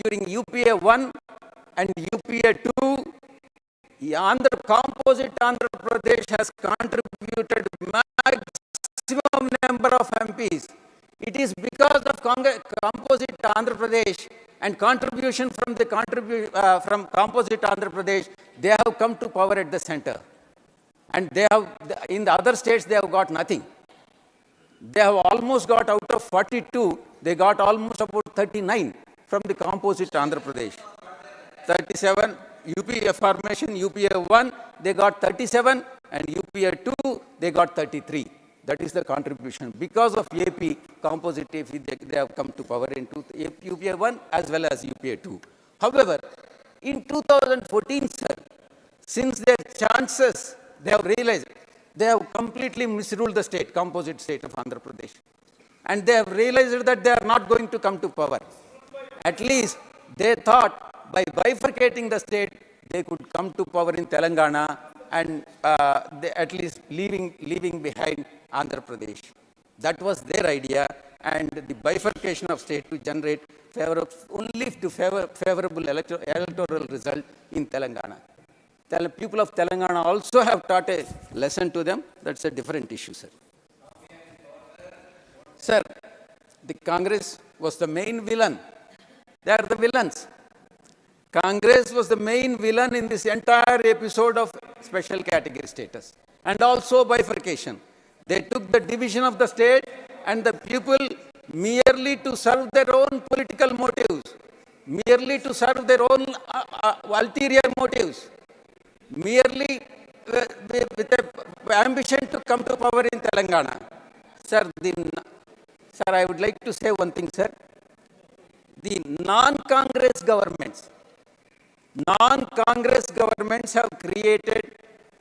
during UPA 1 and UPA 2, composite Andhra Pradesh has contributed maximum number of MPs. It is because of composite Andhra Pradesh and contribution from the from composite Andhra Pradesh, they have come to power at the center. And they have, in the other states, they have got nothing. They have almost got out of 42, they got almost about 39 from the composite Andhra Pradesh. 37, UPA formation, UPA 1, they got 37, and UPA 2, they got 33. That is the contribution. Because of AP, composite AP, they have come to power in UPA 1 as well as UPA 2. However, in 2014, sir, since their chances, they have realized they have completely misruled the state, composite state of Andhra Pradesh. And they have realized that they are not going to come to power. At least they thought by bifurcating the state, they could come to power in Telangana and they at least leaving behind Andhra Pradesh. That was their idea, and the bifurcation of state to generate favorable electoral result in Telangana. The people of Telangana also have taught a lesson to them. That's a different issue, sir. Sir, the Congress was the main villain. They are the villains. Congress was the main villain in this entire episode of special category status and also bifurcation. They took the division of the state and the people merely to serve their own political motives, merely to serve their own ulterior motives, merely with an ambition to come to power in Telangana. Sir, I would like to say one thing, sir. The non-Congress governments have created,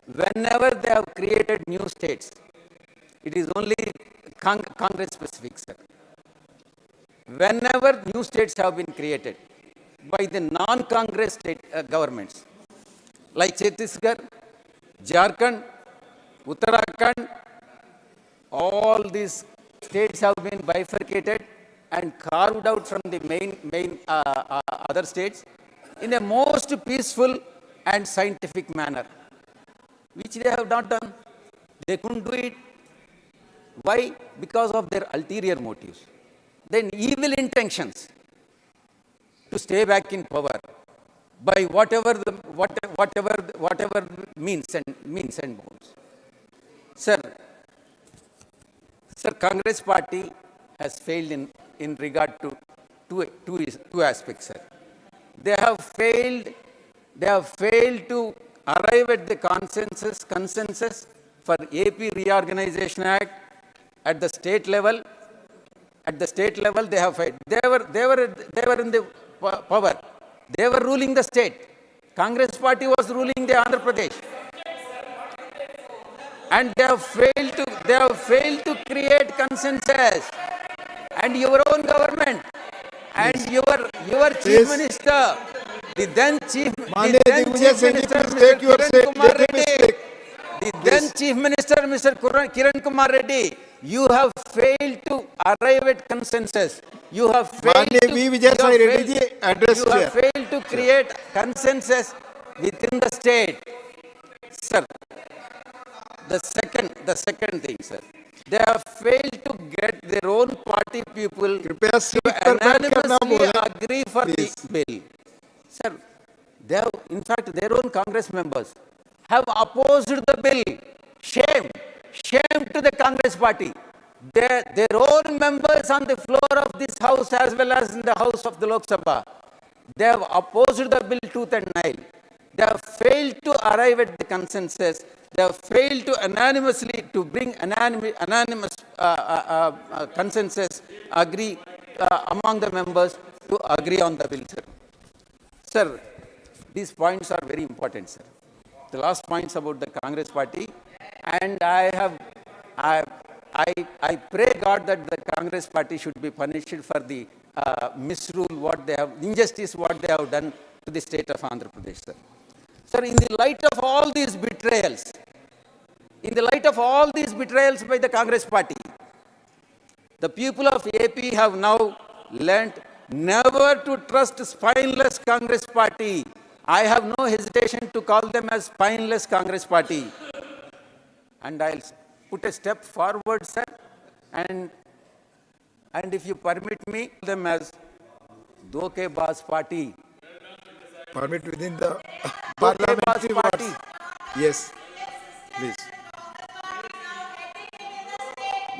whenever they have created new states, it is only Congress specific, sir. Whenever new states have been created by the non-Congress state governments, like Chhattisgarh, Jharkhand, Uttarakhand, all these states have been bifurcated and carved out from the main other states in a most peaceful and scientific manner, which they have not done. They couldn't do it. Why? Because of their ulterior motives. Then evil intentions to stay back in power by whatever means and modes. Sir, Congress party has failed in regard to two aspects, sir. They have failed to arrive at the consensus for AP Reorganization Act at the state level. At the state level, they have failed. They were in the power. They were ruling the state. Congress party was ruling the Andhra Pradesh. And they have failed to create consensus. And your own government and your chief minister, the then chief minister, Mr. Kiran Kumar Reddy, you have failed to arrive at consensus. You have failed to create consensus within the state. Sir, the second thing, sir. They have failed to get their own party people to unanimously agree for the bill. Sir, they have, in fact, their own Congress members have opposed the bill. Shame to the Congress party. Their own members on the floor of this house as well as in the house of the Lok Sabha, they have opposed the bill tooth and nail. They have failed to arrive at the consensus. They have failed to bring unanimous consensus, agree among the members to agree on the bill, sir. Sir, these points are very important, sir. The last points about the Congress party, and I pray God that the Congress party should be punished for the misrule, injustice what they have done to the state of Andhra Pradesh, sir. Sir, in the light of all these betrayals, by the Congress party, the people of AP have now learnt never to trust spineless Congress party. I have no hesitation to call them as spineless Congress party. And I'll put a step forward, sir, and if you permit me, call them as Dhokebaz party. Permit within the Dhokebaz parliamentary party. words. Yes, please.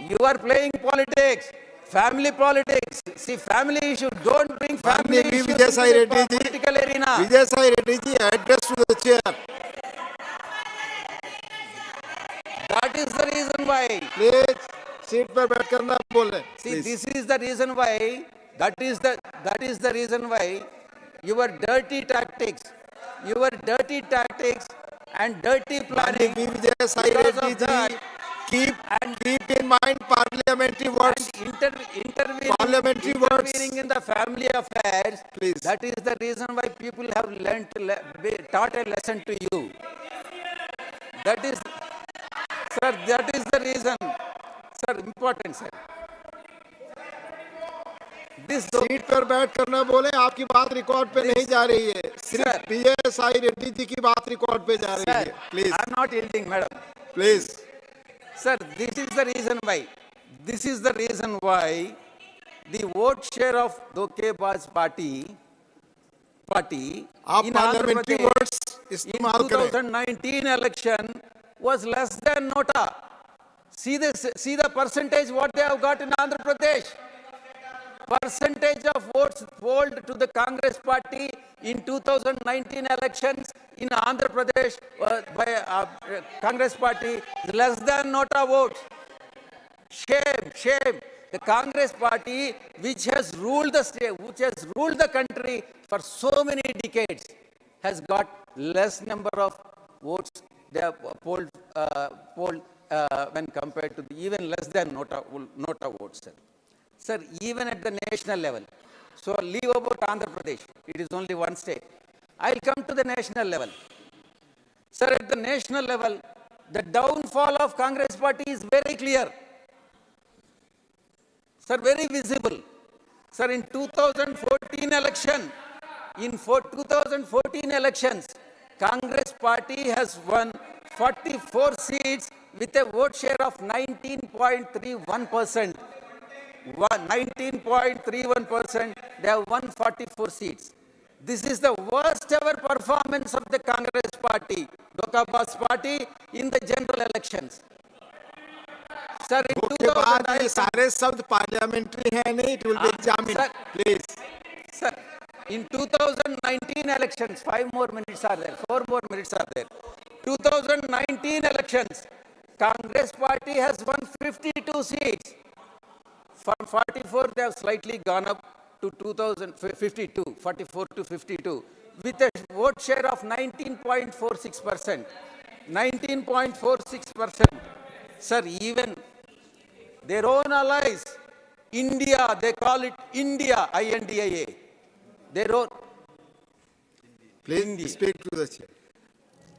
You are playing politics, family politics. See, family issue. Don't bring family Maanनीय issues Vijay into Sai the Reddy ji, political arena. Vijay Sai Reddy ji, address to the chair. That is the reason why. Please, seat पर बैठ कर ना बोलें. See, Please. this is the reason why. That is the reason why your dirty tactics, and dirty planning. Maanनीय Vijay Sai Because Reddy of that, ji, keep in mind parliamentary words. Parliamentary words. Intervening in the family affairs. Please. That is the reason why people have taught a lesson to you. That is, sir, that is the reason. Sir, important, sir. This seat पर बैठ कर ना बोले. आपकी बात record पे नहीं जा रही है. सिर्फ विजय साई रेड्डी जी की बात रिकॉर्ड पे जा रही है. Please. I am not yielding, madam. Please. Sir, this is the reason why. This is the reason why the vote share of Dhokebaz party आप in Andhra parliamentary Pradesh words in इस्तेमाल करें. 2019 election was less than Nota. See the percentage what they have got in Andhra Pradesh. Percentage of votes polled to the Congress party in 2019 elections in Andhra Pradesh by Congress party is less than Nota votes. Shame. The Congress party, which has ruled the state, which has ruled the country for so many decades, has got less number of votes they have polled when compared to even less than Nota votes, sir. Sir, even at the national level. So leave about Andhra Pradesh. It is only one state. I'll come to the national level. Sir, at the national level, the downfall of Congress party is very clear. Sir, very visible. Sir, in 2014 election, 2014 elections, Congress party has won 44 seats with a vote share of 19.31%. 19.31%, they have won 44 seats. This is the worst ever performance of the Congress party, Dhokebaz party, in the general elections. Sir, in के बाद ये सारे शब्द parliamentary है नहीं. It will be examined. Please. Sir, in 2019 elections, 4 more minutes are there. 2019 elections, Congress party has won 52 seats. From 44, they have slightly gone up to 2052, 44 to 52, with a vote share of 19.46%. 19.46%. Sir, even their own allies, India, they call it India, INDIA. Their own. Please India. speak to the chair.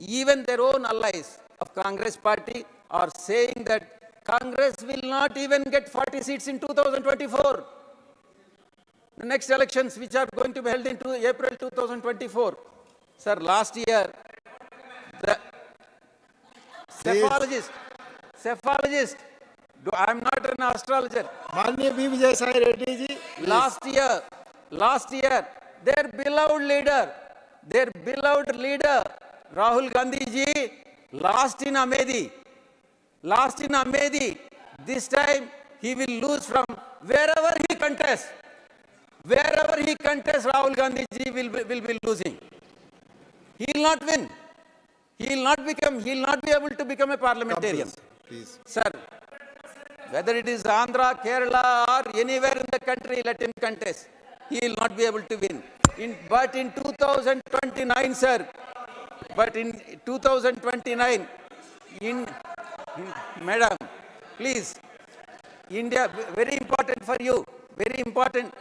Even their own allies of Congress party are saying that Congress will not even get 40 seats in 2024. The next elections, which are going to be held in April 2024. Sir, last year, the cephalogist, I am not an astrologer. माननीय Vijay Sai Reddy ji. Last year, their beloved leader, Rahul Gandhi ji, lost in Amedi. This time, he will lose from wherever he contests. Rahul Gandhi ji will be losing. He will not win. He will not be able to become a parliamentarian. Please. Sir, whether it is Andhra, Kerala, or anywhere in the country, let him contest. He will not be able to win. But in 2029, sir, madam, please, India, very important for you, very important.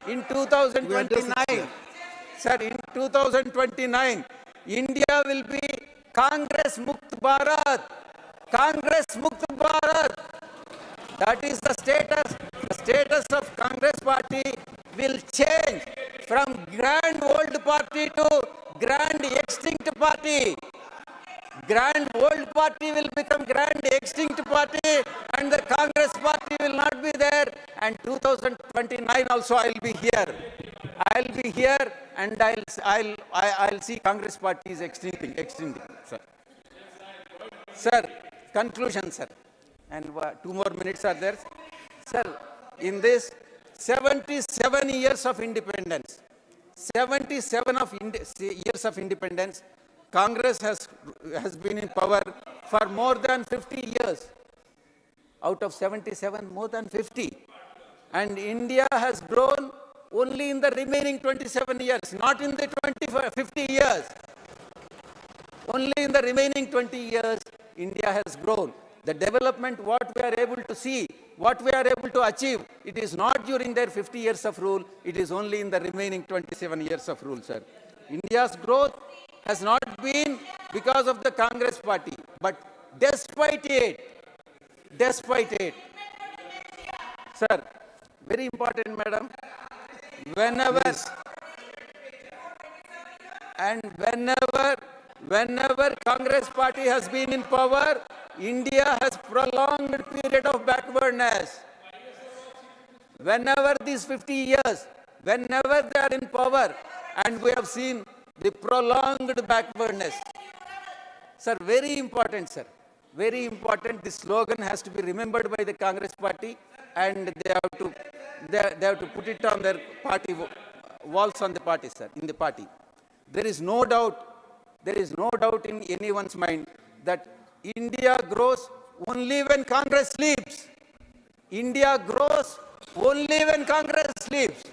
In 2029, sir, in 2029, India will be Congress Mukt Bharat. That is the status. The status of Congress party will change from grand old party to grand extinct party. Grand old party will become grand extinct party, and the Congress party will not be there. And 2029 also I'll be here. I'll be here, and I'll see Congress party is extincting, sir. Sir, conclusion, sir. And 2 more minutes are there. Sir, in this 77 years of independence, 77 years of independence, Congress has been in power for more than 50 years. Out of 77, more than 50. And India has grown only in the remaining 27 years, not in the 50 years. Only in the remaining 20 years, India has grown. The development, what we are able to see, what we are able to achieve, it is not during their 50 years of rule, it is only in the remaining 27 years of rule, sir. India's growth has not been because of the Congress party, but despite it, sir, very important, madam, whenever Congress party has been in power, India has prolonged period of backwardness. Whenever these 50 years, whenever they are in power, and we have seen the prolonged backwardness. Sir, very important, sir. Very important. This slogan has to be remembered by the Congress party, and they have to put it on their party walls on the party, sir, in the party. There is no doubt in anyone's mind that India grows only when Congress sleeps. India grows only when Congress sleeps.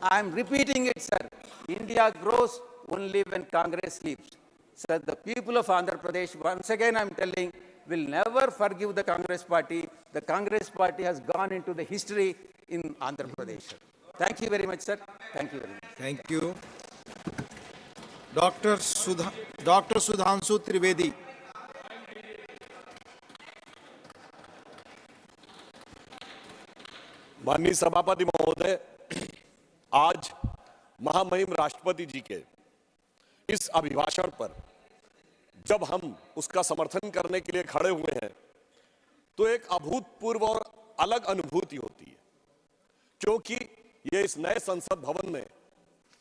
I am repeating it, sir. India grows only when Congress sleeps. Sir, the people of Andhra Pradesh, once again I am telling, will never forgive the Congress party. The Congress party has gone into the history in Andhra Pradesh. Thank you very much, sir. Thank you very much. Thank you. Dr. Sudhanshu Trivedi. माननीय सभापति महोदय, आज महामहिम राष्ट्रपति जी के इस अभिभाषण पर जब हम उसका समर्थन करने के लिए खड़े हुए हैं तो एक अभूतपूर्व और अलग अनुभूति होती है, क्योंकि ये इस नए संसद भवन में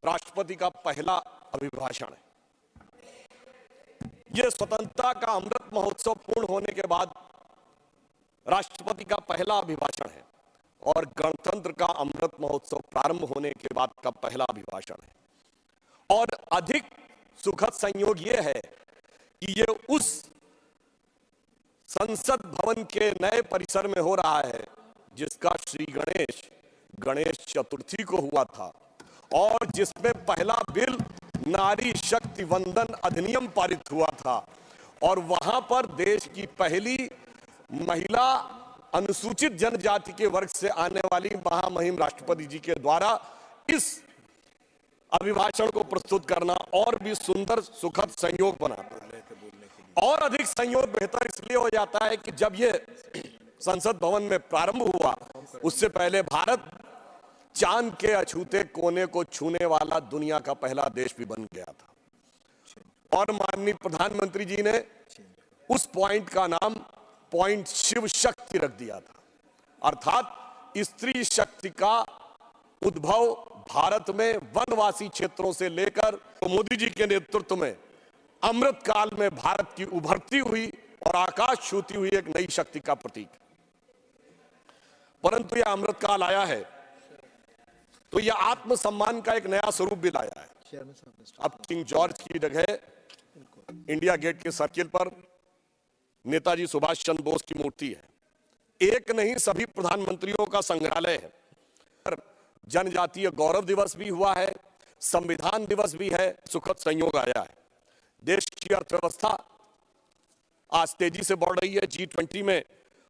राष्ट्रपति का पहला अभिभाषण है। ये स्वतंत्रता का अमृत महोत्सव पूर्ण होने के बाद राष्ट्रपति का पहला अभिभाषण है और गणतंत्र का अमृत महोत्सव प्रारंभ होने के बाद का पहला अभिभाषण है। और अधिक सुखद संयोग यह है कि ये उस संसद भवन के नए परिसर में हो रहा है जिसका श्री गणेश चतुर्थी को हुआ था और जिसमें पहला बिल नारी शक्ति वंदन अधिनियम पारित हुआ था और वहां पर देश की पहली महिला अनुसूचित जनजाति के वर्ग से आने वाली महामहिम राष्ट्रपति जी के द्वारा इस अभिभाषण को प्रस्तुत करना और भी सुंदर सुखद संयोग बनाता है। और अधिक संयोग बेहतर इसलिए हो जाता है कि जब ये संसद भवन में प्रारंभ हुआ उससे पहले भारत चांद के अछूते कोने को छूने वाला दुनिया का पहला देश भी बन गया था और माननीय प्रधानमंत्री जी ने उस पॉइंट का नाम पॉइंट शिव शक्ति रख दिया था, अर्थात स्त्री शक्ति का उद्भव भारत में वनवासी क्षेत्रों से लेकर तो मोदी जी के नेतृत्व में अमृत काल में भारत की उभरती हुई और आकाश छूती हुई एक नई शक्ति का प्रतीक। परंतु यह अमृत काल आया है तो यह आत्मसम्मान का एक नया स्वरूप भी लाया है। अब किंग जॉर्ज की जगह इंडिया गेट के सर्किल पर नेताजी सुभाष चंद्र बोस की मूर्ति है। एक नहीं, सभी प्रधानमंत्रियों का संग्रहालय है। जनजातीय गौरव दिवस भी हुआ है, संविधान दिवस भी है। सुखद संयोग आया है। देश की अर्थव्यवस्था आज तेजी से बढ़ रही है। G20 में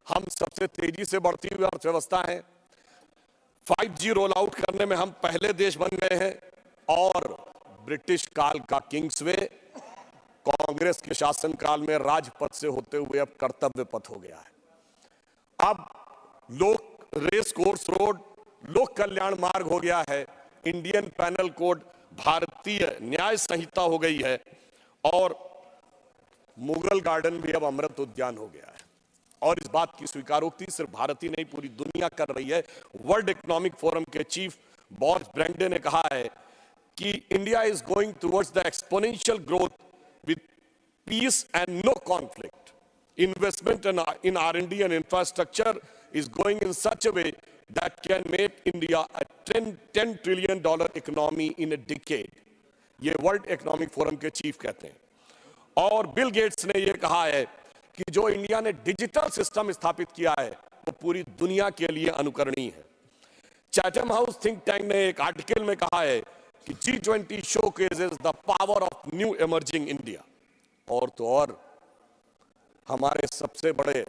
हम सबसे तेजी से बढ़ती हुई अर्थव्यवस्था है। 5G रोल आउट करने में हम पहले देश बन गए हैं और ब्रिटिश काल का किंग्सवे कांग्रेस के शासनकाल में राजपथ से होते हुए अब कर्तव्य पथ हो गया है। अब लोक रेस कोर्स रोड लोक कल्याण मार्ग हो गया है, इंडियन पैनल कोड भारतीय न्याय संहिता हो गई है, और मुगल गार्डन भी अब अमृत उद्यान हो गया है। और इस बात की स्वीकारोक्ति सिर्फ भारत ही नहीं, पूरी दुनिया कर रही है। वर्ल्ड इकोनॉमिक फोरम के चीफ बॉर्ज ब्रेंडे ने कहा है कि India is going towards the exponential growth with peace and no conflict. Investment in R&D and infrastructure is going in such a way that can make India a $10 trillion economy in a decade. ये world economic forum के chief कहते हैं। और Bill Gates ने यह कहा है कि जो इंडिया ने डिजिटल सिस्टम स्थापित किया है वो पूरी दुनिया के लिए अनुकरणीय है। चैथम हाउस थिंक टैंक ने एक आर्टिकल में कहा है कि G20 showcases the power of new emerging India. और तो और हमारे सबसे बड़े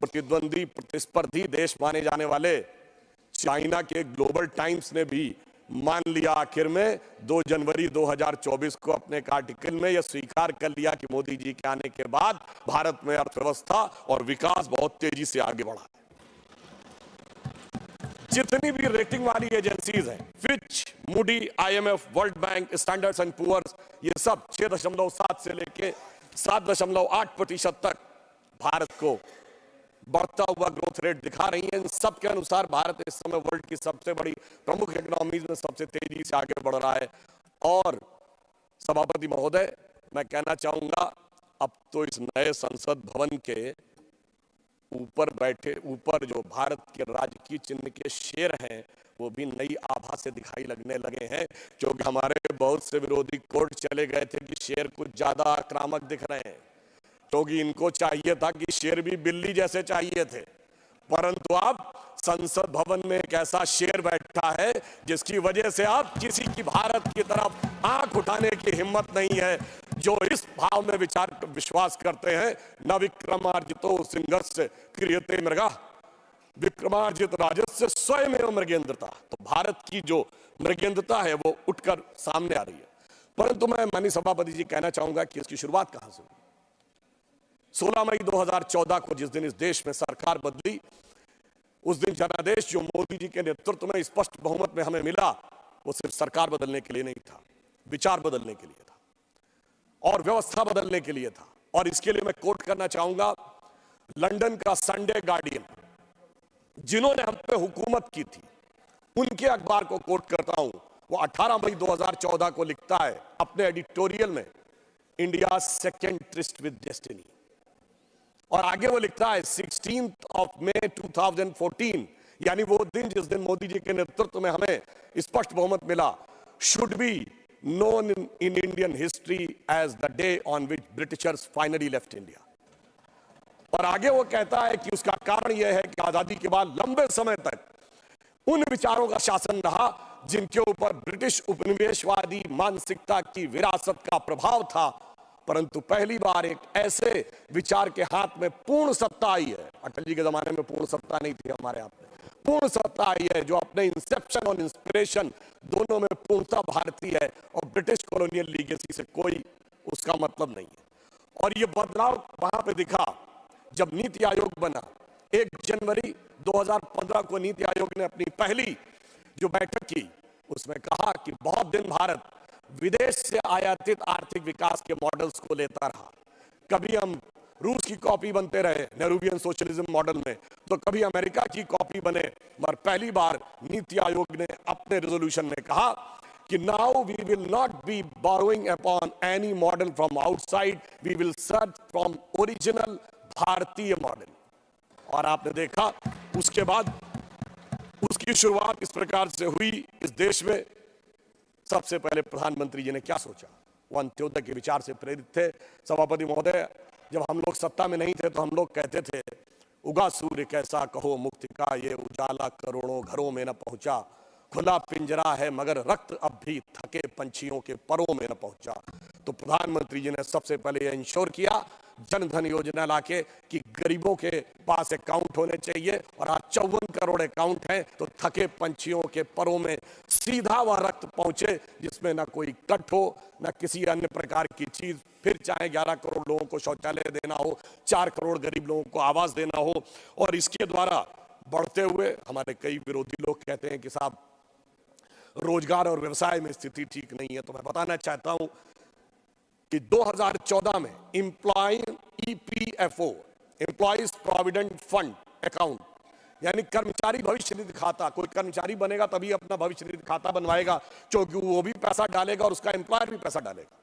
प्रतिद्वंदी प्रतिस्पर्धी देश माने जाने वाले चाइना के ग्लोबल टाइम्स ने भी मान लिया आखिर में 2 जनवरी 2024 को अपने एक आर्टिकल में यह स्वीकार कर लिया कि मोदी जी के आने के बाद भारत में अर्थव्यवस्था और विकास बहुत तेजी से आगे बढ़ा है। जितनी भी रेटिंग वाली एजेंसीज हैं, Fitch, Moody, IMF, World Bank, Standards and Poor's, ये सब 6.7 से लेके 7.8% तक भारत को बढ़ता हुआ ग्रोथ रेट दिखा रही है। इन सब के अनुसार भारत इस समय वर्ल्ड की सबसे बड़ी प्रमुख इकोनॉमीज में सबसे तेजी से आगे बढ़ रहा है। और सभापति महोदय, मैं कहना चाहूंगा, अब तो इस नए संसद भवन के ऊपर जो भारत के राजकीय चिन्ह के शेर हैं वो भी नई आभा से दिखाई लगने लगे हैं, क्योंकि हमारे बहुत से विरोधी कोर्ट चले गए थे कि शेर कुछ ज्यादा आक्रामक दिख रहे हैं, क्योंकि इनको चाहिए था कि शेर भी बिल्ली जैसे चाहिए थे। परंतु अब संसद भवन में एक ऐसा शेर बैठा है जिसकी वजह से अब किसी की भारत की तरफ आंख उठाने की हिम्मत नहीं है। जो इस भाव में विश्वास करते हैं, न विक्रमार्जितो सिंहस्य क्रियते मृगा विक्रमार्जित राजस्य स्वयमेव मृगेंद्रता। तो भारत की जो मृगेंद्रता है वो उठकर सामने आ रही है। परंतु मैं माननीय सभापति जी कहना चाहूंगा कि इसकी शुरुआत कहां से हुई। 16 मई 2014 को जिस दिन इस देश में सरकार बदली, उस दिन जनादेश जो मोदी जी के नेतृत्व में स्पष्ट बहुमत में हमें मिला, वो सिर्फ सरकार बदलने के लिए नहीं था, विचार बदलने के लिए था और व्यवस्था बदलने के लिए था। और इसके लिए मैं कोट करना चाहूंगा लंदन का संडे गार्डियन, जिन्होंने हम पे हुकूमत की थी, उनके अखबार को कोट करता हूं। वो 18 मई 2014 को लिखता है अपने एडिटोरियल में, India second tourist with destiny. और आगे वो लिखता है 16 मई 2014, यानी वो दिन जिस दिन मोदी जी के नेतृत्व में हमें स्पष्ट बहुमत मिला, should be known in Indian history as the day on which Britishers finally left India। और आगे वो कहता है कि उसका कारण यह है कि आजादी के बाद लंबे समय तक उन विचारों का शासन रहा जिनके ऊपर ब्रिटिश उपनिवेशवादी मानसिकता की विरासत का प्रभाव था। परंतु पहली बार एक ऐसे विचार के हाथ में पूर्ण सत्ता आई है। अटल जी के जमाने में पूर्ण सत्ता नहीं थी, हमारे हाथ में पूर्ण सत्ता आई है, जो अपने इंसेप्शन और इंस्पिरेशन दोनों में पूर्णता भारतीय है और ब्रिटिश कॉलोनियल लीगेसी से कोई उसका मतलब नहीं है। और ये बदलाव वहां पे दिखा जब नीति आयोग बना। 1 जनवरी 2015 को नीति आयोग ने अपनी पहली जो बैठक की, उसमें कहा कि बहुत दिन भारत विदेश से आयातित आर्थिक विकास के मॉडल्स को लेता रहा। कभी हम रूस की कॉपी बनते रहे नेहरूवियन सोशलिज्म मॉडल में, तो कभी अमेरिका की कॉपी बने। मगर पहली बार नीति आयोग ने अपने रेजोल्यूशन में कहा कि now we will not be borrowing upon any model from outside, we will search from original भारतीय मॉडल। और आपने देखा उसके बाद उसकी शुरुआत इस प्रकार से हुई। इस देश में सबसे पहले प्रधानमंत्री जी ने क्या सोचा, वो अंत्योदय के विचार से प्रेरित थे। सभापति महोदय, जब हम लोग सत्ता में नहीं थे तो हम लोग कहते थे, उगा सूर्य कैसा कहो मुक्ति का, ये उजाला करोड़ों घरों में न पहुंचा। खुला पिंजरा है मगर रक्त अब भी थके पंछियों के परों में न पहुंचा। तो प्रधानमंत्री जी ने सबसे पहले यह इंश्योर किया जन धन योजना लाके कि गरीबों के पास अकाउंट होने चाहिए, और आज 54 करोड़ अकाउंट हैं तो थके पंछियों के परों में सीधा वह रक्त पहुंचे जिसमें ना कोई कट हो ना किसी अन्य प्रकार की चीज। फिर चाहे 11 करोड़ लोगों को शौचालय देना हो, 4 करोड़ गरीब लोगों को आवास देना हो, और इसके द्वारा बढ़ते हुए हमारे कई विरोधी लोग कहते हैं कि साहब रोजगार और व्यवसाय में स्थिति ठीक नहीं है। तो मैं बताना चाहता हूं कि 2014 में EPFO employees provident fund account यानी कर्मचारी भविष्य निधि खाता, कोई कर्मचारी बनेगा तभी अपना भविष्य निधि खाता बनवाएगा क्योंकि वो भी पैसा डालेगा और उसका एम्प्लॉयर भी पैसा डालेगा।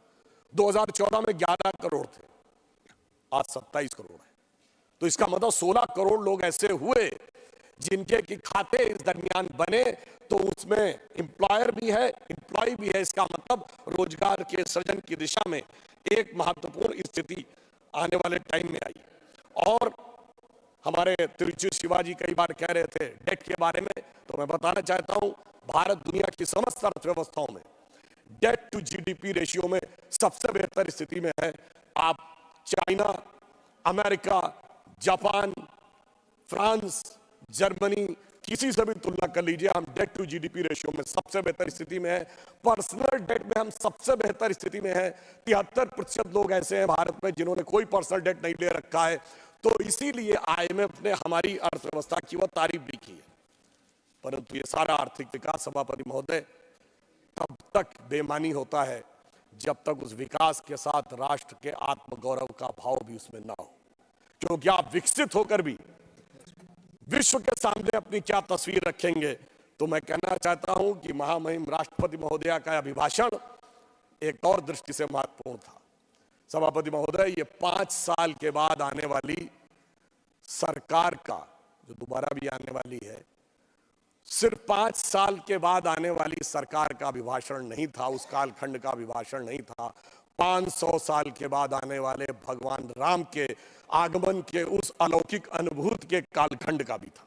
2014 में 11 करोड़ थे, आज 27 करोड़ है। तो इसका मतलब 16 करोड़ लोग ऐसे हुए जिनके की खाते इस दरमियान बने, तो उसमें एम्प्लॉयर भी है एम्प्लॉय भी है। इसका मतलब रोजगार के सृजन की दिशा में एक महत्वपूर्ण स्थिति आने वाले टाइम में आई। और हमारे तिरुचि शिवाजी कई बार कह रहे थे डेट के बारे में, तो मैं बताना चाहता हूं भारत दुनिया की समस्त अर्थव्यवस्थाओं में डेट टू GDP रेशियो में सबसे बेहतर स्थिति में है। आप China, America, Japan, France, Germany किसी से भी तुलना कर लीजिए, हम डेट टू GDP रेशियो में सबसे बेहतर स्थिति में है। पर्सनल डेट में हम सबसे बेहतर स्थिति में है। 73% लोग ऐसे हैं भारत में जिन्होंने कोई पर्सनल डेट नहीं ले रखा है। तो इसीलिए IMF ने हमारी अर्थव्यवस्था की वह तारीफ भी की है। परंतु ये सारा आर्थिक विकास सभापति महोदय तब तक बेमानी होता है जब तक उस विकास के साथ राष्ट्र के आत्मगौरव का भाव भी उसमें ना हो। क्योंकि आप विकसित होकर भी विश्व के सामने अपनी क्या तस्वीर रखेंगे। तो मैं कहना चाहता हूं कि महामहिम राष्ट्रपति महोदया का अभिभाषण एक और दृष्टि से महत्वपूर्ण था। सभापति महोदय, ये 5 साल के बाद आने वाली सरकार का जो दोबारा भी आने वाली है, सिर्फ 5 साल के बाद आने वाली सरकार का अभिभाषण नहीं था, उस कालखंड का अभिभाषण नहीं था। 500 साल के बाद आने वाले भगवान राम के आगमन के उस अलौकिक अनुभूति के कालखंड का भी था।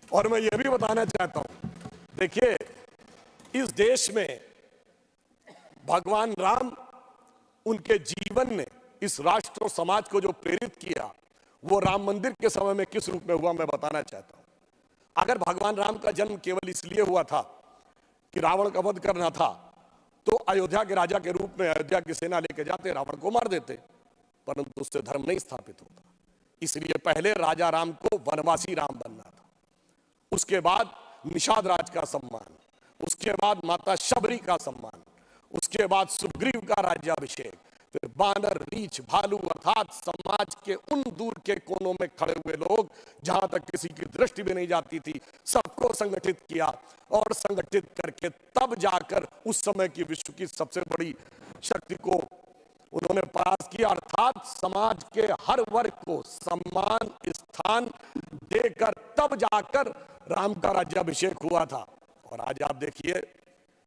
और मैं यह भी बताना चाहता हूं, देखिए इस देश में भगवान राम, उनके जीवन ने इस राष्ट्र और समाज को जो प्रेरित किया वो राम मंदिर के समय में किस रूप में हुआ मैं बताना चाहता हूं। अगर भगवान राम का जन्म केवल इसलिए हुआ था कि रावण का वध करना था, तो अयोध्या के राजा के रूप में अयोध्या की सेना लेके जाते, रावण को मार देते, परंतु उससे धर्म नहीं स्थापित होता। इसलिए पहले राजा राम को वनवासी राम बनना था, उसके बाद निषाद राज का सम्मान, उसके बाद माता शबरी का सम्मान, उसके बाद सुग्रीव का राज्याभिषेक, फिर बानर, रीछ, भालू अर्थात समाज के उन दूर के कोनों में खड़े हुए लोग जहां तक किसी की दृष्टि भी नहीं जाती थी, सबको संगठित किया और संगठित करके तब जाकर उस समय की विश्व की सबसे बड़ी शक्ति को उन्होंने परास्त किया। अर्थात समाज के हर वर्ग को सम्मान स्थान देकर तब जाकर राम का राज्याभिषेक हुआ था। और आज आप देखिए,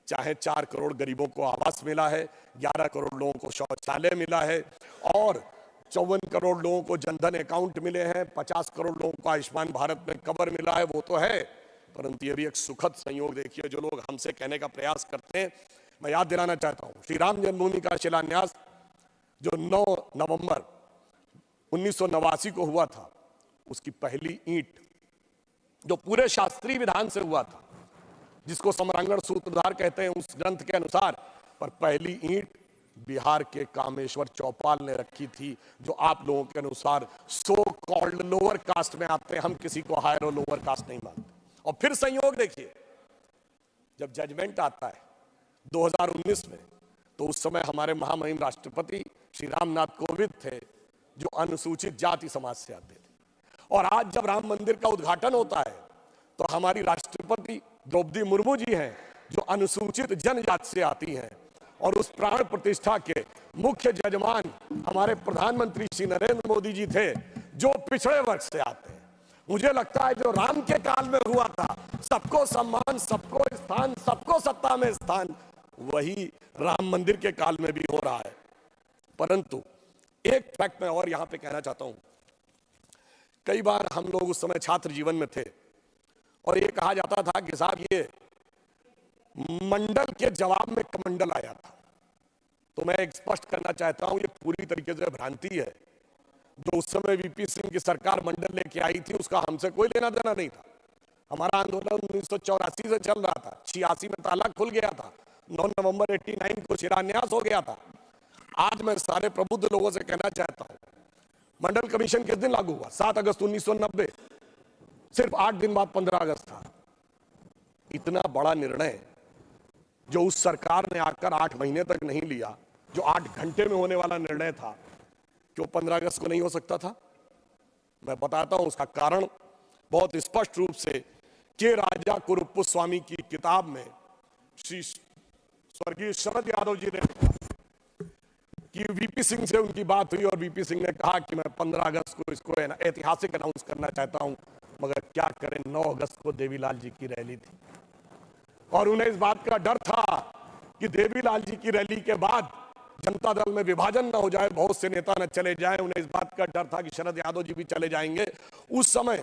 चाहे 4 करोड़ गरीबों को आवास मिला है, 11 करोड़ लोगों को शौचालय मिला है, और 54 करोड़ लोगों को जनधन अकाउंट मिले हैं, 50 करोड़ लोगों को आयुष्मान भारत में कवर मिला है, वो तो है। परंतु ये भी एक सुखद संयोग देखिए जो लोग हमसे कहने का प्रयास करते हैं। मैं याद दिलाना चाहता हूं, श्री राम जन्मभूमि का शिलान्यास जो 9 नवंबर 1989 को हुआ था, उसकी पहली ईंट जो पूरे शास्त्रीय विधान से हुआ था, जिसको सम्रांगण सूत्रधार कहते हैं उस ग्रंथ के अनुसार, पर पहली ईंट बिहार के कामेश्वर चौपाल ने रखी थी, जो आप लोगों के अनुसार सो कॉल्ड लोअर कास्ट में आते हैं। हम किसी को हायर और लोअर कास्ट नहीं मानते। और फिर संयोग देखिए, जब जजमेंट आता है 2019 में, तो उस समय हमारे महामहिम राष्ट्रपति श्री रामनाथ कोविंद थे, जो अनुसूचित जाति समाज से आते थे। और आज जब राम मंदिर का उद्घाटन होता है, तो हमारी राष्ट्रपति द्रौपदी मुर्मू जी हैं, जो अनुसूचित जनजाति से आती हैं, और उस प्राण प्रतिष्ठा के मुख्य जजमान हमारे प्रधानमंत्री श्री नरेंद्र मोदी जी थे, जो पिछड़े वर्ग से आते हैं। मुझे लगता है जो राम के काल में हुआ था, सबको सम्मान, सबको स्थान, सबको सत्ता में स्थान, वही राम मंदिर के काल में भी हो रहा है। परंतु एक फैक्ट मैं और यहां पे कहना चाहता हूं, कई बार हम लोग उस समय छात्र जीवन में थे, और ये कहा जाता था कि साहब ये मंडल के जवाब में कमंडल आया था। तो मैं एक स्पष्ट करना चाहता हूं, ये पूरी तरीके से भ्रांति है। जो उस समय वीपी सिंह की सरकार मंडल लेके आई थी उसका हमसे कोई लेना देना नहीं था। हमारा आंदोलन 1984 से चल रहा था, 86 में ताला खुल गया था, 9 नवंबर 89 को शिलान्यास हो गया था। आज मैं सारे प्रबुद्ध लोगों से कहना चाहता हूं, मंडल कमीशन किस दिन लागू हुआ? 7 अगस्त 1990, सिर्फ 8 दिन बाद 15 अगस्त था। इतना बड़ा निर्णय जो उस सरकार ने आकर 8 महीने तक नहीं लिया, जो 8 घंटे में होने वाला निर्णय था, क्यों 15 अगस्त को नहीं हो सकता था? मैं बताता हूं उसका कारण बहुत स्पष्ट रूप से के राजा कुरुप्पु स्वामी की किताब में श्री स्वर्गीय शरद यादव जी ने कि वीपी सिंह से उनकी बात हुई और वीपी सिंह ने कहा कि मैं 15 अगस्त को इसको ऐतिहासिक अनाउंस करना चाहता हूं, मगर क्या करें 9 अगस्त को देवीलाल जी की रैली थी और उन्हें इस बात का डर था कि देवीलाल जी की रैली के बाद जनता दल में विभाजन न हो जाए, बहुत से नेता न चले जाएं। उन्हें इस बात का डर था कि शरद यादव जी भी चले जाएंगे। उस समय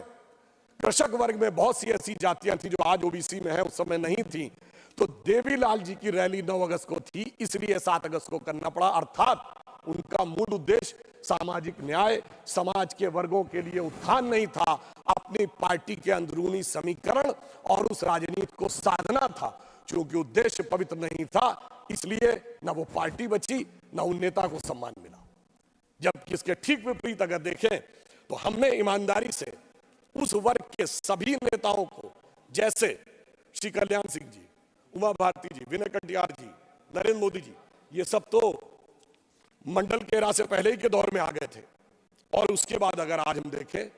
कृषक वर्ग में बहुत सी ऐसी जातियां थी जो आज ओबीसी में है, उस समय नहीं थी। तो देवीलाल जी की रैली 9 अगस्त को थी, इसलिए 7 अगस्त को करना पड़ा। अर्थात उनका मूल उद्देश्य सामाजिक न्याय, समाज के वर्गों के लिए उत्थान नहीं था, अपनी पार्टी के अंदरूनी समीकरण और उस राजनीति को साधना था। क्योंकि उद्देश्य पवित्र नहीं था, इसलिए न वो पार्टी बची न उन नेता को सम्मान मिला। जबकि इसके ठीक विपरीत अगर देखें तो हमने ईमानदारी से उस वर्ग के सभी नेताओं को, जैसे श्री कल्याण सिंह जी, उमा भारती जी, विनय कटियार जी, नरेंद्र मोदी जी, ये सब तो मंडल के एरा से पहले ही के दौर में आ गए थे। और उसके बाद अगर आज हम देखें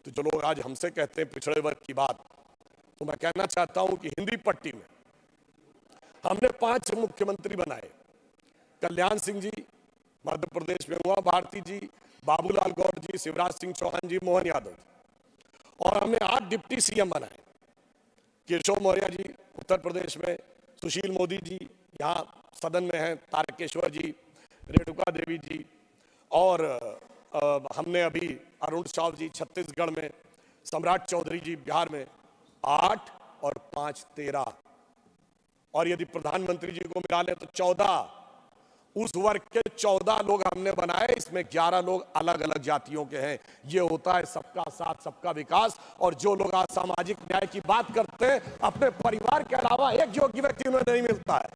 तो जो लोग आज हमसे कहते हैं पिछड़े वर्ग की बात, तो मैं कहना चाहता हूं कि हिंदी पट्टी में हमने 5 मुख्यमंत्री बनाए। कल्याण सिंह जी मध्य प्रदेश में, उमा भारती जी, बाबूलाल गौर जी, शिवराज सिंह चौहान जी, मोहन यादव जी, और हमने 8 डिप्टी सीएम बनाए। केशव मौर्य जी उत्तर प्रदेश में, सुशील मोदी जी यहाँ सदन में हैं, तारकेश्वर जी, रेणुका देवी जी, और हमने अभी अरुण साव जी छत्तीसगढ़ में, सम्राट चौधरी जी बिहार में। 8 और 5 13, और यदि प्रधानमंत्री जी को मिला ले तो 14। उस वर्ग के 14 लोग हमने बनाए, इसमें 11 लोग अलग अलग जातियों के हैं। ये होता है सबका साथ सबका विकास। और जो लोग आज सामाजिक न्याय की बात करते हैं, अपने परिवार के अलावा एक योग्य व्यक्ति उन्हें नहीं मिलता है।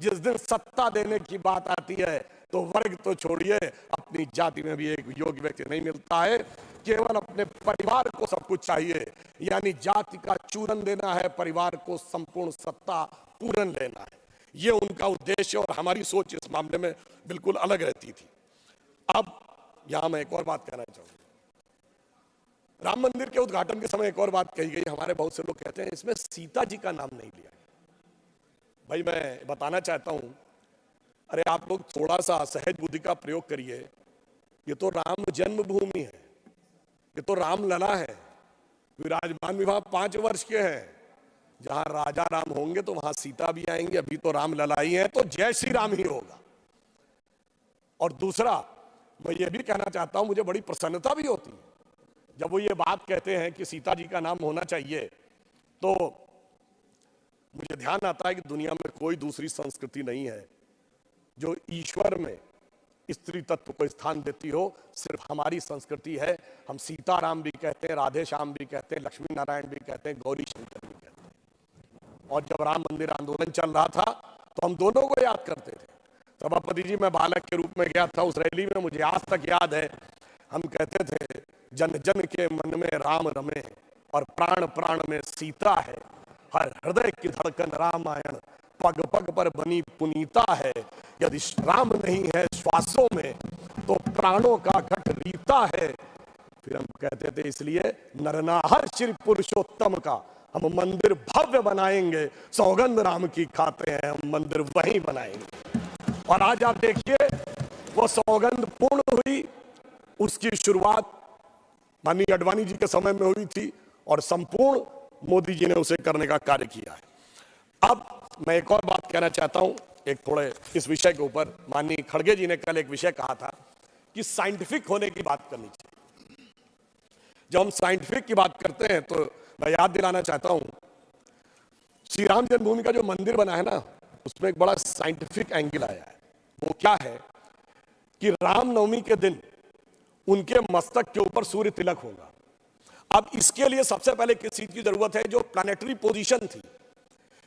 जिस दिन सत्ता देने की बात आती है तो वर्ग तो छोड़िए, अपनी जाति में भी एक योग्य व्यक्ति नहीं मिलता है। केवल अपने परिवार को सब कुछ चाहिए, यानी जाति का चूरन देना है, परिवार को संपूर्ण सत्ता पूरन लेना है। ये उनका उद्देश्य, और हमारी सोच इस मामले में बिल्कुल अलग रहती थी। अब यहां मैं एक और बात कहना चाहूंगा। राम मंदिर के उद्घाटन के समय एक और बात कही गई, हमारे बहुत से लोग कहते हैं इसमें सीता जी का नाम नहीं लिया। भाई मैं बताना चाहता हूं, अरे आप लोग थोड़ा सा सहज बुद्धि का प्रयोग करिए। ये तो राम जन्मभूमि है, ये तो रामलला है। विराजमान विवाह 5 वर्ष के हैं। जहां राजा राम होंगे तो वहां सीता भी आएंगे। अभी तो रामलला ही है, तो जय श्री राम ही होगा। और दूसरा, मैं ये भी कहना चाहता हूं, मुझे बड़ी प्रसन्नता भी होती है जब वो ये बात कहते हैं कि सीता जी का नाम होना चाहिए। तो मुझे ध्यान आता है कि दुनिया में कोई दूसरी संस्कृति नहीं है जो ईश्वर में स्त्री तत्व को स्थान देती हो, सिर्फ हमारी संस्कृति है। हम सीताराम भी कहते हैं, राधे श्याम भी कहते हैं, लक्ष्मी नारायण भी कहते हैं, गौरी शंकर भी कहते हैं। और जब राम मंदिर आंदोलन चल रहा था तो हम दोनों को याद करते थे। सभापति जी, मैं बालक के रूप में गया था उस रैली में, मुझे आज तक याद है। हम कहते थे, जन जन के मन में राम रमे और प्राण प्राण में सीता है, हर हृदय की धड़कन रामायण, पग पग पर बनी पुनीता है। यदि राम नहीं है श्वासों में तो प्राणों का घट रीता है। फिर हम कहते थे, इसलिए नरनाहर श्री पुरुषोत्तम का हम मंदिर भव्य बनाएंगे, सौगंध राम की खाते हैं, हम मंदिर वहीं बनाएंगे। और आज आप देखिए, वो सौगंध पूर्ण हुई। उसकी शुरुआत माननीय अडवाणी जी के समय में हुई थी और संपूर्ण मोदी जी ने उसे करने का कार्य किया है। अब मैं एक और बात कहना चाहता हूं, एक थोड़े इस विषय के ऊपर। माननीय खड़गे जी ने कल एक विषय कहा था कि साइंटिफिक होने की बात करनी चाहिए। जब हम साइंटिफिक की बात करते हैं तो मैं याद दिलाना चाहता हूं, श्री राम जन्मभूमि का जो मंदिर बना है ना, उसमें एक बड़ा साइंटिफिक एंगल आया है। वो क्या है कि रामनवमी के दिन उनके मस्तक के ऊपर सूर्य तिलक होगा। अब इसके लिए सबसे पहले किस चीज की जरूरत है? जो प्लैनेटरी पोजीशन थी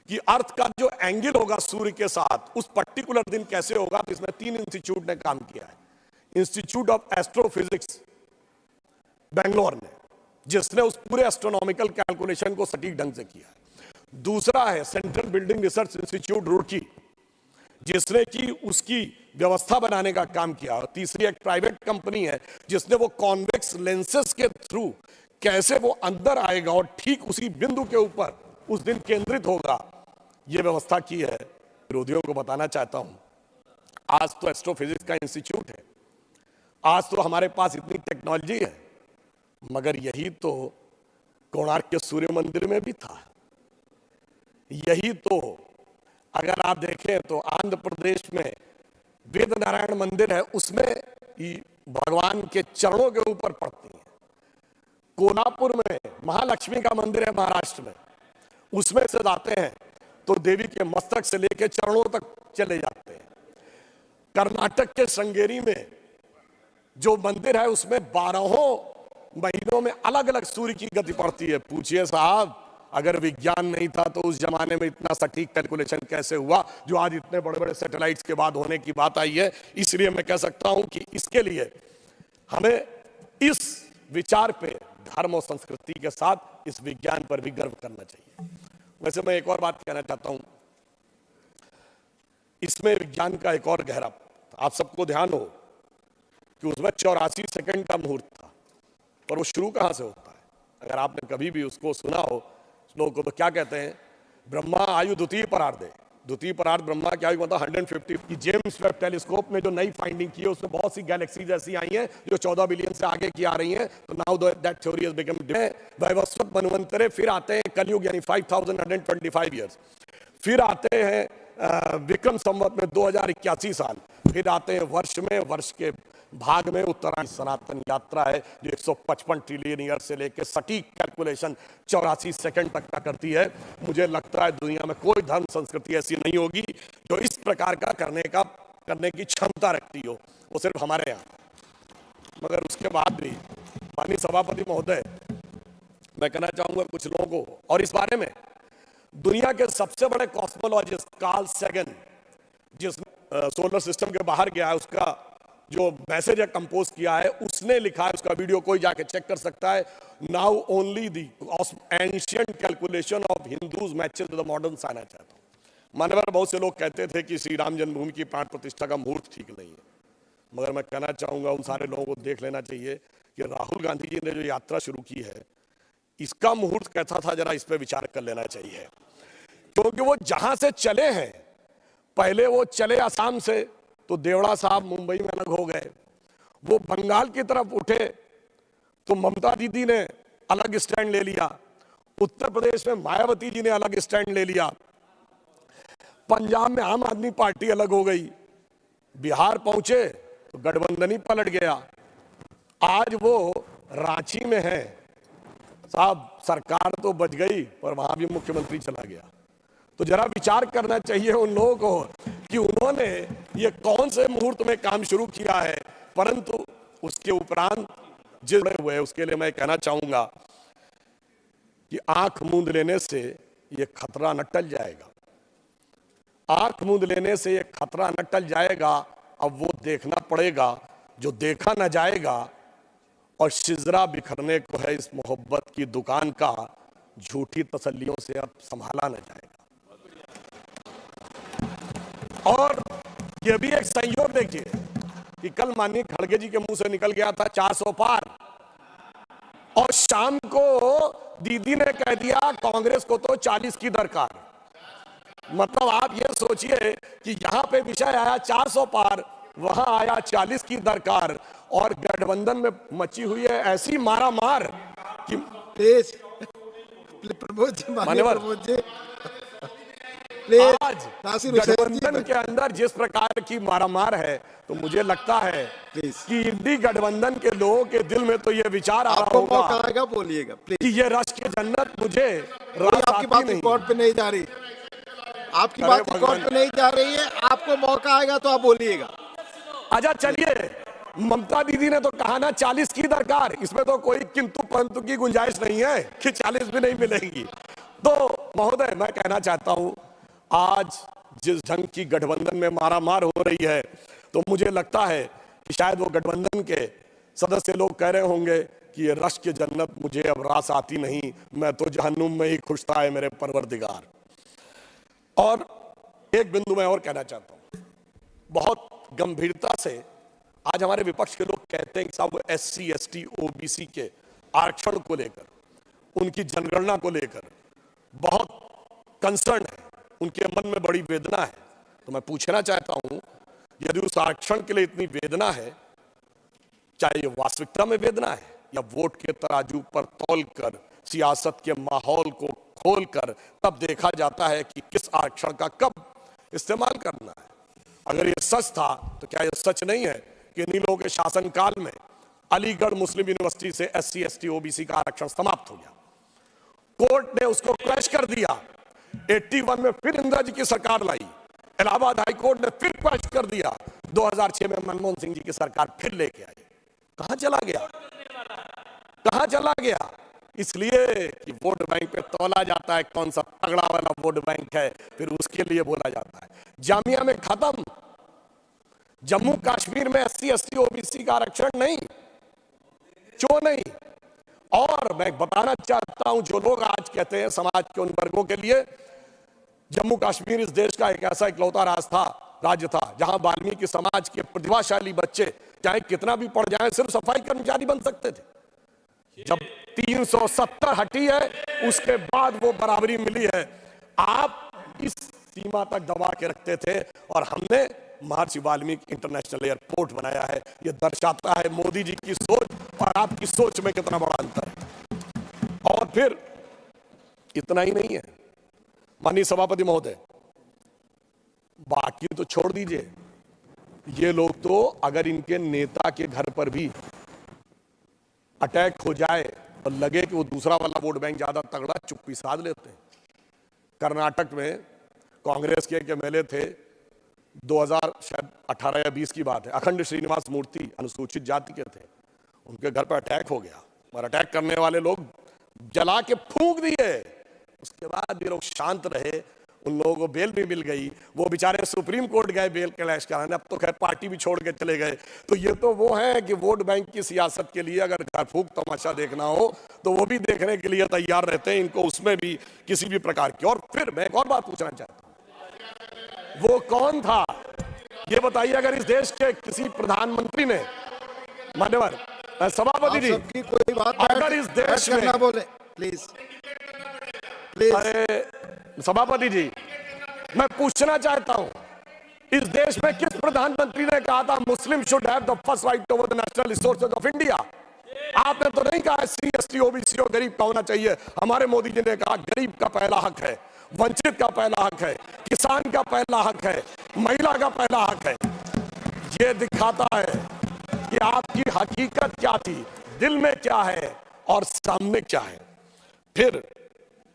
कि अर्थ का जो एंगल होगा सूर्य के साथ उस पर्टिकुलर दिन कैसे होगा, तो इसमें 3 इंस्टीट्यूट ने काम किया है। इंस्टीट्यूट ऑफ एस्ट्रोफिजिक्स बेंगलोर ने, जिसने उस पूरे एस्ट्रोनॉमिकल कैलकुलेशन को सटीक ढंग से किया है। दूसरा है central building research institute Roorkee, जिसने की उसकी व्यवस्था बनाने का काम किया। और तीसरी एक प्राइवेट कंपनी है जिसने वो कॉन्वेक्स लेंसेस के थ्रू कैसे वो अंदर आएगा और ठीक उसी बिंदु के ऊपर उस दिन केंद्रित होगा, ये व्यवस्था की है। विरोधियों को बताना चाहता हूं, आज तो एस्ट्रोफिजिक्स का इंस्टीट्यूट है, आज तो हमारे पास इतनी टेक्नोलॉजी है, मगर यही तो कोणार्क के सूर्य मंदिर में भी था। यही तो अगर आप देखें तो आंध्र प्रदेश में वेद नारायण मंदिर है, उसमें भगवान के चरणों के ऊपर पड़ती है। कोल्हापुर में महालक्ष्मी का मंदिर है महाराष्ट्र में, उसमें से जाते हैं तो देवी के मस्तक से लेकर चरणों तक चले जाते हैं। कर्नाटक के श्रृंगेरी में जो मंदिर है उसमें 12 महीनों में अलग अलग सूर्य की गति पड़ती है। पूछिए साहब, अगर विज्ञान नहीं था तो उस जमाने में इतना सटीक कैलकुलेशन कैसे हुआ जो आज इतने बड़े बड़े सैटेलाइट्स के बाद होने की बात आई है। इसलिए मैं कह सकता हूं कि इसके लिए हमें इस विचार पे धर्म और संस्कृति के साथ इस विज्ञान पर भी गर्व करना चाहिए। वैसे मैं एक और बात कहना चाहता हूं, इसमें विज्ञान का एक और गहरा, आप सबको ध्यान हो कि उसमें 84 सेकंड का मुहूर्त था, पर वो शुरू कहां से होता है? अगर आपने कभी भी उसको सुना हो लोगों को, तो क्या कहते हैं? ब्रह्मा आयु द्वितीय परार्धे, द्वितीय परार्ध ब्रह्मा की आयु मतलब 150 की। जेम्स वेब टेलीस्कोप में जो नई फाइंडिंग की है उसमें बहुत सी गैलेक्सीज ऐसी आई हैं जो 14 बिलियन से आगे की आ रही हैं। तो now that theory has become वैवस्वत मनवंतरे, फिर आते हैं कलयुग यानी 5125 ईयर्स, फिर आते हैं विक्रम संवत में 2081 साल, फिर आते हैं वर्ष के भाग में उत्तरायण सनातन यात्रा है जो 155 ट्रिलियन ईयर से लेकर सटीक कैलकुलेशन 84 सेकंड तक का करती है। मुझे लगता है दुनिया में कोई धर्म संस्कृति ऐसी नहीं होगी जो इस प्रकार का करने की क्षमता रखती हो, वो सिर्फ हमारे यहाँ। मगर उसके बाद भी माननीय सभापति महोदय, मैं कहना चाहूंगा कुछ लोगों को, और इस बारे में दुनिया के सबसे बड़े कॉस्मोलॉजिस्ट कार्ल सैगन, जिसने सोलर सिस्टम के बाहर गया है, उसका जो मैसेज है कंपोज किया है, उसने लिखा है, उसका वीडियो कोई जाके चेक कर सकता है। Now only the ancient calculation of Hindus matches with the modern science. चाहता हूं, मान्यवर बहुत से लोग कहते थे कि श्री राम जन्मभूमि की प्राण प्रतिष्ठा का मुहूर्त ठीक नहीं है, मगर मैं कहना चाहूंगा उन सारे लोगों को देख लेना चाहिए कि राहुल गांधी जी ने जो यात्रा शुरू की है, इसका मुहूर्त कैसा था, जरा इस पर विचार कर लेना चाहिए। क्योंकि वो जहां से चले हैं, पहले वो चले असम से तो देवड़ा साहब मुंबई में अलग हो गए, वो बंगाल की तरफ उठे तो ममता दीदी ने अलग स्टैंड ले लिया, उत्तर प्रदेश में मायावती जी ने अलग स्टैंड ले लिया, पंजाब में आम आदमी पार्टी अलग हो गई, बिहार पहुंचे तो गठबंधन ही पलट गया, आज वो रांची में है। साहब सरकार तो बच गई पर वहां भी मुख्यमंत्री चला गया। तो जरा विचार करना चाहिए उन लोगों को कि उन्होंने ये कौन से मुहूर्त में काम शुरू किया है, परंतु उसके उपरांत जुड़े हुए, उसके लिए मैं कहना चाहूंगा कि आंख मूंद लेने से ये खतरा न टल जाएगा, आंख मूंद लेने से ये खतरा न टल जाएगा। अब वो देखना पड़ेगा जो देखा न जाएगा, और शिजरा बिखरने को है इस मोहब्बत की दुकान का, झूठी तसल्लियों से अब संभाला न जाएगा। और यह भी एक संयोग देखिए कि कल माननीय खड़गे जी के मुंह से निकल गया था 400 पार, और शाम को दीदी ने कह दिया कांग्रेस को तो 40 की दरकार। मतलब आप ये सोचिए कि यहां पे विषय आया 400 पार, वहां आया 40 की दरकार, और गठबंधन में मची हुई है ऐसी मारा मार कि प्रमोद जी, मान्यवर, प्रमोद जी, प्लीज आज नासिर हुसैन जी, गठबंधन के अंदर जिस प्रकार की मारामार है, तो मुझे लगता है प्लीज कि इंडी गठबंधन के लोगों के दिल में तो ये विचार आ रहा आपको मौका होगा आएगा, बोलिएगा कि प्लीज। ये रश की जन्नत मुझे कोई रास आपकी आती बात नहीं। रिकॉर्ड पे नहीं जा रही, आपकी अरे बात रिकॉर्ड भगवान। पे नहीं जा रही है, आपको मौका आएगा तो आप बोलिएगा। अच्छा चलिए, ममता दीदी ने तो कहा ना 40 की दरकार, इसमें तो कोई किंतु परंतु की गुंजाइश नहीं है कि 40 भी नहीं मिलेंगी। तो महोदय, मैं कहना चाहता हूं, आज जिस ढंग की गठबंधन में मारामार हो रही है, तो मुझे लगता है कि शायद वो गठबंधन के सदस्य लोग कह रहे होंगे कि ये रश की जन्नत मुझे अब रास आती नहीं, मैं तो जहन्नुम में ही खुश था है मेरे परवरदिगार। और एक बिंदु मैं और कहना चाहता हूं, बहुत गंभीरता से आज हमारे विपक्ष के लोग कहते हैं कि साहब SC ST OBC के आरक्षण को लेकर, उनकी जनगणना को लेकर बहुत कंसर्न है, उनके मन में बड़ी वेदना है। तो मैं पूछना चाहता हूं, यदि उस आरक्षण के लिए इतनी वेदना है, चाहे ये वास्तविकता में वेदना है या वोट के तराजू पर तौलकर सियासत के माहौल को खोलकर तब देखा जाता है कि किस आरक्षण का कब इस्तेमाल करना है। अगर ये सच था तो क्या ये सच नहीं है कि इन्हीं लोगों के शासनकाल में अलीगढ़ मुस्लिम यूनिवर्सिटी से SC ST OBC का आरक्षण समाप्त हो गया, कोर्ट ने उसको क्रैश कर दिया, 81 में फिर इंदिरा जी की सरकार लाई, इलाहाबाद हाई कोर्ट ने फिर क्रैश कर दिया, 2006 में मनमोहन सिंह जी की सरकार फिर लेके आई। कहां चला गया, कहां चला गया? इसलिए कि वोट बैंक पे तौला जाता है कौन सा तगड़ा वाला वोट बैंक है, फिर उसके लिए बोला जाता है। जामिया में खत्म, जम्मू कश्मीर में SC ST OBC का आरक्षण नहीं, क्यों नहीं? और मैं बताना चाहता हूं, जो लोग आज कहते हैं समाज के उन वर्गों के लिए, जम्मू कश्मीर इस देश का एक ऐसा इकलौता राज्य था जहां वाल्मीकि समाज के प्रतिभाशाली बच्चे चाहे कितना भी पढ़ जाएं सिर्फ सफाई कर्मचारी बन सकते थे। जब 370 हटी है उसके बाद वो बराबरी मिली है। आप इस सीमा तक दबा के रखते थे और हमने महर्षि वाल्मीकि इंटरनेशनल एयरपोर्ट बनाया है। ये दर्शाता है मोदी जी की सोच और आपकी सोच में कितना बड़ा अंतर है। और फिर इतना ही नहीं है माननीय सभापति महोदय, बाकी तो छोड़ दीजिए, ये लोग तो अगर इनके नेता के घर पर भी अटैक हो जाए और लगे कि वो दूसरा वाला वोट बैंक ज्यादा तगड़ा, चुप्पी साध लेते हैं। कर्नाटक में कांग्रेस के एक MLA थे, 2018 या 20 की बात है, अखंड श्रीनिवास मूर्ति अनुसूचित जाति के थे, उनके घर पर अटैक हो गया और अटैक करने वाले लोग जला के फूंक दिए। उसके बाद भी लोग शांत रहे, उन लोगों को बेल भी मिल गई, वो बेचारे सुप्रीम कोर्ट गए बेल क्लैश कराने, अब तो खैर पार्टी भी छोड़ के चले गए। तो ये तो वो है कि वोट बैंक की सियासत के लिए अगर घर फूंक तमाशा देखना हो तो वो भी देखने के लिए तैयार रहते हैं, इनको उसमें भी किसी भी प्रकार की। और फिर मैं एक और बात पूछना चाहता हूं, वो कौन था ये बताइए। अगर इस देश के किसी प्रधानमंत्री ने, मान्यवर सभापति जी, कोई बात अगर इस देश में ना बोले प्लीज प्लीज, अरे सभापति जी, मैं पूछना चाहता हूं, इस देश में किस प्रधानमंत्री ने कहा था मुस्लिम should have the first right over the national resources of India? आपने तो नहीं कहा SC ST OBC और गरीब का होना चाहिए। हमारे मोदी जी ने कहा गरीब का पहला हक है, वंचित का पहला हक है, किसान का पहला हक है, महिला का पहला हक है। ये दिखाता है कि आपकी हकीकत क्या थी, दिल में क्या है और सामने क्या है। फिर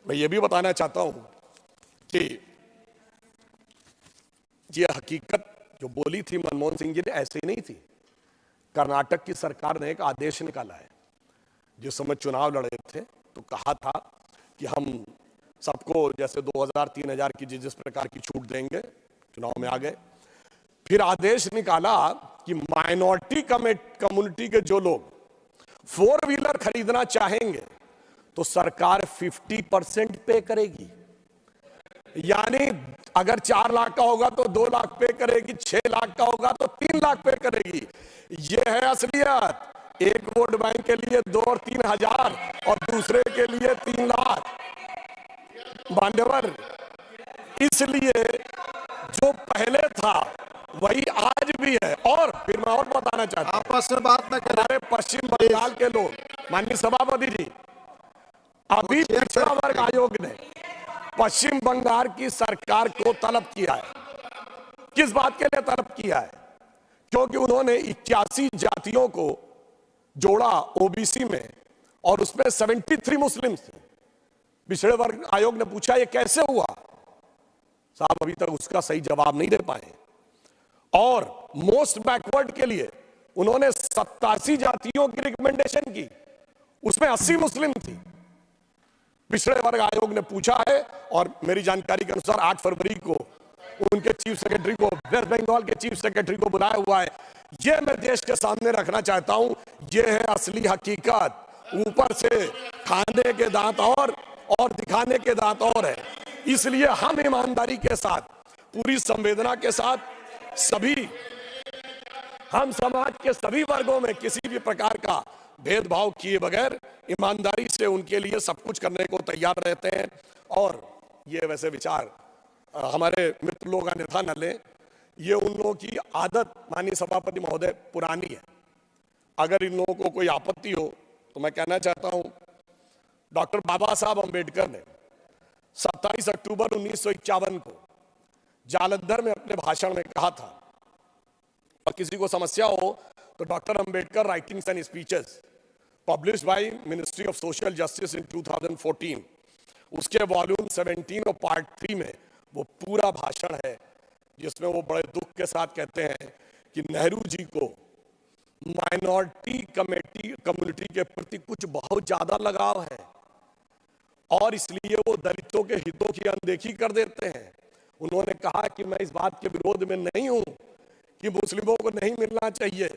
मैं ये भी बताना चाहता हूं कि ये हकीकत जो बोली थी मनमोहन सिंह जी ने ऐसे ही नहीं थी। कर्नाटक की सरकार ने एक आदेश निकाला है, जिस समय चुनाव लड़े थे तो कहा था कि हम सबको जैसे 2000-3000 की जिस प्रकार की छूट देंगे, चुनाव में आ गए। फिर आदेश निकाला कि माइनॉरिटी कम्युनिटी के जो लोग 4 व्हीलर खरीदना चाहेंगे तो सरकार 50% पे करेगी। यानी अगर 4 लाख का होगा तो 2 लाख पे करेगी, 6 लाख का होगा तो 3 लाख पे करेगी। ये है असलियत। एक वोट बैंक के लिए 2 और 3 हजार और दूसरे के लिए 3 लाख। मान्यवर, इसलिए जो पहले था वही आज भी है। और फिर मैं और बताना चाहता हूं, आपस में बात न करें। हमारे पश्चिम बंगाल के लोग, माननीय सभापति जी, अभी पिछड़ा वर्ग आयोग ने पश्चिम बंगाल की सरकार को तलब किया है। किस बात के लिए तलब किया है? क्योंकि उन्होंने 81 जातियों को जोड़ा ओबीसी में और उसमें 73 मुस्लिम थे। पिछड़े वर्ग आयोग ने पूछा ये कैसे हुआ? साहब अभी तक उसका सही जवाब नहीं दे पाए। और मोस्ट बैकवर्ड के लिए उन्होंने 87 जातियों की रिकमेंडेशन की, उसमें 80 मुस्लिम थी। पिछड़े वर्ग आयोग ने पूछा है और मेरी जानकारी के अनुसार 8 फरवरी को उनके चीफ सेक्रेटरी को, वेस्ट बंगाल के चीफ सेक्रेटरी को बुलाया हुआ है। यह मैं देश के सामने रखना चाहता हूं, यह है असली हकीकत। ऊपर से खाने के दांत और दिखाने के दांत और है। इसलिए हम ईमानदारी के साथ, पूरी संवेदना के साथ, हम समाज के सभी वर्गों में किसी भी प्रकार का भेदभाव किए बगैर ईमानदारी से उनके लिए सब कुछ करने को तैयार रहते हैं। और ये वैसे विचार हमारे मित्र लोग अन्यथा न लें, ये उन लोगों की आदत, माननीय सभापति महोदय, पुरानी है। अगर इन लोगों को कोई आपत्ति हो तो मैं कहना चाहता हूं, डॉक्टर बाबा साहब अम्बेडकर ने 27 अक्टूबर 1951 को जालंधर में अपने भाषण में कहा था, और किसी को समस्या हो तो doctor Ambedkar writings and speeches published by ministry of social justice in 2014, उसके वॉल्यूम 17 और पार्ट 3 में वो पूरा भाषण है, जिसमें वो बड़े दुख के साथ कहते हैं कि नेहरू जी को माइनॉरिटी कम्युनिटी के प्रति कुछ बहुत ज्यादा लगाव है और इसलिए वो दलितों के हितों की अनदेखी कर देते हैं। उन्होंने कहा कि मैं इस बात के विरोध में नहीं हूं कि मुस्लिमों को नहीं मिलना चाहिए,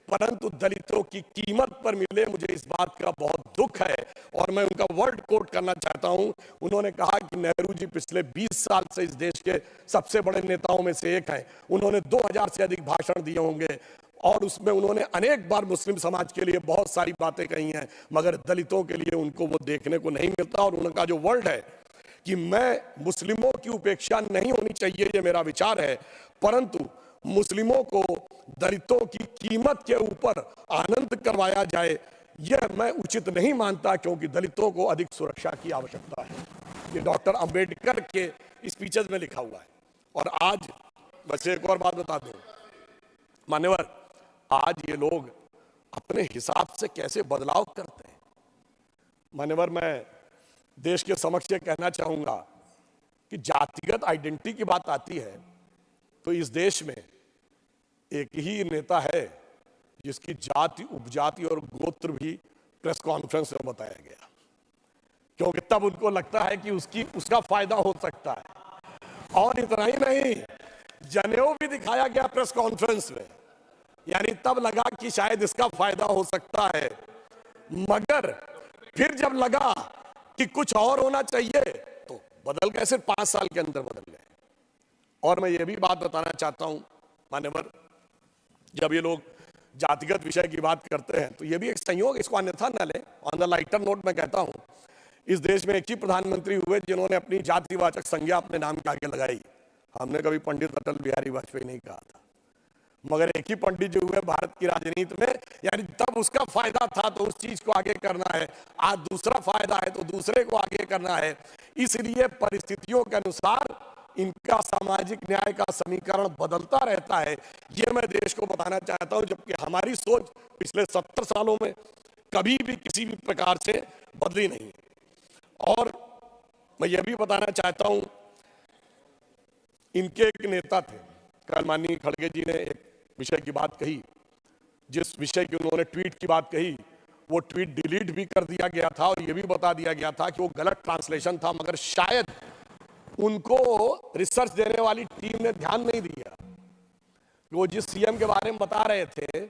परंतु दलितों की कीमत पर मिले, मुझे इस बात का बहुत दुख है। और मैं उनका वर्ड कोट करना चाहता हूं। उन्होंने कहा कि नेहरू जी पिछले 20 साल से इस देश के सबसे बड़े नेताओं में से एक हैं। उन्होंने 2000 से अधिक भाषण दिए होंगे और उसमें उन्होंने अनेक बार मुस्लिम समाज के लिए बहुत सारी बातें कही हैं, मगर दलितों के लिए उनको वो देखने को नहीं मिलता। और उनका जो वर्ड है कि मैं मुस्लिमों की उपेक्षा नहीं होनी चाहिए, ये मेरा विचार है, परंतु मुस्लिमों को दलितों की कीमत के ऊपर आनंद करवाया जाए, यह मैं उचित नहीं मानता, क्योंकि दलितों को अधिक सुरक्षा की आवश्यकता है। ये डॉक्टर अंबेडकर के स्पीचेस में लिखा हुआ है। और आज बस एक और बात बता दूं मान्यवर, आज ये लोग अपने हिसाब से कैसे बदलाव करते हैं। मान्यवर, मैं देश के समक्ष ये कहना चाहूंगा कि जातिगत आइडेंटिटी की बात आती है तो इस देश में एक ही नेता है जिसकी जाति, उपजाति और गोत्र भी प्रेस कॉन्फ्रेंस में बताया गया, क्योंकि तब उनको लगता है कि उसका फायदा हो सकता है। और इतना ही नहीं, जनेऊ भी दिखाया गया प्रेस कॉन्फ्रेंस में, यानी तब लगा कि शायद इसका फायदा हो सकता है, मगर फिर जब लगा कि कुछ और होना चाहिए तो बदल गए, सिर्फ 5 साल के अंदर बदल गए। और मैं ये भी बात बताना चाहता हूं मान्यवर, जब ये लोग जातिगत विषय की बात करते हैं तो ये भी एक संयोग, इसको अन्यथा न ले। ऑन द लाइटर नोट मैं कहता हूं, इस देश में एक ही प्रधानमंत्री हुए जिन्होंने अपनी जातिवाचक संज्ञा अपने नाम के आगे लगाई। हमने कभी पंडित अटल बिहारी वाजपेयी नहीं कहा था, मगर एक ही पंडित जो हुए भारत की राजनीति में, यानी तब उसका फायदा था तो उस चीज को आगे करना है, आज दूसरा फायदा है तो दूसरे को आगे करना है। इसलिए परिस्थितियों के अनुसार इनका सामाजिक न्याय का समीकरण बदलता रहता है, ये मैं देश को बताना चाहता हूं। जबकि हमारी सोच पिछले 70 सालों में कभी भी किसी भी प्रकार से बदली नहीं। और मैं ये भी बताना चाहता हूं, इनके एक नेता थे, कल माननीय खड़गे जी ने एक विषय की बात कही, जिस विषय की उन्होंने ट्वीट की बात कही, वो ट्वीट डिलीट भी कर दिया गया था और ये भी बता दिया गया था कि वो गलत ट्रांसलेशन था, मगर शायद उनको रिसर्च देने वाली टीम ने ध्यान नहीं दिया। वो जिस सीएम के बारे में बता रहे थे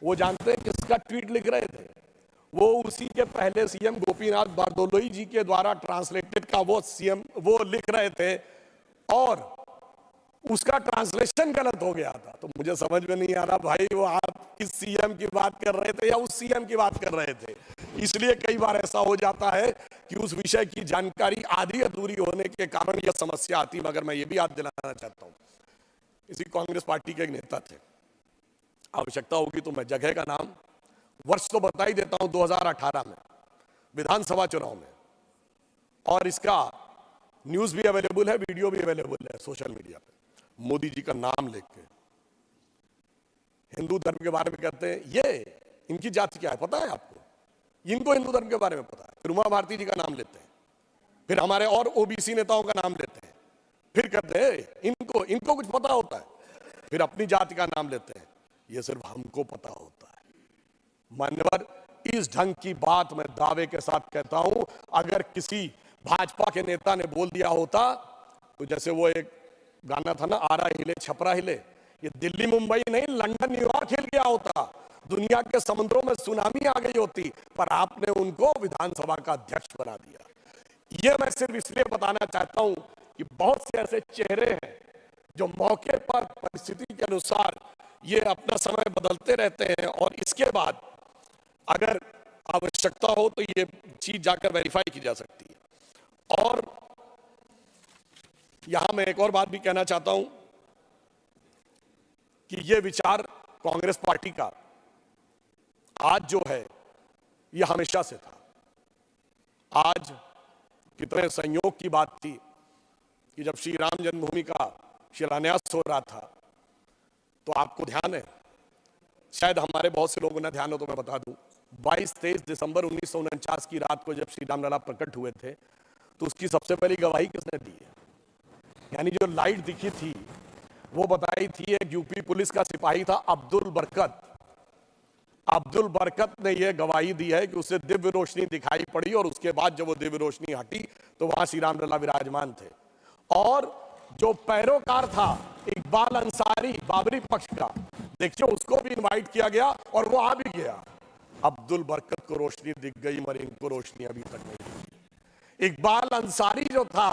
वो जानते हैं किसका ट्वीट लिख रहे थे? वो उसी के पहले सीएम गोपीनाथ बारदोलोई जी के द्वारा ट्रांसलेटेड का वो लिख रहे थे और उसका ट्रांसलेशन गलत हो गया था। तो मुझे समझ में नहीं आ रहा भाई, वो आप किस सीएम की बात कर रहे थे या उस सीएम की बात कर रहे थे। इसलिए कई बार ऐसा हो जाता है कि उस विषय की जानकारी आधी अधूरी होने के कारण यह समस्या आती। मगर मैं ये भी याद दिलाना चाहता हूं, इसी कांग्रेस पार्टी के एक नेता थे, आवश्यकता होगी तो मैं जगह का नाम, वर्ष तो बता ही देता हूं, 2018 में विधानसभा चुनाव में, और इसका न्यूज भी अवेलेबल है, वीडियो भी अवेलेबल है सोशल मीडिया पे, मोदी जी का नाम लेके हिंदू धर्म के बारे में कहते हैं। ये इनकी जाति क्या है पता है आपको? इनको हिंदू धर्म के बारे में पता है। फिर उमा भारती जी का नाम लेते हैं, फिर हमारे और ओबीसी नेताओं का नाम लेते हैं, फिर कहते हैं इनको कुछ पता होता है, फिर अपनी जाति का नाम लेते हैं। ये सिर्फ हमको पता होता है। मान्यवर, इस ढंग की बात मैं दावे के साथ कहता हूं, अगर किसी भाजपा के नेता ने बोल दिया होता तो जैसे वो एक गाना था ना, आरा हिले छपरा हिले, ये दिल्ली मुंबई नहीं लंदन न्यूयॉर्क हिल गया होता, दुनिया के समुद्रों में सुनामी आ गई होती, पर आपने उनको विधानसभा का अध्यक्ष बना दिया। ये मैं सिर्फ इसलिए बताना चाहता हूं कि बहुत से ऐसे चेहरे हैं जो मौके पर परिस्थिति के अनुसार ये अपना समय बदलते रहते हैं, और इसके बाद अगर आवश्यकता हो तो ये चीज जाकर वेरीफाई की जा सकती है। और यहां मैं एक और बात भी कहना चाहता हूं कि ये विचार कांग्रेस पार्टी का आज जो है ये हमेशा से था। आज कितने संयोग की बात थी कि जब श्री राम जन्मभूमि का शिलान्यास हो रहा था, तो आपको ध्यान है, शायद हमारे बहुत से लोगों ने ध्यान हो तो मैं बता दूं, 22-23 दिसंबर 1949 की रात को जब श्री रामलला प्रकट हुए थे, तो उसकी सबसे पहली गवाही किसने दी है? यानी जो लाइट दिखी थी वो बताई थी एक यूपी पुलिस का सिपाही था अब्दुल बरकत। अब्दुल बरकत ने यह गवाही दी है कि उसे दिव्य रोशनी दिखाई पड़ी, और उसके बाद जब वो दिव्य रोशनी हटी तो वहां श्री रामलला विराजमान थे। और जो पैरोकार था इकबाल अंसारी बाबरी पक्ष का, देखिए उसको भी इनवाइट किया गया और वो आ भी गया। अब्दुल बरकत को रोशनी दिख गई मगर इनको रोशनी अभी तक नहीं दिखी। इकबाल अंसारी जो था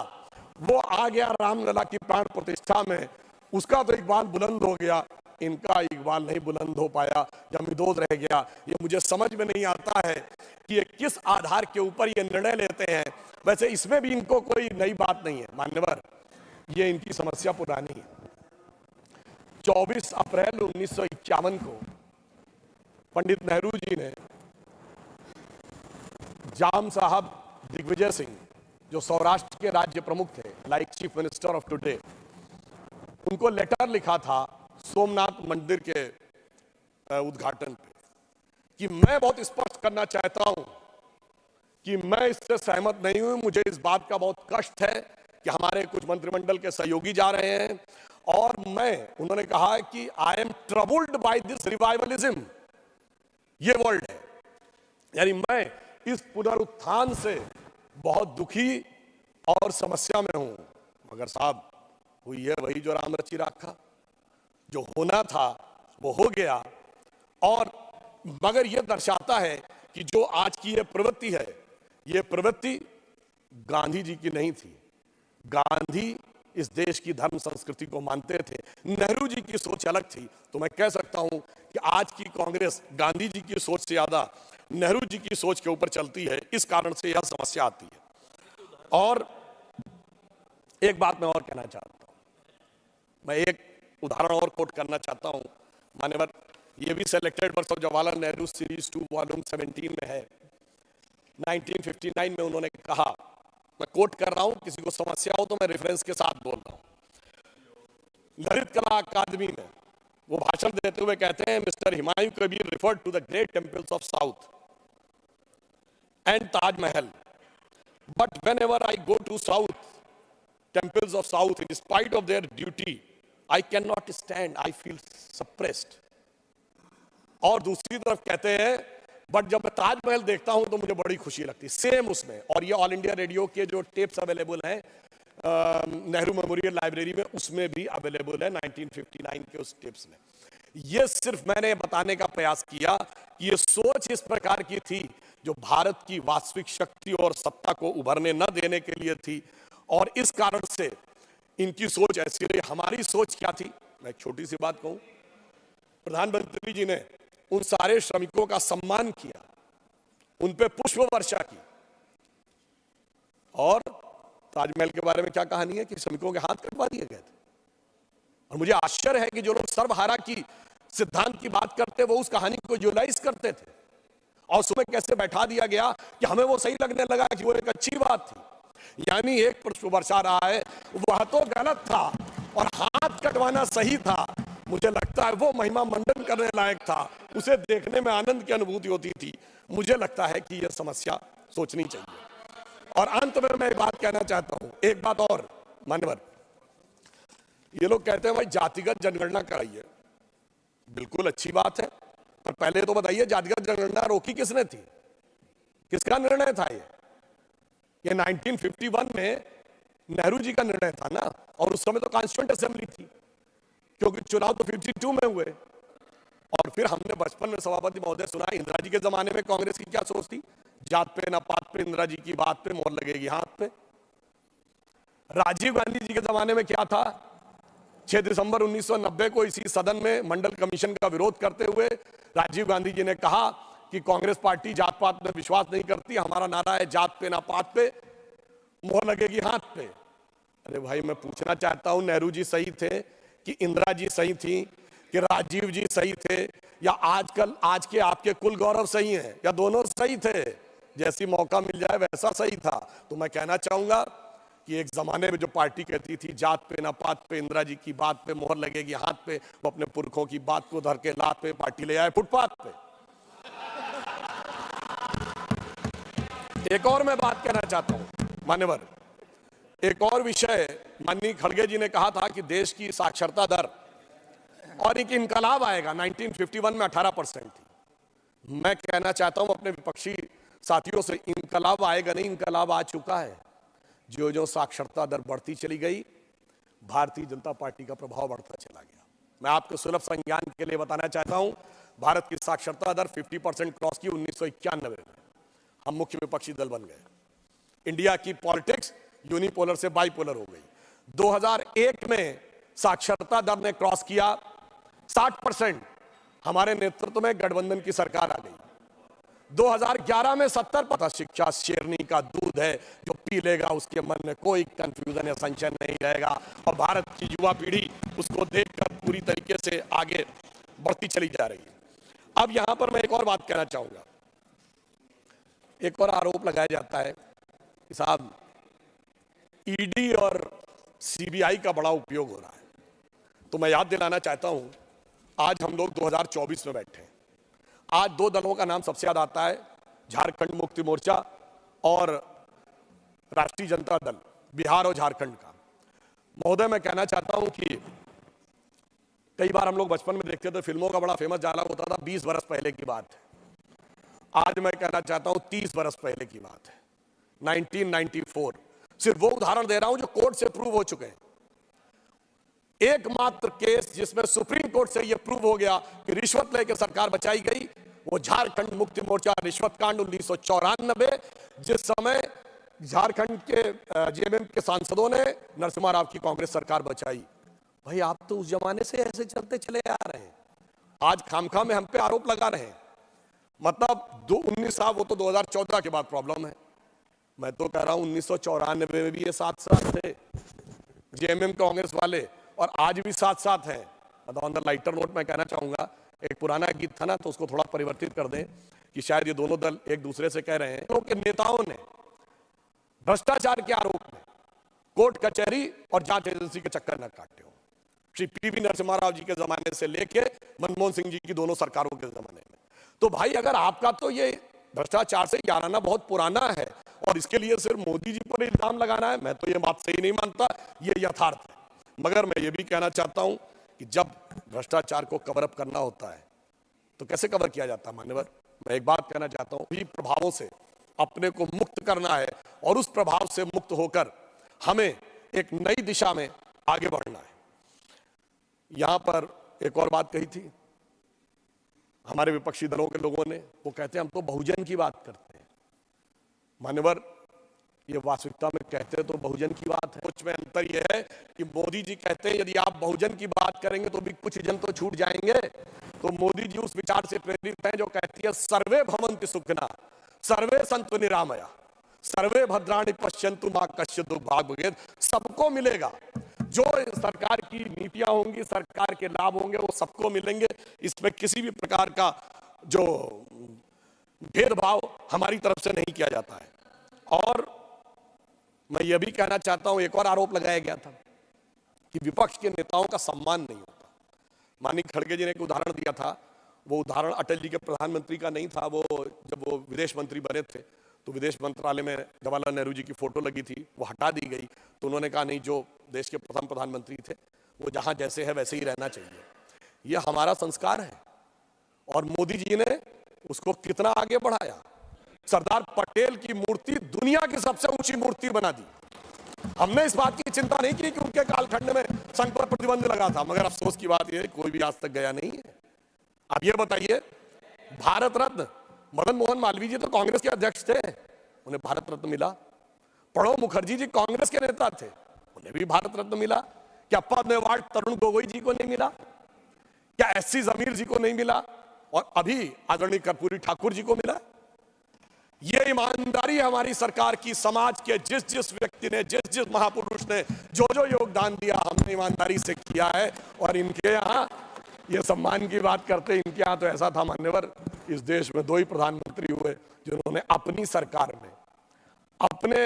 वो आ गया रामलला की प्राण प्रतिष्ठा में, उसका तो इकबाल बुलंद हो गया, इनका इकबाल नहीं बुलंद हो पाया, जमीदोज रह गया। ये मुझे समझ में नहीं आता है कि ये किस आधार के ऊपर ये निर्णय लेते हैं। वैसे इसमें भी इनको कोई नई बात नहीं है मान्यवर, ये इनकी समस्या पुरानी है। 24 अप्रैल 1951 को पंडित नेहरू जी ने जाम साहब दिग्विजय सिंह, जो सौराष्ट्र के राज्य प्रमुख थे, like chief minister of today, उनको लेटर लिखा था सोमनाथ मंदिर के उद्घाटन पे कि मैं बहुत स्पष्ट करना चाहता हूं कि मैं इससे सहमत नहीं हूं। मुझे इस बात का बहुत कष्ट है कि हमारे कुछ मंत्रिमंडल के सहयोगी जा रहे हैं, और उन्होंने कहा कि I am troubled by this revivalism, ये वर्ड है, यानी मैं इस पुनरुत्थान से बहुत दुखी और समस्या में हूं। मगर साहब हुई है वही जो राम रचि राखा, जो होना था वो हो गया। और मगर यह दर्शाता है कि जो आज की यह प्रवृत्ति है, यह प्रवृत्ति गांधी जी की नहीं थी। गांधी इस देश की धर्म संस्कृति को मानते थे, नेहरू जी की सोच अलग थी। तो मैं कह सकता हूं कि आज की कांग्रेस गांधी जी की सोच से ज्यादा नेहरू जी की सोच के ऊपर चलती है, इस कारण से यह समस्या आती है। और एक बात मैं और कहना चाहता हूं, मैं एक उदाहरण और कोट करना चाहता हूं मान्यवर, ये भी selected works of Jawaharlal Nehru series 2 volume 17 में है। 1959 में उन्होंने कहा, मैं कोट कर रहा हूं, किसी को समस्या हो तो मैं रेफरेंस के साथ बोल रहा हूं। ललित कला अकादमी में वो भाषण देते हुए कहते हैं, mister Humayun Kabir referred to the great temples of south and Taj Mahal, but whenever I go to south temples of south, in spite of their duty, I cannot stand, I feel suppressed. और दूसरी तरफ कहते हैं, बट जब मैं ताजमहल देखता हूं तो मुझे बड़ी खुशी लगती है। सेम उसमें, और ये ऑल इंडिया रेडियो के जो टेप्स अवेलेबल हैं नेहरू मेमोरियल लाइब्रेरी में, उसमें भी अवेलेबल है 1959 के उस टेप्स में। ये सिर्फ मैंने बताने का प्रयास किया कि ये सोच इस प्रकार की थी जो भारत की वास्तविक शक्ति और सत्ता को उभरने न देने के लिए थी, और इस कारण से इनकी सोच ऐसी रही। हमारी सोच क्या थी, मैं एक छोटी सी बात कहूं, प्रधानमंत्री जी ने उन सारे श्रमिकों का सम्मान किया, उन पे पुष्प वर्षा की, और ताजमहल के बारे में क्या कहानी है कि श्रमिकों के हाथ कटवा दिए गए थे। और मुझे आश्चर्य है कि जो लोग सर्वहारा की सिद्धांत की बात करते वो उस कहानी को यूटिलाइज करते थे, और सुबह कैसे बैठा दिया गया कि हमें वो सही लगने लगा कि वो एक अच्छी बात थी। यानी एक प्रश्न बरसा रहा है, वह तो गलत था और हाथ कटवाना सही था। मुझे लगता है वो महिमा मंडन करने लायक था, उसे देखने में आनंद की अनुभूति होती थी। मुझे लगता है कि यह समस्या सोचनी चाहिए। और अंत में मैं एक बात कहना चाहता हूं, एक बात और मान्यवर, ये लोग कहते हैं भाई जातिगत जनगणना कराइए, बिल्कुल अच्छी बात है, पर पहले तो बताइए जातिगत जनगणना रोकी किसने थी, किसका निर्णय था? ये 1951 में नेहरू जी का निर्णय था ना, और उस समय तो कॉन्स्टिट्यूएंट असेंबली थी, क्योंकि चुनाव तो 52 में हुए। और फिर हमने बचपन में सभापति महोदय सुना, इंदिरा जी के जमाने में कांग्रेस की क्या सोच थी, जात पे ना पात पे, इंदिरा जी की बात पे मोहर लगेगी हाथ पे। राजीव गांधी जी के जमाने में क्या था, 6 दिसंबर 1990 को इसी सदन में मंडल कमीशन का विरोध करते हुए राजीव गांधी जी ने कहा कि कांग्रेस पार्टी जात पात में विश्वास नहीं करती, हमारा नारा है जात पे ना पात पे मोहर लगेगी हाथ पे। अरे भाई, मैं पूछना चाहता हूं, नेहरू जी सही थे कि इंदिरा जी सही थी कि राजीव जी सही थे, या आज के आपके कुल गौरव सही हैं, या दोनों सही थे? जैसी मौका मिल जाए वैसा सही था। तो मैं कहना चाहूंगा कि एक जमाने में जो पार्टी कहती थी जात पे ना पात पे, इंदिरा जी की बात पे मोहर लगेगी हाथ पे, वो अपने पुरखों की बात को धर के लात पे पार्टी ले आए फुटपाथ पे। एक और मैं बात कहना चाहता हूं मान्यवर, एक और विषय, माननीय खड़गे जी ने कहा था कि देश की साक्षरता दर और एक इनकलाब आएगा, 1951 में 18% थी। मैं कहना चाहता हूं अपने विपक्षी साथियों से, इनकलाब आएगा नहीं, इनकलाब आ चुका है। जो जो साक्षरता दर बढ़ती चली गई, भारतीय जनता पार्टी का प्रभाव बढ़ता चला गया। मैं आपको सुलभ संज्ञान के लिए बताना चाहता हूं, भारत की साक्षरता दर 50% क्रॉस की 1991 में, हम मुख्य विपक्षी दल बन गए। इंडिया की पॉलिटिक्स यूनिपोलर से बाइपोलर हो गई। 2001 में साक्षरता दर ने क्रॉस किया 60%, हमारे नेतृत्व में गठबंधन की सरकार आ गई। 2011 में 70%। शिक्षा शेरनी का दूध है, जो पी लेगा उसके मन में कोई कंफ्यूजन या संशय नहीं रहेगा, और भारत की युवा पीढ़ी उसको देखकर पूरी तरीके से आगे बढ़ती चली जा रही है। अब यहां पर मैं एक और बात कहना चाहूंगा, एक और आरोप लगाया जाता है कि साहब ईडी और सीबीआई का बड़ा उपयोग हो रहा है। तो मैं याद दिलाना चाहता हूं, आज हम लोग 2024 में बैठे हैं। आज दो दलों का नाम सबसे ज्यादा आता है, झारखंड मुक्ति मोर्चा और राष्ट्रीय जनता दल, बिहार और झारखंड का। महोदय, मैं कहना चाहता हूं कि कई बार हम लोग बचपन में देखते थे, फिल्मों का बड़ा फेमस डायलॉग होता था, 20 बरस पहले की बात है। आज मैं कहना चाहता हूं 30 बरस पहले की बात है, 1994। सिर्फ वो उदाहरण दे रहा हूं जो कोर्ट से प्रूव हो चुके हैं। एकमात्र केस जिसमें सुप्रीम कोर्ट से यह प्रूव हो गया कि रिश्वत लेकर सरकार बचाई गई, वो झारखंड मुक्ति मोर्चा रिश्वत कांड 1994, जिस समय झारखंड के जेएमएम के सांसदों ने नरसिम्हा राव की कांग्रेस सरकार बचाई। भाई, आप तो उस जमाने से ऐसे चलते चले आ रहे हैं, आज खामखा में हम पे आरोप लगा रहे हैं। मतलब 19 साल, वो तो 2014 के बाद प्रॉब्लम है। मैं तो कह रहा हूं 1994 में भी ये साथ साथ थे जेएमएम कांग्रेस वाले, और आज भी साथ साथ हैं। मतलब ऑन द लाइटर नोट मैं कहना चाहूंगा, एक पुराना गीत था ना, तो उसको थोड़ा परिवर्तित कर दें कि शायद ये दोनों दल एक दूसरे से कह रहे हैं। लोग के नेताओं ने भ्रष्टाचार के आरोप में कोर्ट कचहरी और जांच एजेंसी के चक्कर न काटे हो। श्री पीवी नरसिम्हा राव जी के जमाने से लेके मनमोहन सिंह जी की दोनों सरकारों के जमाने में। तो भाई, अगर आपका तो ये भ्रष्टाचार से याराना बहुत पुराना है और इसके लिए सिर्फ मोदी जी पर इल्जाम लगाना है, मैं तो ये बात सही नहीं मानता, ये यथार्थ है। मगर मैं ये भी कहना चाहता हूं कि जब भ्रष्टाचार को कवर अप करना होता है तो कैसे कवर किया जाता है मान्यवर? मैं एक बात कहना चाहता हूं, भी प्रभावों से अपने को मुक्त करना है, और उस प्रभाव से मुक्त होकर हमें एक नई दिशा में आगे बढ़ना है। यहां पर एक और बात कही थी हमारे विपक्षी दलों के लोगों ने, वो कहते हैं हम तो बहुजन की बात करते हैं। मान्यवर, ये वास्तविकता में कहते तो बहुजन की बात है, कुछ में अंतर यह है कि मोदी जी कहते हैं यदि आप बहुजन की बात करेंगे तो भी कुछ जन तो छूट जाएंगे। तो मोदी जी उस विचार से प्रेरित हैं जो कहती है सर्वे भवन्ति सुखिनः सर्वे सन्तु निरामया सर्वे भद्राणि पश्यन्तु मा कश्चित् दुर्भाग् भवेत्। सबको मिलेगा, जो सरकार की नीतियां होंगी, सरकार के लाभ होंगे, वो सबको मिलेंगे। इसमें किसी भी प्रकार का जो भेदभाव हमारी तरफ से नहीं किया जाता है। और मैं यह भी कहना चाहता हूं, एक और आरोप लगाया गया था कि विपक्ष के नेताओं का सम्मान नहीं होता। माननीय खड़गे जी ने एक उदाहरण दिया था, वो उदाहरण अटल जी के प्रधानमंत्री का नहीं था। वो जब वो विदेश मंत्री बने थे तो विदेश मंत्रालय में जवाहरलाल नेहरू जी की फोटो लगी थी, वो हटा दी गई। तो उन्होंने कहा नहीं, जो देश के प्रथम प्रधानमंत्री थे वो जहां जैसे है वैसे ही रहना चाहिए। ये हमारा संस्कार है और मोदी जी ने उसको कितना आगे बढ़ाया। सरदार पटेल की मूर्ति दुनिया की सबसे ऊंची मूर्ति बना दी। हमने इस बात की चिंता नहीं की कि उनके कालखंड में संघ पर प्रतिबंध लगा था, मगर अफसोस की बात यह है कोई भी आज तक गया नहीं है। अब ये बताइए, भारत रत्न मदन मोहन मालवीय जी तो कांग्रेस के अध्यक्ष थे, उन्हें भारत रत्न मिला। प्रणब मुखर्जी जी कांग्रेस के नेता थे, उन्हें भी भारत रत्न मिला। क्या पद्म अवार्ड तरुण गोगोई जी को नहीं मिला? क्या एससी जमीर जी को नहीं मिला? और अभी आदरणीय कर्पूरी ठाकुर जी को मिला। ये ईमानदारी है हमारी सरकार की। समाज के जिस जिस व्यक्ति ने, जिस जिस महापुरुष ने जो जो योगदान दिया, हमने ईमानदारी से किया है। और इनके यहाँ ये सम्मान की बात करते, इनके यहाँ तो ऐसा था मान्यवर, इस देश में 2 ही प्रधानमंत्री हुए जिन्होंने अपनी सरकार में अपने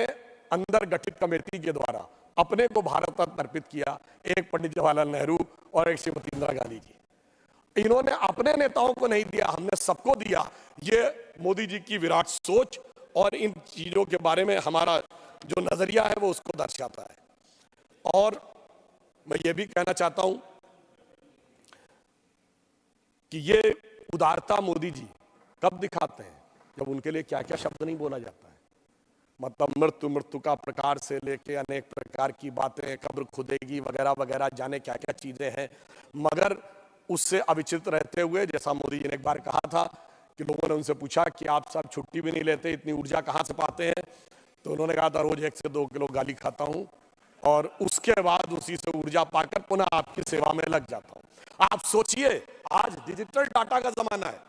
अंदर गठित कमेटी के द्वारा अपने को भारत रत्न अर्पित किया। एक पंडित जवाहरलाल नेहरू और एक श्रीमती इंदिरा गांधी जी। इन्होंने अपने नेताओं को नहीं दिया, हमने सबको दिया। ये मोदी जी की विराट सोच और इन चीजों के बारे में हमारा जो नजरिया है वो उसको दर्शाता है। और मैं ये भी कहना चाहता हूं कि ये उदारता मोदी जी कब दिखाते हैं, जब उनके लिए क्या क्या शब्द नहीं बोला जाता है। मतलब मृत्यु का प्रकार से लेके अनेक प्रकार की बातें, कब्र खुदेगी वगैरह वगैरह, जाने क्या क्या चीजें हैं। मगर उससे अविचलित रहते हुए, जैसा मोदी जी ने एक बार कहा था कि लोगों ने उनसे पूछा कि आप सब छुट्टी भी नहीं लेते, इतनी ऊर्जा कहां से पाते हैं? तो उन्होंने कहा था रोज 1 से 2 किलो गाली खाता हूं और उसके बाद उसी से ऊर्जा पाकर पुनः आपकी सेवा में लग जाता हूं। आप सोचिए, आज डिजिटल डाटा का जमाना है।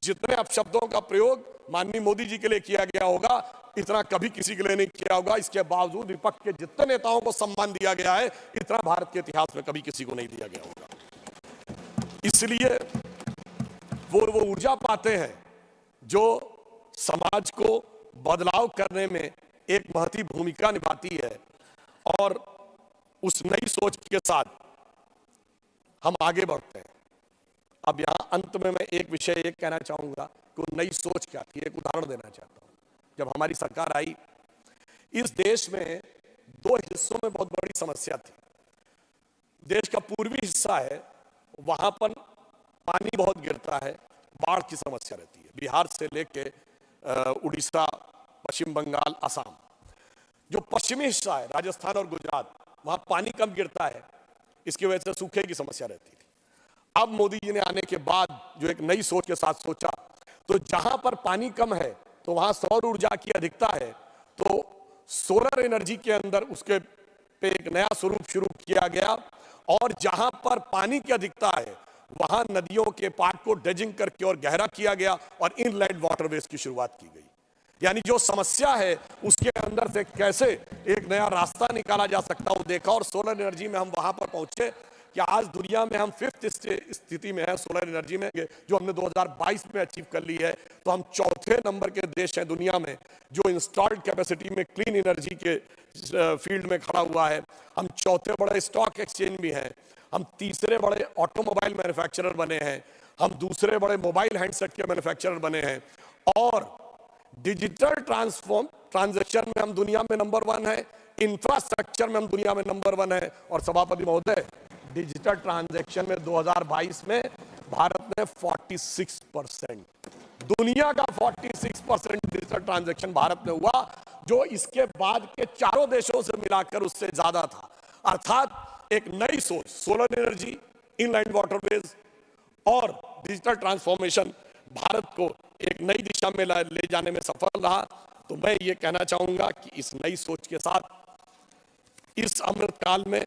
जितने अपशब्दों का प्रयोग माननीय मोदी जी के लिए किया गया होगा, इतना कभी किसी के लिए नहीं किया होगा। इसके बावजूद विपक्ष के जितने नेताओं को सम्मान दिया गया है, इतना भारत के इतिहास में कभी किसी को नहीं दिया गया होगा। इसलिए वो ऊर्जा पाते हैं जो समाज को बदलाव करने में एक महती भूमिका निभाती है। और उस नई सोच के साथ हम आगे बढ़ते हैं। अब यहां अंत में मैं एक विषय एक कहना चाहूंगा कि वो नई सोच क्या थी, एक उदाहरण देना चाहता हूं। जब हमारी सरकार आई, इस देश में 2 हिस्सों में बहुत बड़ी समस्या थी। देश का पूर्वी हिस्सा है, वहां पर पानी बहुत गिरता है, बाढ़ की समस्या रहती है। बिहार से लेके उड़ीसा, पश्चिम बंगाल, असम। जो पश्चिमी हिस्सा है, राजस्थान और गुजरात, वहां पानी कम गिरता है, इसकी वजह से सूखे की समस्या रहती थी। अब मोदी जी ने आने के बाद जो एक नई सोच के साथ सोचा, तो जहां पर पानी कम है तो वहां सौर ऊर्जा की अधिकता है, तो सोलर एनर्जी के अंदर उसके पे एक नया स्वरूप शुरू किया गया। और जहां पर पानी की अधिकता है वहां नदियों के पाट को ड्रेजिंग करके और गहरा किया गया और इनलैंड वाटरवेज की शुरुआत की गई। यानी जो समस्या है उसके अंदर से कैसे एक नया रास्ता निकाला जा सकता है वो देखा। और सोलर एनर्जी में हम वहां पर पहुंचे कि आज दुनिया में हम 5th स्थिति में है सोलर एनर्जी में, जो हमने 2022 में अचीव कर ली है। तो हम 4थे नंबर के देश हैं दुनिया में जो इंस्टॉल्ड कैपेसिटी में क्लीन एनर्जी के फील्ड में खड़ा हुआ है। हम 4थे बड़े स्टॉक एक्सचेंज भी हैं। हम 3रे बड़े ऑटोमोबाइल मैन्युफैक्चरर बने हैं। हम 2रे बड़े मोबाइल हैंडसेट के मैन्युफैक्चरर बने हैं। और डिजिटल ट्रांजैक्शन में हम दुनिया में नंबर 1 है। इंफ्रास्ट्रक्चर में हम दुनिया में नंबर 1 है। और सभापति महोदय, डिजिटल ट्रांजैक्शन में 2022 में भारत ने 46%, दुनिया का 46% डिजिटल ट्रांजैक्शन भारत में हुआ, जो इसके बाद के 4 देशों से मिलाकर उससे ज्यादा था। अर्थात एक नई सोच, सोलर एनर्जी, इनलैंड वाटरवेज और डिजिटल ट्रांसफॉर्मेशन भारत को एक नई दिशा में ले जाने में सफल रहा। तो मैं ये कहना चाहूंगा कि इस नई सोच के साथ इस अमृतकाल में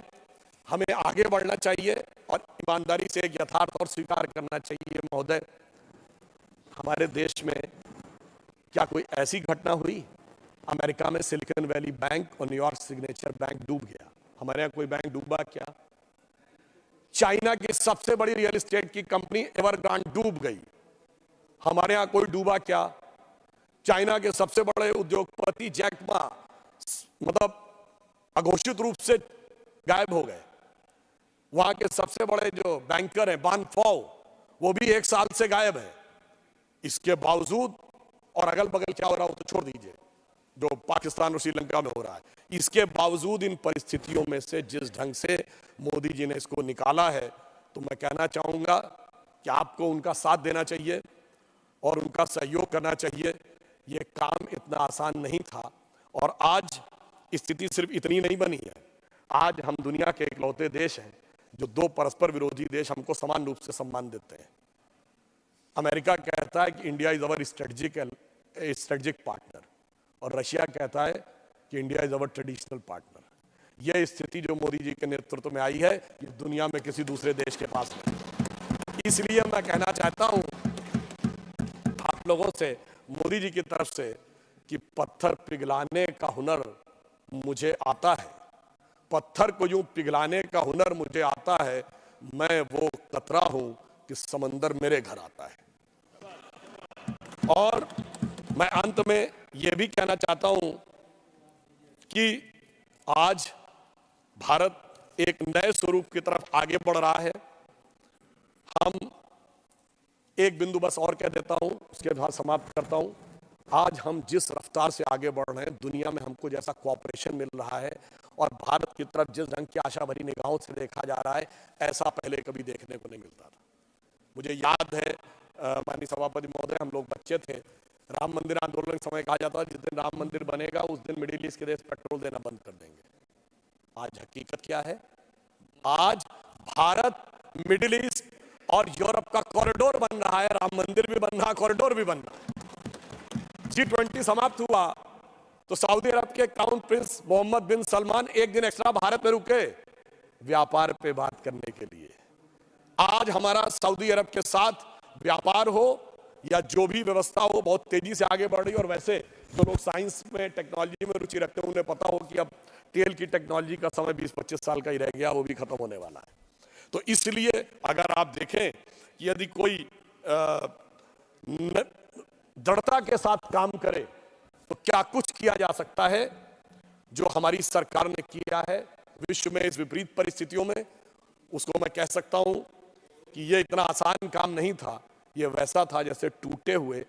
हमें आगे बढ़ना चाहिए और ईमानदारी से एक यथार्थ और स्वीकार करना चाहिए। महोदय, हमारे देश में क्या कोई ऐसी घटना हुई? अमेरिका में सिलिकॉन वैली बैंक और न्यूयॉर्क सिग्नेचर बैंक डूब गया, हमारे यहाँ कोई बैंक डूबा क्या? चाइना की सबसे बड़ी रियल एस्टेट की कंपनी एवरग्रांड डूब गई, हमारे यहां कोई डूबा क्या? चाइना के सबसे बड़े उद्योगपति जैक मा मतलब अघोषित रूप से गायब हो गए। वहां के सबसे बड़े जो बैंकर हैं बान फॉ, वो भी 1 साल से गायब है। इसके बावजूद, और अगल बगल क्या हो रहा हो तो छोड़ दीजिए, जो पाकिस्तान और श्रीलंका में हो रहा है, इसके बावजूद इन परिस्थितियों में से जिस ढंग से मोदी जी ने इसको निकाला है, तो मैं कहना चाहूंगा कि आपको उनका साथ देना चाहिए और उनका सहयोग करना चाहिए। ये काम इतना आसान नहीं था, और आज स्थिति सिर्फ इतनी नहीं बनी है। आज हम दुनिया के इकलौते देश हैं जो 2 परस्पर विरोधी देश हमको समान रूप से सम्मान देते हैं। अमेरिका कहता है कि India is our strategic partner, और रशिया कहता है कि India is our traditional partner. यह स्थिति जो मोदी जी के नेतृत्व में आई है, ये दुनिया में किसी दूसरे देश के पास नहीं। इसलिए मैं कहना चाहता हूं आप लोगों से, मोदी जी की तरफ से, कि पत्थर पिघलाने का हुनर मुझे आता है, पत्थर को यूं पिघलाने का हुनर मुझे आता है। मैं वो कतरा हूं कि समंदर मेरे घर आता है। और मैं अंत में यह भी कहना चाहता हूं कि आज भारत एक नए स्वरूप की तरफ आगे बढ़ रहा है। हम एक बिंदु बस और कह देता हूं, उसके बाद समाप्त करता हूं। आज हम जिस रफ्तार से आगे बढ़ रहे हैं, दुनिया में हमको जैसा कोऑपरेशन मिल रहा है और भारत की तरफ जिस ढंग की आशा भरी निगाहों से देखा जा रहा है, ऐसा पहले कभी देखने को नहीं मिलता था। मुझे याद है माननीय सभापति महोदय, हम लोग बच्चे थे, राम मंदिर आंदोलन के समय कहा जाता था जिस दिन राम मंदिर बनेगा उस दिन मिडिल ईस्ट के देश पेट्रोल देना बंद कर देंगे। आज हकीकत क्या है? आज भारत मिडिल ईस्ट और यूरोप का कॉरिडोर बन रहा है। राम मंदिर भी बन रहा, कॉरिडोर भी बन रहा है। G20 समाप्त हुआ तो सऊदी अरब के क्राउन प्रिंस मोहम्मद बिन सलमान एक दिन एक्स्ट्रा भारत में रुके व्यापार पे बात करने के लिए। आज हमारा सऊदी अरब के साथ व्यापार हो या जो भी व्यवस्था हो, बहुत तेजी से आगे बढ़ रही है। और वैसे जो लोग साइंस में, टेक्नोलॉजी में रुचि रखते हैं, उन्हें पता हो कि अब तेल की टेक्नोलॉजी का समय 20-25 साल का ही रह गया, वो भी खत्म होने वाला है। तो इसलिए अगर आप देखें कि यदि कोई दृढ़ता के साथ काम करे तो क्या कुछ किया जा सकता है, जो हमारी सरकार ने किया है विश्व में इस विपरीत परिस्थितियों में। उसको मैं कह सकता हूं कि यह इतना आसान काम नहीं था। यह वैसा था जैसे टूटे हुए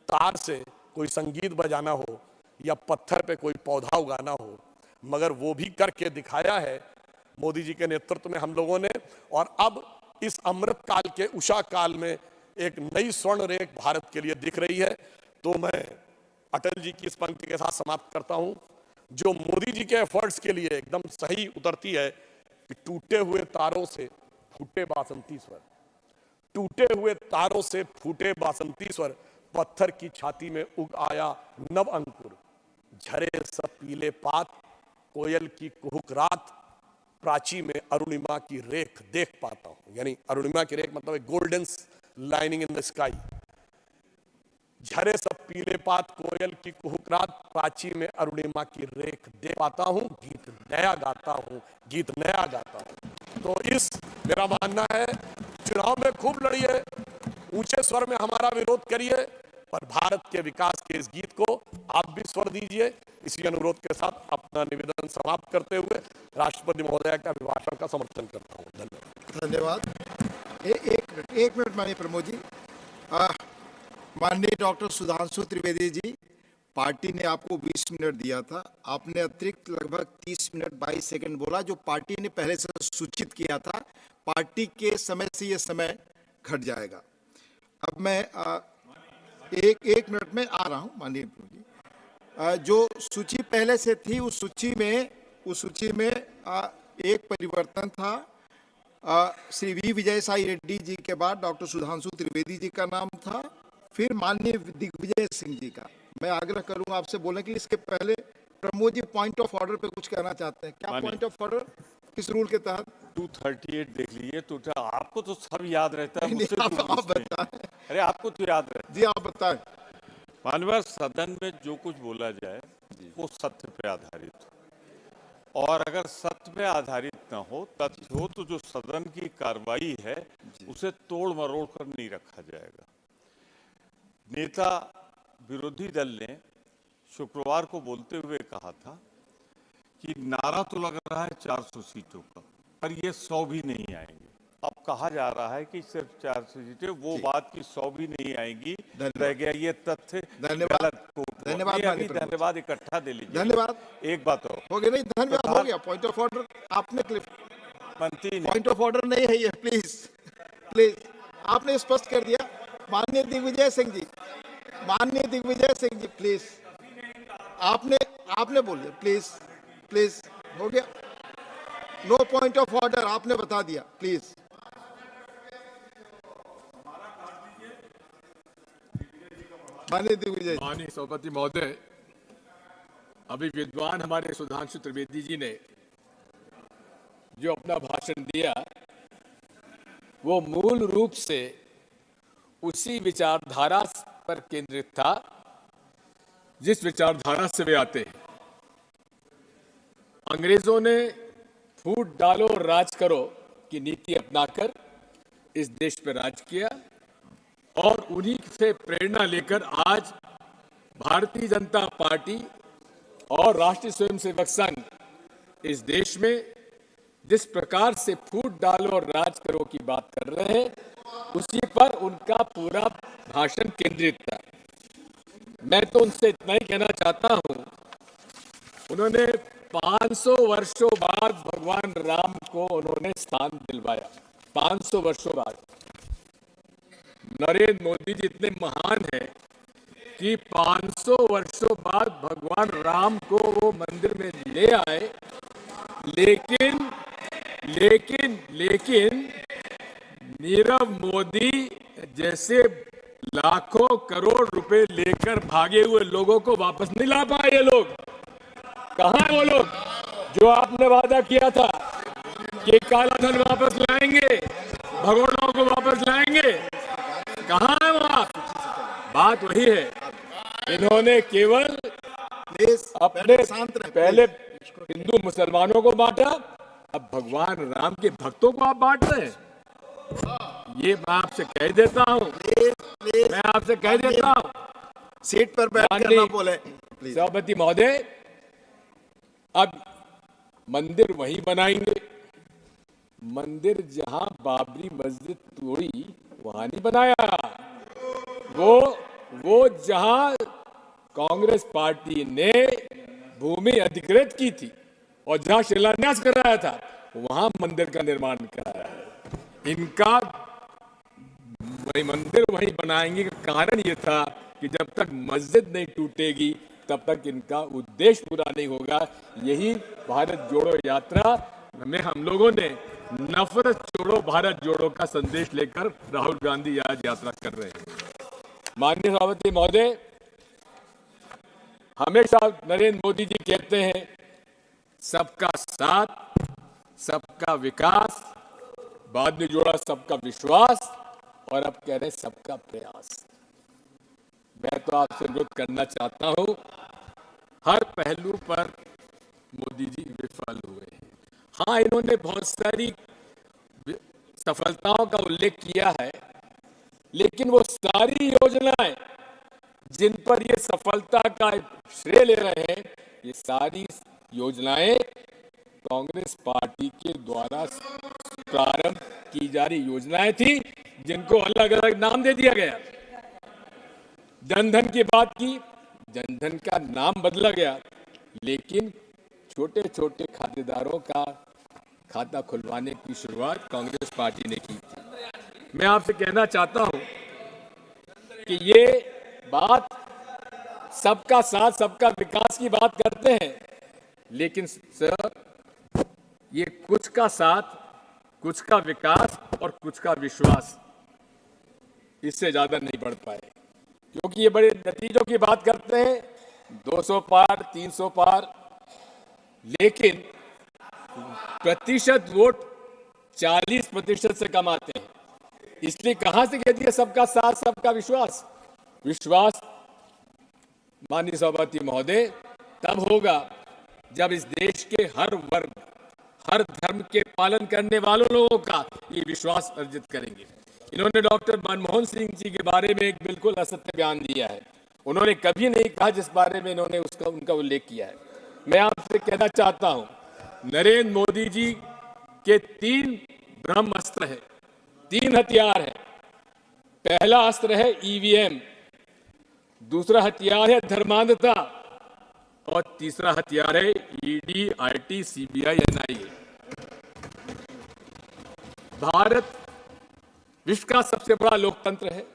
तार से कोई संगीत बजाना हो या पत्थर पे कोई पौधा उगाना हो, मगर वो भी करके दिखाया है मोदी जी के नेतृत्व में हम लोगों ने। और अब इस अमृत काल के उषा काल में एक नई स्वर्ण रेख भारत के लिए दिख रही है। तो मैं अटल जी की इस पंक्ति के साथ समाप्त करता हूं, जो मोदी जी के एफर्ट्स के लिए एकदम सही उतरती है कि टूटे हुए तारों से फूटे बासंती स्वर, टूटे हुए तारों से फूटे बासंती स्वर, पत्थर की छाती में उग आया नव अंकुर, झरे सब पीले पात, कोयल की कुहुक रात, प्राची में अरुणिमा की रेख देख पाता हूं। यानी अरुणिमा की रेख मतलब एक golden lining in the sky. झरे सब पीले पात, कोयल की कुहुक रात, प्राची में अरुणिमा की रेख देख पाता हूं, गीत नया गाता हूं, गीत नया गाता हूं। तो इस मेरा मानना है, चुनाव में खूब लड़िए, ऊंचे स्वर में हमारा विरोध करिए, पर भारत के विकास के इस गीत को आप भी स्वर दीजिए। इसी अनुरोध के साथ अपना निवेदन समाप्त करते हुए राष्ट्रपति महोदय का अभिभाषण का समर्थन करता हूं। धन्यवाद। धन्यवाद। एक मिनट माननीय प्रमोद जी। माननीय डॉक्टर सुधांशु त्रिवेदी जी, पार्टी ने आपको 20 मिनट दिया था, आपने अतिरिक्त लगभग 30 मिनट 22 सेकंड बोला, जो पार्टी ने पहले से सूचित किया था। पार्टी के समय से ये समय घट जाएगा। अब मैं एक मिनट में आ रहा हूं माननीय प्रमोद जी। जो सूची पहले से थी, उस सूची में एक परिवर्तन था। श्री वी विजय साई रेड्डी जी के बाद डॉक्टर सुधांशु त्रिवेदी जी का नाम था, फिर माननीय दिग्विजय सिंह जी का। मैं आग्रह करूंगा आपसे बोलने के लिए। इसके पहले Pramod ji point of order पे कुछ कहना चाहते हैं क्या? पॉइंट ऑफ ऑर्डर किस रूल के तहत? 238 देख लीजिए। तो आपको तो सब याद रहता है, मुझसे आप बताएं। अरे आपको तो याद रहता जी आप बताएं। माननीय सदन में जो कुछ बोला जाए वो सत्य पे आधारित हो, और अगर सत्य पे आधारित न हो, तथ्य हो, तो जो सदन की कार्रवाई है उसे तोड़ मरोड़ कर नहीं रखा जाएगा। नेता विरोधी दल ने शुक्रवार को बोलते हुए कहा था कि नारा तो लग रहा है 400 सीटों का, पर ये 100 भी नहीं आएंगे। अब कहा जा रहा है कि सिर्फ 400 सीटें, वो बात की 100 भी नहीं आएंगी, रह गया ये तथ्य। धन्यवाद। गलत कोट। धन्यवाद नहीं, अभी माननीय प्रमुख। धन्यवाद इकट्ठा दे लीजिए। धन्यवाद। एक बात और, हो गया नहीं, धन्यवाद हो गया। पॉइंट ऑफ ऑर्डर आपने मंत्री ने पॉइंट ऑफ ऑर्डर नहीं है ये, प्लीज प्लीज, आपने स्पष्ट कर दिया। माननीय दिग्विजय सिंह जी, माननीय दिग्विजय सिंह जी प्लीज, आपने बोल दिया, प्लीज प्लीज, हो गया। नो पॉइंट ऑफ ऑर्डर, आपने बता दिया, प्लीज। माननीय दिग्विजय जी। माननीय सभापति महोदय, अभी विद्वान हमारे सुधांशु त्रिवेदी जी ने जो अपना भाषण दिया वो मूल रूप से उसी विचारधारा पर केंद्रित था जिस विचारधारा से वे आते हैं। अंग्रेजों ने फूट डालो और राज करो की नीति अपनाकर इस देश पर राज किया और उन्हीं से प्रेरणा लेकर आज भारतीय जनता पार्टी और राष्ट्रीय स्वयंसेवक संघ इस देश में जिस प्रकार से फूट डालो और राज करो की बात कर रहे हैं उसी पर उनका पूरा भाषण केंद्रित था। मैं तो उनसे इतना ही कहना चाहता हूं, उन्होंने 500 वर्षों बाद भगवान राम को उन्होंने स्थान दिलवाया। 500 वर्षों बाद नरेंद्र मोदी जी इतने महान हैं कि 500 वर्षों बाद भगवान राम को वो मंदिर में ले आए, लेकिन लेकिन लेकिन नीरव मोदी जैसे लाखों करोड़ रुपए लेकर भागे हुए लोगों को वापस नहीं ला पाए। ये लोग कहाँ है? वो लोग जो आपने वादा किया था कि काला धन वापस लाएंगे, भगोड़ों को वापस लाएंगे, कहाँ है वो? बात वही है, इन्होंने केवल अपने पहले हिंदू मुसलमानों को बांटा, अब भगवान राम के भक्तों को आप बांट रहे हैं। ये मैं आपसे कह देता हूँ, मैं आपसे कह देता हूँ, सीट पर बैठकर ना बोले। सभापति महोदय, अब मंदिर वहीं बनाएंगे। मंदिर जहां बाबरी मस्जिद तोड़ी वहां नहीं बनाया, वो जहां कांग्रेस पार्टी ने भूमि अधिकृत की थी और जहां शिलान्यास कराया था वहां मंदिर का निर्माण कराया है। इनका वही मंदिर वहीं बनाएंगे का कारण ये था कि जब तक मस्जिद नहीं टूटेगी तब तक इनका उद्देश्य पूरा नहीं होगा। यही भारत जोड़ो यात्रा में हम लोगों ने नफरत छोड़ो भारत जोड़ो का संदेश लेकर राहुल गांधी आज यात्रा कर रहे हैं। माननीय सभापति महोदय, हमेशा नरेंद्र मोदी जी कहते हैं सबका साथ, सबका विकास, बाद में जोड़ा सबका विश्वास और अब कह रहे हैं सबका प्रयास। मैं तो आपसे अनुरोध करना चाहता हूं, हर पहलू पर मोदी जी विफल हुए हैं। हाँ, इन्होंने बहुत सारी सफलताओं का उल्लेख किया है, लेकिन वो सारी योजनाएं जिन पर ये सफलता का श्रेय ले रहे हैं, ये सारी योजनाएं कांग्रेस पार्टी के द्वारा प्रारंभ की जा रही योजनाएं थी, जिनको अलग अलग नाम दे दिया गया। जनधन की बात की, जनधन का नाम बदला गया, लेकिन छोटे छोटे खातेदारों का खाता खुलवाने की शुरुआत कांग्रेस पार्टी ने की थी। मैं आपसे कहना चाहता हूं कि ये बात सबका साथ सबका विकास की बात करते हैं, लेकिन सर ये कुछ का साथ, कुछ का विकास और कुछ का विश्वास, इससे ज्यादा नहीं बढ़ पाए, क्योंकि ये बड़े नतीजों की बात करते हैं, 200 पार, 300 पार, लेकिन प्रतिशत वोट 40% से कम आते हैं। इसलिए कहां से कह दिया सबका साथ सबका विश्वास? विश्वास माननीय सभापति महोदय तब होगा जब इस देश के हर वर्ग, हर धर्म के पालन करने वालों लोगों का ये विश्वास अर्जित करेंगे। इन्होंने डॉक्टर मनमोहन सिंह जी के बारे में एक बिल्कुल असत्य बयान दिया है। उन्होंने कभी नहीं कहा जिस बारे में इन्होंने उनका उल्लेख किया है। मैं आपसे कहना चाहता हूं, नरेंद्र मोदी जी के 3 ब्रह्मास्त्र है, 3 हथियार है। पहला अस्त्र है ईवीएम, दूसरा हथियार है धर्मांधता और तीसरा हथियार है ED, IT, CBI, NIA. Bharat विश्व का सबसे बड़ा लोकतंत्र है,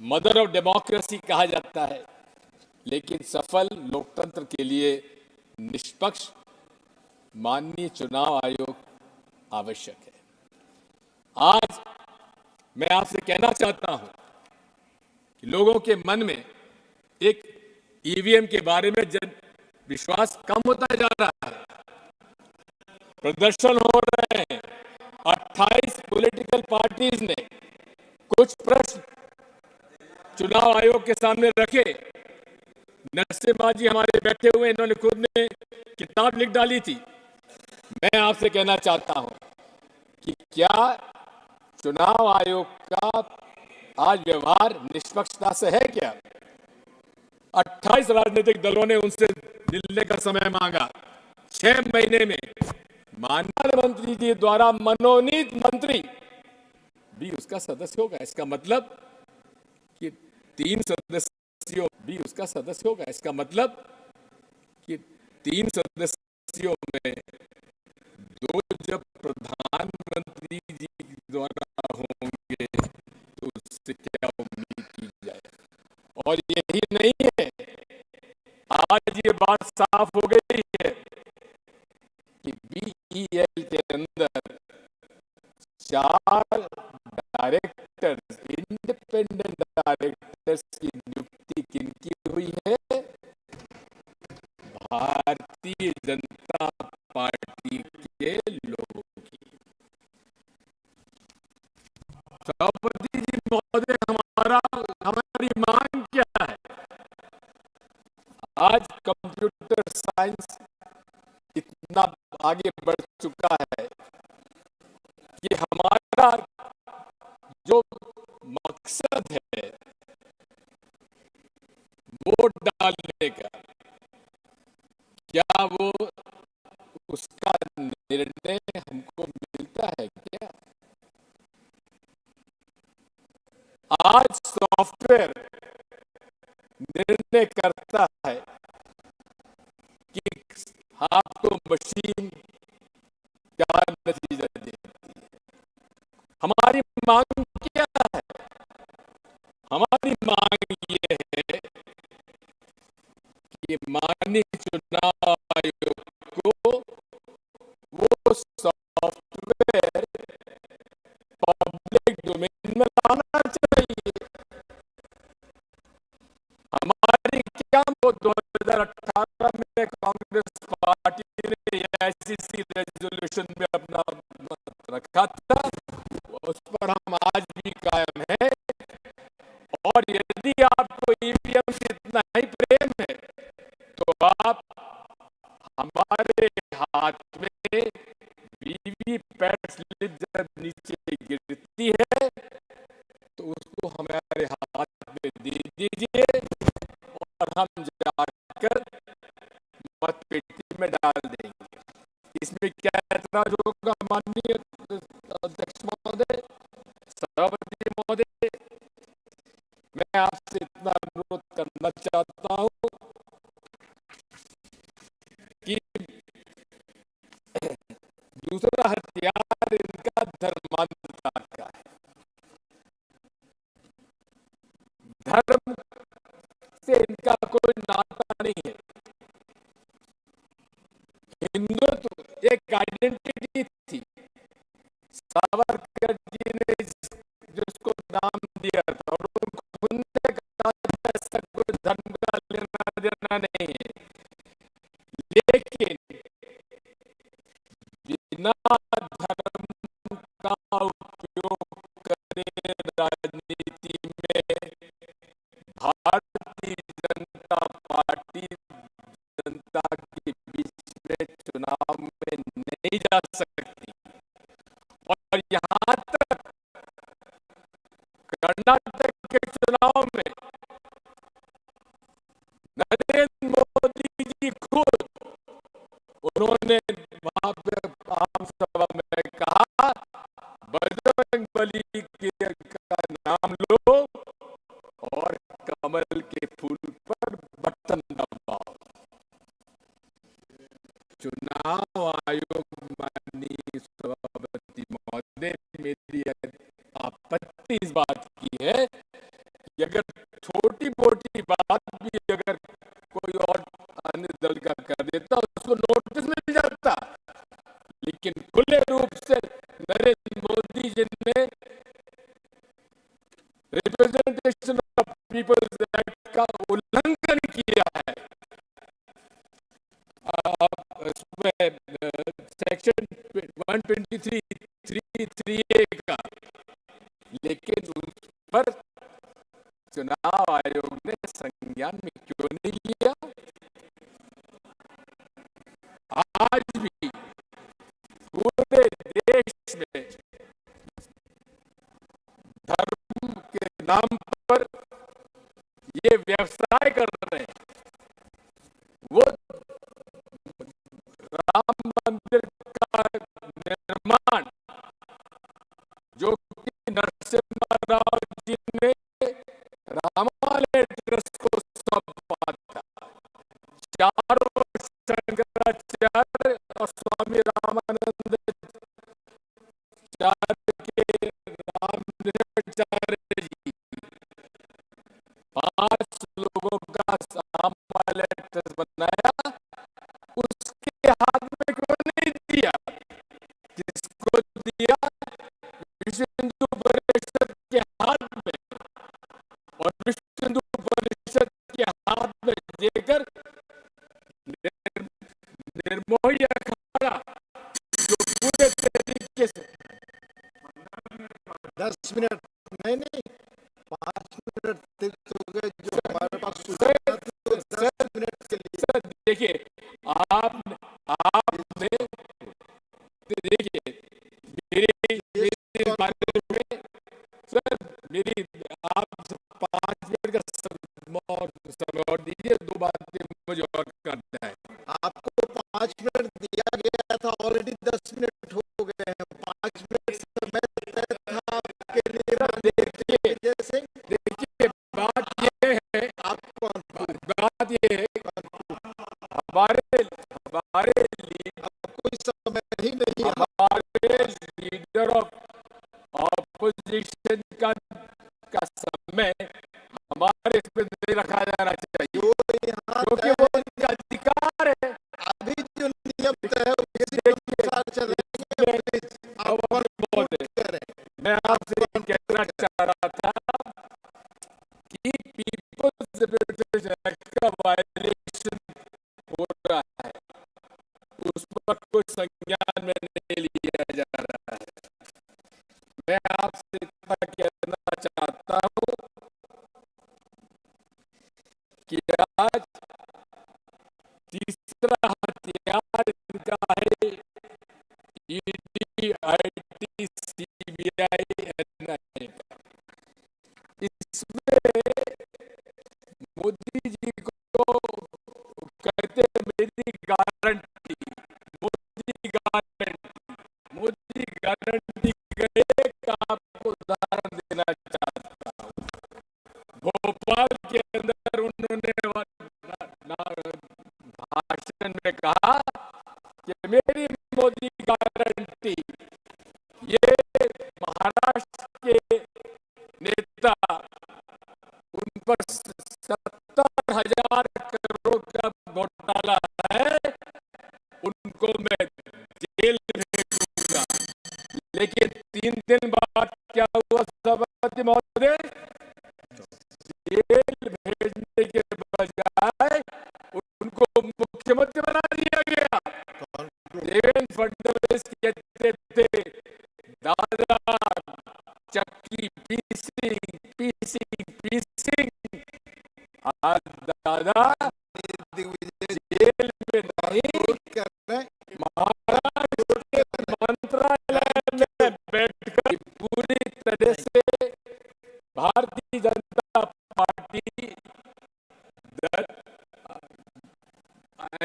मदर ऑफ डेमोक्रेसी कहा जाता है, लेकिन सफल लोकतंत्र के लिए निष्पक्ष माननीय चुनाव आयोग आवश्यक है। आज मैं आपसे कहना चाहता हूं कि लोगों के मन में एक ईवीएम के बारे में जन विश्वास कम होता जा रहा है। प्रदर्शन हो रहे हैं, 28 पॉलिटिकल पार्टीज ने कुछ प्रश्न चुनाव आयोग के सामने रखे। नरसिम्हा जी हमारे बैठे हुए, इन्होंने खुद ने किताब लिख डाली थी। मैं आपसे कहना चाहता हूं कि क्या चुनाव आयोग का आज व्यवहार निष्पक्षता से है क्या? 28 राजनीतिक दलों ने उनसे मिलने का समय मांगा। 6 महीने में माननीय मंत्री जी द्वारा मनोनीत मंत्री भी उसका सदस्य होगा। इसका मतलब कि 3 सदस्यों भी उसका सदस्य होगा। इसका मतलब कि 3 सदस्यों में 2 जब प्रधानमंत्री जी द्वारा होंगे तो उससे क्या उम्मीद की जाए? और यही नहीं है, आज ये बात साफ हो गई है कि बीईएल के अंदर 4 डायरेक्टर्स, इंडिपेंडेंट डायरेक्टर्स की नियुक्ति किनकी हुई है? भारतीय जनता पार्टी के लोगों की। सभापति जी महोदय, हमारी मांग क्या है? आज कंप्यूटर साइंस इतना आगे बढ़ चुका है कि हमारा जो मकसद है वोट डालने का, क्या वो उसका निर्णय हमको मिलता है क्या? आज सॉफ्टवेयर निर्णय करता है कि आपको मशीन क्या नतीजा देती है। हमारी मांग क्या है? हमारी मांग ये है कि माननीय चुनाव आयोग को वो सॉफ्टवेयर पब्लिक डोमेन में लाना चाहिए। हमारी क्या, वो 2018 में कांग्रेस पार्टी ने आईसीसी रेजोल्यूशन में अपना मत रखा था, उस पर हम आज भी कायम हैं। और यदि आपको ईवीएम से इतना ही प्रेम है तो आप हमारे हाथ में वीवीपैट स्लिप जब नीचे गिरती है तो उसको हमारे हाथ में दे दीजिए और हम जाकर मतपेटी में डाल देंगे। इसमें क्या ऐतराज होगा माननीय अध्यक्ष महोदय, सभापति महोदय? मैं आपसे इतना अनुरोध करना चाहता हूं कि दूसरा हथियार इनका धर्मांधता का है। धर्म से इनका कोई नाता नहीं है। हिंदुत्व एक आइडेंटिटी थी, सावरकर जी ने जिसको नाम दिया था, और खुद ने कहा था ऐसा कोई धर्म का लेना देना नहीं है। लेकिन बिना धर्म का उपयोग करे राजनीति में भारतीय जनता पार्टी जनता के बीच में चुनाव में नहीं जा सकती। और यहां तक कर्नाटक के चुनाव में नरेंद्र मोदी जी खुद बली का नाम लो और कमल के फूल पर बटन दबाओ। चुनाव आयोग माननीय सभापति महोदय, मेरी आपत्ति इस बात की है कि अगर छोटी मोटी बात भी अगर कोई और अन्य दल का कर देता उसको नोटिस मिल जाता, लेकिन खुले रूप से नरेंद्र मोदी जी ने रिप्रेजेंटेशन ऑफ पीपल्स एक्ट का उल्लंघन किया है। उसमें सेक्शन 123(3)(3)(a) का, लेकिन उस पर चुनाव आयोग ने संज्ञान में क्यों नहीं लिया? आज भी पूरे देश में धर्म के नाम पर ये व्यवसाय कर रहे हैं। वो राम मंदिर का निर्माण जो कि नरसिम्हा राव जी ने रामालय ट्रस्ट को सौंपा था, चारों शंकराचार्य और स्वामी रामानंद चार्य के रामचार्य जी, 5 लोगों का रामालय ट्रस्ट बनाया। उसके हाथ में क्यों नहीं दिया? किसको दिया? विश्व हिंदू परिषद के हाथ में, और विश्व हिंदू परिषद के हाथ में देकर निर्मोही अखाड़ा जो पूरे तरीके से 10 मिनट नहीं 5 मिनत हो गए जो हमारे पास सूचना थी, तो 10 मिनट के लिए। सर देखिए, आपने देखिए मेरे बारे में सर, मेरी आप 5 मिनट का समय और दीजिए, 2 बातें मुझे और करना है। आपको 5 मिनट दिया गया था, ऑलरेडी 10 मिनट हो गए हैं। 5 मिनट समय तय था आपके लिए। देखिए बात ये है, आपको बात ये है हमारे कोई समय ही नहीं है। हमारे लीडर ऑफ ऑपोजिशन का समय हमारे इसमें नहीं रखा जाना चाहिए, क्योंकि वो उनका अधिकार है। अभी जो नियम तय है उसी अनुसार चलेंगे। मैं आपसे कहना चाह रहा था कि पीपल्स रिप्रेजेंटेशन एक्ट का वायलेशन हो रहा है, उस पर कोई संज्ञान में नहीं लिया जा रहा है। मैं आपसे इतना कहना चाहता हूं कि आज तीसरा हथियार इनका है ईडी, आईटी, सीबीआई, एनआईए। इसमें मोदी जी को कहते हैं मेरी गारंटी, मोदी गारंटी का एक आपको उदाहरण देना चाहता हूँ। भोपाल के अंदर उन्होंने भाषण में कहा कि मेरी मोदी गारंटी, ये महाराष्ट्र के नेता, उन पर 70,000 करोड़ का घोटाला है, उनको मैं जेल भेजूंगा। लेकिन 3 दिन बाद क्या हुआ सभापति महोदय? जेल भेजने के बजाय उनको मुख्यमंत्री बना दिया गया। देवेंद्र फडणवीस कहते थे दादा चक्की पीसिंग, आज दादा जेल में नहीं, महाराष्ट्र के मंत्रालय में बैठकर पूरी तरह से Bharatiya Janata party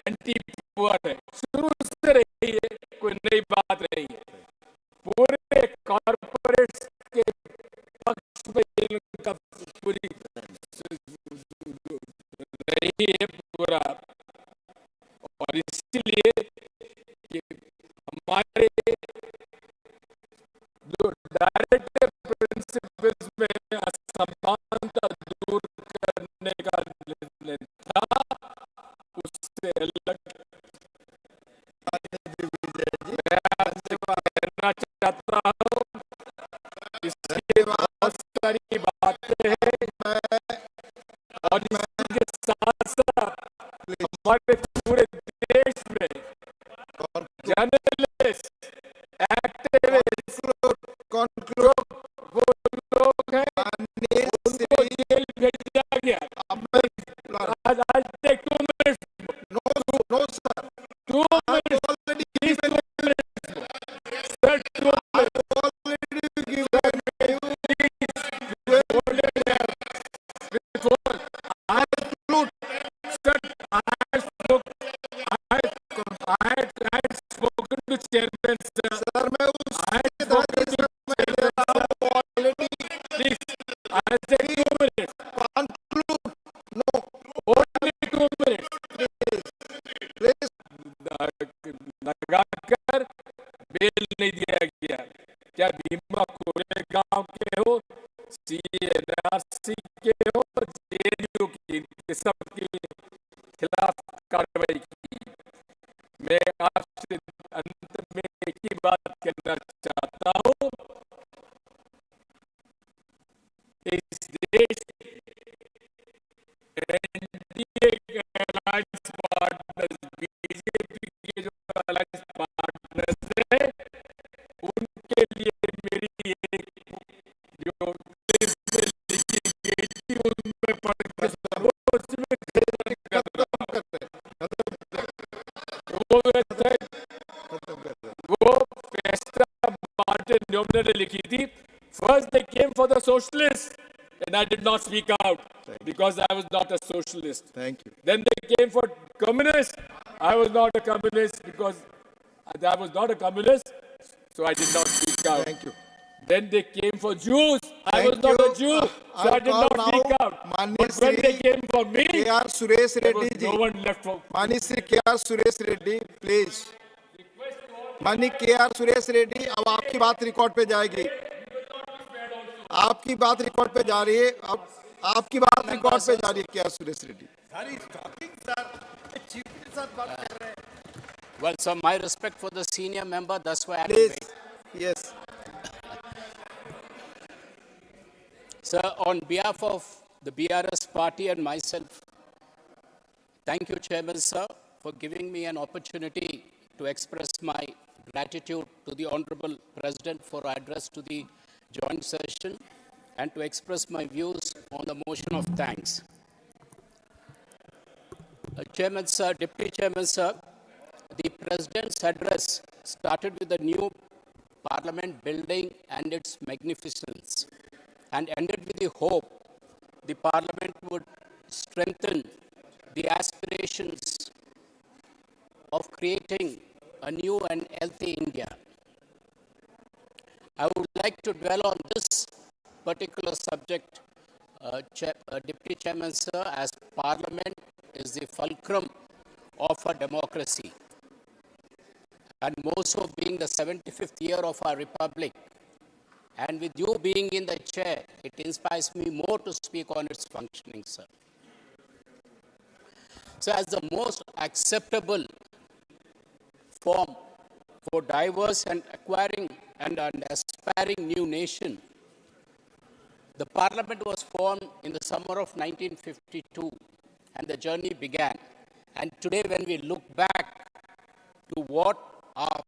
anti poor है, शुरू से रही है, कोई नई बात नहीं है। पूरे कॉर्पोरेट सारी बातें हैं और इसी के साथ साथ हमारे पूरे देश में जर्नलिस्ट, एक्टिविस्ट, conclude वो लोग हैं उनको जेल भेज दिया गया। आज take 2 minutes, no sir 2 minutes, already please, 2 given minutes, sir, 2 minutes, already given before I conclude sir, I had spoken to chairman, sir. sir मैं I had spoken to chairman, sir. already Please, I'll take 2 minutes. conclude no Only 2 minutes. please लगाकर bell नहीं दिया गया। क्या भीमा कोरेगांव के हो, CNRC के हो, JNU के सबके खिलाफ कार्रवाई की। मैं आपसे अंत में एक ही बात कहना चाहता हूँ, इस देश एनडीए के अलायंस पार्टनर्स, बीजेपी के जो अलायंस पार्टनर्स हैं, उनके लिए मेरी एक जो लिखी गई थी उनमें पढ़ के उसमें वो फैसला मार्टिन न्यूमन ने लिखी थी। First they came for the socialists and I did not speak out because I was not a socialist. thank you Then they came for communists. I was not a communist because I was not a communist, so I did not speak out. thank you Then they came for Jews. I Thank was not a you. Jew, so I I'll did call not speak now out. Mani But when Shri they came for me, KR Suresh there was Reddy no ji one left for. मानी Shri KR Suresh Reddy please मानी KR Suresh Reddy अब आपकी बात record पे जाएगी आपकी बात record पे जा रही है अब आपकी बात रिकॉर्ड पे जा रही है KR Suresh Reddy Well, so my respect for the senior member, that's why I please yes Sir, on behalf of the BRS party and myself, thank you, Chairman, sir, for giving me an opportunity to express my gratitude to the Honorable President for address to the joint session and to express my views on the motion of thanks. Chairman, sir, Deputy Chairman, sir, the President's address started with the new Parliament building and its magnificence, and ended with the hope the Parliament would strengthen the aspirations of creating a new and healthy India. I would like to dwell on this particular subject, Deputy Chairman, sir, as Parliament is the fulcrum of a democracy, and more so being the 75th year of our Republic. And with you being in the chair, it inspires me more to speak on its functioning, sir. So as the most acceptable form for diverse and acquiring and an aspiring new nation, the Parliament was formed in the summer of 1952 and the journey began. And today when we look back to what our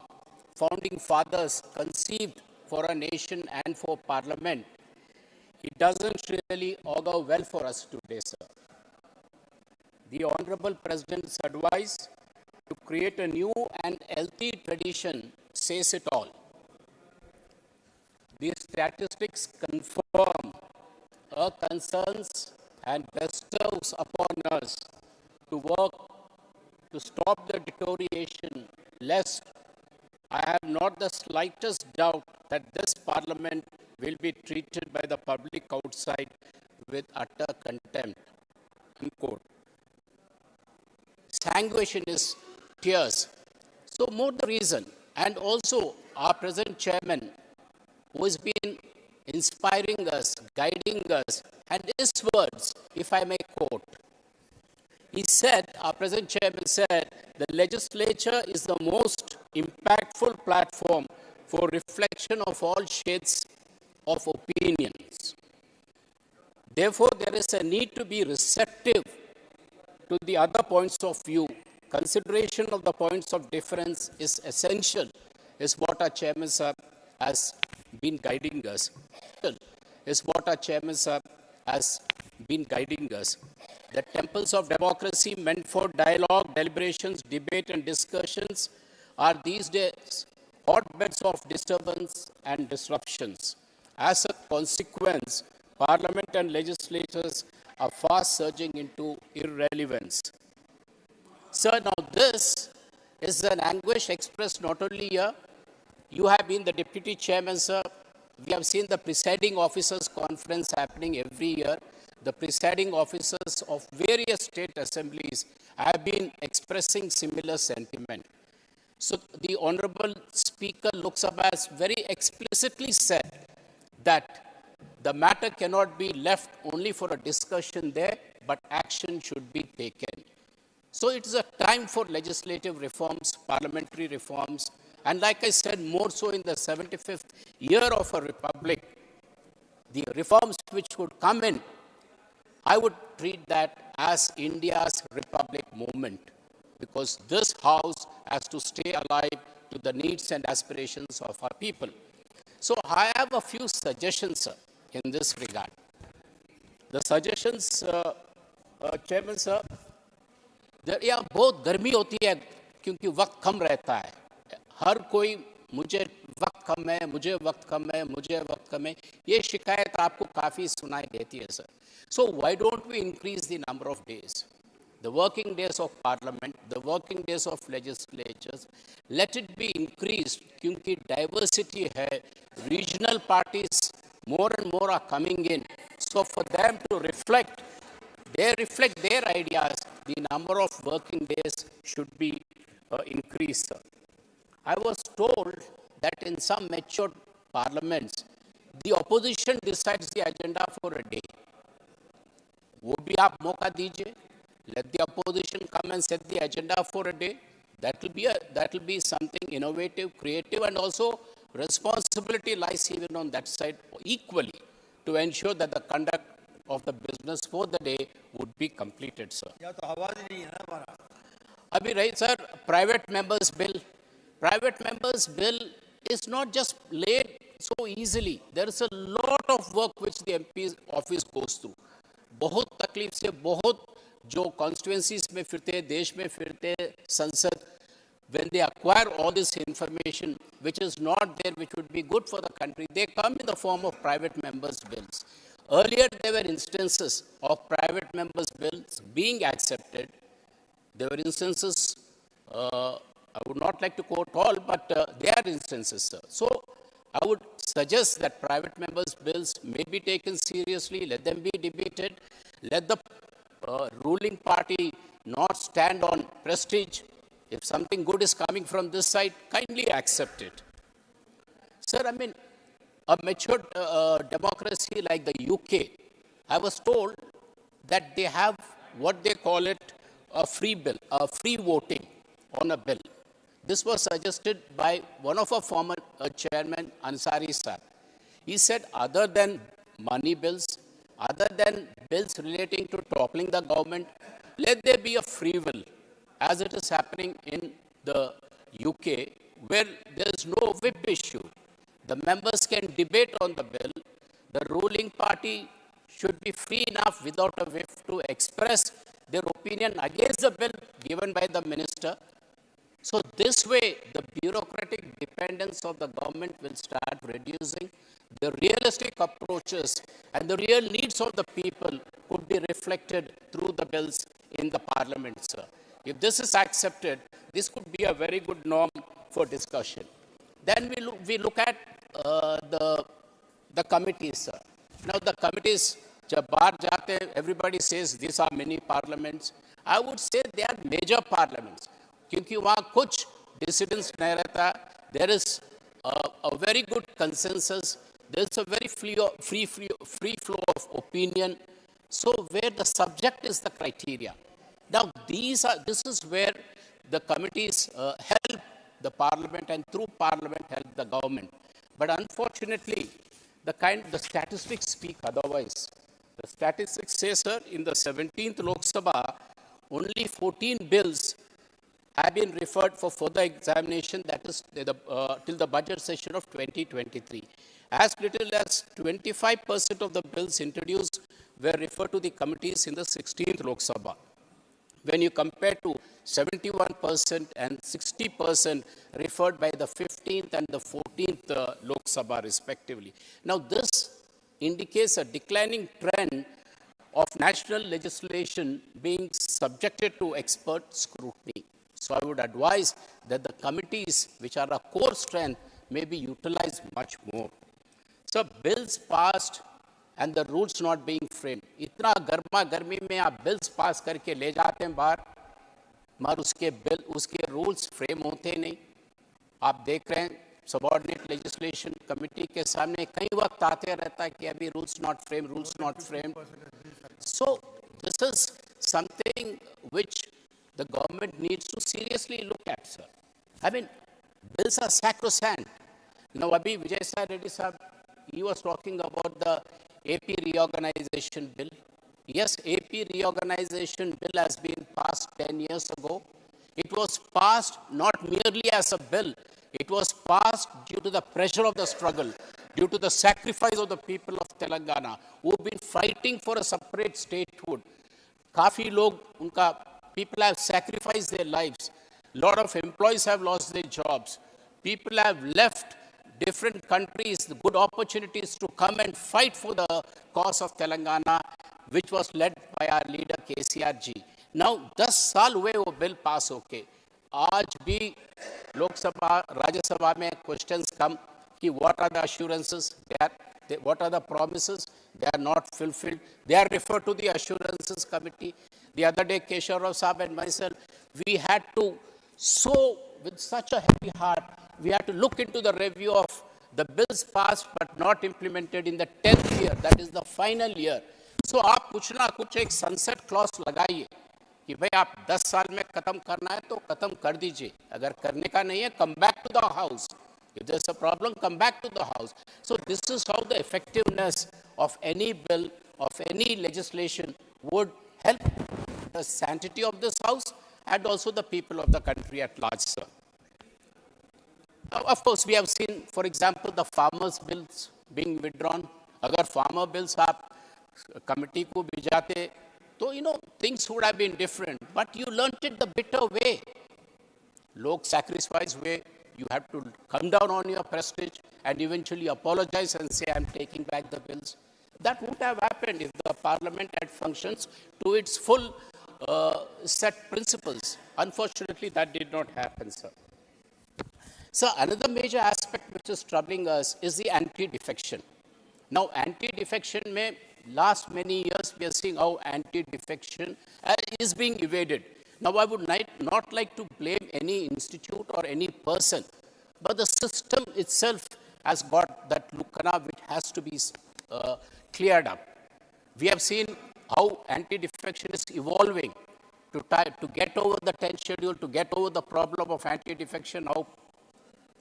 founding fathers conceived for a nation and for Parliament, it doesn't really augur well for us today, sir. The Honorable President's advice to create a new and healthy tradition says it all. These statistics confirm our concerns and bestows upon us to work to stop the deterioration, lest I have not the slightest doubt that this Parliament will be treated by the public outside with utter contempt. Unquote. Sanguination is tears. So more the reason, and also our present chairman, who has been inspiring us, guiding us, and his words, if I may quote, he said, our present chairman said, the legislature is the most impactful platform for reflection of all shades of opinions. Therefore, there is a need to be receptive to the other points of view. Consideration of the points of difference is essential, is what our chairman sir has been guiding us. Is what our chairman sir has been guiding us. The temples of democracy meant for dialogue, deliberations, debate and discussions are these days hotbeds of disturbance and disruptions. As a consequence, Parliament and legislators are fast surging into irrelevance. Sir, now this is an anguish expressed not only here. You have been the deputy chairman, sir. We have seen the presiding officers conference happening every year. The presiding officers of various state assemblies have been expressing similar sentiment. So the Honorable Speaker Lok Sabha has very explicitly said that the matter cannot be left only for a discussion there, but action should be taken. So it is a time for legislative reforms, parliamentary reforms, and like I said, more so in the 75th year of a republic, the reforms which would come in, I would treat that as India's republic movement, because this house has to stay alive to the needs and aspirations of our people. So I have a few suggestions, sir, in this regard. The suggestions, Chairman sir, यहाँ बहुत गर्मी होती है क्योंकि वक्त कम रहता है. हर कोई मुझे वक्त कम है, मुझे वक्त कम है, मुझे वक्त कम है, ये शिकायत आपको काफ़ी सुनाई देती है sir. So why don't we increase the number of days? The working days of parliament, the working days of legislatures, let it be increased क्योंकि diversity है, regional parties more and more are coming in. So for them to reflect, they reflect their ideas, the number of working days should be increased. Sir. I was told that in some mature parliaments, the opposition decides the agenda for a day. वो भी आप मौका दीजिए. Let the opposition come and set the agenda for a day. That will be something innovative, creative, and also responsibility lies even on that side equally to ensure that the conduct of the business for the day would be completed, sir. Abhi right, sir, private members bill. Private members bill is not just laid so easily. There is a lot of work which the MP's office goes through. बहुत तकलीफ से बहुत जो constituencies में फिरते देश में फिरते संसद, when they acquire all this information which is not there, which would be good for the country, they come in the form of private members bills. Earlier there were instances of private members bills being accepted. There were instances, I would not like to quote all, but there are instances, sir. So I would suggest that private members' bills may be taken seriously, let them be debated, let the ruling party not stand on prestige. If something good is coming from this side, kindly accept it. Sir, I mean, a mature democracy like the UK, I was told that they have what they call it a free bill, a free voting on a bill. This was suggested by one of our former chairman, Ansari sir. He said, other than money bills, other than bills relating to toppling the government, let there be a free will, as it is happening in the UK, where there is no whip issue. The members can debate on the bill. The ruling party should be free enough without a whip to express their opinion against the bill given by the minister. So this way, the bureaucratic dependence of the government will start reducing. The realistic approaches and the real needs of the people could be reflected through the bills in the parliament, sir. If this is accepted, this could be a very good norm for discussion. Then we look at the committees, sir. Now the committees, jab baar jate, everybody says these are mini parliaments. I would say they are major parliaments. क्योंकि वहाँ कुछ dissidence नहीं रहता, there is a very good consensus, there is a very free flow of opinion. So where the subject is the criteria. Now this is where the committees help the parliament and through parliament help the government. But unfortunately, the statistics speak otherwise. The statistics say, sir, in the 17th Lok Sabha, only 14 bills have been referred for further examination, that is till the budget session of 2023. As little as 25% of the bills introduced were referred to the committees in the 16th Lok Sabha. When you compare to 71% and 60% referred by the 15th and the 14th Lok Sabha respectively. Now this indicates a declining trend of national legislation being subjected to expert scrutiny. So I would advise that the committees, which are a core strength, may be utilized much more. So bills passed and the rules not being framed. इतना गर्मा गर्मी में आप bills पास करके ले जाते हैं बाहर, मगर उसके rules frame होते नहीं. आप देख रहे हैं subordinate legislation committee के सामने कई वक्त आते रहता है कि अभी rules not framed. So this is something which the government needs to seriously look at, sir. I mean, bills are sacrosanct. Now, Abhi Vijay Sai Reddy Sahab, he was talking about the AP reorganization bill. Yes, AP reorganization bill has been passed 10 years ago. It was passed not merely as a bill. It was passed due to the pressure of the struggle, due to the sacrifice of the people of Telangana, who have been fighting for a separate statehood. Kafi log, people have sacrificed their lives. A lot of employees have lost their jobs. People have left different countries, the good opportunities to come and fight for the cause of Telangana, which was led by our leader KCR ji. Now, 10 साल हुए वो bill pass होके, आज भी लोकसभा, राज्य सभा में questions कम कि what are the assurances, what are the promises, they are not fulfilled. They are referred to the assurances committee. The other day, Keshav Rao Saab and myself, we had to with such a heavy heart, we had to look into the review of the bills passed but not implemented in the 10th year, that is the final year. So, आप कुछ ना कुछ एक sunset clause लगाइए कि भाई आप 10 साल में खत्म करना है तो खत्म कर दीजिए. अगर करने का नहीं है, come back to the house. If there's a problem, come back to the house. So this is how the effectiveness of any bill, of any legislation would help the sanctity of this house and also the people of the country at large, sir. Of course, we have seen, for example, the farmers' bills being withdrawn. Agar farmer bills आप committee को भिजाते, तो things would have been different. But you learnt it the bitter way. Log sacrifice way. You have to come down on your prestige and eventually apologize and say, I'm taking back the bills. That would have happened if the parliament had functions to its full set principles. Unfortunately, that did not happen, sir. So another major aspect which is troubling us is the anti-defection. Now, anti-defection may last many years, we are seeing how anti-defection is being evaded. Now, I would not like to blame any institute or any person, but the system itself has got that lukana which has to be cleared up. We have seen how anti-defection is evolving to get over the 10th schedule, to get over the problem of anti-defection, how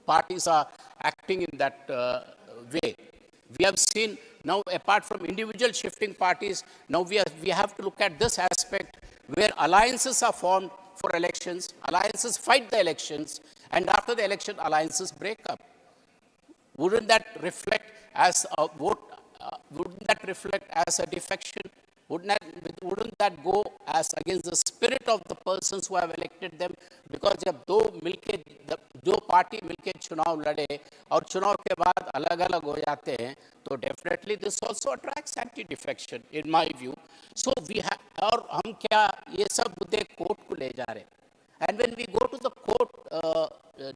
parties are acting in that way. We have seen now, apart from individual shifting parties, now we have to look at this aspect where alliances are formed for elections, alliances fight the elections, and after the election, alliances break up. Wouldn't that reflect as a vote? Wouldn't that reflect as a defection? Wouldn't that go as against the spirit of the persons who have elected them? Because जब दो party मिलके चुनाव लड़े और चुनाव के बाद अलग-अलग हो जाते हैं, तो definitely this also attracts anti-defection in my view. So we have, और हम क्या ये सब मुद्दे कोर्ट को ले जा रहे हैं. And when we go to the court,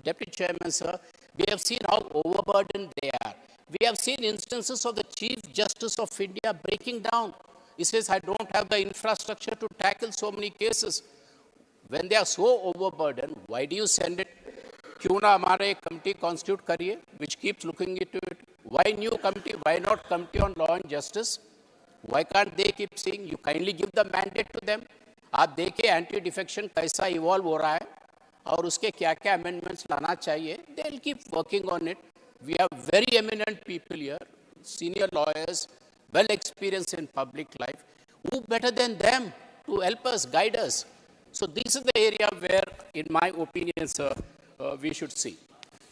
Deputy Chairman, sir, we have seen how overburdened they are. We have seen instances of the Chief Justice of India breaking down. He says, I don't have the infrastructure to tackle so many cases. When they are so overburdened, why do you send it? क्यों ना हमारे committee constitute करिए, which keeps looking into it. Why new committee? Why not committee on law and justice? Why can't they keep saying, you kindly give the mandate to them? आप देखिए anti-defection कैसा evolve हो रहा है और उसके क्या-क्या amendments लाना चाहिए. They'll keep working on it. We have very eminent people here, senior lawyers, well experienced in public life. Who better than them to help us, guide us? So this is the area where, in my opinion, sir, we should see.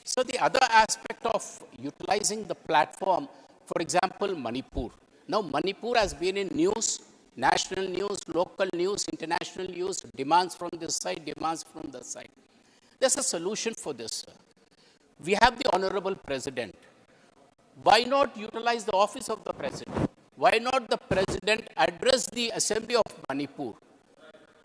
So the other aspect of utilizing the platform, for example, Manipur. Now Manipur has been in news, national news, local news, international news, demands from this side, demands from the side. There's a solution for this, sir. We have the Honorable President. Why not utilize the office of the President? Why not the President address the Assembly of Manipur?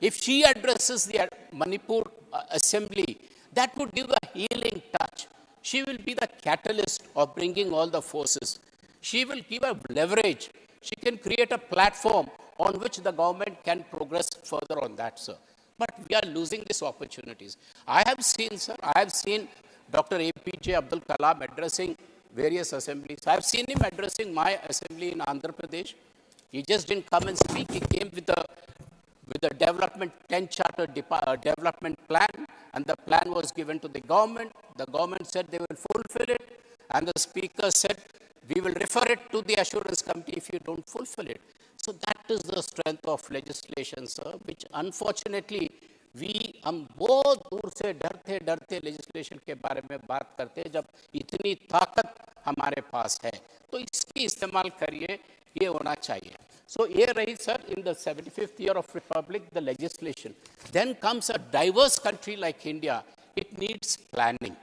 If she addresses the Manipur Assembly, that would give a healing touch. She will be the catalyst of bringing all the forces. She will give a leverage. She can create a platform on which the government can progress further on that, sir. But we are losing these opportunities. I have seen, sir, I have seen Dr. APJ Abdul Kalam addressing various assemblies. I have seen him addressing my assembly in Andhra Pradesh. He just didn't come and speak. He came with the development 10 charter development plan, and the plan was given to the government. The government said they will fulfill it, and the speaker said, we will refer it to the assurance committee if you don't fulfill it. So that is the strength of legislation, sir, which unfortunately हम बहुत दूर से डरते डरते legislation के बारे में बात करते हैं जब इतनी ताकत हमारे पास है तो इसकी इस्तेमाल करिए ये होना चाहिए. So ये रही sir in the 75th year of Republic the legislation. Then comes a diverse country like India. It needs planning,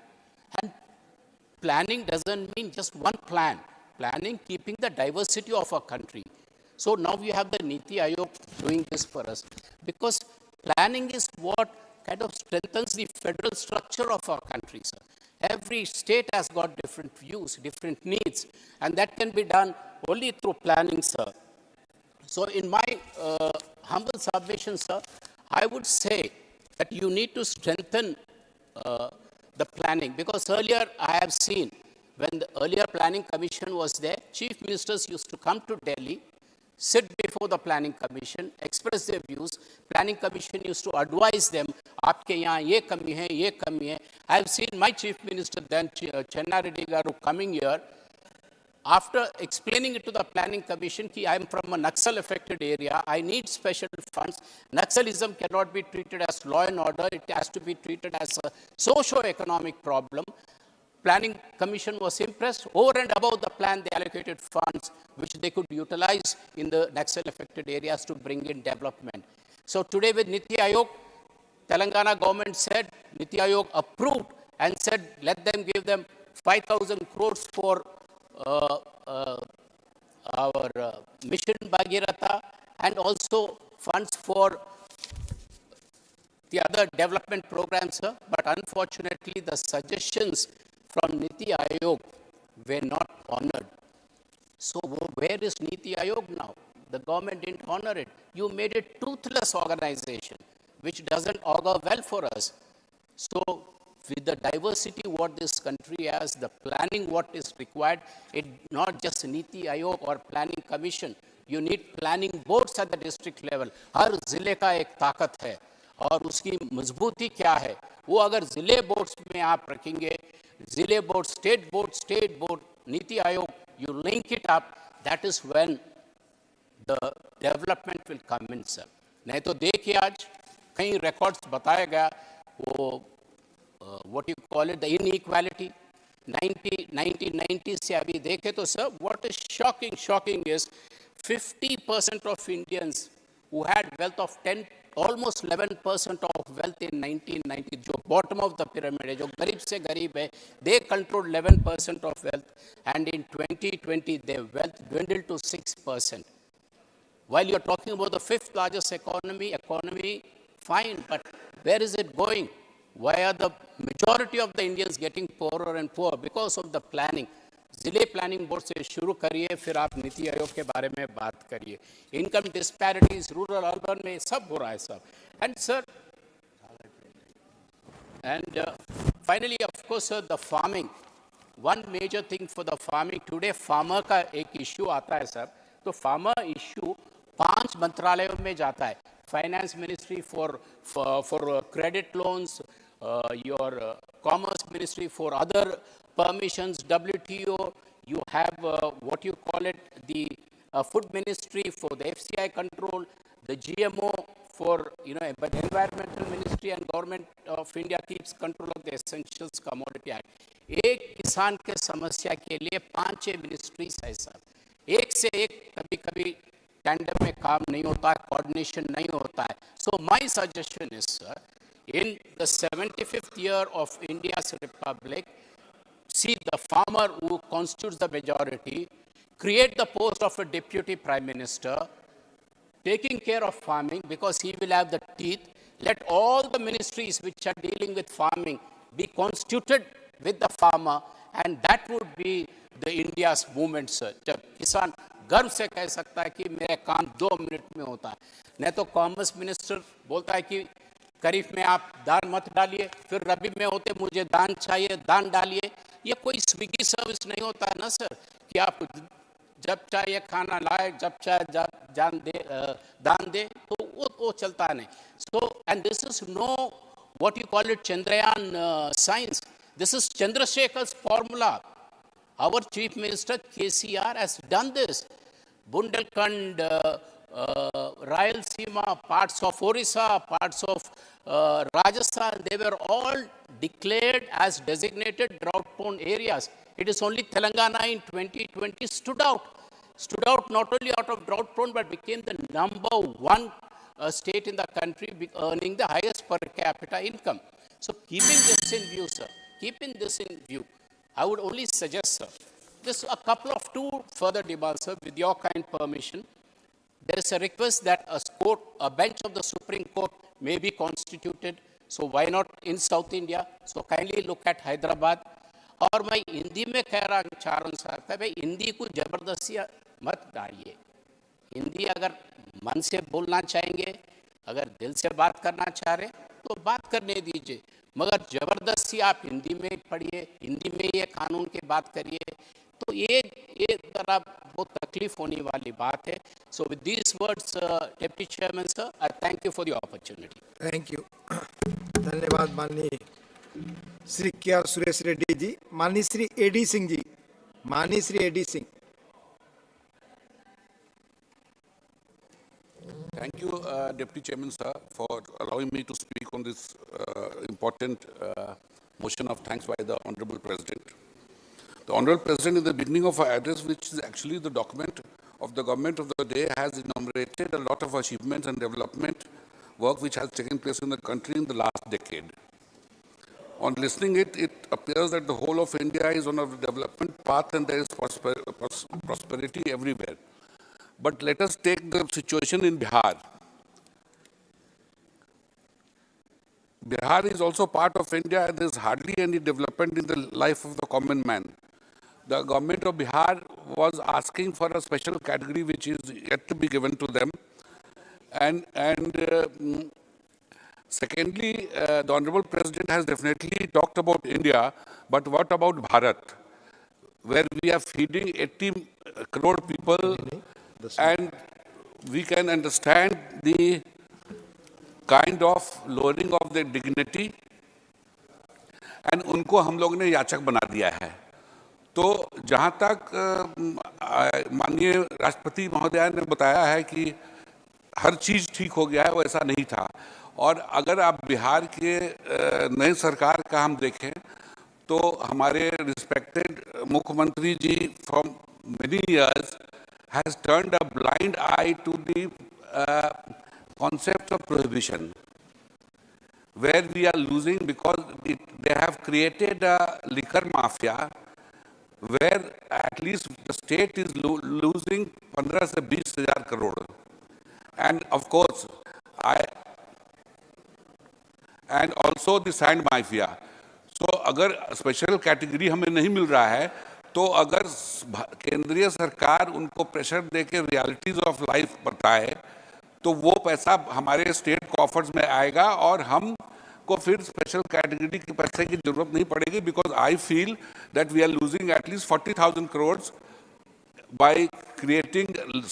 and planning doesn't mean just one plan. Planning keeping the diversity of our country. So now we have the Niti Aayog doing this for us because planning is what kind of strengthens the federal structure of our country, sir. Every state has got different views, different needs, and that can be done only through planning, sir. So in my humble submission, sir, I would say that you need to strengthen the planning because earlier I have seen when the earlier planning commission was there, chief ministers used to come to Delhi, sit before the planning commission, express their views. Planning commission used to advise them, aapke yahan ye kami hai, ye kami hai. I have seen my chief minister then, Chenna Reddy Garu, coming here, after explaining it to the planning commission, I am from a Naxal affected area, I need special funds. Naxalism cannot be treated as law and order, it has to be treated as a socio-economic problem. Planning commission was impressed. Over and above the plan, they allocated funds which they could utilize in the Naxal affected areas to bring in development. So today with Niti Aayog, Telangana government said, Niti Aayog approved and said, let them give them 5,000 crores for our Mission Bhagirath and also funds for the other development programs, sir. But unfortunately, the suggestions from Niti Aayog were not honored. So where is Niti Aayog now? The government didn't honor it. You made it toothless organization, which doesn't augur well for us. So with the diversity what this country has, the planning what is required, it not just Niti Aayog or planning commission. You need planning boards at the district level. हर जिले का एक ताकत है और उसकी मजबूती क्या है वो अगर जिले बोर्ड्स में आप रखेंगे जिले board state board NITI Aayog you link it up, that is when the development will come in, sir. नहीं तो देखिए आज कई records बताया गया वो what you call it, the inequality 1990 से अभी देखे तो sir, what is shocking is 50% of Indians who had wealth of almost 11% of wealth in 1990, जो bottom of the pyramid है, जो गरीब से गरीब है, they controlled 11% of wealth, and in 2020 their wealth dwindled to 6%. While you are talking about the fifth largest economy, fine, but where is it going? Why are the majority of the Indians getting poorer and poorer? Because of the planning. जिले planning board से शुरू करिए फिर आप नीति आयोग के बारे में बात करिए. इनकम डिस्पैरिटीज रूरल अर्बन में सब हो रहा है सब. And sir and finally of course sir the farming, one major thing for the farming today, farmer का एक इश्यू आता है सर, तो फार्मर इश्यू 5 मंत्रालयों में जाता है. Finance ministry for credit loans, your commerce ministry for other permissions, WTO, you have what you call it, the food ministry for the FCI control, the GMO for, but environmental ministry and government of India keeps control of the essentials commodity act. एक किसान के समस्या के लिए 5 ministries है sir, एक से एक कभी कभी टैंडम में काम नहीं होता है, कोऑर्डिनेशन नहीं होता है. So my suggestion is, sir, in the 75th year of India's Republic, see the farmer who constitutes the majority, create the post of a deputy prime minister, taking care of farming because he will have the teeth. Let all the ministries which are dealing with farming be constituted with the farmer, and that would be the India's movement, sir. जब किसान गर्व से कह सकता है कि मेरा काम 2 मिनट में होता है, नहीं तो कॉमर्स मिनिस्टर बोलता है कि खरीफ में आप दान मत डालिए, फिर रबी में होते मुझे दान चाहिए, दान डालिए. ये कोई स्विगी सर्विस नहीं होता है ना सर, कि आप जब चाहे खाना लाए, जब चाहे दान दे, तो वो चलता नहीं. So, and this is no what you call it Chandrayaan science. This is Chandrasekhar's formula. Our Chief Minister KCR has done this. Bundelkhand, Rayalaseema, parts of Orissa, parts of Rajasthan, they were all declared as designated drought-prone areas. It is only Telangana in 2020 stood out not only out of drought-prone, but became the #1 state in the country, earning the highest per capita income. So keeping this in view, sir, I would only suggest, sir, this a couple of 2 further demands, sir, with your kind permission. There is a request that a bench of the Supreme Court may be constituted. So why not in South India? So kindly look at Hyderabad. और मैं हिंदी में कह रहा हूँ चारण साहब का, भाई हिंदी को जबरदस्ती मत डालिए. हिंदी अगर मन से बोलना चाहेंगे, अगर दिल से बात करना चाह रहे तो बात करने दीजिए, मगर जबरदस्ती आप हिंदी में पढ़िए, हिंदी में ये कानून की बात करिए, तो ये तरह बहुत तकलीफ होने वाली बात है. So with these words, Deputy Chairman sir, I thank you for the opportunity. Thank you. धन्यवाद माननीय श्री के सुरेश रेड्डी जी. माननीय श्री एडी सिंह जी. माननीय Shri AD Singh. Thank you, Deputy Chairman, sir, for allowing me to speak on this important motion of thanks by the Honorable President. The Honorable President, in the beginning of our address, which is actually the document of the government of the day, has enumerated a lot of achievements and development work which has taken place in the country in the last decade. On listening it appears that the whole of India is on a development path and there is prosperity everywhere. But let us take the situation in Bihar. Bihar is also part of India and there is hardly any development in the life of the common man. The government of Bihar was asking for a special category which is yet to be given to them. Secondly, the Honorable President has definitely talked about India, but what about Bharat, where we are feeding 80 crore people, and we can understand the kind of lowering of their dignity, and उनको हम लोग ने याचक बना दिया है. तो जहाँ तक माननीय राष्ट्रपति महोदय ने बताया है कि हर चीज़ ठीक हो गया है, वो ऐसा नहीं था. और अगर आप बिहार के नए सरकार का हम देखें तो हमारे रिस्पेक्टेड मुख्यमंत्री ji from many years has turned a blind eye to the concept of prohibition, where we are losing because they have created a liquor mafia, where at least the state is losing 15 से 20,000 crore. And of course, and also the sand mafia. So अगर special category हमें नहीं मिल रहा है तो अगर केंद्रीय सरकार उनको प्रेशर देके रियलिटीज ऑफ लाइफ बताए तो वो पैसा हमारे स्टेट कॉफर्स में आएगा और हम को फिर स्पेशल कैटेगरी के पैसे की जरूरत नहीं पड़ेगी. Because I feel that we are losing at least 40,000 crore by creating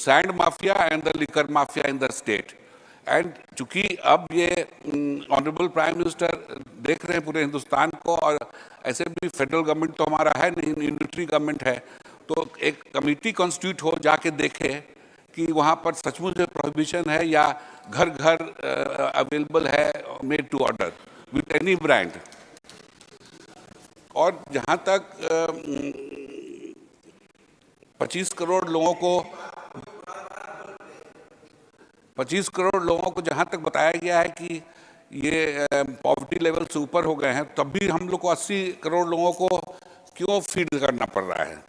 sand mafia and the liquor mafia in the state. And चूंकि अब ये ऑनरेबल प्राइम मिनिस्टर देख रहे हैं पूरे हिंदुस्तान को, और ऐसे भी फेडरल गवर्नमेंट तो हमारा है नहीं, यूनिटरी गवर्नमेंट है, तो एक कमेटी कॉन्स्टिट्यूट हो, जाके देखे कि वहाँ पर सचमुच प्रोहिबिशन है या घर घर अवेलेबल है made to order with any brand. और जहाँ तक 25 करोड़ लोगों को जहाँ तक बताया गया है कि ये पॉवर्टी लेवल से ऊपर हो गए हैं, तब भी हम लोग को 80 करोड़ लोगों को क्यों फीड करना पड़ रहा है।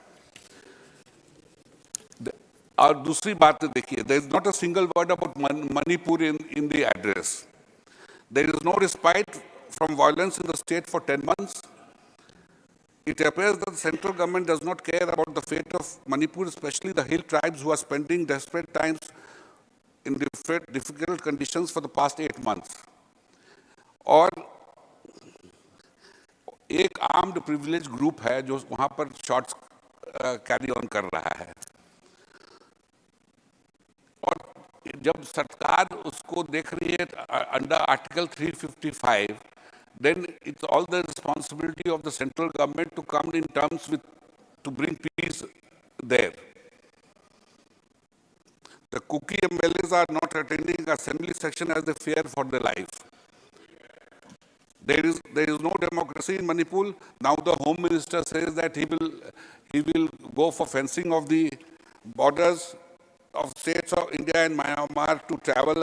और दूसरी बात देखिए, there is not a single word about Manipur in the address. There is no respite from violence in the state for 10 months. It appears that the central government does not care about the fate of Manipur, especially the hill tribes who are spending desperate times in difficult conditions for the past 8 months. और एक armed privilege group है जो वहाँ पर shots carry on कर रहा है, और जब सरकार उसको देख रही है under article 355, then it's all the responsibility of the central government to come in terms with, to bring peace there. The Kuki MLAs are not attending assembly session as they fear for their life. There is no democracy in Manipur. Now the Home Minister says that he will go for fencing of the borders of states of India and Myanmar to travel.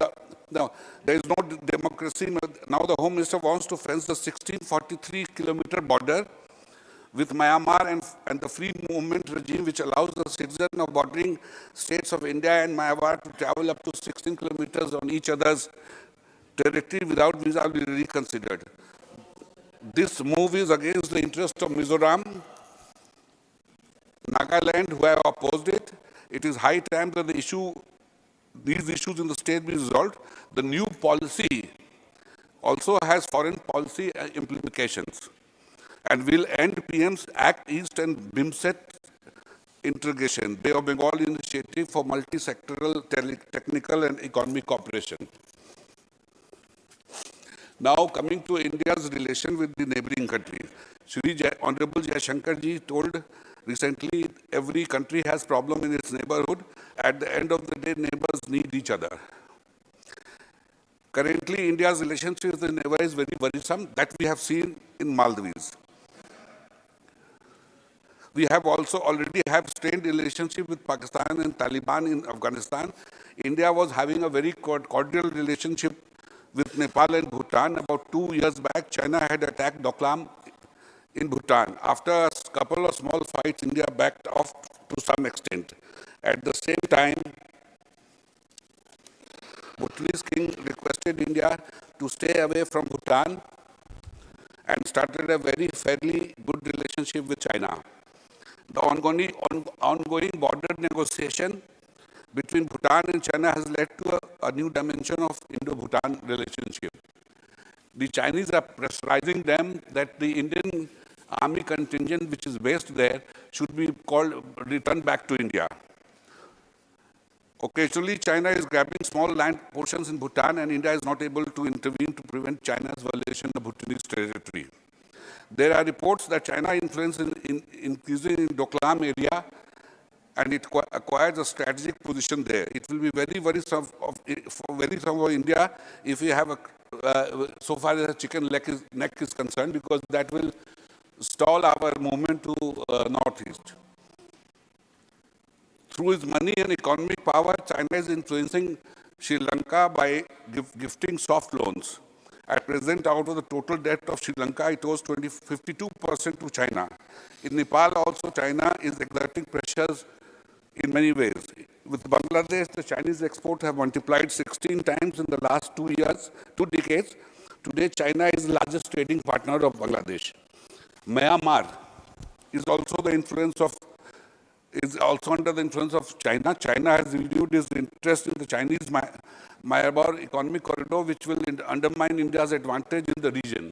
No, there is no democracy. Now the Home Minister wants to fence the 1643-kilometer border with Myanmar and the free movement regime, which allows the citizens of bordering states of India and Myanmar to travel up to 16 kilometers on each other's territory without visa, will be reconsidered. This move is against the interest of Mizoram, Nagaland, who have opposed it. It is high time that these issues in the state be resolved. The new policy also has foreign policy implications and will end PM's Act East and BIMSET integration, Bay of Bengal initiative for multi-sectoral technical and economic cooperation. Now coming to India's relation with the neighboring countries. Honorable Jaishankar ji told recently, every country has problem in its neighborhood. At the end of the day, neighbors need each other. Currently, India's relationship with the neighbor is very worrisome, that we have seen in Maldives. We have also already have strained relationship with Pakistan and Taliban in Afghanistan. India was having a very cordial relationship with Nepal and Bhutan. About 2 years back, China had attacked Doklam in Bhutan. After a couple of small fights, India backed off to some extent. At the same time, Bhutanese king requested India to stay away from Bhutan and started a very fairly good relationship with China. The ongoing border negotiation between Bhutan and China has led to a new dimension of Indo-Bhutan relationship. The Chinese are pressurizing them that the Indian army contingent which is based there should be returned back to India. Occasionally, China is grabbing small land portions in Bhutan, and India is not able to intervene to prevent China's violation of Bhutanese territory. There are reports that China influence increasing in Doklam area, and it acquires a strategic position there. It will be very worrisome for India if we have so far as a chicken neck is concerned, because that will stall our movement to northeast. Through its money and economic power, China is influencing Sri Lanka by gifting soft loans. At present, out of the total debt of Sri Lanka, it owes 52% to China. In Nepal also, China is exerting pressures in many ways. With Bangladesh, the Chinese exports have multiplied 16 times in the last 2 decades. Today, China is the largest trading partner of Bangladesh. Myanmar is also under the influence of China. China has renewed its interest in the Chinese Myanmar economic corridor, which will undermine India's advantage in the region.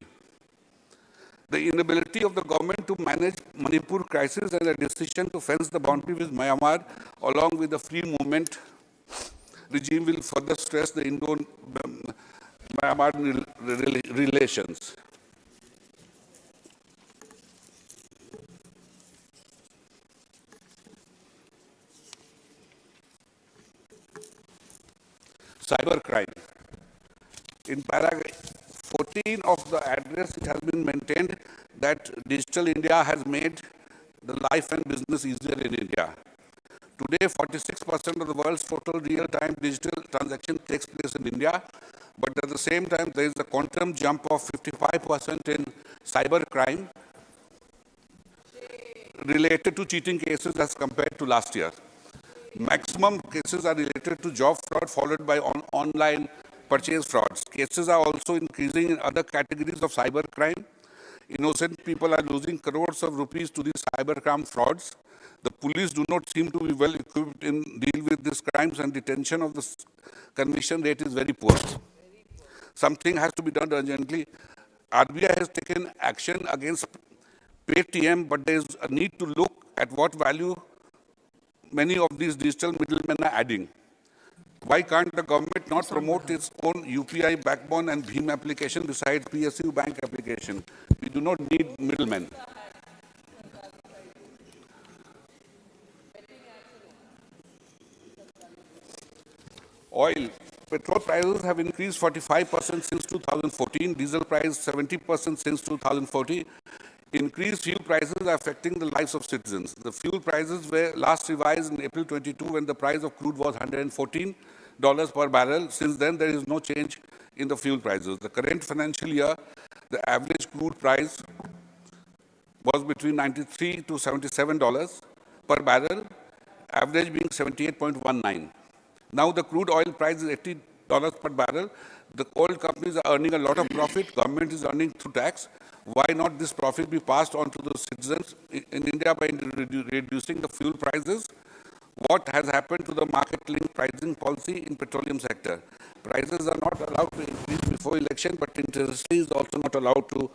The inability of the government to manage Manipur crisis and a decision to fence the boundary with Myanmar, along with the free movement regime, will further stress the Indo-Myanmar relations. cybercrime. In paragraph 14 of the address, it has been maintained that Digital India has made the life and business easier in India. Today, 46% of the world's total real-time digital transaction takes place in India, but at the same time, there is a quantum jump of 55% in cybercrime related to cheating cases as compared to last year. Maximum cases are related to job fraud, followed by online purchase frauds. Cases are also increasing in other categories of cybercrime. Innocent people are losing crores of rupees to these cybercrime frauds. The police do not seem to be well equipped in deal with these crimes, and detention of the conviction rate is very poor. Something has to be done urgently. RBI has taken action against Paytm, but there is a need to look at what value many of these digital middlemen are adding. Why can't the government not promote its own UPI backbone and BHIM application besides PSU bank application? We do not need middlemen. Oil. Petrol prices have increased 45% since 2014, diesel price 70% since 2014. Increased fuel prices are affecting the lives of citizens. The fuel prices were last revised in April 22 when the price of crude was $114 per barrel. Since then, there is no change in the fuel prices. The current financial year, the average crude price was between $93 to $77 per barrel, average being 78.19. Now the crude oil price is $80 per barrel. The oil companies are earning a lot of profit. Government is earning through tax. Why not this profit be passed on to the citizens in India by reducing the fuel prices? What has happened to the market-linked pricing policy in petroleum sector? Prices are not allowed to increase before election, but interest is also not allowed to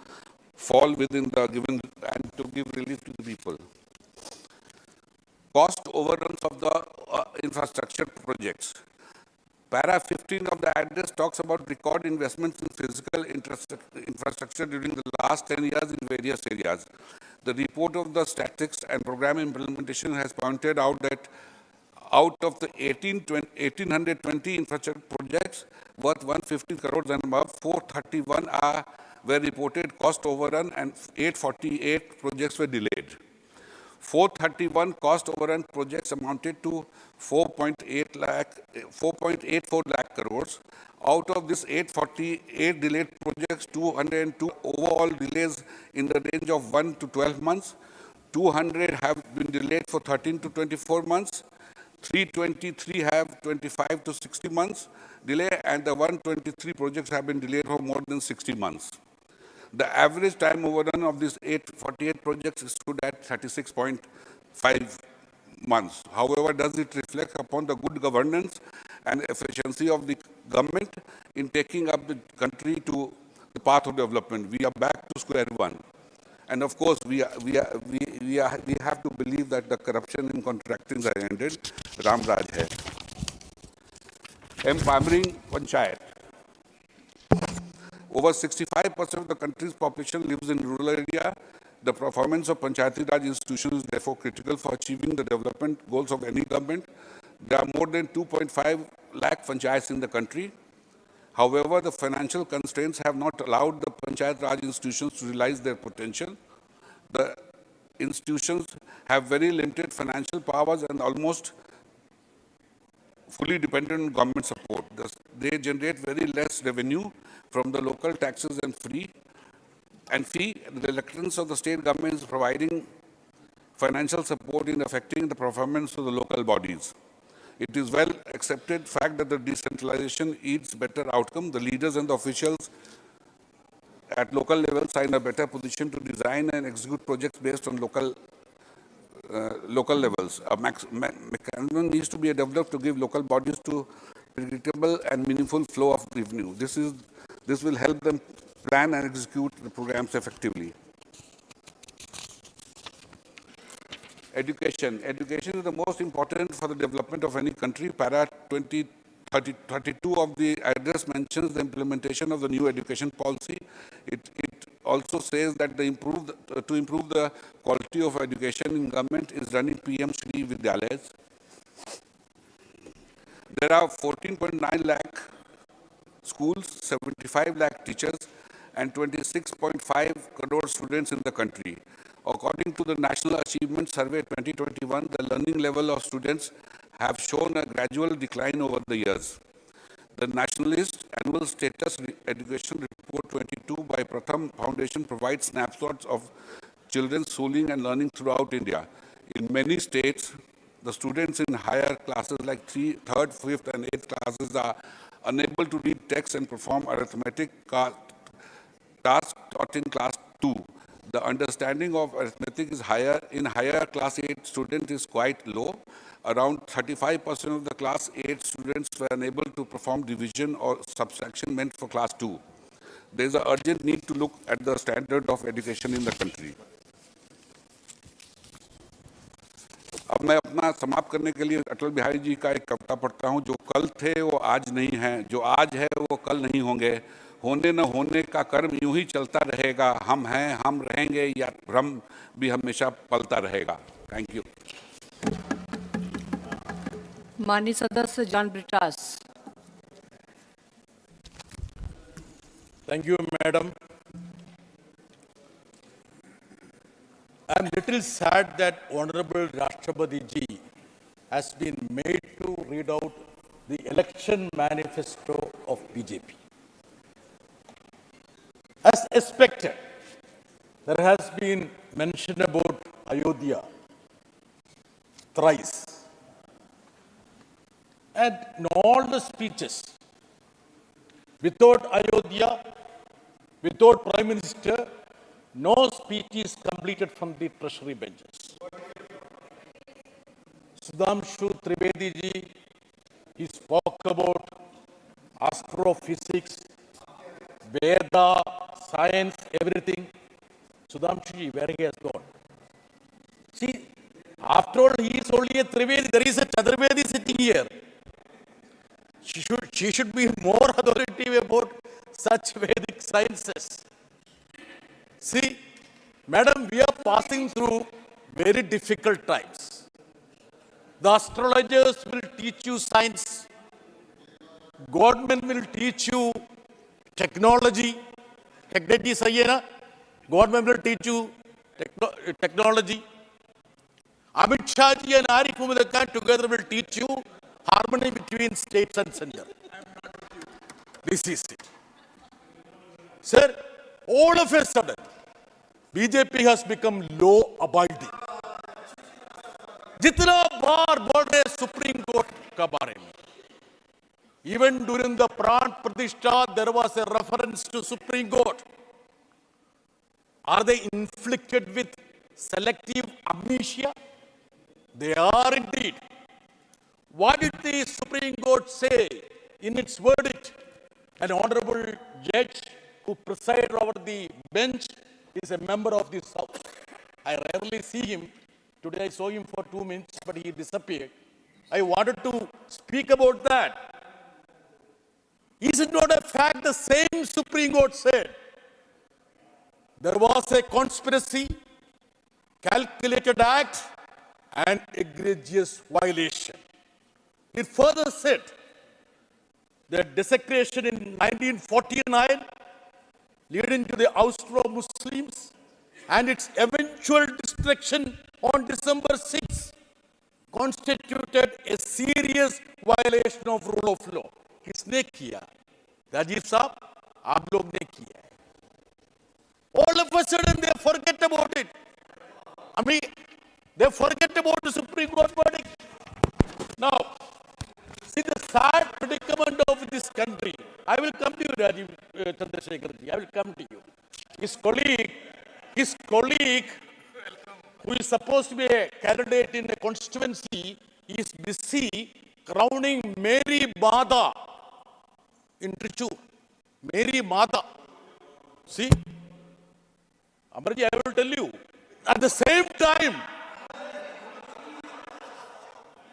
fall within the given and to give relief to the people. Cost overruns of the infrastructure projects. Para 15 of the address talks about record investments in physical infrastructure during the last 10 years in various areas. The report of the statistics and program implementation has pointed out that out of the 1,820 infrastructure projects worth 150 crores and above, 431 were reported cost overrun and 848 projects were delayed. 431 cost overrun projects amounted to 4.84 lakh crores. Out of this 848 delayed projects, 202 overall delays in the range of 1 to 12 months. 200 have been delayed for 13 to 24 months. 323 have 25 to 60 months delay, and the 123 projects have been delayed for more than 60 months. The average time overrun of these 848 projects stood at 36.5 months. However, does it reflect upon the good governance and efficiency of the government in taking up the country to the path of development? We are back to square one. And of course, we have to believe that the corruption in contracting has ended. Ram Raj hai. Empowering Panchayat. Over 65% of the country's population lives in rural area. The performance of Panchayati Raj institutions is therefore critical for achieving the development goals of any government. There are more than 2.5 lakh panchayats in the country. However, the financial constraints have not allowed the Panchayat Raj institutions to realize their potential. The institutions have very limited financial powers and almost fully dependent on government support. They generate very less revenue from the local taxes and fee. The reluctance of the state government is providing financial support in affecting the performance of the local bodies. It is well accepted fact that the decentralization yields better outcome. The leaders and the officials at local level are in a better position to design and execute projects based on local levels. A mechanism needs to be developed to give local bodies to predictable and meaningful flow of revenue. This will help them plan and execute the programs effectively. Education. Education is the most important for the development of any country. Para 32 of the address mentions the implementation of the new education policy. It also says that to improve the quality of education in government is running PM Shri Vidyalayas. There are 14.9 lakh schools, 75 lakh teachers, and 26.5 crore students in the country. According to the National Achievement Survey 2021, the learning level of students have shown a gradual decline over the years. The Nationalist Annual Status Education Report 22 by Pratham Foundation provides snapshots of children's schooling and learning throughout India. In many states, the students in higher classes like 3rd, 5th, and 8th classes are unable to read text and perform arithmetic tasks taught in class 2. The understanding of arithmetic is higher. In higher class 8 students is quite low. Around 35% of the class 8 students were unable to perform division or subtraction meant for class 2. There is an urgent need to look at the standard of education in the country. अब मैं अपना समाप्त करने के लिए अटल बिहारी जी का एक कविता पढ़ता हूँ। जो कल थे वो आज नहीं हैं, जो आज है वो कल नहीं होंगे, होने न होने का कर्म यूं ही चलता रहेगा, हम हैं हम रहेंगे या भ्रम भी हमेशा पलता रहेगा। Thank you. माननीय सदस्य John Brittas. Thank you, Madam. I am little sad that Honorable Rashtrapati Ji has been made to read out the election manifesto of BJP. As expected, there has been mention about Ayodhya thrice. And in all the speeches, without Ayodhya, without Prime Minister, no speech is completed from the treasury benches. Sudhamshu Trivedi ji, he spoke about astrophysics, Veda, science, everything. Sudhamshu ji, where he has gone? See, after all, he is only a Trivedi. There is a Chaturvedi sitting here. She should be more authoritative about such Vedic sciences. See, Madam, we are passing through very difficult times. The astrologers will teach you science. Government will teach you technology. Government will teach you technology. Amit Shah ji and Arif Muhammad Khan together will teach you harmony between states and center. This is it. Sir, all of a sudden, BJP has become law-abiding. जितना बार बोल रहे supreme court का बारे में, even during the Pran Pratishtha, there was a reference to Supreme Court. Are they inflicted with selective amnesia? They are indeed. What did the Supreme Court say in its verdict? An honorable judge who presides over the bench is a member of this house. I rarely see him. Today I saw him for 2 minutes, but he disappeared. I wanted to speak about that. Is it not a fact the same Supreme Court said there was a conspiracy, calculated act, and egregious violation? It further said that desecration in 1949 leading to the ouster of Muslims and its eventual destruction on December 6 constituted a serious violation of rule of law. किसने किया? राजीव साहब, आप लोग ने किया. All of a sudden they forget about it. I mean, they forget about the Supreme Court verdict. Now, see the sad predicament of this country. I will come to you, Rajiv Chandrasekhar ji. I will come to you. His colleague, who is supposed to be a candidate in a constituency, is busy crowning Mary Mada in Trichy. Mary Mada. See, Amarji, I will tell you. At the same time,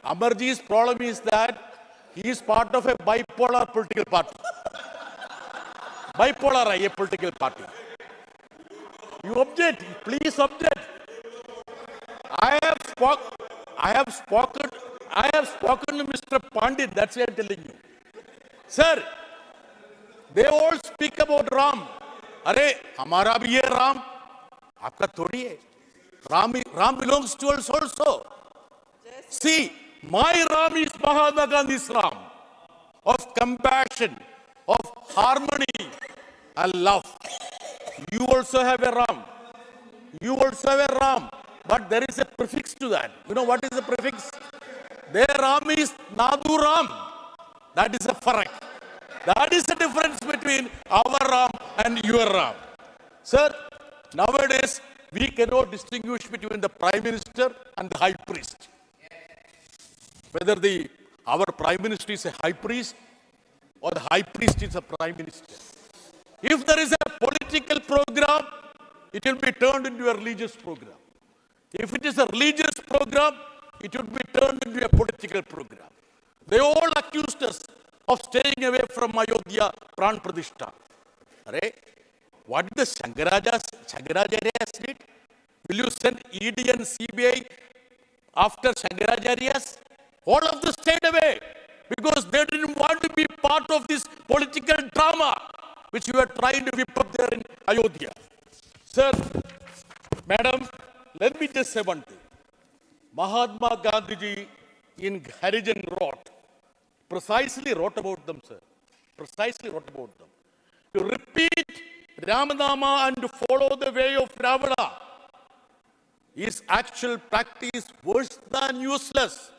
Amarji's problem is that he is part of a bipolar political party. Bipolar political party. You object, please object. I have I have spoken to Mr. Pandit, that's why I'm telling you. Sir, they all speak about Ram. अरे हमारा भी है राम, आपका थोड़ी है. Ram belongs to us also. See, my Ram is Mahatma Gandhi's Ram, of compassion, of harmony and love. You also have a Ram. You also have a Ram, but there is a prefix to that. You know what is the prefix? Their Ram is Nadu Ram. That is a farak. That is the difference between our Ram and your Ram. Sir, nowadays we cannot distinguish between the Prime Minister and the High Priest. Whether our Prime Minister is a High Priest or the High Priest is a Prime Minister. If there is a political program, it will be turned into a religious program. If it is a religious program, it would be turned into a political program. They all accused us of staying away from Ayodhya Pran Pradishta. What did the Shankaracharya did? Will you send ED and CBI after Shankaracharyas? All of them stayed away because they didn't want to be part of this political drama which you are trying to whip up there in Ayodhya. Sir, madam, let me just say one thing. Mahatma Gandhi in Harijan precisely wrote about them, sir. Precisely wrote about them. To repeat Ramanama and to follow the way of Ravana is actual practice worse than useless.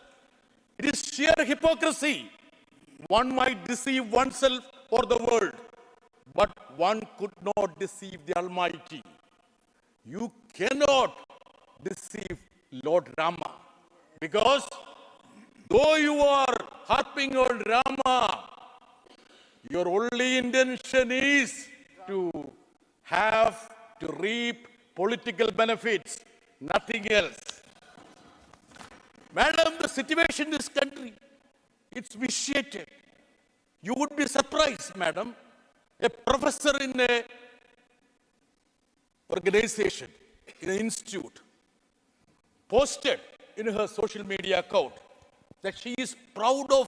It is sheer hypocrisy. One might deceive oneself or the world, but one could not deceive the Almighty. You cannot deceive Lord Rama because though you are harping on Rama, your only intention is to reap political benefits, nothing else. Madam, the situation in this country, it's vitiated. You would be surprised, madam. A professor in a organization, in an institute, posted in her social media account that she is proud of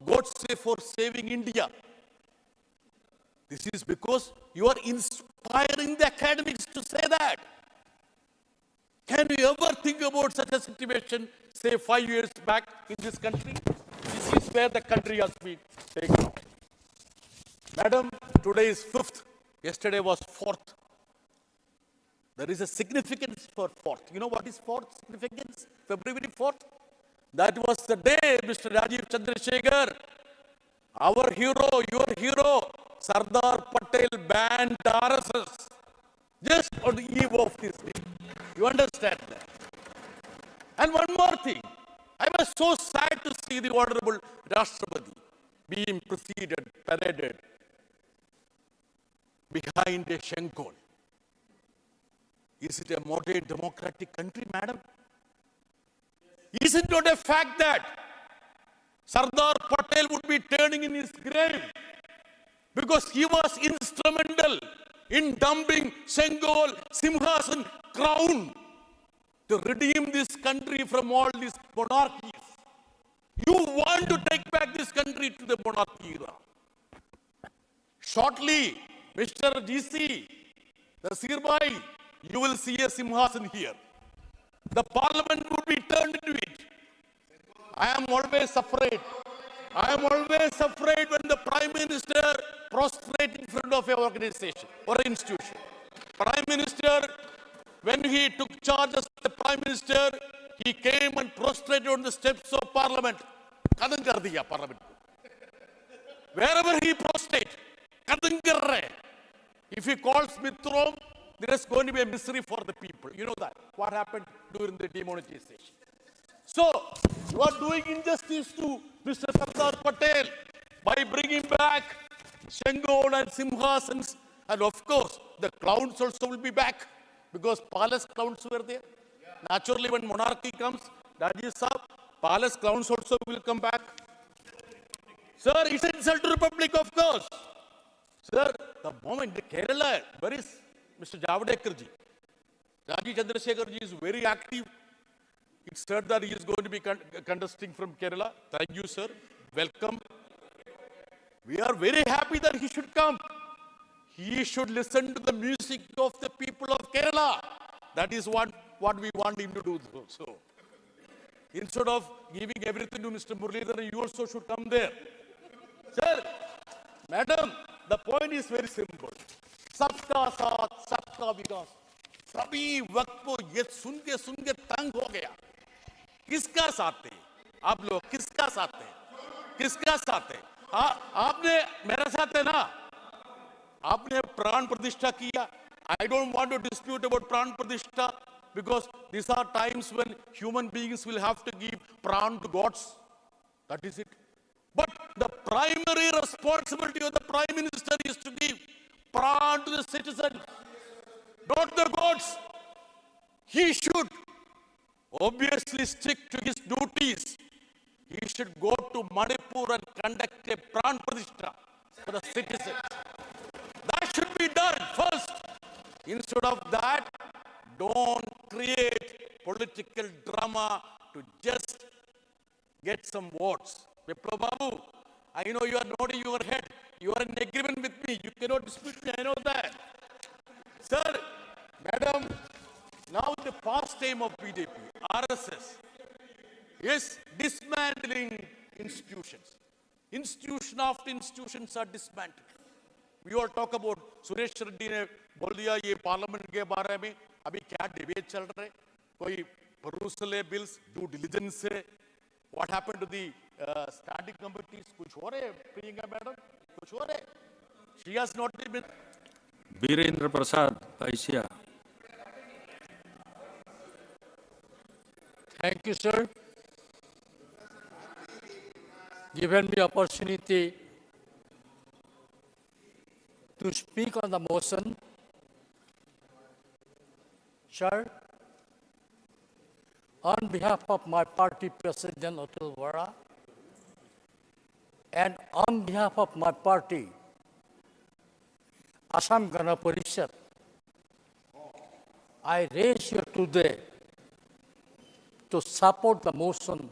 Godse for saving India. This is because you are inspiring the academics to say that. Can you ever think about such a situation, say 5 years back in this country? This is where the country has been taken. Madam, today is 5th. Yesterday was 4th. There is a significance for 4th. You know what is 4th significance? February 4th? That was the day Mr. Rajiv Chandrasekhar, our hero, your hero, Sardar Patel banned RSS just on the eve of this day. You understand that? And one more thing. I was so sad to see the Honorable Rashtrapati being paraded behind a Shankol. Is it a modern democratic country, madam? Is it not a fact that Sardar Patel would be turning in his grave because he was instrumental in dumping Sengol, Simhasan, crown to redeem this country from all these monarchies. You want to take back this country to the monarchy era. Shortly, Mr. GC, the Sirbai, you will see a Simhasan here. The parliament would be turned into it. I am always afraid. I am always afraid when the Prime Minister prostrates in front of an organization or an institution. Prime Minister, when he took charge as the Prime Minister, he came and prostrated on the steps of Parliament. Kadam kar diya Parliament. Wherever he prostrate, kadam kar rahe. If he calls Mitrom, there is going to be a misery for the people. You know that. What happened during the demonetization. So, you are doing injustice to Mr. Sardar Patel by bringing back Shengol and Simhasans. And of course, the clowns also will be back because palace clowns were there. Naturally, when monarchy comes, Rajya Sabha, palace clowns also will come back. Sir, it's an insult to the Republic, of course. Sir, the moment the Kerala, where is Mr. Javadekar ji? Rajiv Chandrasekhar ji is very active. It's said that he is going to be contesting from Kerala. Thank you, sir. Welcome. We are very happy that he should come. He should listen to the music of the people of Kerala. That is what we want him to do. So, instead of giving everything to Mr. Muralidharan, you also should come there. Sir, madam, the point is very simple. Sabka saath, sabka vikas. सभी वक्त को ये सुन के तंग हो गया. किसका साथ है आप लोग? किसका साथ है? किसका साथ है? आपने मेरे साथ है ना? आपने प्राण प्रतिष्ठा किया. I don't want to dispute about pran pratishtha because these are times when human beings will have to give pran to gods. That is it. But the primary responsibility of the Prime Minister is to give pran to the citizen, not the gods. He should obviously stick to his duties. He should go to Manipur and conduct a pran pratishtha for the citizens. That should be done first. Instead of that, don't create political drama to just get some votes. Viplo Babu, I know you are nodding your head. You are in agreement with me. You cannot dispute me. I know that. Sir, madam, now the pastime of BJP, RSS, is dismantling institutions. Institution after institutions are dismantled. We all talk about Suresh Reddy ने बोल दिया ये parliament के बारे में अभी क्या debate चल रहे कोई perusal bills due diligence है what happened to the standing committees कुछ हो रहे प्रियंका मैडम कुछ हो रहे she has not been Birendra Prasad Asia. Thank you, sir. Given me opportunity to speak on the motion, sir, on behalf of my party president, Atul Vora, and on behalf of my party, Assam Gana Parishad, I raise here today to support the motion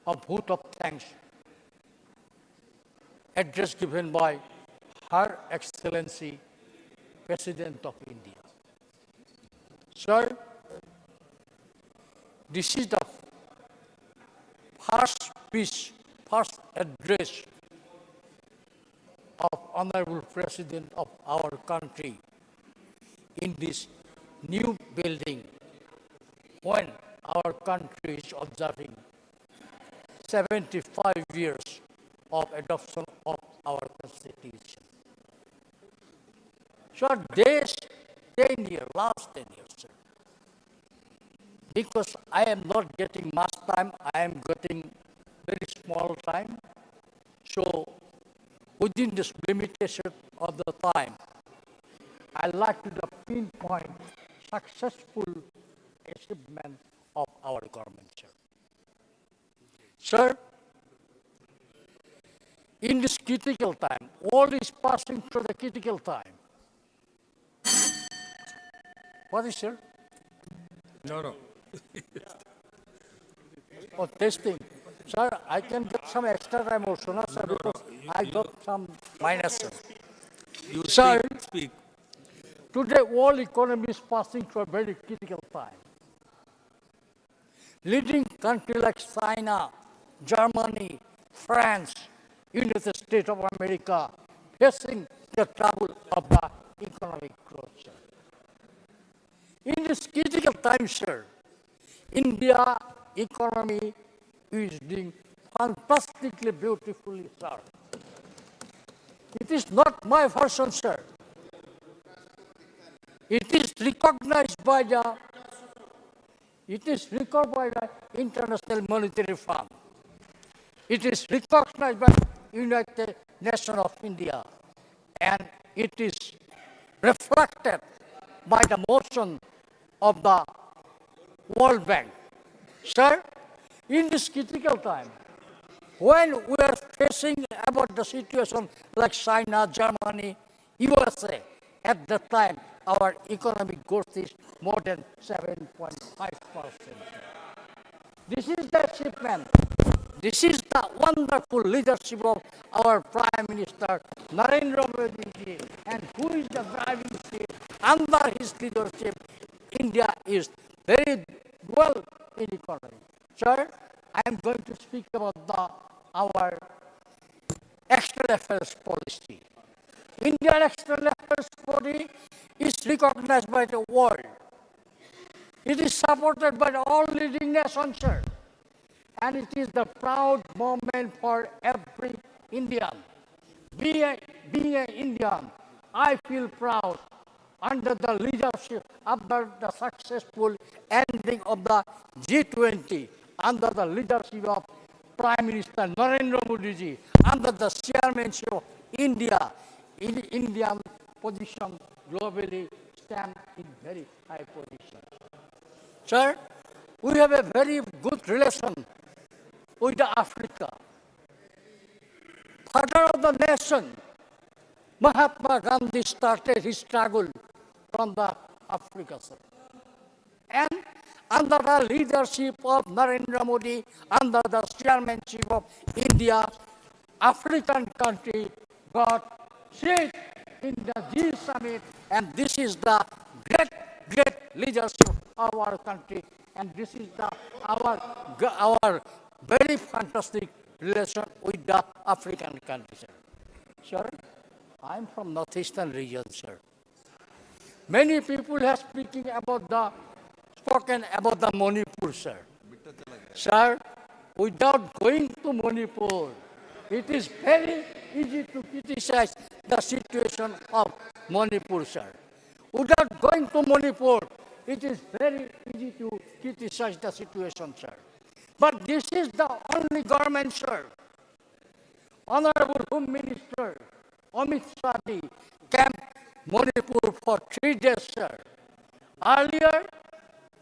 of vote of thanks address given by Her Excellency President of India. Sir, this is the first speech, first address of Honorable President of our country in this new building when our country is observing 75 years of adoption of our Constitution. So this 10 years, last 10 years, sir, because I am not getting much time, I am getting very small time. So within this limitation of the time, I like to pinpoint successful achievement of our government, sir. Sir, in this critical time, all is passing through the critical time. What is, sir? No. Oh, testing. Sir, I can get some extra time also, no, sir, because I got some minus, sir. You Sir, speak. Today, all economy is passing through a very critical time. Leading countries like China, Germany, France, United States of America, facing the trouble of the economic growth, sir. In this critical time, sir, India economy is doing fantastically beautifully, sir. It is not my version, sir. It is recognized by the International Monetary Fund. It is recognized by United Nations of India, and it is reflected by the motion of the World Bank. Sir, in this critical time, when we are facing about the situation like China, Germany, USA, at that time, our economic growth is more than 7.5%. This is the achievement. This is the wonderful leadership of our Prime Minister Narendra Modi ji, and who is the driving seat. Under his leadership, India is very well in economy. Sir, I am going to speak about our external affairs policy. Indian external affairs policy is recognized by the world. It is supported by all leading nations, sir. And it is the proud moment for every Indian. Being an Indian, I feel proud under the leadership, under the successful ending of the G20, under the leadership of Prime Minister Narendra Modi ji, under the chairmanship of India, Indian position globally stand in very high position. Sir, we have a very good relation with the Africa. Father of the nation, Mahatma Gandhi started his struggle from the Africa, sir. And under the leadership of Narendra Modi, under the chairmanship of India, African country got seat in the G summit, and this is the great leadership of our country, and this is our very fantastic relation with the African countries, sir. Sir, I am from northeastern region, sir. Many people have spoken about the Manipur, sir. Sir, without going to Manipur, it is very easy to criticize the situation of Manipur, sir. Without going to Manipur, it is very easy to criticize the situation, sir. But this is the only government, sir. Honorable Home Minister Amit Shah ji came Manipur for 3 days, sir. Earlier,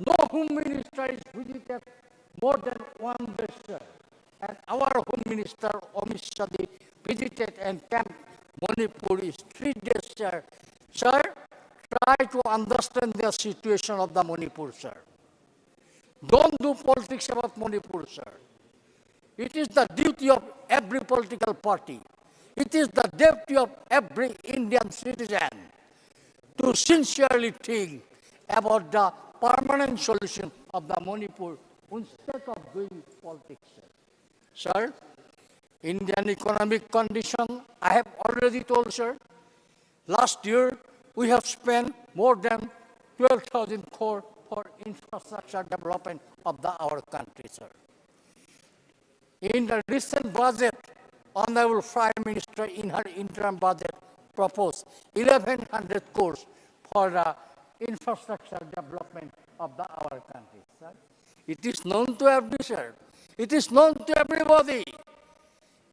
no Home Minister is visited more than 1 day, sir. And our Home Minister Amit Shah ji visited and came Manipur is 3 days, sir. Sir, try to understand the situation of the Manipur, sir. Don't do politics about Manipur, sir. It is the duty of every political party. It is the duty of every Indian citizen to sincerely think about the permanent solution of the Manipur instead of doing politics. Sir, Indian economic condition, I have already told, sir. Last year, we have spent more than 12,000 crore for infrastructure development of our country, sir. In the recent budget, Honorable Prime Minister in her interim budget proposed 1,100 crores for the infrastructure development of our country, sir. It is known to everybody, sir. It is known to everybody.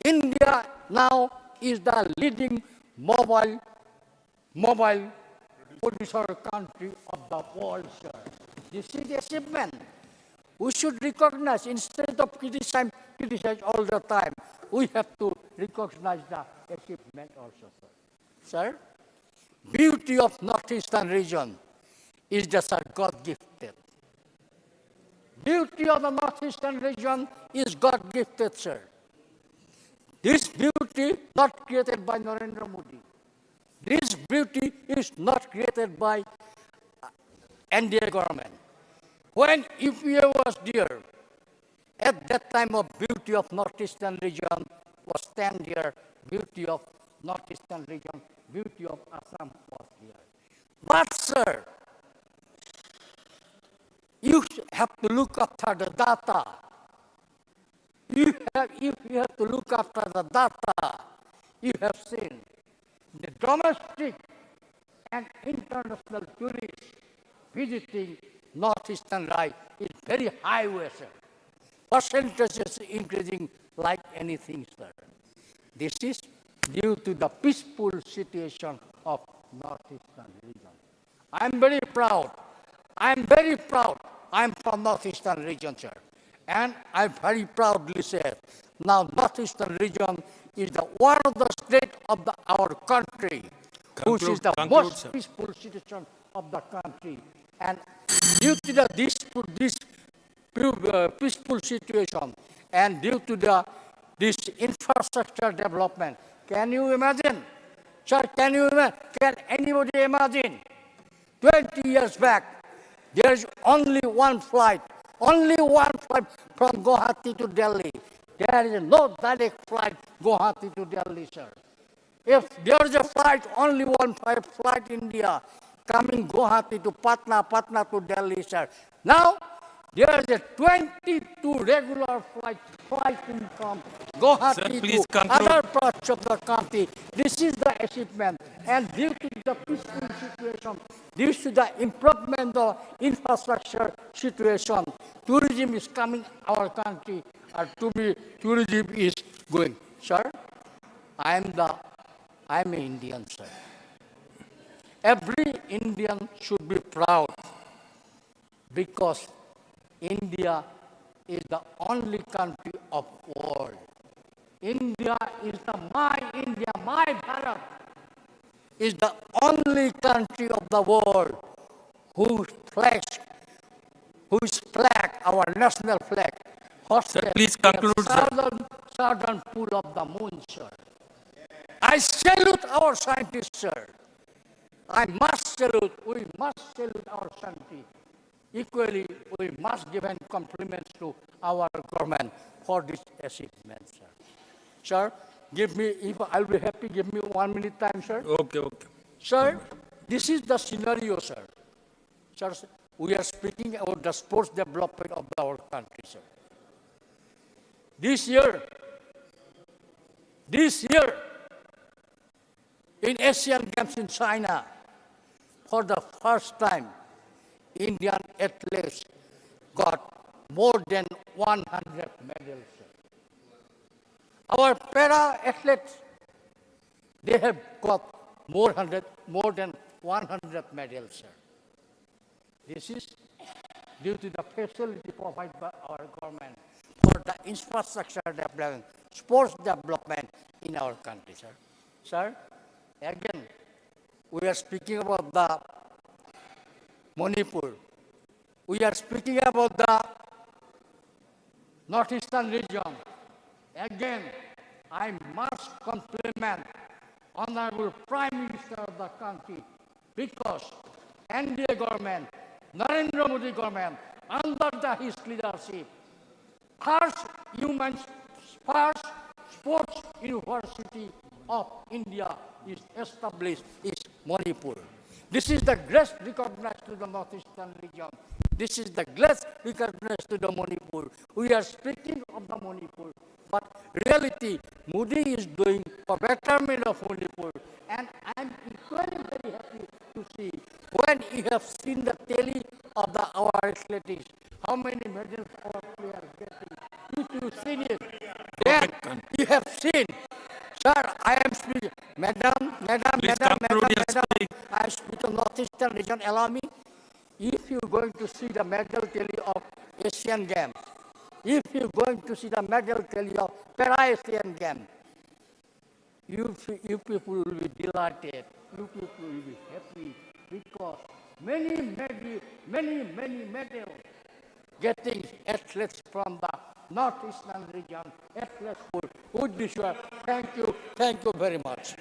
India now is the leading mobile producer country of the world, sir. This is the achievement. We should recognize, instead of criticize all the time, we have to recognize the achievement also, sir. Sir, beauty of northeastern region is just a God-gifted. Beauty of the northeastern region is God-gifted, sir. This beauty not created by Narendra Modi. This beauty is not created by NDA government. When UPA was there, at that time of beauty of northeastern region was 10 years, beauty of northeastern region, beauty of Assam was there. But sir, you have to look after the data. If you have to look after the data, you have seen the domestic and international tourists visiting northeastern right is very high, sir. Percentage is increasing like anything, sir. This is due to the peaceful situation of northeastern region. I am very proud. I am very proud. I am from northeastern region, sir. And I very proudly say, now northeastern region is one of the states of our country, which is the most peaceful situation of the country. And due to this peaceful situation and due to this infrastructure development, can you imagine? Sir, can you imagine? Can anybody imagine? 20 years back, there is only one flight from Guwahati to Delhi. There is no direct flight Guwahati to Delhi, sir. If there is a flight, only one flight India coming Guwahati to Patna, Patna to Delhi, sir. Now, there is a 22 regular flight from Guwahati to other parts of the country. This is the achievement. And due to the peaceful situation, due to the improvement of infrastructure situation, tourism is coming our country, tourism is going. Sir, I am an Indian, sir. Every Indian should be proud because India is the only country of world. India is my India, my Bharat is the only country of the world whose flag, our national flag, hosted please conclude, the southern pool of the moon, sir. I salute our scientists, sir. We must salute our scientists. Equally, we must give compliments to our government for this achievement, sir. Sir, if I'll be happy, give me 1 minute time, sir. Okay. Sir, this is the scenario, sir. Sir, we are speaking about the sports development of our country, sir. This year, in Asian Games in China, for the first time, Indian athletes got more than 100 medals. Our para-athletes, they have got more than 100 medals, sir. This is due to the facility provided by our government for the infrastructure development, sports development in our country, sir. Sir, again, we are speaking about the Manipur. We are speaking about the northeastern region. Again, I must compliment Honorable Prime Minister of the country because NDA government, Narendra Modi government, under his leadership, first sports university of India is established is Manipur. This is the great recognition to the northeastern region. This is the great recognition to the Manipur. We are speaking of the Manipur, but reality, Modi is doing for betterment of Manipur. And I am equally very happy to see when you have seen the tally of our athletics, how many medals our players getting. If you seen it, then you have seen. Sir, I am speaking. Madam, I speak of northeastern region. Allow me. If you're going to see the medal tally of Asian Games, if you're going to see the medal tally of Para-Asian Games, you people will be delighted. You people will be happy because many medals getting athletes from the northeastern region, athletes would be sure. Thank you very much.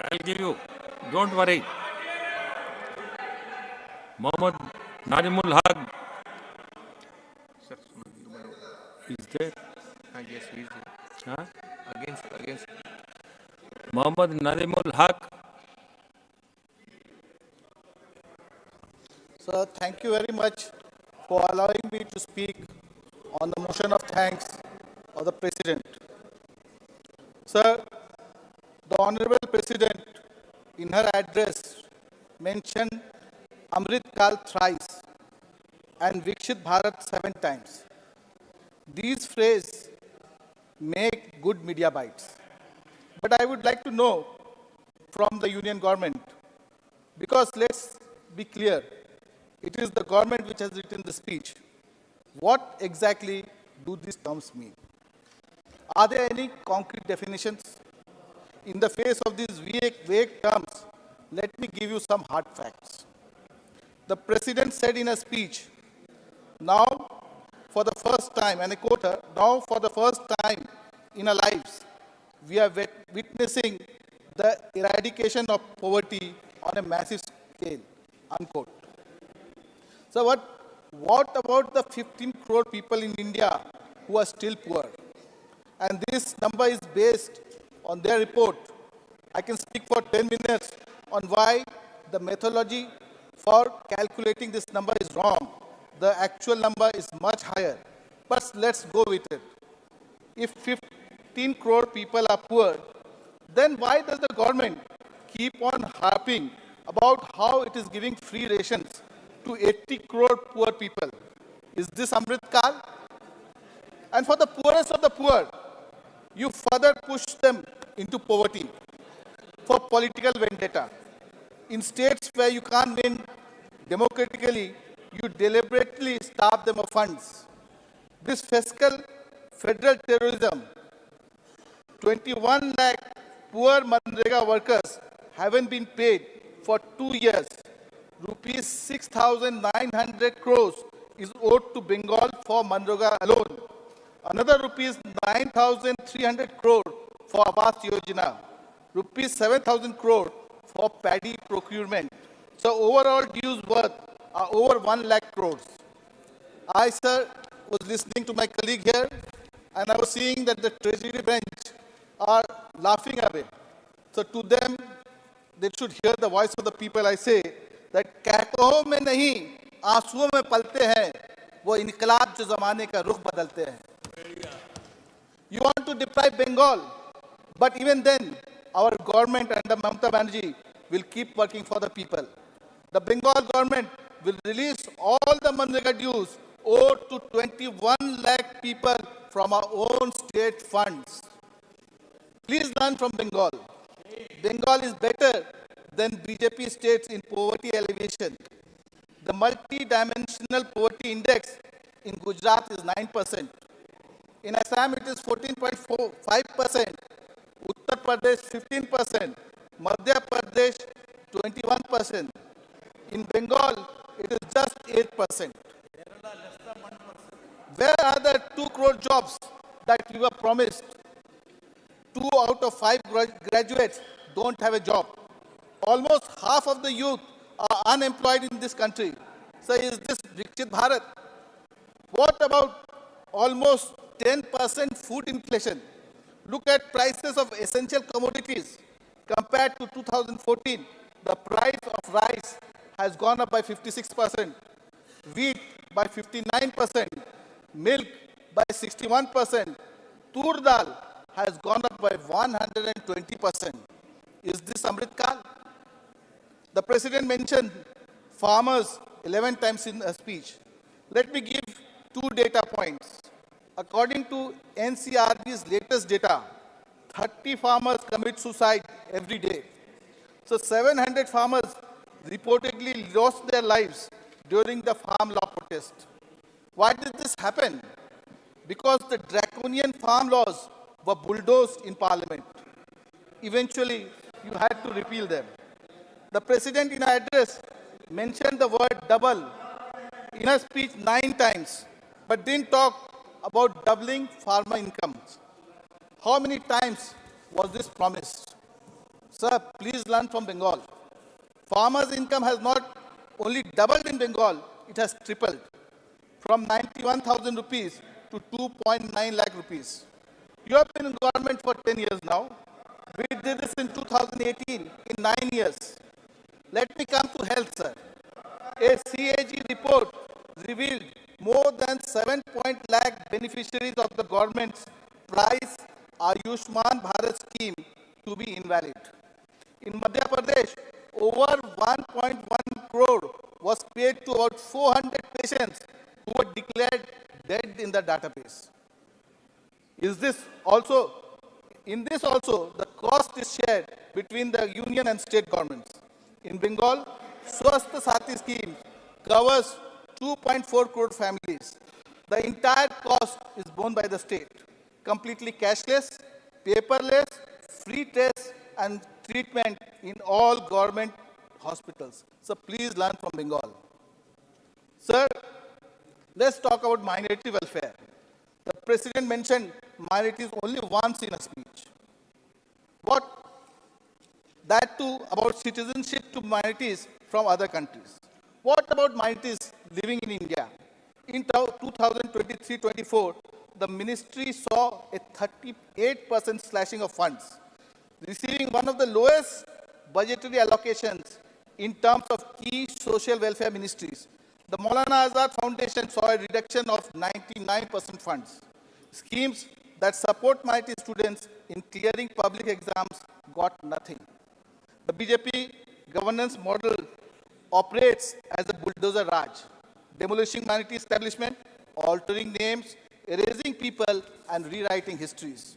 I'll give you. Don't worry. Mohammed Narimul Haq is there. Yes, he is there. Huh? Against. Mohammed Narimul Haq. Sir, thank you very much for allowing me to speak on the motion of thanks of the President. Sir, the Honorable President, in her address, mentioned Amrit Kal thrice and Vikshit Bharat 7 times. These phrases make good media bites. But I would like to know from the Union government, because let's be clear, it is the government which has written the speech. What exactly do these terms mean? Are there any concrete definitions? In the face of these vague terms, let me give you some hard facts. The President said in a speech, now for the first time, and I quote her, now for the first time in our lives, we are witnessing the eradication of poverty on a massive scale, unquote. So what about the 15 crore people in India who are still poor? And this number is based on their report. I can speak for 10 minutes on why the methodology for calculating this number is wrong. The actual number is much higher. But let's go with it. If 15 crore people are poor, then why does the government keep on harping about how it is giving free rations to 80 crore poor people? Is this Amrit Kal? And for the poorest of the poor, you further push them into poverty for political vendetta. In states where you can't win democratically, you deliberately starve them of funds. This fiscal federal terrorism, 21 lakh poor Manrega workers haven't been paid for 2 years. Rupees 6,900 crores is owed to Bengal for Manrega alone. Another rupees 9,300 crore for Awas Yojana. Rupees 7,000 crore for paddy procurement. So overall dues worth are over 1 lakh crores. I, sir, was listening to my colleague here, and I was seeing that the Treasury bench are laughing away. So to them, they should hear the voice of the people. I say that कहकों में नहीं, आंसुओं में पलते हैं, वो इनकलाब जो ज़माने का रुख बदलते हैं. You want to deprive Bengal, but even then, our government under Mamata Banerjee will keep working for the people. The Bengal government will release all the Manrega dues owed to 21 lakh people from our own state funds. Please learn from Bengal. Bengal is better than BJP states in poverty alleviation. The multi-dimensional poverty index in Gujarat is 9%. In Assam, it is 14.5%. Uttar Pradesh, 15%. Madhya Pradesh, 21%. In Bengal, it is just 8%. Where are the 2 crore jobs that we were promised? 2 out of 5 graduates don't have a job. Almost half of the youth are unemployed in this country. So is this Viksit Bharat? What about almost 10% food inflation? Look at prices of essential commodities. Compared to 2014, the price of rice has gone up by 56%, wheat by 59%, milk by 61%, tur dal has gone up by 120%. Is this Amrit Kal? The President mentioned farmers 11 times in a speech. Let me give 2 data points. According to NCRB's latest data, 30 farmers commit suicide every day. So 700 farmers reportedly lost their lives during the farm law protest. Why did this happen? Because the draconian farm laws were bulldozed in Parliament. Eventually, you had to repeal them. The President in an address mentioned the word double in a speech 9 times, but didn't talk about doubling farmer incomes. How many times was this promised? Sir, please learn from Bengal. Farmers' income has not only doubled in Bengal, it has tripled from 91,000 rupees to 2.9 lakh rupees. You have been in government for 10 years now. We did this in 2018, in 9 years. Let me come to health, sir. A CAG report revealed more than 7 lakh beneficiaries of the government's price Ayushman Bharat scheme to be invalid. In Madhya Pradesh, over 1.1 crore was paid to about 400 patients who were declared dead in the database. In this also, the cost is shared between the union and state governments. In Bengal, Swasth Sathi scheme covers 2.4 crore families. The entire cost is borne by the state, completely cashless, paperless, free tests and treatment in all government hospitals. So please learn from Bengal. Sir, let's talk about minority welfare. The president mentioned minorities only once in a speech. What? That too about citizenship to minorities from other countries. What about minorities living in India? In 2023-24, the ministry saw a 38% slashing of funds, receiving one of the lowest budgetary allocations in terms of key social welfare ministries. The Maulana Azad Foundation saw a reduction of 99% funds. Schemes that support minority students in clearing public exams got nothing. The BJP governance model operates as a bulldozer Raj, demolishing minority establishment, altering names, erasing people, and rewriting histories.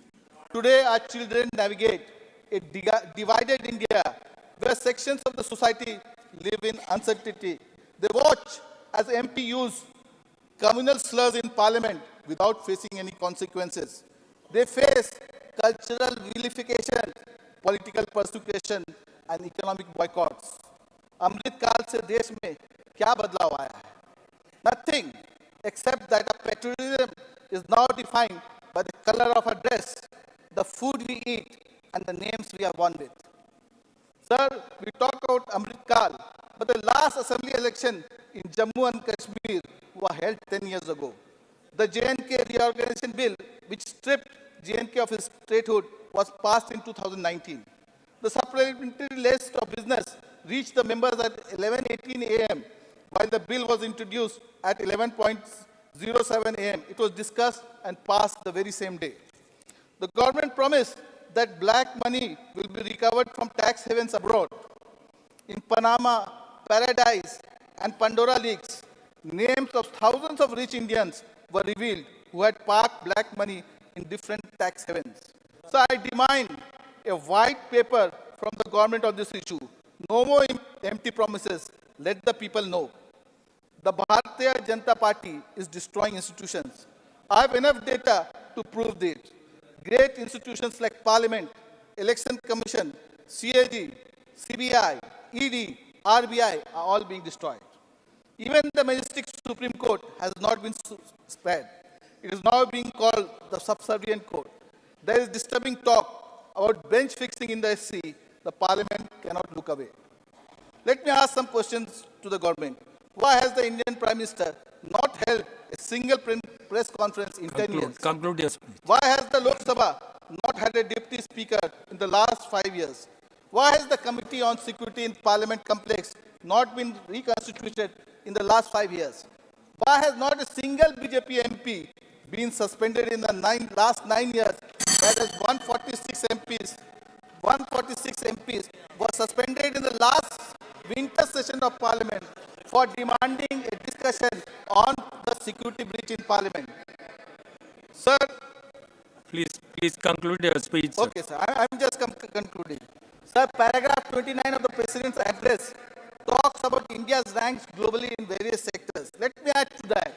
Today, our children navigate a divided India where sections of the society live in uncertainty. They watch as MP use communal slurs in parliament without facing any consequences. They face cultural vilification, political persecution, and economic boycotts. अमृत काल से देश में क्या बदलाव आया है? Nothing, except that our patriotism is now defined by the color of our dress, the food we eat, and the names we are born with. Sir, we talk about Amrit Kal, but the last assembly election in Jammu and Kashmir was held 10 years ago. The JNK reorganization bill, which stripped JNK of its statehood, was passed in 2019. The supplementary list of business reached the members at 11:18 a.m., while the bill was introduced at 11:07 a.m. It was discussed and passed the very same day. The government promised that black money will be recovered from tax havens abroad. In Panama, Paradise, and Pandora leaks, names of thousands of rich Indians were revealed who had parked black money in different tax havens. So I demand a white paper from the government on this issue. No more empty promises. Let the people know. The Bharatiya Janata Party is destroying institutions. I have enough data to prove this. Great institutions like Parliament, Election Commission, CAG, CBI, ED, RBI are all being destroyed. Even the majestic Supreme Court has not been spared. It is now being called the subservient court. There is disturbing talk about bench fixing in the SC. The Parliament cannot look away. Let me ask some questions to the government. Why has the Indian Prime Minister not held a single press conference in 10 years? Conclude, yes, please. Why has the Lok Sabha not had a deputy speaker in the last 5 years? Why has the Committee on Security in Parliament complex not been reconstituted in the last 5 years? Why has not a single BJP MP been suspended in the last 9 years? That is 146 MPs were suspended in the last winter session of Parliament for demanding a discussion on the security breach in Parliament. Sir, Please conclude your speech. okay, sir. I'm just concluding. Sir, paragraph 29 of the President's address talks about India's ranks globally in various sectors. Let me add to that.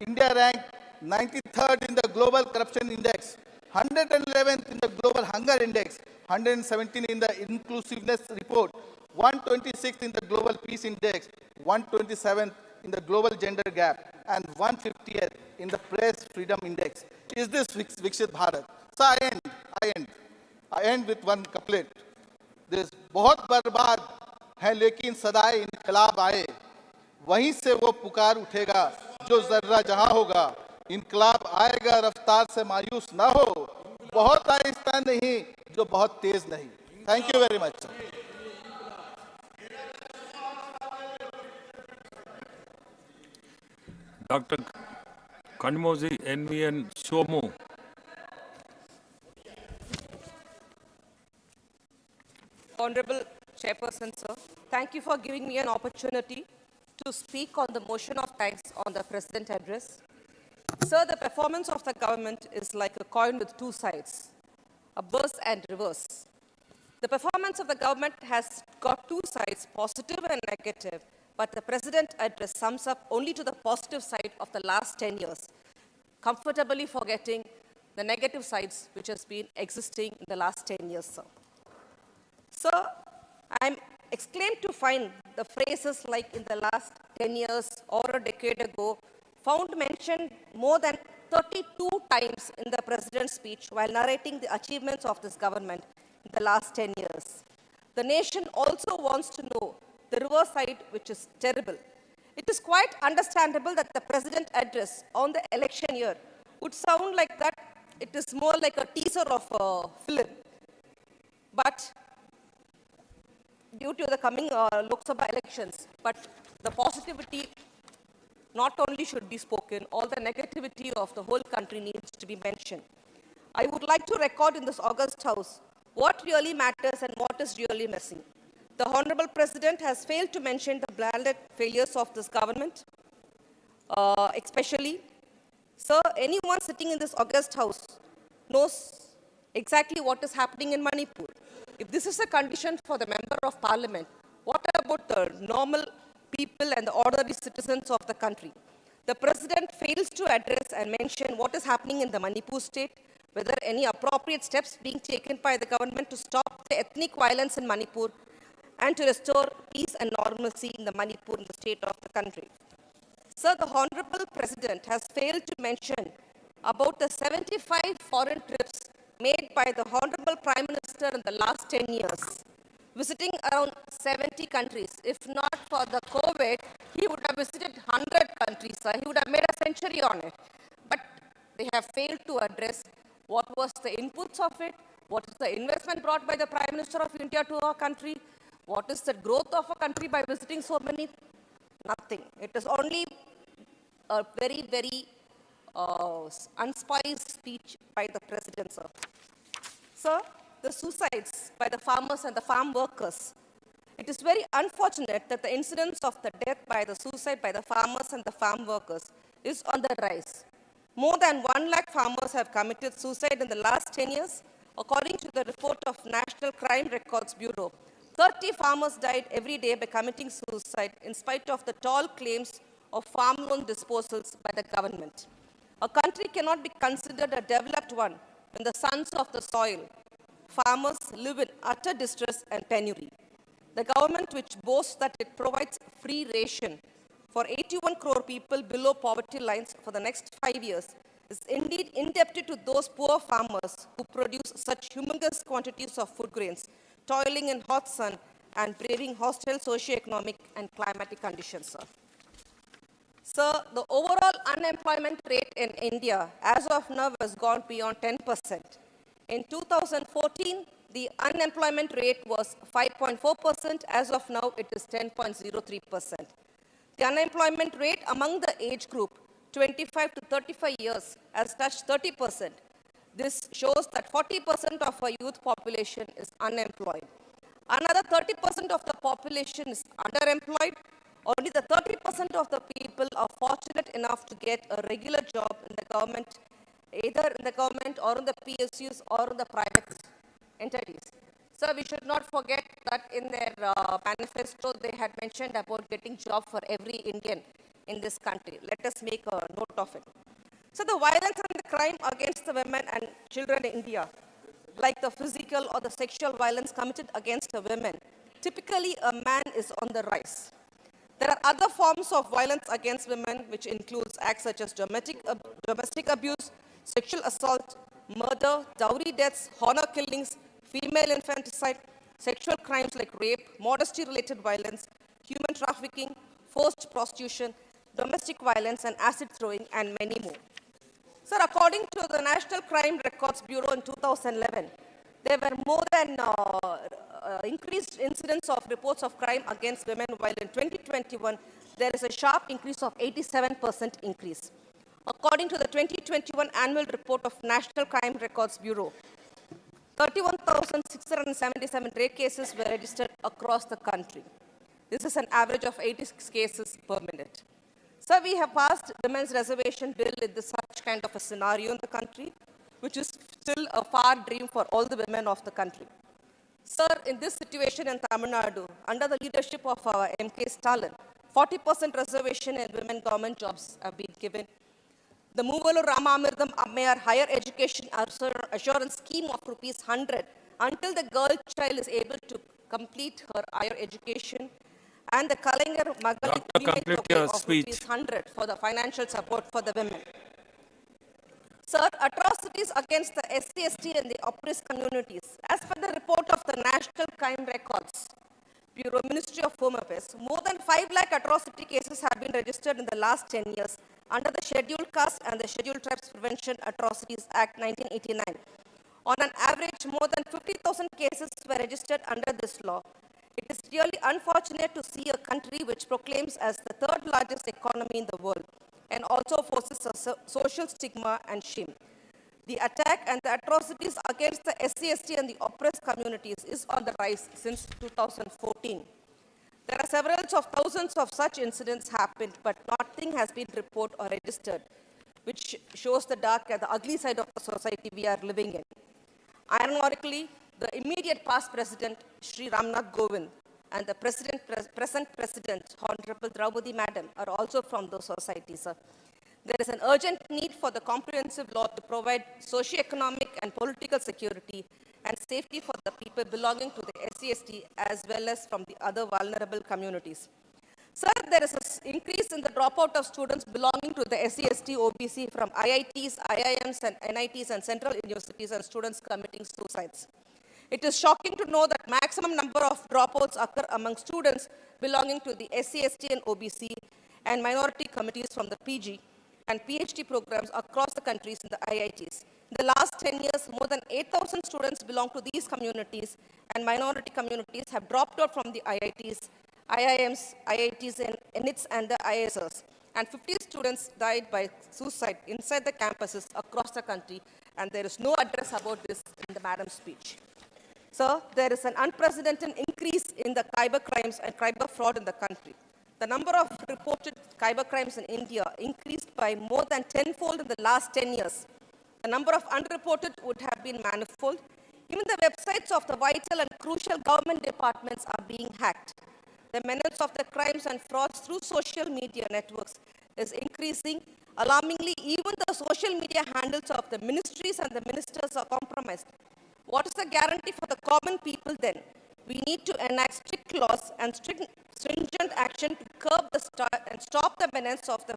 India ranked 93rd in the Global Corruption Index, 111th in the Global Hunger Index, 117 in the Inclusiveness Report, 126th in the Global Peace Index, 127th in the Global Gender Gap, and 150th in the Press Freedom Index. Is this Viksit Bharat? So I end with one couplet. This बहुत बर्बाद है लेकिन सदाए इनकलाब आए, वहीं से वो पुकार उठेगा जो जर्रा जहां होगा, इनकलाब आएगा रफ्तार से मायूस ना हो, बहुत आहिस्ता नहीं जो बहुत तेज नहीं. Thank you very much. Dr. Kanmozi NVN Shomu. Honorable Chairperson, sir, thank you for giving me an opportunity to speak on the motion of thanks on the President address. Sir, the performance of the government is like a coin with two sides, a burst and reverse. The performance of the government has got two sides, positive and negative, but the President address sums up only to the positive side of the last 10 years. comfortably forgetting the negative sides which has been existing in the last 10 years, sir. Sir, I'm exclaimed to find the phrases like in the last 10 years or a decade ago found mentioned more than 32 times in the president's speech while narrating the achievements of this government in the last 10 years. The nation also wants to know the reverse side, which is terrible. It is quite understandable that the president's address on the election year would sound like that. It is more like a teaser of a film. But due to the coming Lok Sabha elections, but the positivity not only should be spoken, all the negativity of the whole country needs to be mentioned. I would like to record in this August House what really matters and what is really missing. The Honorable President has failed to mention the blatant failures of this government, especially. Sir, anyone sitting in this August House knows exactly what is happening in Manipur. If this is a condition for the Member of Parliament, what about the normal people and the ordinary citizens of the country? The President fails to address and mention what is happening in the Manipur state, whether any appropriate steps being taken by the government to stop the ethnic violence in Manipur and to restore peace and normalcy in the Manipur in the state of the country. Sir, the Honorable President has failed to mention about the 75 foreign trips made by the Honorable Prime Minister in the last 10 years, visiting around 70 countries. If not for the COVID, he would have visited 100 countries, sir. He would have made a century on it. But they have failed to address what was the inputs of it, what is the investment brought by the Prime Minister of India to our country, what is the growth of a country by visiting so many? Nothing. It is only a very, very unspiced speech by the President, sir. Sir, the suicides by the farmers and the farm workers. It is very unfortunate that the incidence of the death by the suicide by the farmers and the farm workers is on the rise. More than 1 lakh farmers have committed suicide in the last 10 years. According to the report of National Crime Records Bureau, 30 farmers died every day by committing suicide in spite of the tall claims of farm loan disposals by the government. A country cannot be considered a developed one when the sons of the soil, farmers, live in utter distress and penury. The government, which boasts that it provides free ration for 81 crore people below poverty lines for the next 5 years, is indeed indebted to those poor farmers who produce such humongous quantities of food grains, toiling in hot sun and braving hostile socio-economic and climatic conditions, sir. Sir, the overall unemployment rate in India as of now has gone beyond 10%. In 2014, the unemployment rate was 5.4%. As of now, it is 10.03%. The unemployment rate among the age group 25 to 35 years has touched 30%. This shows that 40% of our youth population is unemployed. Another 30% of the population is underemployed. Only the 30% of the people are fortunate enough to get a regular job in the government, either in the government or in the PSUs or in the private entities. So we should not forget that in their manifesto they had mentioned about getting job for every Indian in this country. Let us make a note of it. So the violence and the crime against the women and children in India, like the physical or the sexual violence committed against the women, typically a man is on the rise. There are other forms of violence against women, which includes acts such as domestic abuse, sexual assault, murder, dowry deaths, honor killings, female infanticide, sexual crimes like rape, modesty-related violence, human trafficking, forced prostitution, domestic violence, and acid throwing, and many more. Sir, according to the National Crime Records Bureau in 2011, there were more than increased incidents of reports of crime against women, while in 2021, there is a sharp increase of 87% increase. According to the 2021 annual report of National Crime Records Bureau, 31,677 rape cases were registered across the country. This is an average of 86 cases per minute. So we have passed Women's Reservation Bill in this such kind of a scenario in the country, which is still a far dream for all the women of the country. Sir, in this situation in Tamil Nadu, under the leadership of our MK Stalin, 40% reservation in women government jobs have been given. The Movalu Ramamridam Ammayar Higher Education Assurance Scheme of rupees 100 until the girl child is able to complete her higher education, and the Kalaignar Magali Complete your of speech. rupees 100 for the financial support for the women. Sir, atrocities against the SC/ST and the oppressed communities. As per the report of the National Crime Records Bureau, Ministry of Home Affairs, more than 5 lakh atrocity cases have been registered in the last 10 years under the Scheduled Caste and the Scheduled Tribes Prevention Atrocities Act 1989. On an average, more than 50,000 cases were registered under this law. It is really unfortunate to see a country which proclaims as the third largest economy in the world and also faces a social stigma and shame. The attack and the atrocities against the SC/ST and the oppressed communities is on the rise since 2014. There are several of thousands of such incidents happened, but nothing has been reported or registered, which shows the dark and the ugly side of the society we are living in. Ironically, the immediate past president, Sri Ramnath Kovind, and the present president, Honorable Draupadi Madam, are also from those societies. There is an urgent need for the comprehensive law to provide socio-economic and political security and safety for the people belonging to the SC/ST as well as from the other vulnerable communities. Sir, there is an increase in the dropout of students belonging to the SC/ST OBC from IITs, IIMs, and NITs and central universities, and students committing suicides. It is shocking to know that maximum number of dropouts occur among students belonging to the SC/ST and OBC and minority communities from the PG and PhD programs across the countries in the IITs. In the last 10 years, more than 8,000 students belong to these communities, and minority communities have dropped out from the IITs, IIMs, IITs, and NITs, and the ISS. And 50 students died by suicide inside the campuses across the country, and there is no address about this in the madam's speech. Sir, there is an unprecedented increase in the cyber crimes and cyber fraud in the country. The number of reported cyber crimes in India increased by more than tenfold in the last 10 years. The number of unreported would have been manifold. Even the websites of the vital and crucial government departments are being hacked. The menace of the crimes and frauds through social media networks is increasing. Alarmingly, even the social media handles of the ministries and the ministers are compromised. What is the guarantee for the common people then? We need to enact strict laws and stringent action to curb and stop the menace of the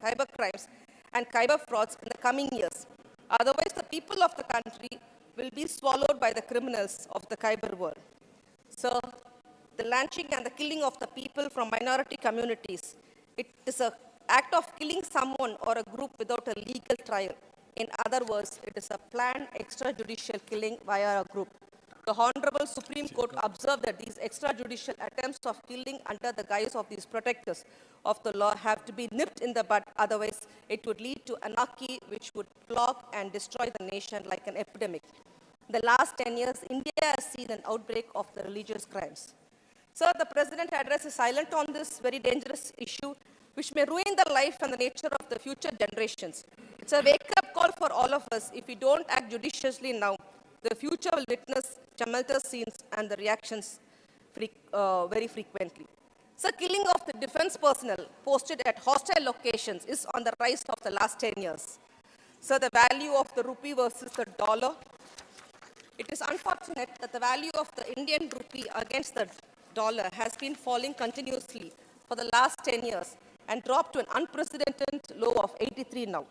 cyber crimes and cyber frauds in the coming years. Otherwise, the people of the country will be swallowed by the criminals of the cyber world. So, the lynching and the killing of the people from minority communities, it is an act of killing someone or a group without a legal trial. In other words, it is a planned extrajudicial killing via a group. The Honorable Supreme Court observed that these extrajudicial attempts of killing under the guise of these protectors of the law have to be nipped in the bud, otherwise it would lead to anarchy which would clog and destroy the nation like an epidemic. In the last 10 years, India has seen an outbreak of the religious crimes. Sir, the President's address is silent on this very dangerous issue, which may ruin the life and the nature of the future generations. It's a wake-up call for all of us. If we don't act judiciously now, the future will witness tumultuous scenes and the reactions very frequently. So, killing of the defense personnel posted at hostile locations is on the rise of the last 10 years. So, the value of the rupee versus the dollar. It is unfortunate that the value of the Indian rupee against the dollar has been falling continuously for the last 10 years and dropped to an unprecedented low of 83 now.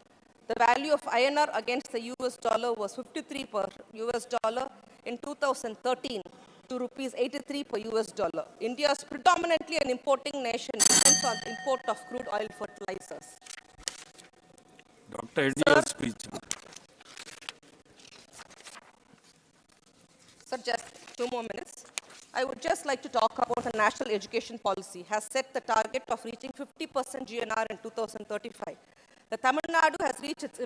The value of INR against the US dollar was 53 per US dollar in 2013 to rupees 83 per US dollar. India is predominantly an importing nation, depends on the import of crude oil fertilizers. Dr. India's speech. Sir, just 2 more minutes. I would just like to talk about the national education policy has set the target of reaching 50% GNR in 2035. The Tamil Nadu has reached its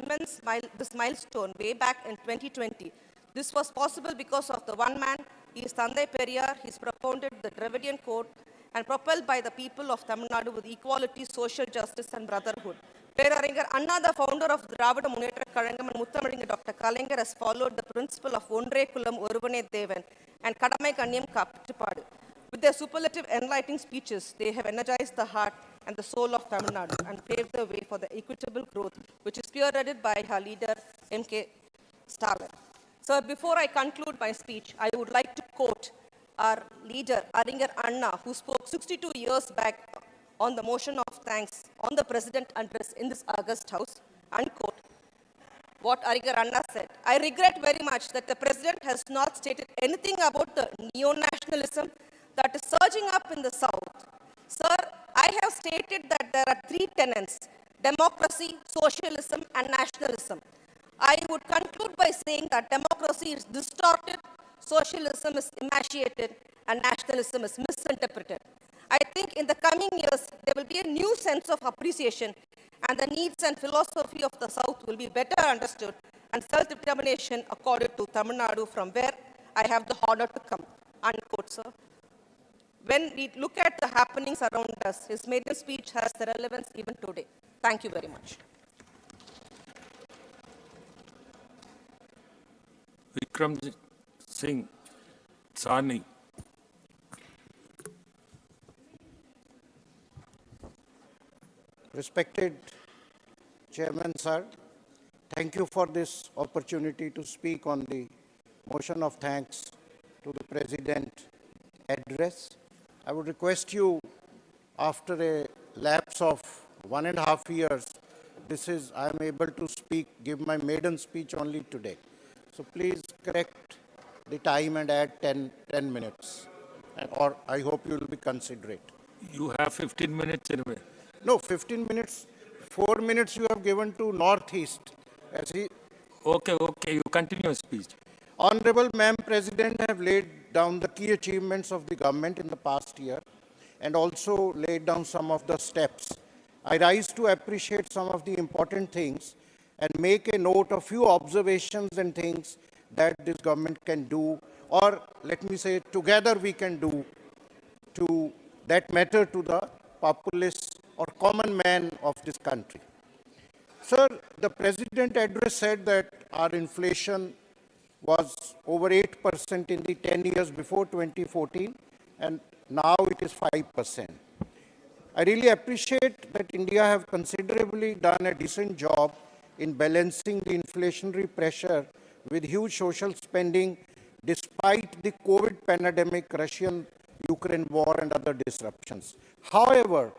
this milestone way back in 2020. This was possible because of the one man, he is Thandai Periyar, he propounded the Dravidian Code and propelled by the people of Tamil Nadu with equality, social justice and brotherhood. Peraringer Anna, the founder of Dravida Munnetra Kazhagam and Muttamalinga Dr. Kalaignar has followed the principle of Ondre Kulam Oruvane Devan and Kadamai Kanniyam Kappittu Paadu. With their superlative enlightening speeches, they have energized the heart and the soul of Tamil Nadu and pave the way for the equitable growth which is spearheaded by her leader, M.K. Stalin. Sir, before I conclude my speech, I would like to quote our leader, Aringer Anna, who spoke 62 years back on the motion of thanks on the President address in this August House, unquote, what Aringer Anna said. I regret very much that the President has not stated anything about the neo-nationalism that is surging up in the South. Sir, I have stated that there are three tenets: democracy, socialism, and nationalism. I would conclude by saying that democracy is distorted, socialism is emaciated, and nationalism is misinterpreted. I think in the coming years, there will be a new sense of appreciation, and the needs and philosophy of the South will be better understood, and self-determination accorded to Tamil Nadu, from where I have the honor to come. Unquote, sir. When we look at the happenings around us, his maiden speech has the relevance even today. Thank you very much. Vikram Singh Sani. Respected Chairman, sir, thank you for this opportunity to speak on the motion of thanks to the President address. I would request you, after a lapse of 1.5 years, I am able to give my maiden speech only today. So please correct the time and add 10 minutes, or I hope you will be considerate. You have 15 minutes anyway. No, 15 minutes. 4 minutes you have given to Northeast. Okay, you continue your speech. Honorable Madam President have laid down the key achievements of the government in the past year and also laid down some of the steps. I rise to appreciate some of the important things and make a note of few observations and things that this government can do, or let me say together we can do, to that matter to the populace or common man of this country. Sir, the President address said that our inflation was over 8% in the 10 years before 2014, and now it is 5%. I really appreciate that India have considerably done a decent job in balancing the inflationary pressure with huge social spending despite the COVID pandemic, Russian-Ukraine war, and other disruptions. However,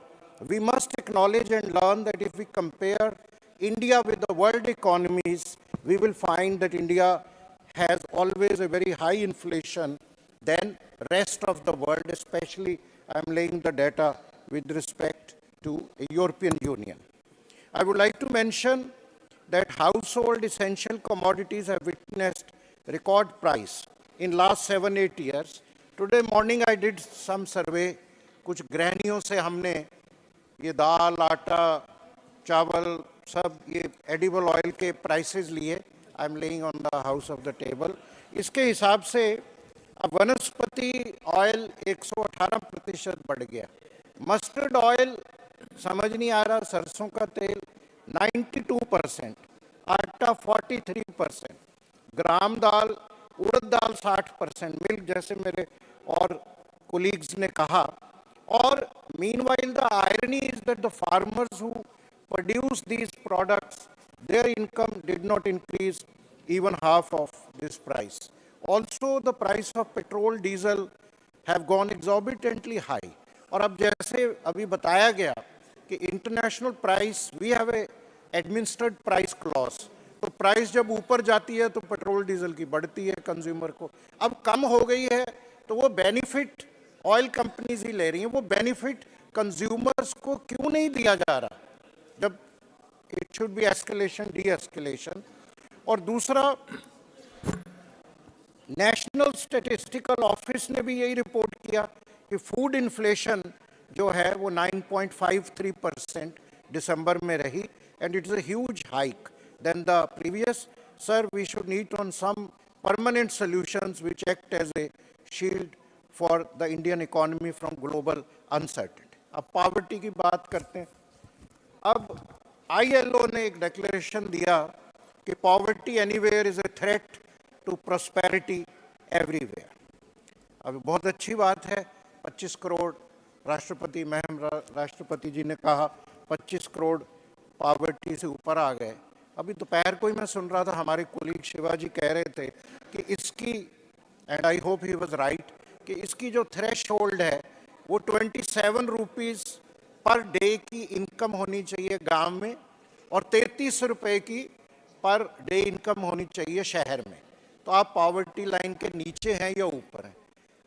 we must acknowledge and learn that if we compare India with the world economies, we will find that India has always a very high inflation than rest of the world, especially I am laying the data with respect to the European Union. I would like to mention that household essential commodities have witnessed record price in last 7-8 years. Today morning I did some survey. कुछ गृहिणियों से हमने ये दाल, आटा, चावल, सब ये edible oil के prices लिए. I am laying on the house of the table. इसके हिसाब से अब वनस्पति ऑयल 118% बढ़ गया. मस्टर्ड ऑयल समझ नहीं आ रहा, सरसों का तेल 92%, आटा 43%, ग्राम दाल, उड़द दाल 60%, मिल्क जैसे मेरे और colleagues ने कहा. और meanwhile the irony is that the farmers who produce these products, their income did not increase even half of this price. Also the price of petrol, diesel have gone exorbitantly high. और अब जैसे अभी बताया गया कि international price, we have a administered price clause, तो price जब ऊपर जाती है तो पेट्रोल डीजल की बढ़ती है कंज्यूमर को. अब कम हो गई है तो वो बेनिफिट ऑयल कंपनीज ही ले रही हैं, वो बेनिफिट कंज्यूमर्स को क्यों नहीं दिया जा रहा जब it should be escalation, D escalation. और दूसरा, नेशनल स्टैटिस्टिकल ऑफिस ने भी यही रिपोर्ट किया कि फूड इन्फ्लेशन जो है वो 9.53% दिसंबर में रही, and it is a huge hike then the previous. Sir, we should need on some permanent solutions which act as a shield for the Indian economy from global uncertainty. अब poverty की बात करते हैं. अब ILO ने एक declaration दिया कि poverty anywhere is a threat to prosperity everywhere. अब बहुत अच्छी बात है, 25 करोड़ राष्ट्रपति महम राष्ट्रपति जी ने कहा 25 करोड़ पॉवर्टी से ऊपर आ गए। अभी दोपहर को ही मैं सुन रहा था, हमारे कोलीग शिवाजी कह रहे थे कि इसकी, and I hope he was right, कि इसकी जो थ्रेश होल्ड है वो 27 रुपीज़ पर डे की इनकम होनी चाहिए गांव में और 33 रुपए की पर डे इनकम होनी चाहिए शहर में। तो आप पॉवर्टी लाइन के नीचे हैं या ऊपर हैं।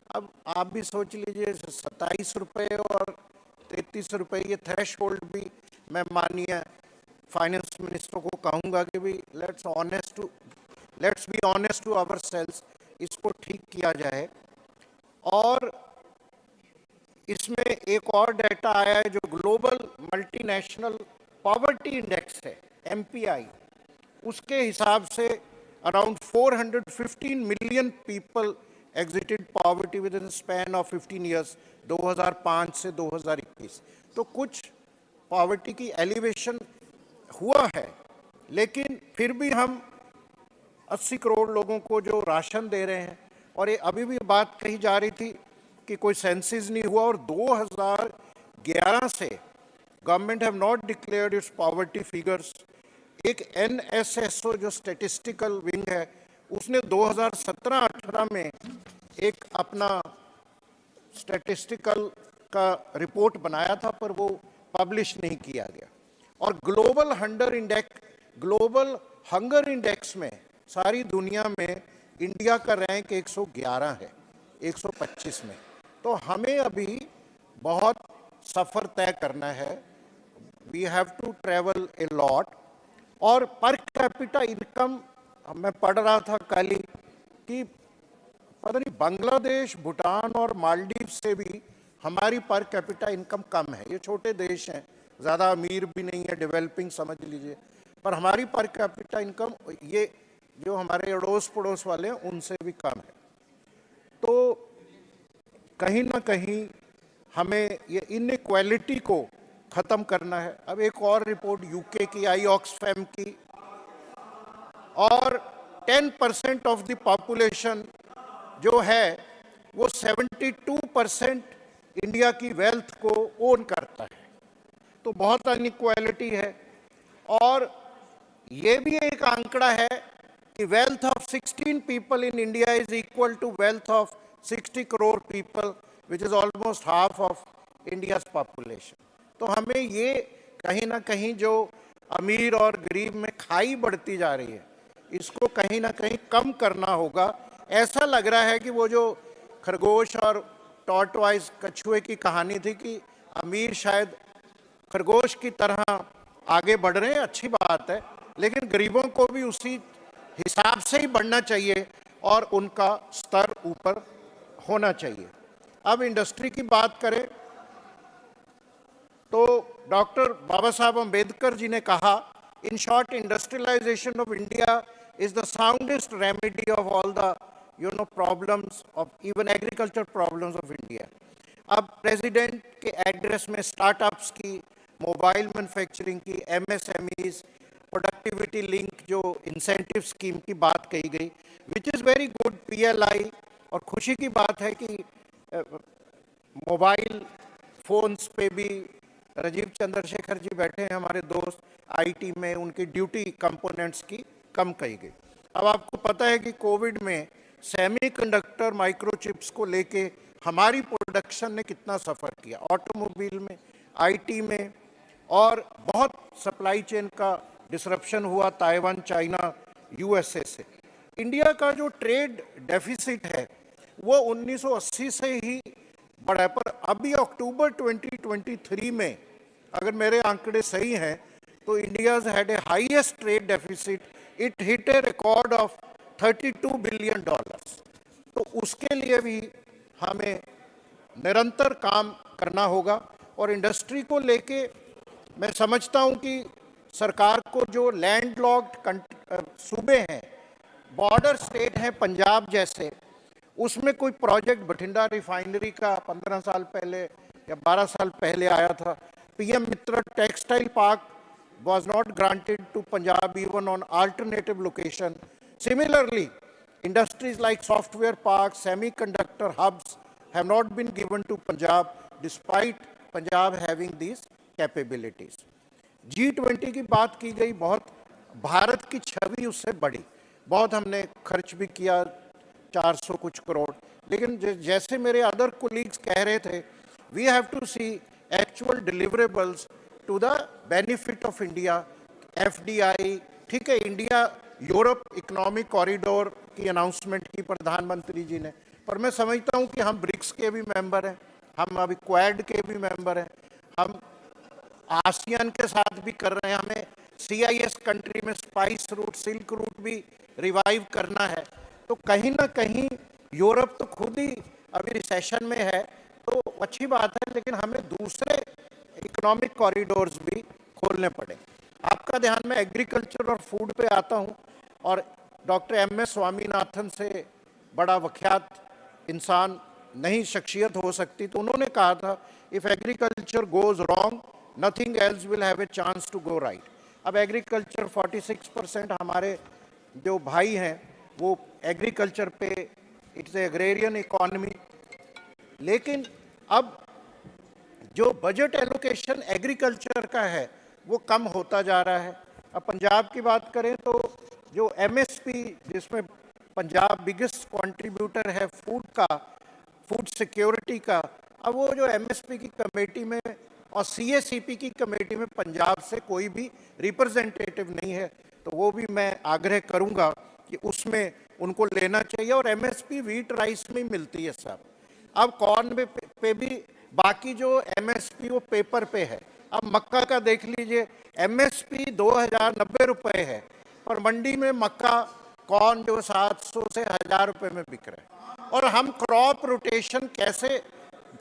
अब आप भी सोच लीजिए, 27 रुपये और 33 रुपये, ये थ्रेश होल्ड भी मैं माननीय फाइनेंस मिनिस्टर को कहूँगा कि भी let's be honest to ourselves, इसको ठीक किया जाए। और इसमें एक और डाटा आया है जो ग्लोबल मल्टीनेशनल पॉवर्टी इंडेक्स है, MPI, उसके हिसाब से around 415 million people exerted poverty with in span of 15 years, 2005 से 2021। तो कुछ पॉवर्टी की एलिवेशन हुआ है, लेकिन फिर भी हम 80 करोड़ लोगों को जो राशन दे रहे हैं, और ये अभी भी बात कही जा रही थी कि कोई सेंसिस नहीं हुआ, और 2011 से government have not declared it's poverty figures. एक NSSO जो स्टैटिस्टिकल विंग है, उसने 2017-18 में एक अपना स्टैटिस्टिकल का रिपोर्ट बनाया था, पर वो पब्लिश नहीं किया गया। और ग्लोबल हंगर इंडेक्स में सारी दुनिया में इंडिया का रैंक 111 है 125 में। तो हमें अभी बहुत सफ़र तय करना है, we have to travel a lot. और पर कैपिटा इनकम, मैं पढ़ रहा था कल ही कि पता नहीं बांग्लादेश, भूटान और मालदीव से भी हमारी पर कैपिटा इनकम कम है। ये छोटे देश हैं, ज़्यादा अमीर भी नहीं है, डेवलपिंग समझ लीजिए, पर हमारी पर कैपिटा इनकम ये जो हमारे अड़ोस पड़ोस वाले हैं उनसे भी कम है। तो कहीं ना कहीं हमें ये इनइक्वालिटी को ख़त्म करना है। अब एक और रिपोर्ट यूके की आई, ऑक्सफैम की, और 10% ऑफ द पॉपुलेशन जो है वो 72% इंडिया की वेल्थ को ओन करता है। तो बहुत अनइक्वालिटी है। और ये भी एक आंकड़ा है कि wealth of 16 people in India is equal to wealth of 60 crore people, which is almost half of India's population. तो हमें ये कहीं ना कहीं जो अमीर और गरीब में खाई बढ़ती जा रही है, इसको कहीं ना कहीं कम करना होगा। ऐसा लग रहा है कि वो जो खरगोश और टॉर्टवाइज कछुए की कहानी थी कि अमीर शायद खरगोश की तरह आगे बढ़ रहे हैं, अच्छी बात है, लेकिन गरीबों को भी उसी हिसाब से ही बढ़ना चाहिए और उनका स्तर ऊपर होना चाहिए। अब इंडस्ट्री की बात करें तो डॉक्टर बाबा साहब अम्बेडकर जी ने कहा, in short industrialization of India is the soundest remedy of all the problems of even agriculture problems of India. अब प्रेसिडेंट के एड्रेस में स्टार्टअप्स की, मोबाइल मैन्युफैक्चरिंग की, MSMEs, प्रोडक्टिविटी लिंक जो इंसेंटिव स्कीम की बात कही गई, which is very good, PLI। और खुशी की बात है कि मोबाइल फोन्स पे भी राजीव चंद्रशेखर जी बैठे हैं हमारे दोस्त, IT में उनकी ड्यूटी कंपोनेंट्स की कम कही गई। अब आपको पता है कि कोविड में सेमीकंडक्टर माइक्रोचिप्स को लेके हमारी प्रोडक्शन ने कितना सफ़र किया, ऑटोमोबाइल में, IT में, और बहुत सप्लाई चेन का डिसरप्शन हुआ ताइवान, चाइना, USA से। इंडिया का जो ट्रेड डेफिसिट है वो 1980 से ही बढ़ा है, पर अभी अक्टूबर 2023 में अगर मेरे आंकड़े सही हैं तो India had a highest trade deficit, it hit A record of $32 billion. तो उसके लिए भी हमें निरंतर काम करना होगा। और इंडस्ट्री को लेके मैं समझता हूं कि सरकार को जो लैंडलॉक्ड सूबे हैं, बॉर्डर स्टेट हैं पंजाब जैसे, उसमें कोई प्रोजेक्ट बठिंडा रिफाइनरी का 15 साल पहले या 12 साल पहले आया था, PM Mitra textile park was not granted to Punjab even on alternative location. Similarly, industries like software parks, semiconductor hubs have not been given to Punjab. despite Punjab having these capabilities. G20 की बात की गई, बहुत भारत की छवि उससे बढ़ी, बहुत हमने खर्च भी किया 400 कुछ करोड़, लेकिन जैसे मेरे अदर कोलीग्स कह रहे थे, we have to see actual deliverables to the benefit of India. FDI, ठीक है, इंडिया यूरोप इकोनॉमिक कॉरिडोर की अनाउंसमेंट की प्रधानमंत्री जी ने, पर मैं समझता हूं कि हम ब्रिक्स के भी मेंबर हैं, हम अभी क्वाड के भी मेंबर हैं, हम आसियान के साथ भी कर रहे हैं, हमें CIS कंट्री में स्पाइस रूट, सिल्क रूट भी रिवाइव करना है. तो कहीं ना कहीं यूरोप तो खुद ही अभी रिसेशन में है, तो अच्छी बात है, लेकिन हमें दूसरे इकोनॉमिक कॉरिडोर्स भी खोलने पड़े. आपका ध्यान में एग्रीकल्चर और फूड पे आता हूं, और डॉक्टर MS स्वामीनाथन से बड़ा विख्यात इंसान नहीं शख्सियत हो सकती, तो उन्होंने कहा था, if agriculture goes wrong nothing else will have a chance to go right. अब एग्रीकल्चर 46% हमारे जो भाई हैं वो एग्रीकल्चर पे, इट्स एग्रेरियन इकोनॉमी, लेकिन अब जो बजट एलोकेशन एग्रीकल्चर का है वो कम होता जा रहा है. अब पंजाब की बात करें तो जो MSP, जिसमें पंजाब बिगेस्ट कंट्रीब्यूटर है फूड का, फूड सिक्योरिटी का, अब वो जो MSP की कमेटी में और CACP की कमेटी में पंजाब से कोई भी रिप्रेजेंटेटिव नहीं है, तो वो भी मैं आग्रह करूंगा कि उसमें उनको लेना चाहिए. और MSP व्हीट राइस में मिलती है साहब. अब कॉर्न पे भी बाकी जो MSP वो पेपर पे है. अब मक्का का देख लीजिए, MSP 2090 रुपये है, और मंडी में मक्का कॉर्न जो 700 से 1000 रुपये में बिक रहा है. और हम क्रॉप रोटेशन कैसे,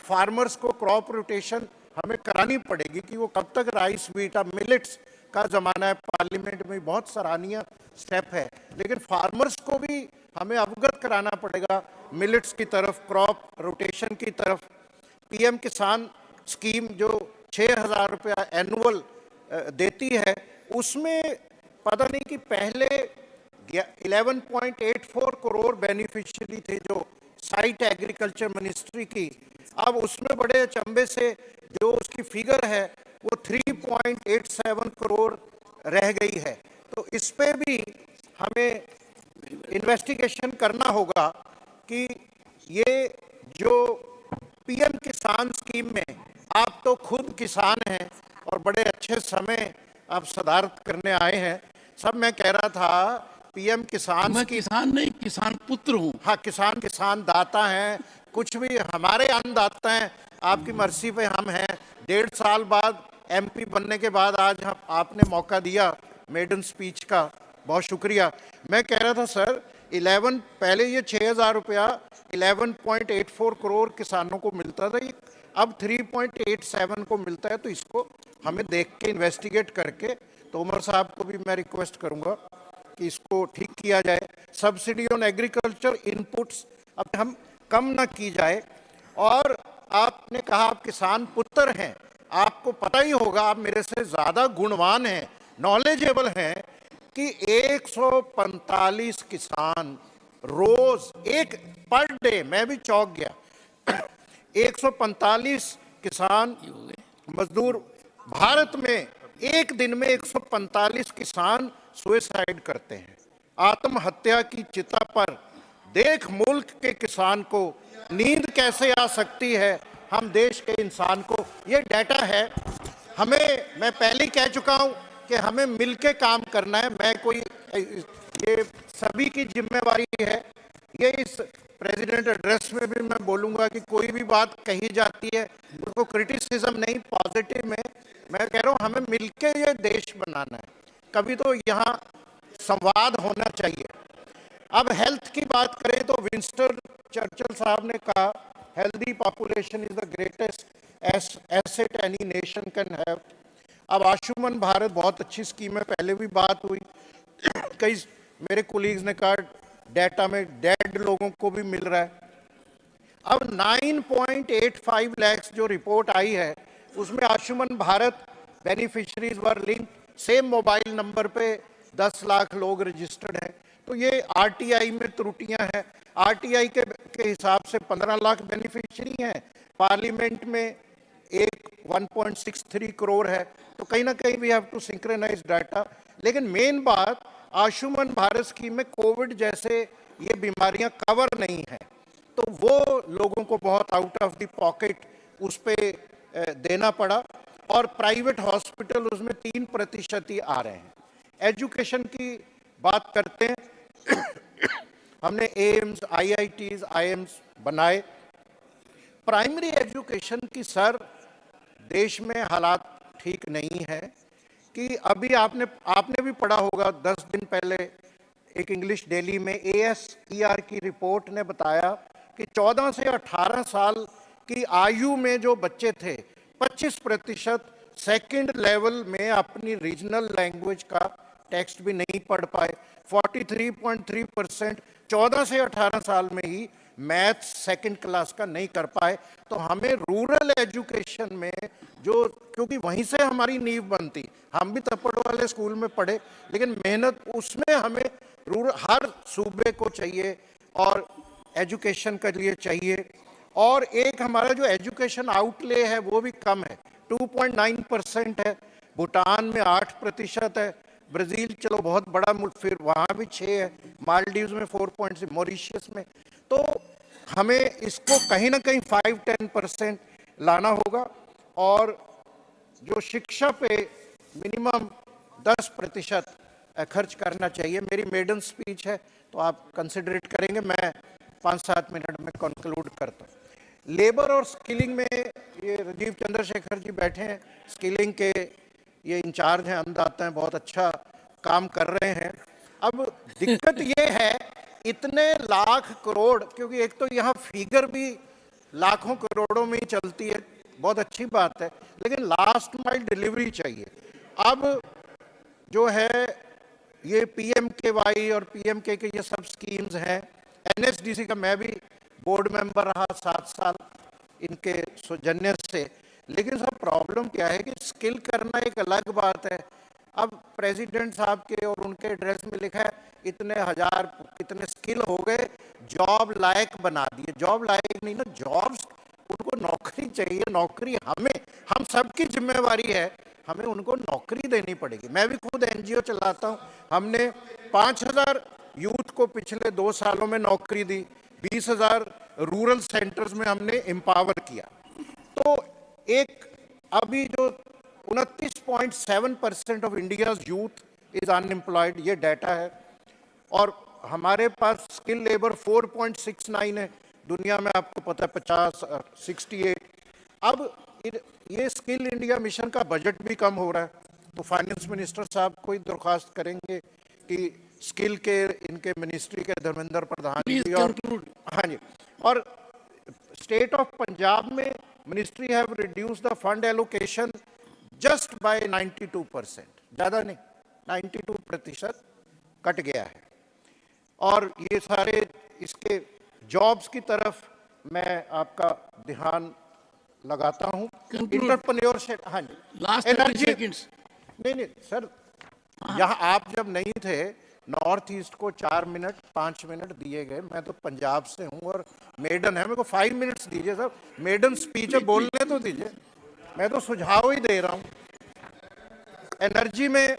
फार्मर्स को क्रॉप रोटेशन हमें करानी पड़ेगी कि वो कब तक राइस, व्हीट, अब मिलेट्स का ज़माना है, पार्लियामेंट में बहुत सराहनीय स्टेप है, लेकिन फार्मर्स को भी हमें अवगत कराना पड़ेगा मिलेट्स की तरफ, क्रॉप रोटेशन की तरफ. PM किसान स्कीम जो 6000 रुपया एनुअल देती है, उसमें पता नहीं कि पहले 11.84 करोड़ बेनिफिशियरी थे जो साइट एग्रीकल्चर मिनिस्ट्री की, अब उसमें बड़े अचंभे से जो उसकी फिगर है वो 3.87 करोड़ रह गई है. तो इस पे भी हमें इन्वेस्टिगेशन करना होगा कि ये जो PM किसान स्कीम में, आप तो खुद किसान हैं और बड़े अच्छे समय आप सदारत करने आए हैं. सब मैं कह रहा था PM किसान, मैं किसान नहीं, किसान पुत्र हूँ. हाँ, किसान दाता हैं, कुछ भी हमारे अन्नदाता हैं, आपकी मर्जी पे हम हैं. 1.5 साल बाद MP बनने के बाद आज आपने मौका दिया मेडन स्पीच का, बहुत शुक्रिया. मैं कह रहा था सर, 11 पहले ये 6000 रुपया 11.84 करोड़ किसानों को मिलता था, ये अब 3.87 को मिलता है. तो इसको हमें देख के इन्वेस्टिगेट करके, तो उमर साहब को भी मैं रिक्वेस्ट करूंगा कि इसको ठीक किया जाए. सब्सिडी ऑन एग्रीकल्चर इनपुट्स अब हम कम ना की जाए. और आपने कहा आप किसान पुत्र हैं, आपको पता ही होगा, आप मेरे से ज़्यादा गुणवान हैं, नॉलेजेबल हैं, कि 145 किसान रोज, एक पर डे, मैं भी चौंक गया, 145 किसान मजदूर भारत में एक दिन में 145 किसान सुसाइड करते हैं. आत्महत्या की चिता पर देख मुल्क के किसान को नींद कैसे आ सकती है, हम देश के इंसान को. ये डाटा है. हमें, मैं पहले ही कह चुका हूं कि हमें मिलके काम करना है. मैं कोई, ये सभी की जिम्मेवारी है. ये इस प्रेसिडेंट एड्रेस में भी मैं बोलूंगा कि कोई भी बात कही जाती है उसको क्रिटिसिज्म नहीं, पॉजिटिव में मैं कह रहा हूँ हमें मिलके ये देश बनाना है. कभी तो यहाँ संवाद होना चाहिए. अब हेल्थ की बात करें तो विंस्टन चर्चिल साहब ने कहा, healthy population is the greatest asset any nation can have. अब आयुष्मान भारत बहुत अच्छी स्कीम है, पहले भी बात हुई, कई मेरे कोलीग्स ने कहा डाटा में डेड लोगों को भी मिल रहा है. अब 9.85 लाख जो रिपोर्ट आई है उसमें आयुष्मान भारत बेनिफिशरीज वर लिंक, सेम मोबाइल नंबर पे 10 लाख लोग रजिस्टर्ड हैं. तो ये RTI में त्रुटियां हैं. RTI के हिसाब से 15 लाख बेनिफिशरी हैं, पार्लियामेंट में एक 1.63 करोड़ है, तो कहीं ना कहीं we have to synchronize data. लेकिन मेन बात, आयुष्मान भारत स्कीम में कोविड जैसे ये बीमारियां कवर नहीं हैं, तो वो लोगों को बहुत आउट ऑफ द पॉकेट उस पर देना पड़ा, और प्राइवेट हॉस्पिटल उसमें 3% ही आ रहे हैं। एजुकेशन की बात करते हैं, हमने एम्स, आईआईटीज, आईएम्स बनाए। प्राइमरी एजुकेशन की सर देश में हालात ठीक नहीं है कि अभी आपने भी पढ़ा होगा, 10 दिन पहले एक इंग्लिश डेली में ASER की रिपोर्ट ने बताया कि 14 से 18 साल की आयु में जो बच्चे थे, 25% सेकंड लेवल में अपनी रीजनल लैंग्वेज का टेक्स्ट भी नहीं पढ़ पाए। 43.3% 14 से 18 साल में ही मैथ सेकंड क्लास का नहीं कर पाए। तो हमें रूरल एजुकेशन में जो, क्योंकि वहीं से हमारी नींव बनती, हम भी तपड़ वाले स्कूल में पढ़े, लेकिन मेहनत उसमें हमें रूरल हर सूबे को चाहिए और एजुकेशन के लिए चाहिए। और एक हमारा जो एजुकेशन आउटले है वो भी कम है, 2.9% है। भूटान में 8% है, ब्राज़ील चलो बहुत बड़ा मुल्क, फिर वहाँ भी 6 है, मालदीव्स में 4.6, मॉरिशस में। तो हमें इसको कहीं ना कहीं 5-10% लाना होगा, और जो शिक्षा पे मिनिमम 10% खर्च करना चाहिए। मेरी मेडन स्पीच है तो आप कंसिडरेट करेंगे, मैं 5-7 मिनट में कंक्लूड करता हूँ। लेबर और स्किलिंग में ये राजीव चंद्रशेखर जी बैठे हैं, स्किलिंग के ये इंचार्ज हैं, अन्नदाता हैं, बहुत अच्छा काम कर रहे हैं। अब दिक्कत ये है, इतने लाख करोड़, क्योंकि एक तो यहाँ फिगर भी लाखों करोड़ों में ही चलती है, बहुत अच्छी बात है, लेकिन लास्ट माइल डिलीवरी चाहिए। अब जो है ये PMKY और PMK के ये सब स्कीम्स हैं। NSDC का मैं भी बोर्ड मेंबर रहा 7 साल इनके सौजन्य से, लेकिन सब प्रॉब्लम क्या है कि स्किल करना एक अलग बात है। अब प्रेसिडेंट साहब के और उनके एड्रेस में लिखा है इतने हजार कितने स्किल हो गए, जॉब लायक बना दिए। जॉब लायक नहीं ना, जॉब्स, उनको नौकरी चाहिए। नौकरी हम सबकी जिम्मेवारी है, हमें उनको नौकरी देनी पड़ेगी। मैं भी खुद NGO चलाता हूँ, हमने 5000 यूथ को पिछले 2 सालों में नौकरी दी, 20,000 रूरल सेंटर्स में हमने एम्पावर किया। तो एक अभी जो 29.7% of India's youth is unemployed, ये डाटा है। और हमारे पास स्किल लेबर 4.69 है, दुनिया में आपको पता है 50, 68। अब ये स्किल इंडिया मिशन का बजट भी कम हो रहा है, तो फाइनेंस मिनिस्टर साहब को ही दरख्वास्त करेंगे कि स्किल के इनके मिनिस्ट्री के धर्मेंद्र प्रधान जी और हाँ जी, और स्टेट ऑफ पंजाब में ministry have reduce the fund allocation just by 92%, ज़्यादा नहीं, 92% कट गया है। और ये सारे इसके जॉब्स की तरफ मैं आपका ध्यान लगाता हूँ। इंटरप्रेन्योरशिप, हाँ जी, लास्ट एनर्जी, 30 सेकंड्स। नहीं सर, यहाँ आप जब नहीं थे, नॉर्थ ईस्ट को 4 मिनट 5 मिनट दिए गए। मैं तो पंजाब से हूँ और मेडन है, मेरे को 5 मिनट्स दीजिए सर, मेडन स्पीच है, बोलने तो दीजिए, मैं तो सुझाव ही दे रहा हूँ। एनर्जी में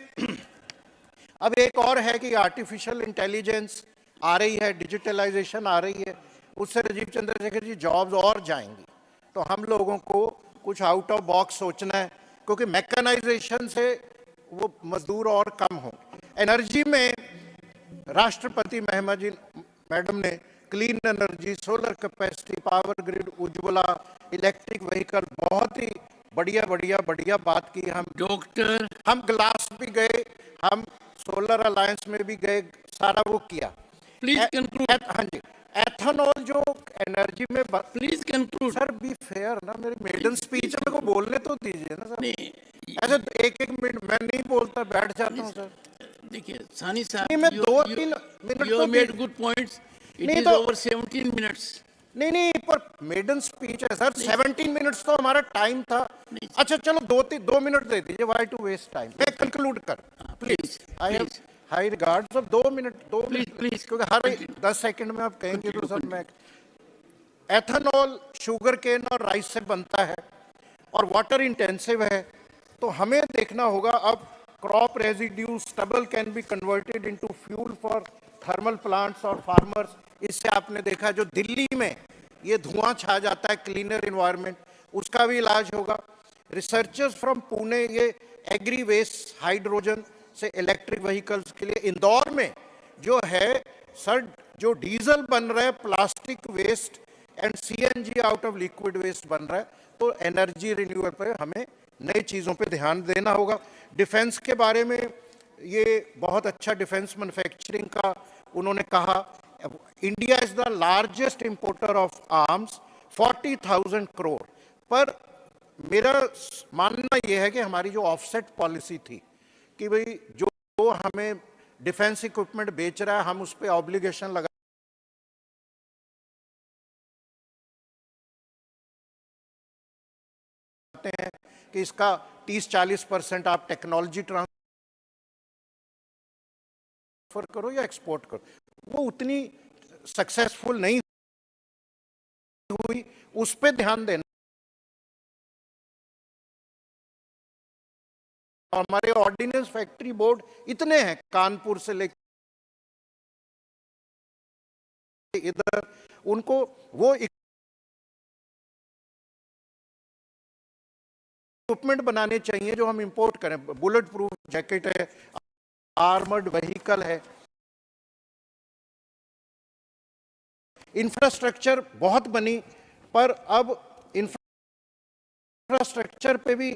अब एक और है कि आर्टिफिशियल इंटेलिजेंस आ रही है, डिजिटलाइजेशन आ रही है, उससे राजीव चंद्रशेखर जी जॉब्स और जाएंगी। तो हम लोगों को कुछ आउट ऑफ बॉक्स सोचना है, क्योंकि मैकेनाइजेशन से वो मजदूर और कम हों। एनर्जी में राष्ट्रपति मैडम ने clean energy, solar capacity, power grid, Ujjwala, electric vehicle, बहुत ही बढ़िया बात की। हम ग्लास भी गए, हम सोलर अलायंस में भी गए, सारा वो किया। Please conclude. हाँ जी, एथेनॉल जो एनर्जी में, please conclude sir, be fair ना, मेरी मेडन स्पीच है, मेरे को बोलने तो दीजिए ना सर। ऐसे एक मिनट मैं नहीं बोलता, बैठ जाता हूँ सर। देखिए सानी साहब, नहीं, मैं 2-3 minute you have made good points. It is over 17 minutes. नहीं, पर मेडन स्पीच है सर, 17 मिनट्स तो हमारा टाइम था। अच्छा चलो 2 मिनट दे दीजिए, वाई टू वेस्ट टाइम। मैं कंक्लूड कर, please, I have high regards of 2 minute, please, क्योंकि हर 10 सेकंड में आप कहेंगे तो सर मैं। एथेनॉल शुगर केन और राइस से बनता है, और वाटर इंटेंसिव है, तो हमें देखना होगा अब crop residue stubble can be converted into fuel for thermal plants और फार्मर्स। इससे आपने देखा जो दिल्ली में ये धुआं छा जाता है, क्लीनर इन्वायरमेंट, उसका भी इलाज होगा। रिसर्चर्स फ्रॉम पुणे ये एग्री वेस्ट हाइड्रोजन से इलेक्ट्रिक व्हीकल्स के लिए, इंदौर में जो है सर जो डीजल बन रहा है plastic waste and CNG out of liquid waste बन रहा है, तो एनर्जी रिन्यूअल पर हमें नई चीज़ों पे ध्यान देना होगा। डिफेंस के बारे में ये बहुत अच्छा डिफेंस मैन्युफैक्चरिंग का उन्होंने कहा। India is the largest importer of arms, 40,000 crore. पर मेरा मानना यह है कि हमारी जो ऑफसेट पॉलिसी थी कि भाई जो हमें डिफेंस इक्विपमेंट बेच रहा है हम उस पर ऑब्लिगेशन लगा हैं कि इसका 30-40% आप टेक्नोलॉजी ट्रांसफर करो या एक्सपोर्ट करो, वो उतनी सक्सेसफुल नहीं हुई। उस पर ध्यान देना। हमारे ऑर्डिनेंस फैक्ट्री बोर्ड इतने हैं, कानपुर से लेकर इधर, उनको वो इक्विपमेंट बनाने चाहिए जो हम इंपोर्ट करें। बुलेट प्रूफ जैकेट है, आर्मर्ड व्हीकल है, इंफ्रास्ट्रक्चर बहुत बनी, पर अब इंफ्रास्ट्रक्चर पे भी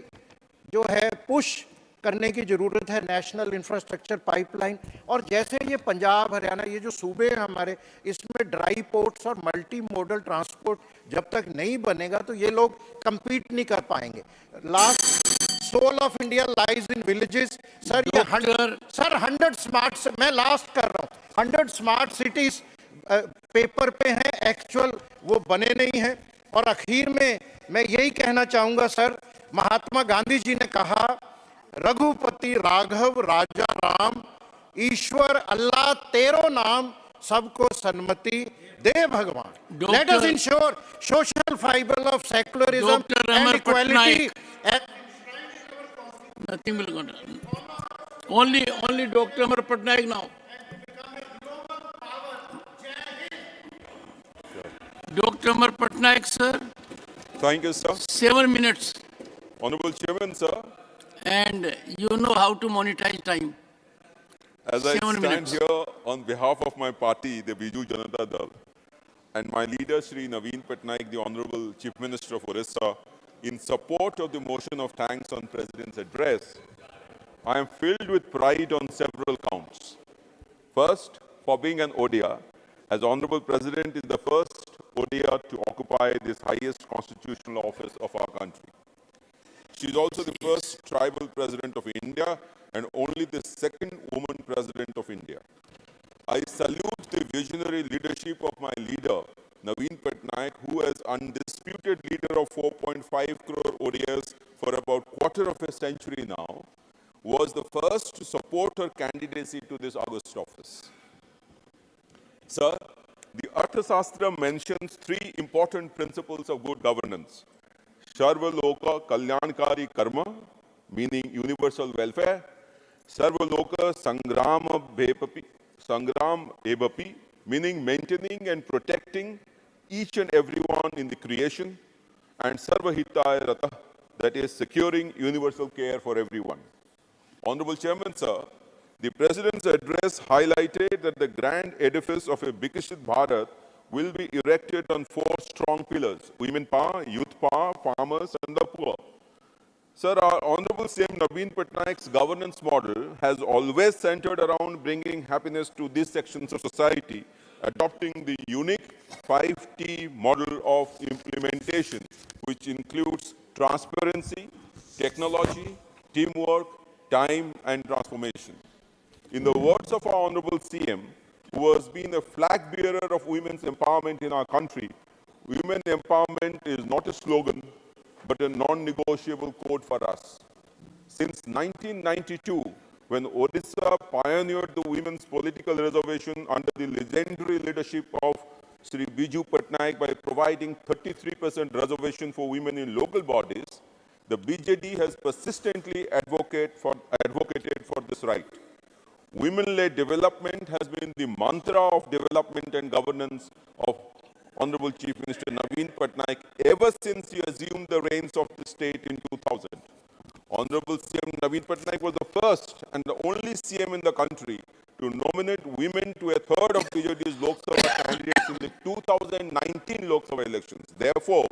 जो है पुश करने की जरूरत है, नेशनल इंफ्रास्ट्रक्चर पाइपलाइन। और जैसे ये पंजाब हरियाणा ये जो सूबे हैं हमारे, इसमें ड्राई पोर्ट्स और मल्टी मोडल ट्रांसपोर्ट जब तक नहीं बनेगा तो ये लोग compete नहीं कर पाएंगे। Last soul of India lies in villages. Sir ये 100 स्मार्ट, मैं लास्ट कर रहा हूँ, 100 स्मार्ट सिटीज पेपर पे हैं, एक्चुअल वो बने नहीं हैं। और आखिर में मैं यही कहना चाहूंगा सर, महात्मा गांधी जी ने कहा रघुपति राघव राजा राम ईश्वर अल्लाह तेरो नाम सबको सन्मति दे भगवान। Let us ensure social fibre of secularism and equality. Nothing will go down. Only Dr. Amar Patnaik now. Dr. Amar Patnaik, sir. Thank you, sir. 7 minutes. Honorable Chairman, sir. And you know how to monetize time. As I stand here on behalf of my party, the Biju Janata Dal, and my leader, Shri Naveen Patnaik, the Honorable Chief Minister of Orissa, in support of the motion of thanks on President's address, I am filled with pride on several counts. First, for being an Odia, as Honorable President is the first Odia to occupy this highest constitutional office of our country. She is also the first tribal president of India and only the second woman president of India. I salute the visionary leadership of my leader, Naveen Patnaik, who as undisputed leader of 4.5 crore ODIs for about quarter of a century now, was the first to support her candidacy to this august office. Sir, the Arthashastra mentions three important principles of good governance. Sarva Loka Kalyankari Karma, meaning universal welfare. Sarva Loka Sangram Evapi, meaning maintaining and protecting each and everyone in the creation. And Sarva Hitaya Rata, that is securing universal care for everyone. Honorable Chairman, sir, the President's address highlighted that the grand edifice of a Viksit Bharat will be erected on four strong pillars: women power, youth power, farmers, and the poor. Sir, our Honorable CM Naveen Patnaik's governance model has always centered around bringing happiness to these sections of society, adopting the unique 5T model of implementation, which includes transparency, technology, teamwork, time, and transformation. In the words of our Honorable CM, who has been a flag bearer of women's empowerment in our country, women empowerment is not a slogan, but a non-negotiable code for us. Since 1992, when Odisha pioneered the women's political reservation under the legendary leadership of Sri Biju Patnaik by providing 33% reservation for women in local bodies, The BJD has persistently advocated for this right. Women-led development has been the mantra of development and governance of Honorable Chief Minister Naveen Patnaik ever since he assumed the reins of the state in 2000. Honorable CM Naveen Patnaik was the first and the only CM in the country to nominate women to a third of BJD's Lok Sabha candidates in the 2019 Lok Sabha elections. Therefore,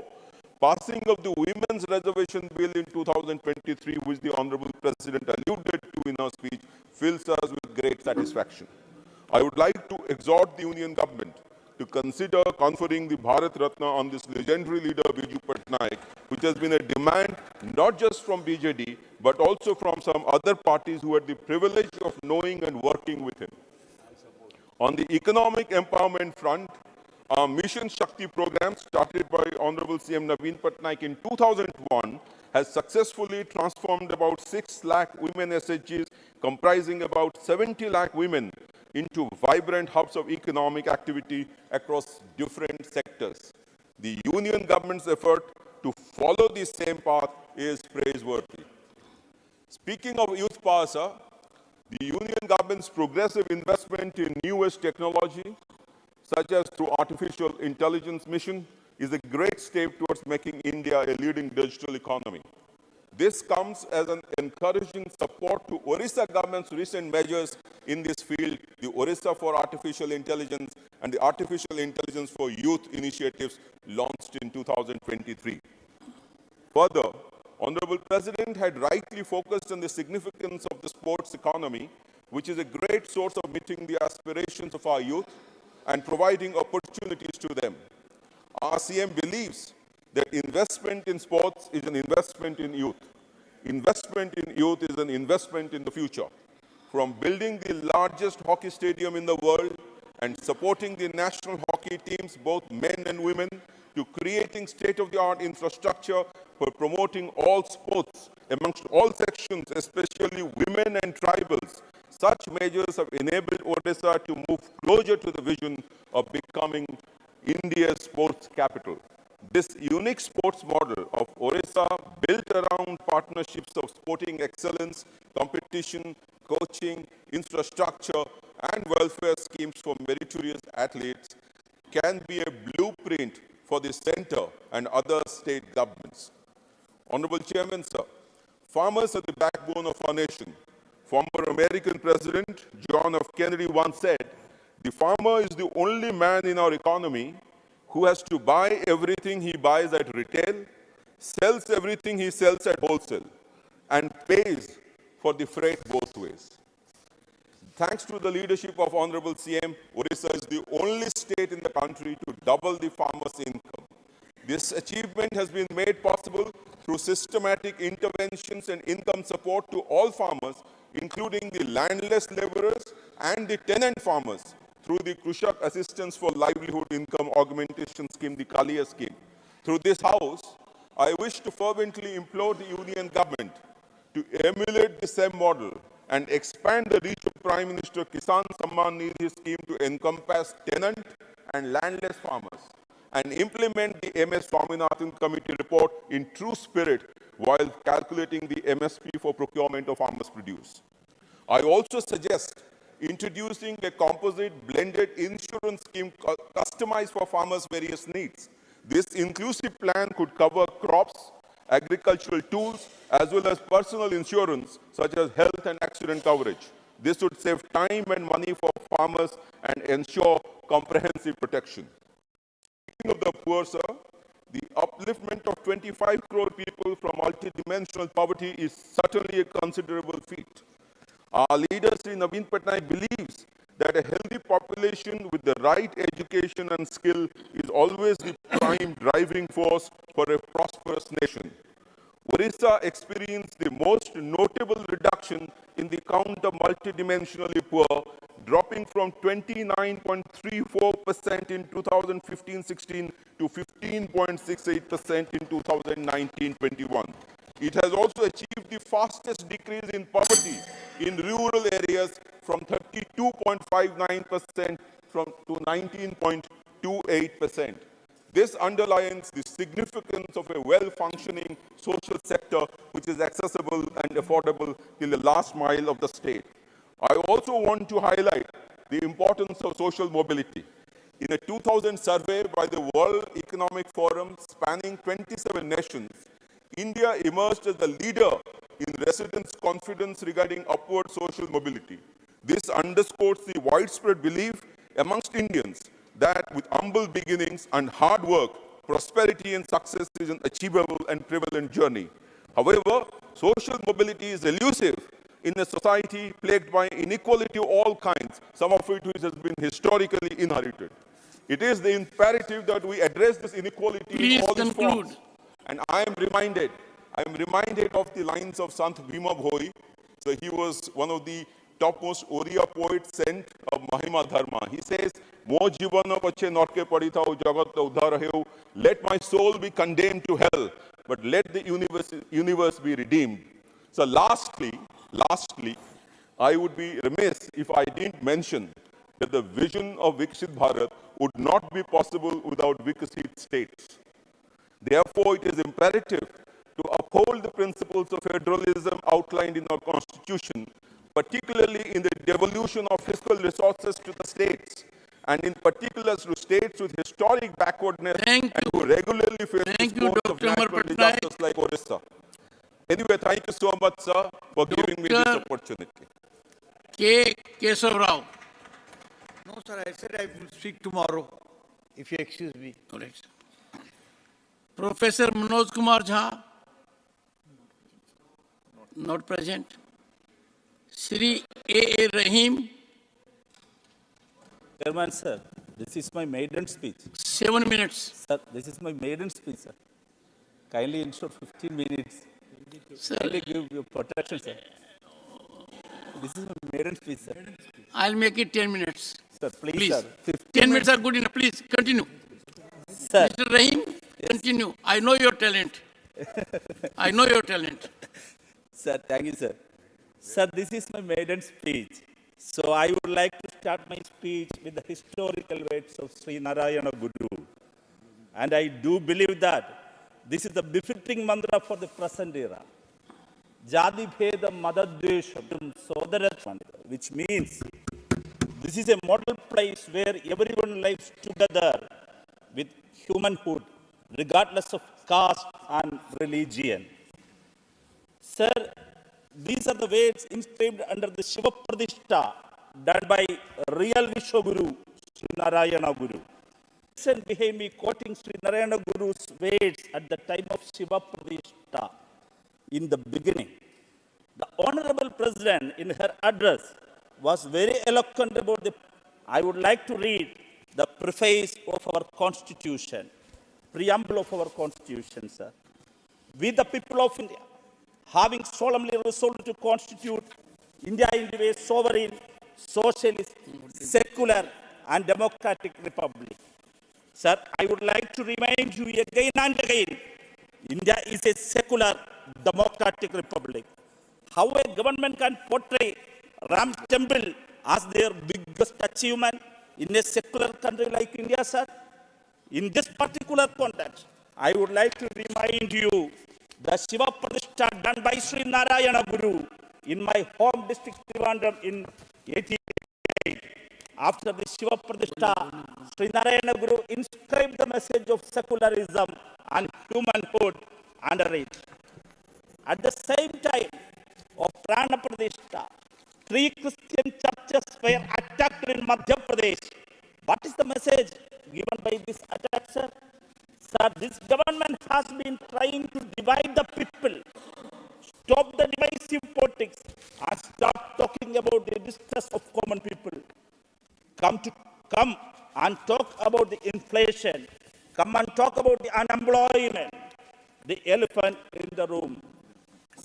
passing of the Women's Reservation Bill in 2023, which the Honorable President alluded to in her speech, fills us with great satisfaction. I would like to exhort the Union Government to consider conferring the Bharat Ratna on this legendary leader Biju Patnaik, which has been a demand not just from BJD, but also from some other parties who had the privilege of knowing and working with him. On the economic empowerment front, our Mission Shakti program, started by Honorable CM Naveen Patnaik in 2001, has successfully transformed about 6 lakh women SHGs, comprising about 70 lakh women, into vibrant hubs of economic activity across different sectors. The Union government's effort to follow the same path is praiseworthy. Speaking of youth power, sir, the Union government's progressive investment in newest technology, such as through artificial intelligence mission, is a great step towards making India a leading digital economy. This comes as an encouraging support to Orissa government's recent measures in this field, the Orissa for Artificial Intelligence and the Artificial Intelligence for Youth initiatives launched in 2023. Further, Honorable President had rightly focused on the significance of the sports economy, which is a great source of meeting the aspirations of our youth and providing opportunities to them. Our CM believes that investment in sports is an investment in youth. Investment in youth is an investment in the future. From building the largest hockey stadium in the world and supporting the national hockey teams, both men and women, to creating state-of-the-art infrastructure for promoting all sports amongst all sections, especially women and tribals. Such measures have enabled Odisha to move closer to the vision of becoming India's sports capital. This unique sports model of Orissa, built around partnerships of sporting excellence, competition, coaching, infrastructure, and welfare schemes for meritorious athletes, can be a blueprint for the center and other state governments. Honorable Chairman, sir, farmers are the backbone of our nation. Former American President John F. Kennedy once said, "The farmer is the only man in our economy who has to buy everything he buys at retail, sells everything he sells at wholesale, and pays for the freight both ways." Thanks to the leadership of Honorable CM, Orissa is the only state in the country to double the farmer's income. This achievement has been made possible through systematic interventions and income support to all farmers, including the landless laborers and the tenant farmers, through the Krushak Assistance for Livelihood Income Augmentation Scheme, the Kalia scheme. Through this House, I wish to fervently implore the Union government to emulate the same model and expand the reach of Prime Minister Kisan Samman Nidhi scheme to encompass tenant and landless farmers, and implement the MS Swaminathan Committee report in true spirit while calculating the MSP for procurement of farmers' produce. I also suggest introducing a composite blended insurance scheme customized for farmers' various needs. This inclusive plan could cover crops, agricultural tools, as well as personal insurance, such as health and accident coverage. This would save time and money for farmers and ensure comprehensive protection. Speaking of the poor, sir, the upliftment of 25 crore people from multidimensional poverty is certainly a considerable feat. Our leader, Sri Naveen Patnaik, believes that a healthy population with the right education and skill is always the prime driving force for a prosperous nation. Orissa experienced the most notable reduction in the count of multidimensionally poor, dropping from 29.34% in 2015-16 to 15.68% in 2019-21. It has also achieved the fastest decrease in poverty in rural areas from 32.59% to 19.28%. This underlines the significance of a well-functioning social sector which is accessible and affordable till the last mile of the state. I also want to highlight the importance of social mobility. In a 2000 survey by the World Economic Forum spanning 27 nations, India emerged as the leader in residents' confidence regarding upward social mobility. This underscores the widespread belief amongst Indians that with humble beginnings and hard work, prosperity and success is an achievable and prevalent journey. However, social mobility is elusive in a society plagued by inequality of all kinds, some of which has been historically inherited. It is the imperative that we address this inequality in all its forms. And I am reminded of the lines of Sant Bhima Bhoi. So he was one of the topmost Oriya poets sent of Mahima Dharma. He says, Mo jivana pache norke padithau jagat udhar heu. Let my soul be condemned to hell, but let the universe be redeemed. So lastly, I would be remiss if I didn't mention that the vision of Viksit Bharat would not be possible without Vikasit states. Therefore, it is imperative to uphold the principles of federalism outlined in our Constitution, particularly in the devolution of fiscal resources to the states, and in particular to states with historic backwardness and who regularly face the scores of natural disasters like Orissa. Anyway, thank you so much, sir, for giving me this opportunity. K. Kesav Rao. No, sir, I said I will speak tomorrow, if you excuse me. Correct. Professor Manoj Kumar Jha, not present. Shri A. Rahim. Chairman, sir, this is my maiden speech. 7 minutes. Sir, this is my maiden speech, sir. Kindly ensure 15 minutes. Sir. Kindly give your protection, sir. This is my maiden speech, sir. I'll make it 10 minutes. Sir, please, sir. 10 minutes are good enough. Please, continue. Sir. Mr. Rahim, continue. I know your talent. I know your talent. Sir, thank you, sir. Sir, this is my maiden speech. So I would like to start my speech with the historical words of Sri Narayana Guru. And I do believe that this is the befitting mantra for the present era. Jadi Bheda Madadvesham Sodaratman, which means this is a model place where everyone lives together with humanhood, regardless of caste and religion. Sir, these are the words inscribed under the Shiva Pradishta done by real Vishwaguru, Sri Narayana Guru. Listen behind me quoting Sri Narayana Guru's words at the time of Shiva Pradishta. In the beginning, the Honorable President in her address was very eloquent about the... I would like to read the preface of our Constitution, preamble of our Constitution, sir. We the people of India, having solemnly resolved to constitute India into a sovereign, socialist, secular and democratic republic. Sir, I would like to remind you again and again, India is a secular, democratic republic. How a government can portray Ram's temple as their biggest achievement in a secular country like India, sir? In this particular context, I would like to remind you the Shiva Pradishta done by Sri Narayana Guru in my home district Trivandrum in 1888. After the Shiva Pradishta, Sri Narayana Guru inscribed the message of secularism and humanhood under it. At the same time of Prana Pradishta, 3 Christian churches were attacked in Madhya Pradesh. What is the message given by this attack, sir? Sir, this government has been trying to divide the people. Stop the divisive politics and start talking about the distress of common people. Come and talk about the inflation. Come and talk about the unemployment, the elephant in the room.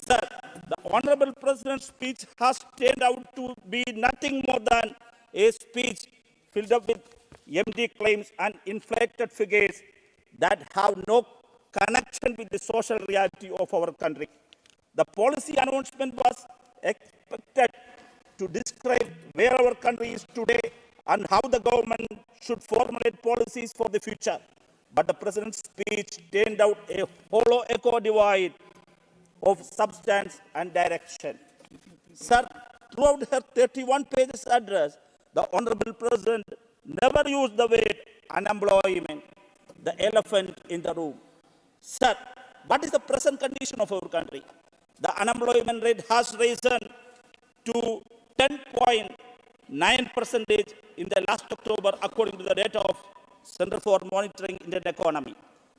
Sir, the Honorable President's speech has turned out to be nothing more than a speech filled up with empty claims and inflated figures that have no connection with the social reality of our country. The policy announcement was expected to describe where our country is today and how the government should formulate policies for the future. but the president's speech turned out a hollow echo devoid of substance and direction. Sir, throughout her 31 pages address, the Honorable President never used the word unemployment, the elephant in the room. Sir, what is the present condition of our country? The unemployment rate has risen to 10.9% in the last October, according to the data of Center for Monitoring Indian Economy.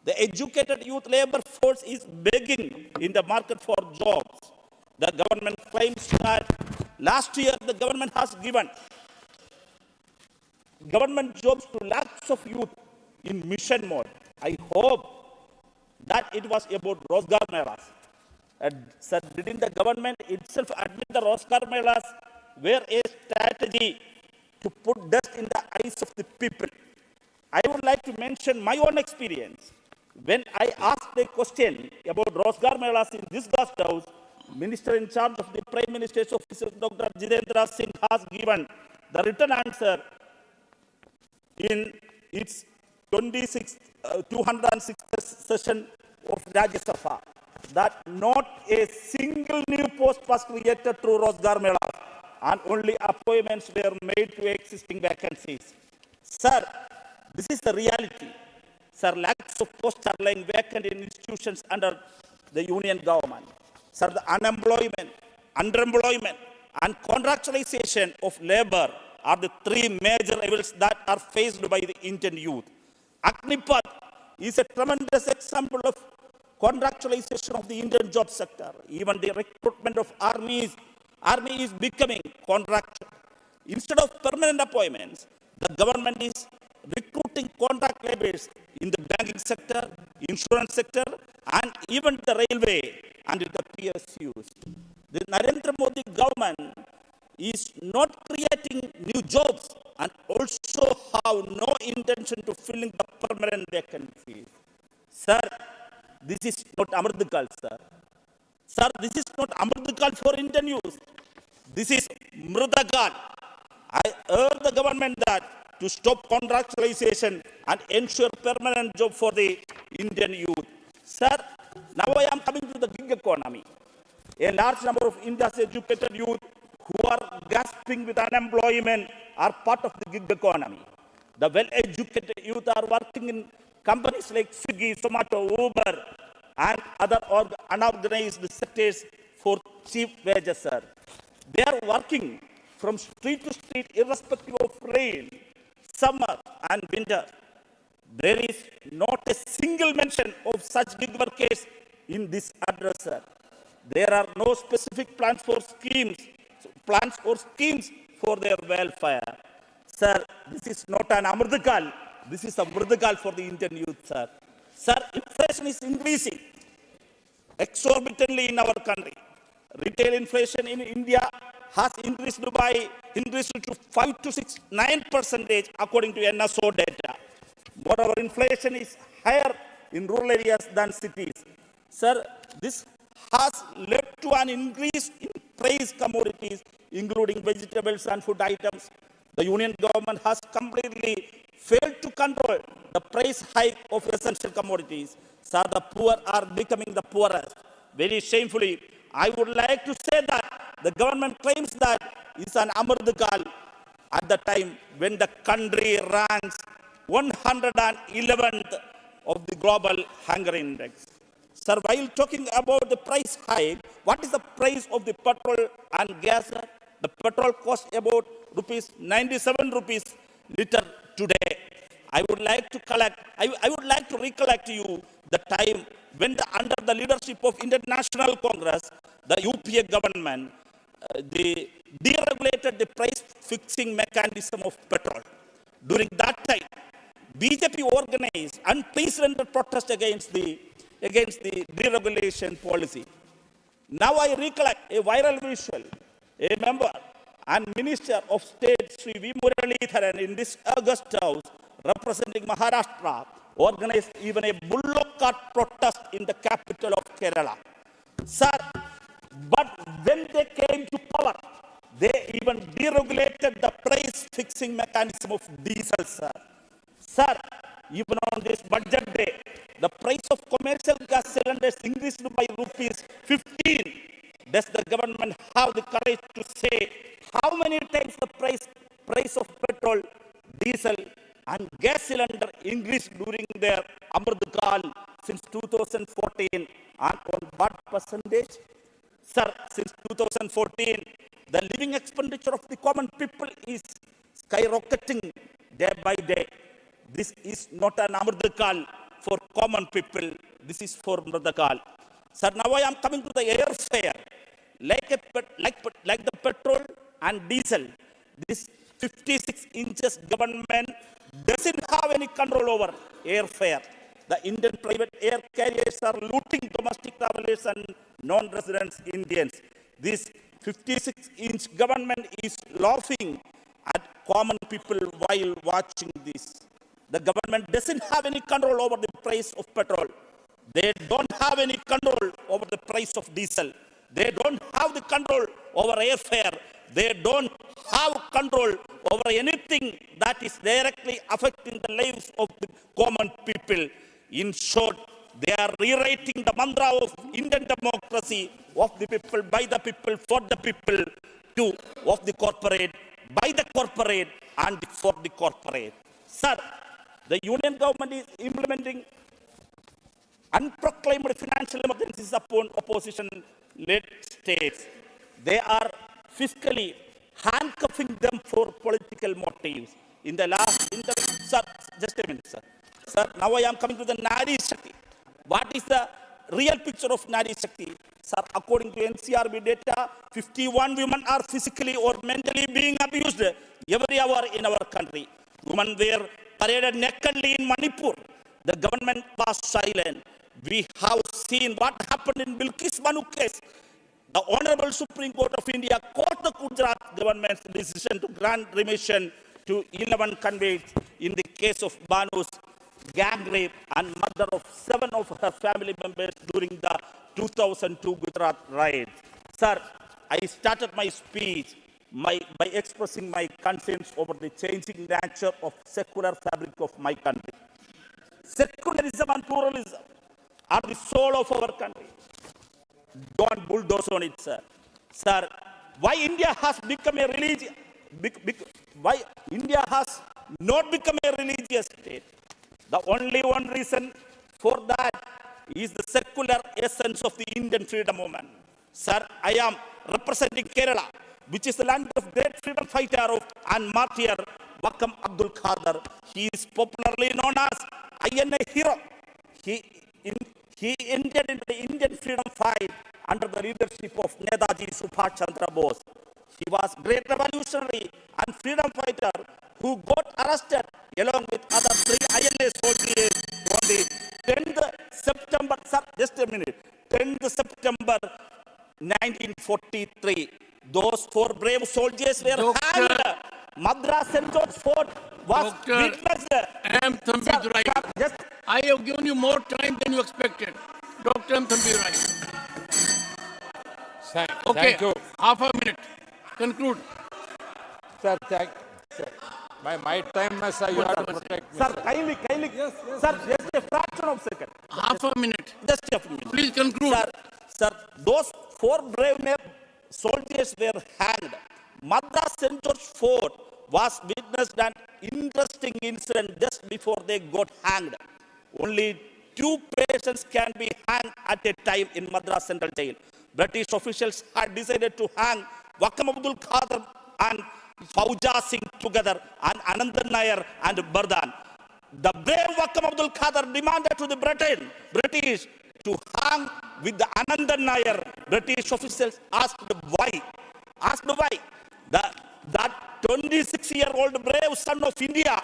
The educated youth labor force is begging in the market for jobs. The government claims that last year the government has given government jobs to lakhs of youth in mission mode. I hope that it was about Rosgar Melas. Sir, didn't the government itself admit the Rosgar Melas were a strategy to put dust in the eyes of the people? I would like to mention my own experience. When I asked a question about Rosgar Melas in this Guest House, Minister in charge of the Prime Minister's office, Dr. Jitendra Singh, has given the written answer in its 206th session of Rajya Sabha that not a single new post was created through Rosgar Melas and only appointments were made to existing vacancies. Sir, this is the reality. Sir, lakhs of posts are lying vacant in institutions under the union government. Sir, the unemployment, underemployment, and contractualization of labor are the three major evils that are faced by the Indian youth. Agnipath is a tremendous example of contractualization of the Indian job sector. Even the recruitment of army is becoming contractual. Instead of permanent appointments, the government is recruiting contract laborers in the banking sector, insurance sector, and even the railway and the PSUs. The Narendra Modi government is not creating new jobs and also have no intention to filling the permanent vacancies. Sir, this is not Amardikal, sir. Sir, this is not Amardikal for Indian youth. This is Mridakal. I urge the government that to stop contractualization and ensure permanent job for the Indian youth. Sir, now I am coming to the gig economy. A large number of India's educated youth who are gasping with unemployment are part of the gig economy. The well-educated youth are working in companies like Swiggy, Zomato, Uber, and other unorganized sectors for cheap wages, sir. They are working from street to street irrespective of rain, summer, and winter. There is not a single mention of such gig workers in this address, sir. There are no specific plans or schemes for their welfare. Sir, this is not an Amardikal. This is a Mridakal for the Indian youth, sir. Sir, inflation is increasing exorbitantly in our country. Retail inflation in India has increased to 5 to 9% according to NSO data. Moreover, inflation is higher in rural areas than cities. Sir, this has led to an increase in price commodities, including vegetables and food items. The union government has completely failed to control the price hike of essential commodities. So the poor are becoming the poorest. Very shamefully, I would like to say that the government claims that it's an Amardikal at the time when the country ranks 111th of the global hunger index. Sir, while talking about the price hike, what is the price of the petrol and gas? The petrol costs about 97 rupees liter today. I would like to recollect to you the time when under the leadership of Indian National Congress, the UPA government, they deregulated the price fixing mechanism of petrol. During that time, BJP organized unprecedented protest against the deregulation policy. Now I recollect a viral visual. A member and Minister of State Sri V. Muralidharan in this August House representing Maharashtra organized even a bullock cart protest in the capital of Kerala. Sir, but when they came to power, they even deregulated the price fixing mechanism of diesel, sir. Sir, Even on this budget day, the price of commercial gas cylinders increased by rupees 15. Does the government have the courage to say how many times the price of petrol, diesel, and gas cylinder increased during their Amrit Kal since 2014, and on what percentage? Sir, since 2014, the living expenditure of the common people is skyrocketing day by day. This is not an Amrit Kal for common people. This is for Amrit Kal. Sir, now I am coming to the airfare. Like the petrol and diesel, this 56 inches government doesn't have any control over airfare. The Indian private air carriers are looting domestic travelers and non-resident Indians. This 56-inch government is laughing at common people while watching this. The government doesn't have any control over the price of petrol. They don't have any control over the price of diesel. They don't have the control over airfare. They don't have control over anything that is directly affecting the lives of the common people. In short, they are rewriting the mantra of Indian democracy of the people, by the people, for the people, to of the corporate, by the corporate, and for the corporate. Sir, the union government is implementing unproclaimed financial emergencies upon opposition-led states. They are fiscally handcuffing them for political motives. Sir, just a minute, sir. Sir, now I am coming to the Nari Shakti. What is the real picture of Nari Shakti? Sir, according to NCRB data, 51 women are physically or mentally being abused every hour in our country. Women were paraded nakedly in Manipur. The government was silent. We have seen what happened in Bilkis Banu case. The Honorable Supreme Court of India caught the Gujarat government's decision to grant remission to 11 convicts in the case of Banu's gang rape and murder of 7 of her family members during the 2002 Gujarat riots. Sir, I started my speech by expressing my concerns over the changing nature of secular fabric of my country. Secularism and pluralism are the soul of our country. Don't bulldoze on it, sir. Sir, why India has become a religion? Why India has not become a religious state? The only one reason for that is the secular essence of the Indian freedom movement. Sir, I am representing Kerala, which is the land of great freedom fighter and martyr Vakam Abdul Khader. He is popularly known as INA hero. He entered into the Indian freedom fight under the leadership of Netaji Subhash Chandra Bose. He was a great revolutionary and freedom fighter who got arrested along with other 3 INA soldiers on the 10th September, sir, just a minute, 10th September 1943. Those 4 brave soldiers were hanged. Madras St. George Fort was witnessed. M. Thambidurai. I have given you more time than you expected. Dr. M. Thambidurai. Okay, Thank you. half a minute. Conclude. Sir, my time, sir, you have to protect me. Sir, kindly, sir, just a fraction of a second. Half a minute. Just a minute. Please conclude. Sir, those 4 brave soldiers were hanged. Madras St. George Fort was witnessed an interesting incident just before they got hanged. Only 2 persons can be hanged at a time in Madras Central Jail. British officials had decided to hang Vakam Abdul Khader and Fauja Singh together, and Anandan Nair and Bardhan. The brave Vakam Abdul Khader demanded to the British to hang with the Anandan Nair. British officials asked why. That 26-year-old brave son of India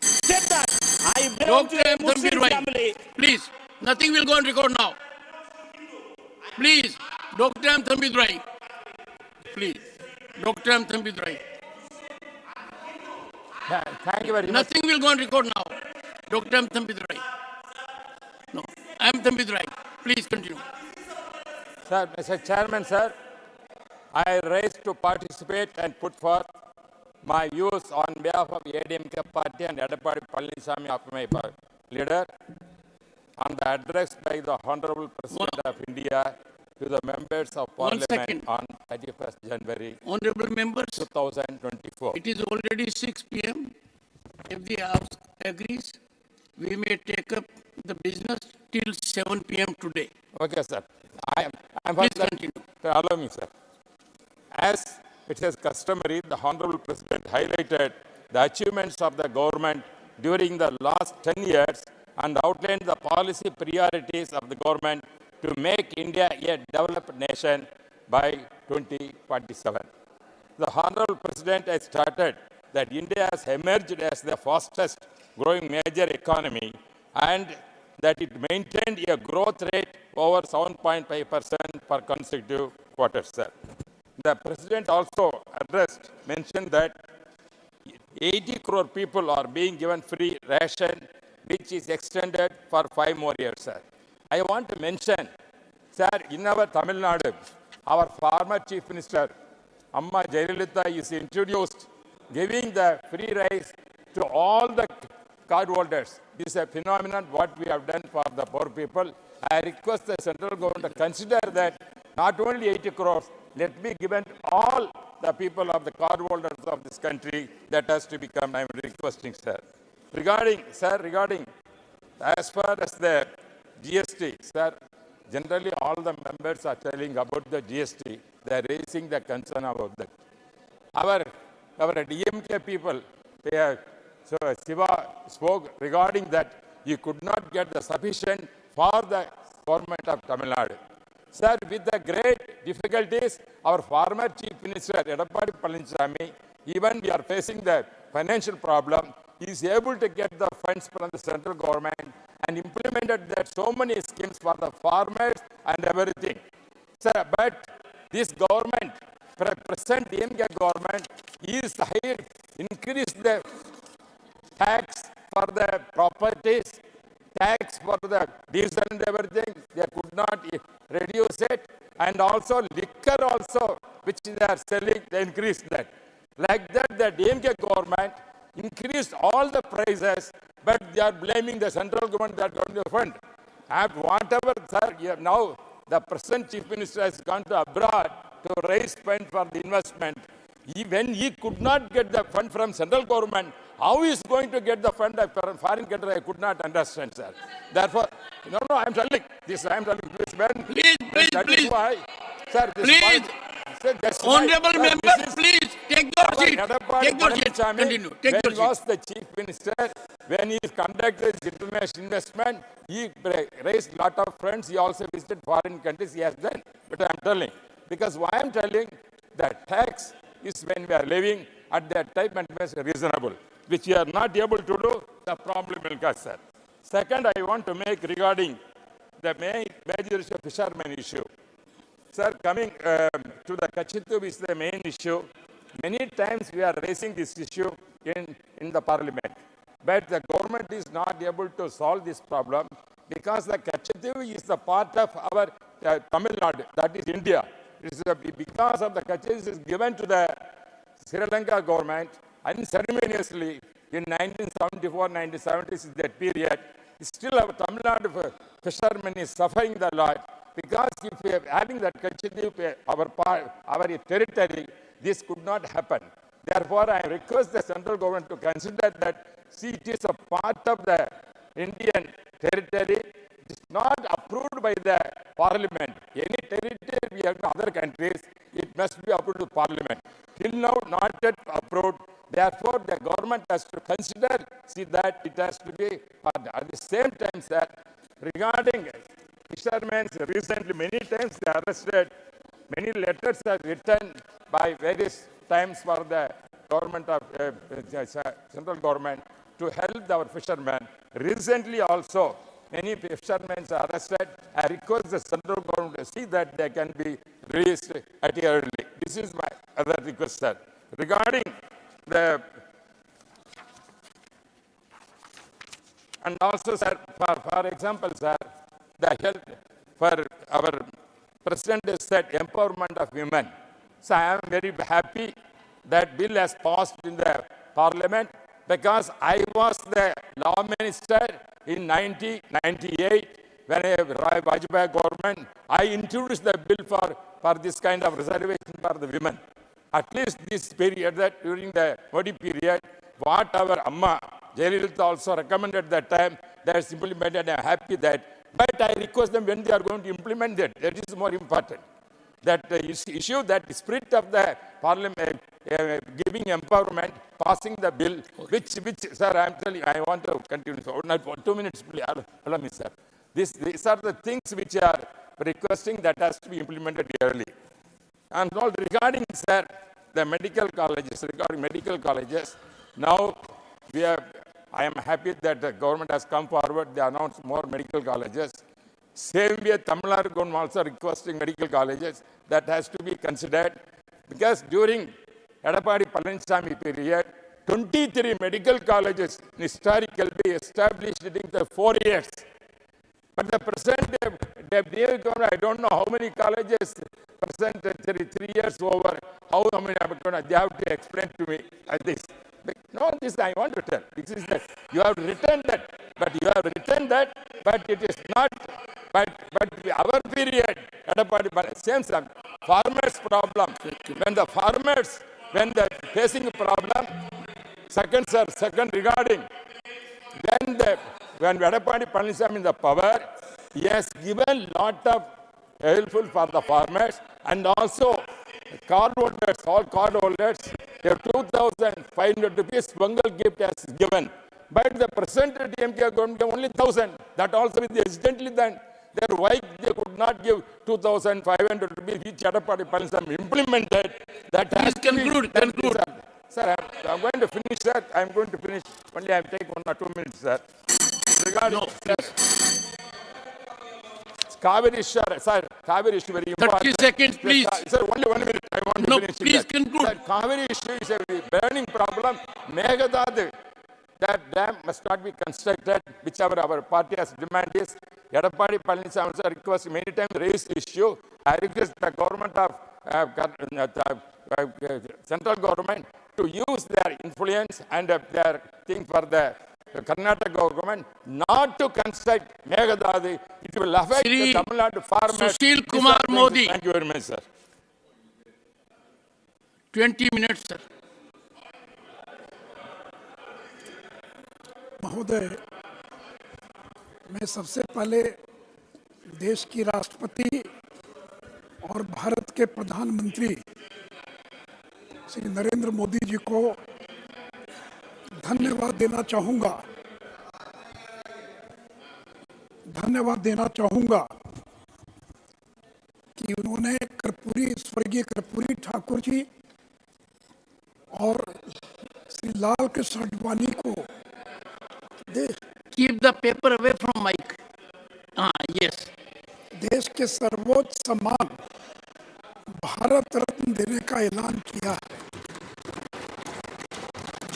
said that I belong to a Muslim family. Please, nothing will go on record now. Please, Dr. M. Thambidurai. Please, Dr. M. Thambidurai. Thank you very much. Nothing will go on record now. Dr. M. Thambidurai. No, M. Thambidurai. Please continue. Sir, Mr. Chairman, sir, I rise to participate and put forth my views on behalf of ADMK party and Edapadi Palniswamy of my leader on the address by the Honorable President of India to the members of Parliament on 31st January Honorable members, 2024. it is already 6 p.m. If the House agrees, we may take up the business till 7 p.m. today. Okay, sir. I'm Please continue. Allow me, sir. As it is customary, the Honorable President highlighted the achievements of the government during the last 10 years and outlined the policy priorities of the government to make India a developed nation by 2047. The Honorable President has stated that India has emerged as the fastest growing major economy and that it maintained a growth rate over 7.5% per consecutive quarter, sir. The President also mentioned that 80 crore people are being given free ration, which is extended for 5 more years, sir. I want to mention, sir, in our Tamil Nadu, our former Chief Minister, Amma Jayalalitha, is introduced giving the free rice to all the card holders. This is a phenomenon what we have done for the poor people. I request the central government to consider that not only 80 crores, let be given to all the people of the card holders of this country. That has to become, I am requesting, sir. Regarding as far as the GST, sir, generally all the members are telling about the GST. They are raising the concern about that. Our DMK people, so Siva spoke regarding that you could not get the sufficient for the government of Tamil Nadu. Sir, with the great difficulties, our former Chief Minister, Edapadi Palniswamy, even we are facing the financial problem, he is able to get the funds from the central government and implemented that so many schemes for the farmers and everything. Sir, but this government, present DMK government, is higher, increased the tax for the properties, tax for the diesel and everything, they could not reduce it, and also liquor also, which they are selling, they increased that. Like that, the DMK government increased all the prices, but they are blaming the central government that got the fund. And whatever, sir, now the present Chief Minister has gone to abroad to raise fund for the investment. When he could not get the fund from central government, how he is going to get the fund from foreign country, I could not understand, sir. Therefore, no, I am telling this, please, that is why, sir, this please, honorable members, please, take your seat. Take your seat. Continue. Take your seat. When he was the Chief Minister, when he conducted his international investment, he raised a lot of funds. He also visited foreign countries. He has done. But I am telling, because why I am telling, that tax is when we are living at that time and it is reasonable, which we are not able to do, the problem will come, sir. Second, I want to make regarding the major issue, fishermen issue. Sir, coming to the Kachitub is the main issue. Many times we are raising this issue in the parliament. But the government is not able to solve this problem because the Kachitub is the part of our Tamil Nadu, that is India. It is because of the Kachitub is given to the Sri Lanka government unceremoniously in 1974, 1970s, that period. Still our Tamil Nadu fishermen is suffering the lot because if we are adding that Kachitub, our territory, this could not happen. Therefore, I request the central government to consider that, see, it is a part of the Indian territory. It is not approved by the parliament. Any territory we have in other countries, it must be approved by parliament. Till now, not yet approved. Therefore, the government has to consider, see that it has to be, at the same time, sir, regarding fishermen, recently many times they are arrested, many letters are written by various times for the government of central government to help our fishermen. Recently also, many fishermen are arrested. I request the central government to see that they can be released at early. This is my other request, sir. Regarding the, and also, sir, for example, sir, the health, for our president has said empowerment of women. So I am very happy that bill has passed in the Parliament because I was the law minister in 1998 when a Vajpayee government, I introduced the bill for this kind of reservation for the women. At least this period, that during the Modi period, what our Amma Jayalalitha also recommended that time, that's implemented. I'm happy that. But I request them when they are going to implement that. That is more important. That issue, that spirit of the Parliament, giving empowerment, passing the bill, which, sir, I'm telling you, I want to continue. For 2 minutes, please. Allow me, sir. These are the things which are requesting that has to be implemented early. And all regarding, sir, the medical colleges, now I am happy that the government has come forward, they announced more medical colleges. Same way, Tamil Nadu government also requesting medical colleges, that has to be considered. Because during Edappadi Palaniswamy period, 23 medical colleges historically established during the 4 years. But the present I don't know how many colleges present 3 years over, how many they have to explain to me like this. But no, this I want to tell. This is that you have written that, but it is not. But our period, same farmers' problem. When they're facing a problem, second regarding, when Edappadi Palaniswamy in the power, he has given lot of helpful for the farmers and also cardholders, all cardholders, their 2,500 rupees Bengal gift has given. But the present DMK government gave only 1,000. That also with hesitantly then. Their why they could not give 2,500 rupees which Edappadi Palaniswamy implemented. That has conclude. Sir, I'm going to finish that. I'm going to finish. Only I take 1 or 2 minutes, sir. Regarding Kaveri issue, sir, Kaveri issue very important. 30 seconds, please. Sir, only 1 minute. I want to finish. Please conclude. Sir, Kaveri issue is a burning problem. Meghadad, that dam must not be constructed, whichever our party has demand is. Edappadi Palaniswamy also request many times raised the issue. I request the government of central government to use their influence and their thing for the Karnataka government not to construct Meghadadi. It will affect the Tamil Nadu farmers. Sushil Kumar Modi. Thank you very much, sir. 20 minutes, sir. महोदय, मैं सबसे पहले देश की राष्ट्रपति और भारत के प्रधानमंत्री श्री नरेंद्र मोदी जी को धन्यवाद देना चाहूँगा कि उन्होंने स्वर्गीय कर्पूरी ठाकुर जी और श्री लाल कृष्ण आडवाणी को Keep the paper away from mic. Yes. देश के सर्वोच्च सम्मान भारत रत्न देने का ऐलान किया है,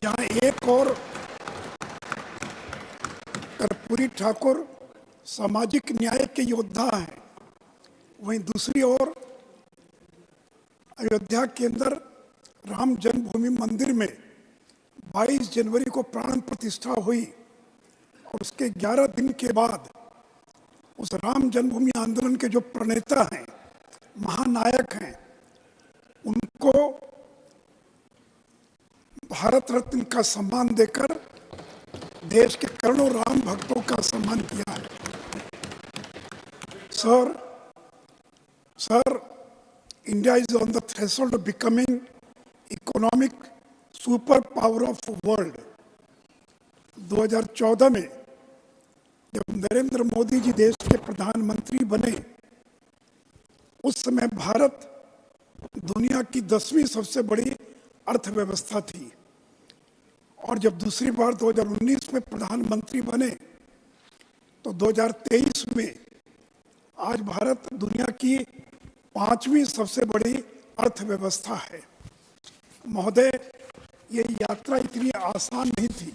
जहां एक और कर्पूरी ठाकुर सामाजिक न्याय के योद्धा हैं, वहीं दूसरी ओर अयोध्या के अंदर राम जन्मभूमि मंदिर में 22 जनवरी को प्राण प्रतिष्ठा हुई और उसके 11 दिन के बाद उस राम जन्मभूमि आंदोलन के जो प्रणेता हैं, महानायक हैं, उनको भारत रत्न का सम्मान देकर देश के करोड़ों राम भक्तों का सम्मान किया है। Sir, India is on the threshold of becoming economic superpower of the world. 2014 में जब नरेंद्र मोदी जी देश के प्रधानमंत्री बने, उस समय भारत दुनिया की 10वीं सबसे बड़ी अर्थव्यवस्था थी और जब दूसरी बार 2019 में प्रधानमंत्री बने तो 2023 में आज भारत दुनिया की 5वीं सबसे बड़ी अर्थव्यवस्था है। महोदय, ये यात्रा इतनी आसान नहीं थी।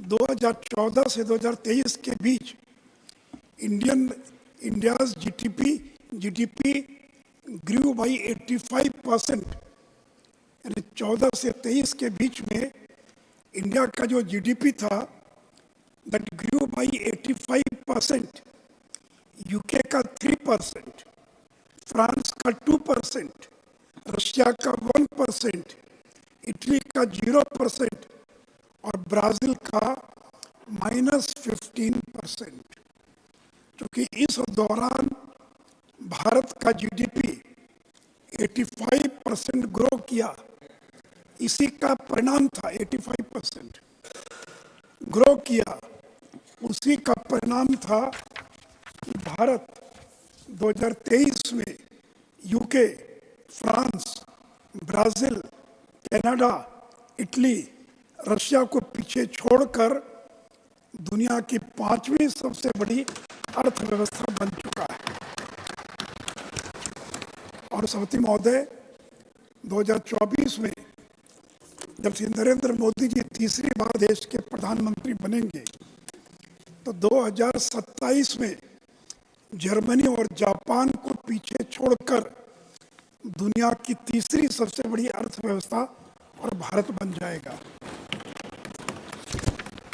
2014 से 2023 के बीच India's GDP grew by 85%, यानी 14 से 23 के बीच में इंडिया का जो जीडीपी था दैट ग्रू बाई 85%, यूके का 3%, फ्रांस का 2%, रशिया का 1%, इटली का 0% और ब्राजील का -15%। क्योंकि इस दौरान भारत का जीडीपी 85% ग्रो किया, इसी का परिणाम था 85% ग्रो किया, उसी का परिणाम था कि भारत 2023 में UK, France, Brazil, Canada, Italy, Russia को पीछे छोड़कर दुनिया की 5वीं सबसे बड़ी अर्थव्यवस्था बन चुका है। और सभापति महोदय, 2024 में जब श्री नरेंद्र मोदी जी तीसरी बार देश के प्रधानमंत्री बनेंगे तो 2027 में जर्मनी और जापान को पीछे छोड़कर दुनिया की तीसरी सबसे बड़ी अर्थव्यवस्था और भारत बन जाएगा।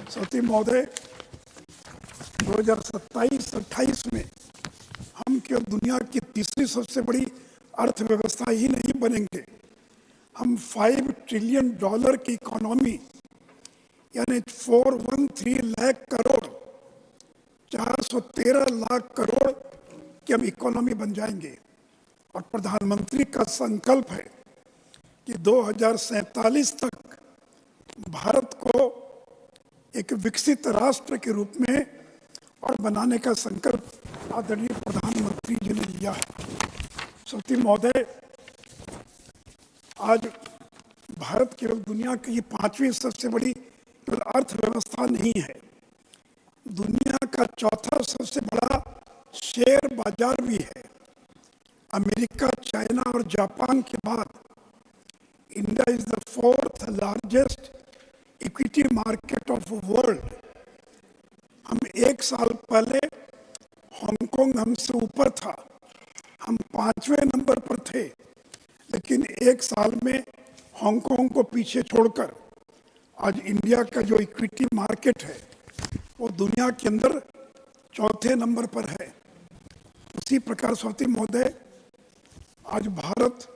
सभापति महोदय, 2027-28 में हम केवल दुनिया की तीसरी सबसे बड़ी अर्थव्यवस्था ही नहीं बनेंगे, हम $5 ट्रिलियन की इकोनॉमी यानी 413 लाख करोड़, 413 लाख करोड़ की हम इकोनॉमी बन जाएंगे। और प्रधानमंत्री का संकल्प है कि 2047 तक भारत को एक विकसित राष्ट्र के रूप में और बनाने का संकल्प आदरणीय प्रधानमंत्री जी ने लिया है। सभापति महोदय, आज भारत केवल दुनिया की 5वीं सबसे बड़ी केवल अर्थव्यवस्था नहीं है, दुनिया का 4था सबसे बड़ा शेयर बाजार भी है। अमेरिका, चाइना और जापान के बाद India is the 4th largest equity market of world. हम 1 साल पहले हांगकांग हमसे ऊपर था, हम 5वें नंबर पर थे, लेकिन 1 साल में हांगकांग को पीछे छोड़कर आज इंडिया का जो इक्विटी मार्केट है वो दुनिया के अंदर 4थे नंबर पर है। उसी प्रकार सभापति महोदय, आज भारत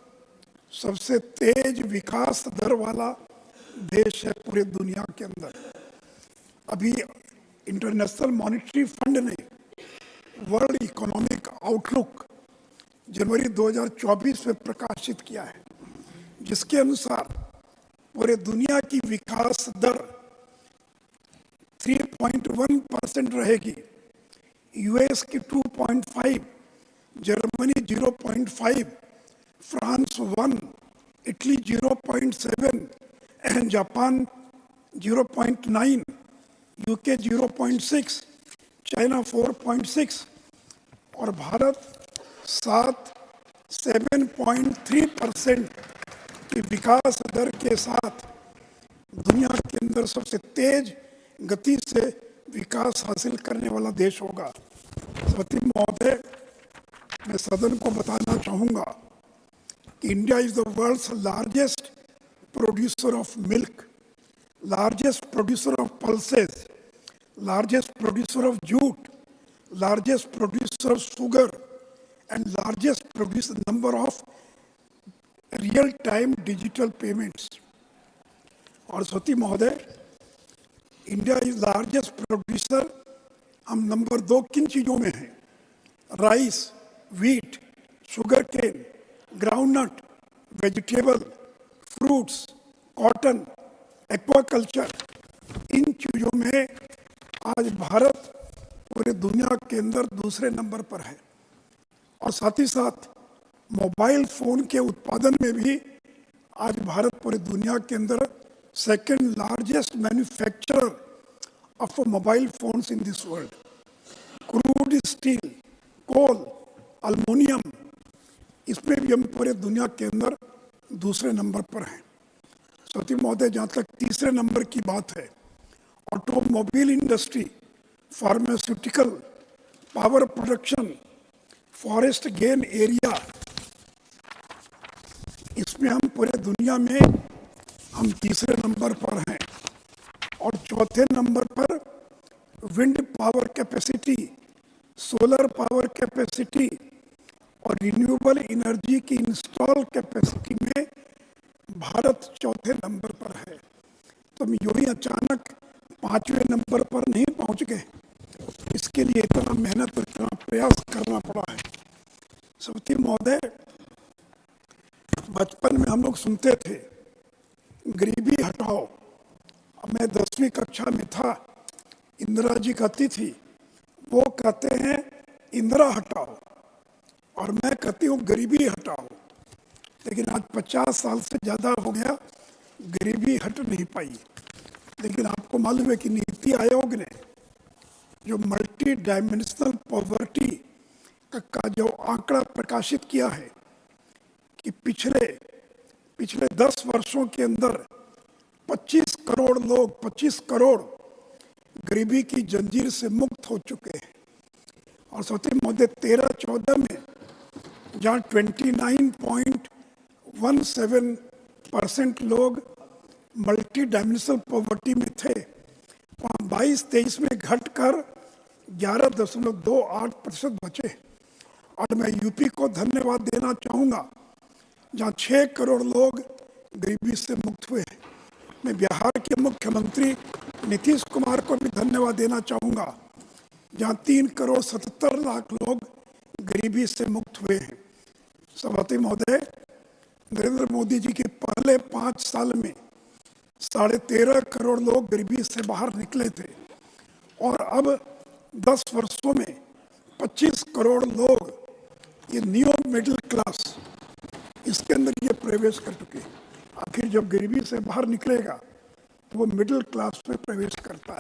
सबसे तेज विकास दर वाला देश है पूरे दुनिया के अंदर। अभी इंटरनेशनल मॉनेटरी फंड ने वर्ल्ड इकोनॉमिक आउटलुक जनवरी 2024 में प्रकाशित किया है, जिसके अनुसार पूरे दुनिया की विकास दर 3.1% रहेगी, यूएस की 2.5, Germany 0.5, France 1, Italy 0.7, Japan 0.9, UK 0.6, China 4.6 और भारत 7.3% की विकास दर के साथ दुनिया के अंदर सबसे तेज गति से विकास हासिल करने वाला देश होगा। सभापति महोदय, मैं सदन को बताना चाहूँगा कि India is the world's largest producer of milk, largest producer of pulses, largest producer of jute, largest producer of sugar, and largest producer number of real-time digital payments. और सती महोदय, इंडिया इज लार्जेस्ट प्रोड्यूसर, हम number 2 किन चीज़ों में हैं? Rice, wheat, sugar cane, groundnut, vegetable, fruits, cotton, aquaculture, इन चीज़ों में आज भारत पूरे दुनिया के अंदर दूसरे नंबर पर है। और साथ ही साथ मोबाइल फ़ोन के उत्पादन में भी आज भारत पूरे दुनिया के अंदर second largest manufacturer of mobile phones in this world. Crude steel, coal, aluminium, इसमें भी हम पूरे दुनिया के अंदर दूसरे नंबर पर हैं। सती महोदय, जहाँ तक तीसरे नंबर की बात है, automobile industry, pharmaceutical, power production, forest gain area, इसमें जिसमें हम पूरे दुनिया में हम तीसरे नंबर पर हैं और चौथे नंबर पर wind power capacity, solar power capacity और रिन्यूएबल एनर्जी की इंस्टॉल कैपेसिटी में भारत चौथे नंबर पर है। तो हम यूं ही अचानक 5वें नंबर पर नहीं पहुंच गए, इसके लिए इतना मेहनत और इतना प्रयास करना पड़ा है। सभापति महोदय, बचपन में हम लोग सुनते थे गरीबी हटाओ। अब मैं 10वीं कक्षा में था, इंदिरा जी कहती थी, वो कहते हैं इंदिरा हटाओ और मैं कहती हूँ गरीबी हटाओ। लेकिन आज 50 साल से ज़्यादा हो गया, गरीबी हट नहीं पाई। लेकिन आपको मालूम है कि नीति आयोग ने जो मल्टी डायमेंशनल पॉवर्टी का जो आंकड़ा प्रकाशित किया है कि पिछले 10 वर्षों के अंदर 25 करोड़ लोग, 25 करोड़ गरीबी की जंजीर से मुक्त हो चुके हैं। और सती महोदय 13-14 में जहाँ 29.17% लोग मल्टी डायमेंशनल पॉवर्टी में थे, वहाँ 22-23 में घटकर 11.28% बचे। और मैं यूपी को धन्यवाद देना चाहूँगा जहाँ 6 करोड़ लोग गरीबी से मुक्त हुए। मैं बिहार के मुख्यमंत्री नीतीश कुमार को भी धन्यवाद देना चाहूँगा जहाँ 3,77,00,000 लोग गरीबी से मुक्त हुए हैं। सभापति महोदय, नरेंद्र मोदी जी के पहले 5 साल में 13.5 करोड़ लोग गरीबी से बाहर निकले थे और अब 10 वर्षों में 25 करोड़ लोग, ये न्यू मिडिल क्लास, इसके अंदर ये प्रवेश कर चुके हैं। आखिर जब गरीबी से बाहर निकलेगा तो वो मिडिल क्लास में प्रवेश करता है।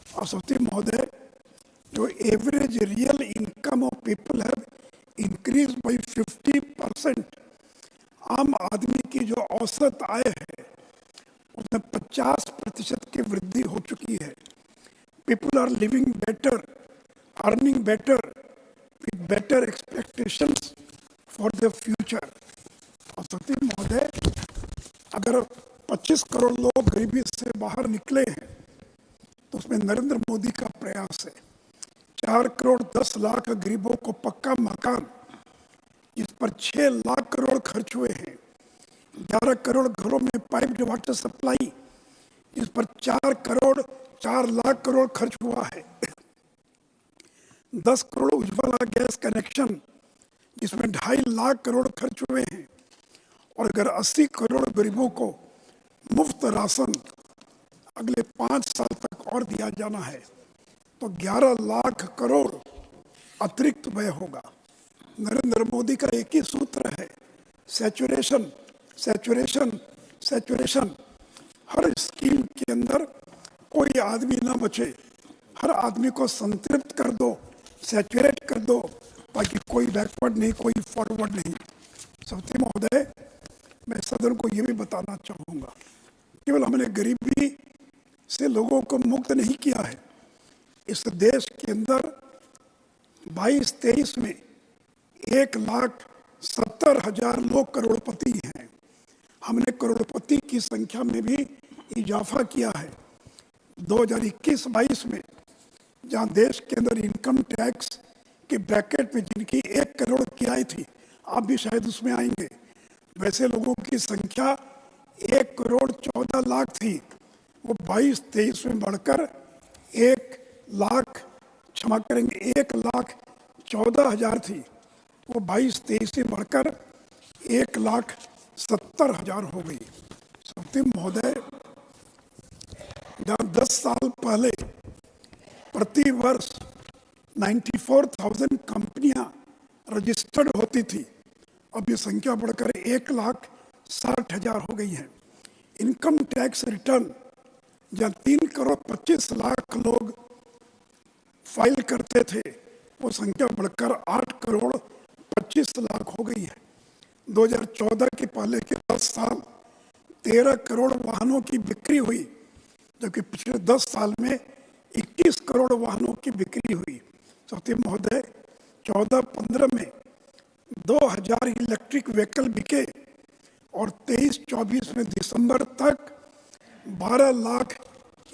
और सभापति महोदय, जो average real income of people have increase by 50%, आम आदमी की जो औसत आय है उसमें 50% की वृद्धि हो चुकी है। People are living better, earning better, with better expectations for the future. और सती महोदय, अगर 25 करोड़ लोग गरीबी से बाहर निकले हैं तो उसमें नरेंद्र मोदी का प्रयास है। 4,10,00,000 गरीबों को पक्का मकान, जिस पर 6 लाख करोड़ खर्च हुए हैं। 11 करोड़ घरों में पाइप्ड वाटर सप्लाई, जिस पर 4 लाख करोड़ खर्च हुआ है। 10 करोड़ उज्ज्वला गैस कनेक्शन, जिसमें 2.5 लाख करोड़ खर्च हुए हैं। और अगर 80 करोड़ गरीबों को मुफ्त राशन अगले 5 साल तक और दिया जाना है तो 11 लाख करोड़ अतिरिक्त व्यय होगा। नरेंद्र मोदी का एक ही सूत्र है, सैचुरेशन, सैचुरेशन, सैचुरेशन। हर स्कीम के अंदर कोई आदमी ना बचे, हर आदमी को संतृप्त कर दो, सैचुरेट कर दो, ताकि कोई बैकवर्ड नहीं, कोई फॉरवर्ड नहीं। सभापति महोदय, मैं सदन को ये भी बताना चाहूँगा, केवल हमने गरीबी से लोगों को मुक्त नहीं किया है। इस देश के अंदर 22-23 में 1,70,000 लोग करोड़पति हैं। हमने करोड़पति की संख्या में भी इजाफा किया है। 2021-22 में जहाँ देश के अंदर इनकम टैक्स के ब्रैकेट में जिनकी 1 करोड़ की आय थी, आप भी शायद उसमें आएंगे, वैसे लोगों की संख्या 1,14,00,000 थी। वो 22-23 में बढ़कर 1,14,000 थी। वो 22-23 में बढ़कर 1,70,000 हो गई। सभापति महोदय, जहाँ 10 साल पहले प्रति वर्ष 94,000 कंपनियां रजिस्टर्ड होती थी, अब ये संख्या बढ़कर 1,60,000 हो गई है। इनकम टैक्स रिटर्न जहाँ 3,25,00,000 लोग फाइल करते थे, वो संख्या बढ़कर 8,25,00,000 हो गई है। 2014 के पहले के 10 साल 13 करोड़ वाहनों की बिक्री हुई, जबकि पिछले 10 साल में 21 करोड़ वाहनों की बिक्री हुई। सभापति महोदय, 14-15 में 2,000 इलेक्ट्रिक व्हीकल बिके और 23-24 में दिसंबर तक 12 लाख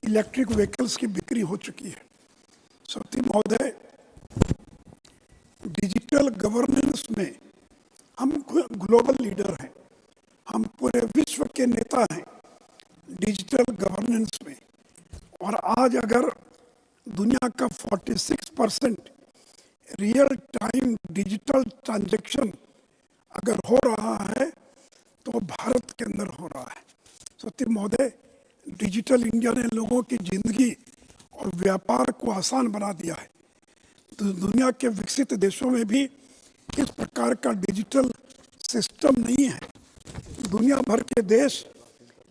इलेक्ट्रिक व्हीकल्स की बिक्री हो चुकी है। सती महोदय, डिजिटल गवर्नेंस में हम ग्लोबल लीडर हैं, हम पूरे विश्व के नेता हैं डिजिटल गवर्नेंस में। और आज अगर दुनिया का 46% रियल टाइम डिजिटल ट्रांजैक्शन अगर हो रहा है तो भारत के अंदर हो रहा है। सत्य महोदय, डिजिटल इंडिया ने लोगों की जिंदगी और व्यापार को आसान बना दिया है। तो दुनिया के विकसित देशों में भी इस प्रकार का डिजिटल सिस्टम नहीं है। दुनिया भर के देश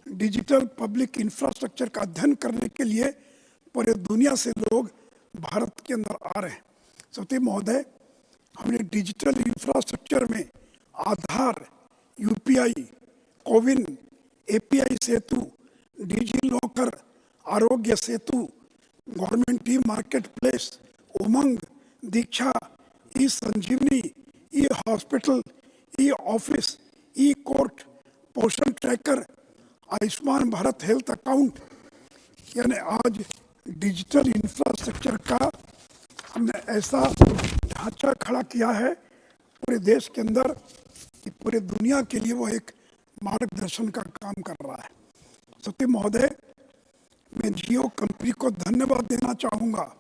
डिजिटल पब्लिक इंफ्रास्ट्रक्चर का अध्ययन करने के लिए पूरे दुनिया से लोग भारत के अंदर आ रहे हैं। सती महोदय, हमने डिजिटल इंफ्रास्ट्रक्चर में आधार, यूपीआई, कोविन, एपीआई सेतु, digi locker, Aarogya Setu, government e market place, उमंग, दीक्षा, ई संजीवनी, ई हॉस्पिटल, ई ऑफिस, ई कोर्ट, पोषण tracker, Ayushman Bharat health account, यानी आज डिजिटल इंफ्रास्ट्रक्चर का हमने ऐसा ढांचा खड़ा किया है पूरे देश के अंदर कि पूरे दुनिया के लिए वो एक मार्गदर्शन का काम कर रहा है। सत्य महोदय, मैं जियो कंपनी को धन्यवाद देना चाहूँगा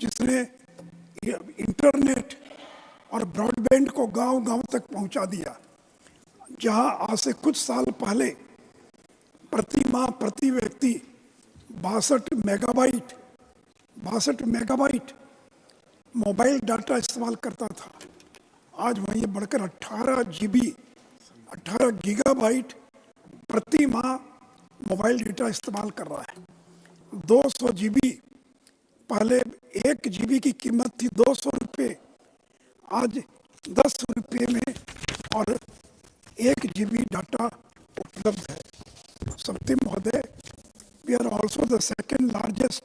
जिसने इंटरनेट और ब्रॉडबैंड को गांव-गांव तक पहुंचा दिया। जहां आज से कुछ साल पहले प्रति माह प्रति व्यक्ति 62 मेगाबाइट मोबाइल डाटा इस्तेमाल करता था, आज वहीं बढ़कर 18 गीगाबाइट प्रति माह मोबाइल डेटा इस्तेमाल कर रहा है। 200 जीबी, पहले 1 जीबी की कीमत थी 200 रुपये, आज 10 रुपये में और 1 जीबी डाटा उपलब्ध है। सत्य महोदय, we are also the second largest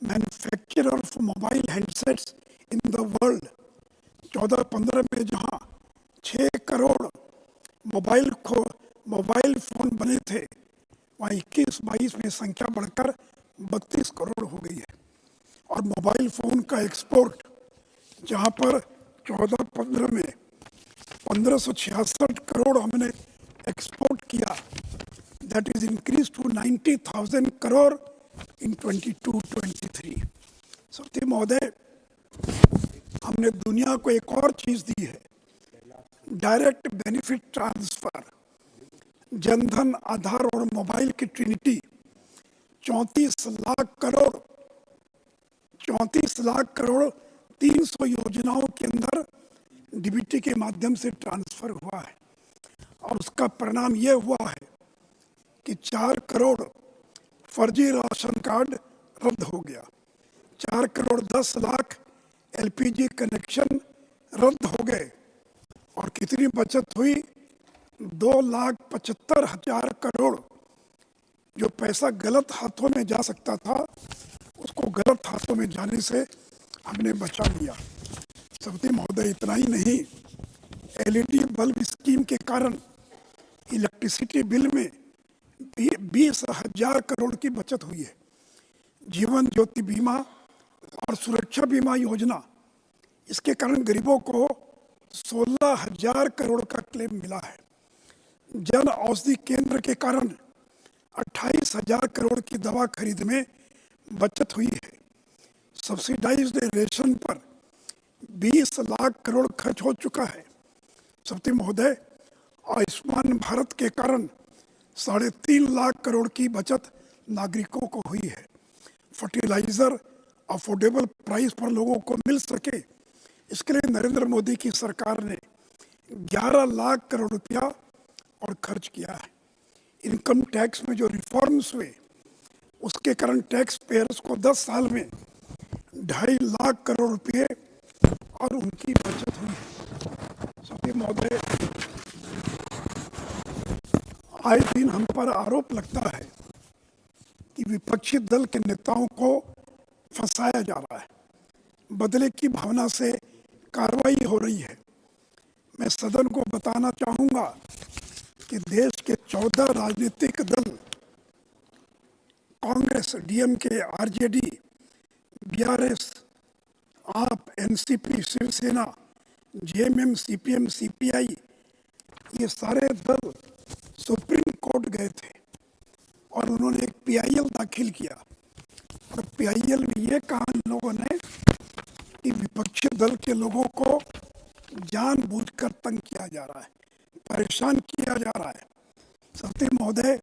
manufacturer of mobile handsets in the world। 14-15 में जहां 6 करोड़ मोबाइल फोन बने थे, वहाँ 21-22 में संख्या बढ़कर 32 करोड़ हो गई है। और मोबाइल फोन का एक्सपोर्ट जहाँ पर 14-15 में 1566 करोड़ हमने एक्सपोर्ट किया, that is increased to 90,000 crore in 22-23। सत्य महोदय, हमने दुनिया को एक और चीज दी है, डायरेक्ट बेनिफिट ट्रांसफर। जनधन, आधार और मोबाइल की ट्रिनिटी 34 लाख करोड़ 300 योजनाओं के अंदर डीबीटी के माध्यम से ट्रांसफर हुआ है। और उसका परिणाम ये हुआ है कि 4 करोड़ फर्जी राशन कार्ड रद्द हो गया, 4 करोड़ 10 लाख एलपीजी कनेक्शन रद्द हो गए। और कितनी बचत हुई? 2,75,000 करोड़। जो पैसा गलत हाथों में जा सकता था, उसको गलत हाथों में जाने से हमने बचा लिया। सत्य महोदय, इतना ही नहीं, एलईडी बल्ब स्कीम के कारण इलेक्ट्रिसिटी बिल में 20,000 करोड़ की बचत हुई है। जीवन ज्योति बीमा और सुरक्षा बीमा योजना, इसके कारण गरीबों को 16,000 करोड़ का क्लेम मिला है। जन औषधि केंद्र के कारण 28,000 करोड़ की दवा खरीद में बचत हुई है। सब्सिडाइज्ड रेशन पर 20 लाख करोड़ खर्च हो चुका है। सत्य महोदय, आयुष्मान भारत के कारण 3.5 लाख करोड़ की बचत नागरिकों को हुई है। फर्टिलाइजर अफोर्डेबल प्राइस पर लोगों को मिल सके, इसके लिए नरेंद्र मोदी की सरकार ने 11 लाख करोड़ रुपया और खर्च किया है। इनकम टैक्स में जो रिफॉर्म्स हुए, उसके कारण टैक्स पेयर्स को 10 साल में 2.5 लाख करोड़ रुपये और उनकी बचत हुई है। सभी महोदय, आए दिन हम पर आरोप लगता है कि विपक्षी दल के नेताओं को फंसाया जा रहा है, बदले की भावना से कार्रवाई हो रही है। मैं सदन को बताना चाहूँगा कि देश के 14 राजनीतिक दल Congress, DMK, RJD, BRS, AAP, NCP, Shiv Sena, JMM, CPM, CPI, ये सारे दल सुप्रीम कोर्ट गए थे और उन्होंने एक पीआईएल दाखिल किया और पीआईएल में ये कहा इन लोगों ने कि विपक्षी दल के लोगों को जानबूझकर तंग किया जा रहा है, परेशान किया जा रहा है। सत्य महोदय,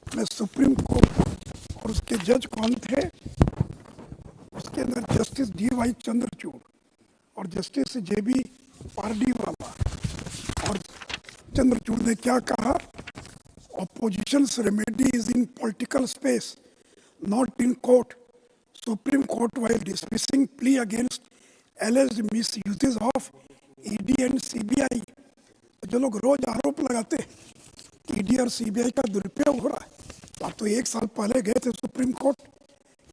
मैं सुप्रीम कोर्ट और उसके जज कौन थे, उसके अंदर जस्टिस डी.वाई. चंद्रचूड़ और जस्टिस जे.बी. पारडीवाला, और चंद्रचूड़ ने क्या कहा, opposition's remedy is in political space, not in court. Supreme Court, while dismissing plea against alleged misuses of ED and CBI, जो लोग रोज आरोप लगाते हैं ईडी और सीबीआई का दुरुपयोग हो रहा है, आप तो 1 साल पहले गए थे सुप्रीम कोर्ट,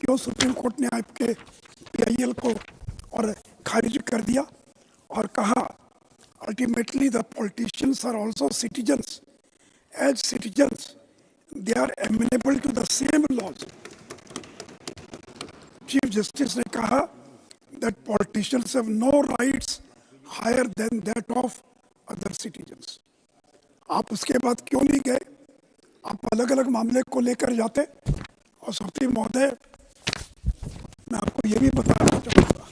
क्यों सुप्रीम कोर्ट ने आपके पीआईएल को और खारिज कर दिया और कहा ultimately the politicians are also citizens, as citizens they are amenable to the same laws. Chief justice ने कहा that politicians have no rights higher than that of other citizens. आप उसके बाद क्यों नहीं गए, आप अलग अलग मामले को लेकर जाते। और सत्य महोदय, मैं आपको ये भी बताना चाहूँगा,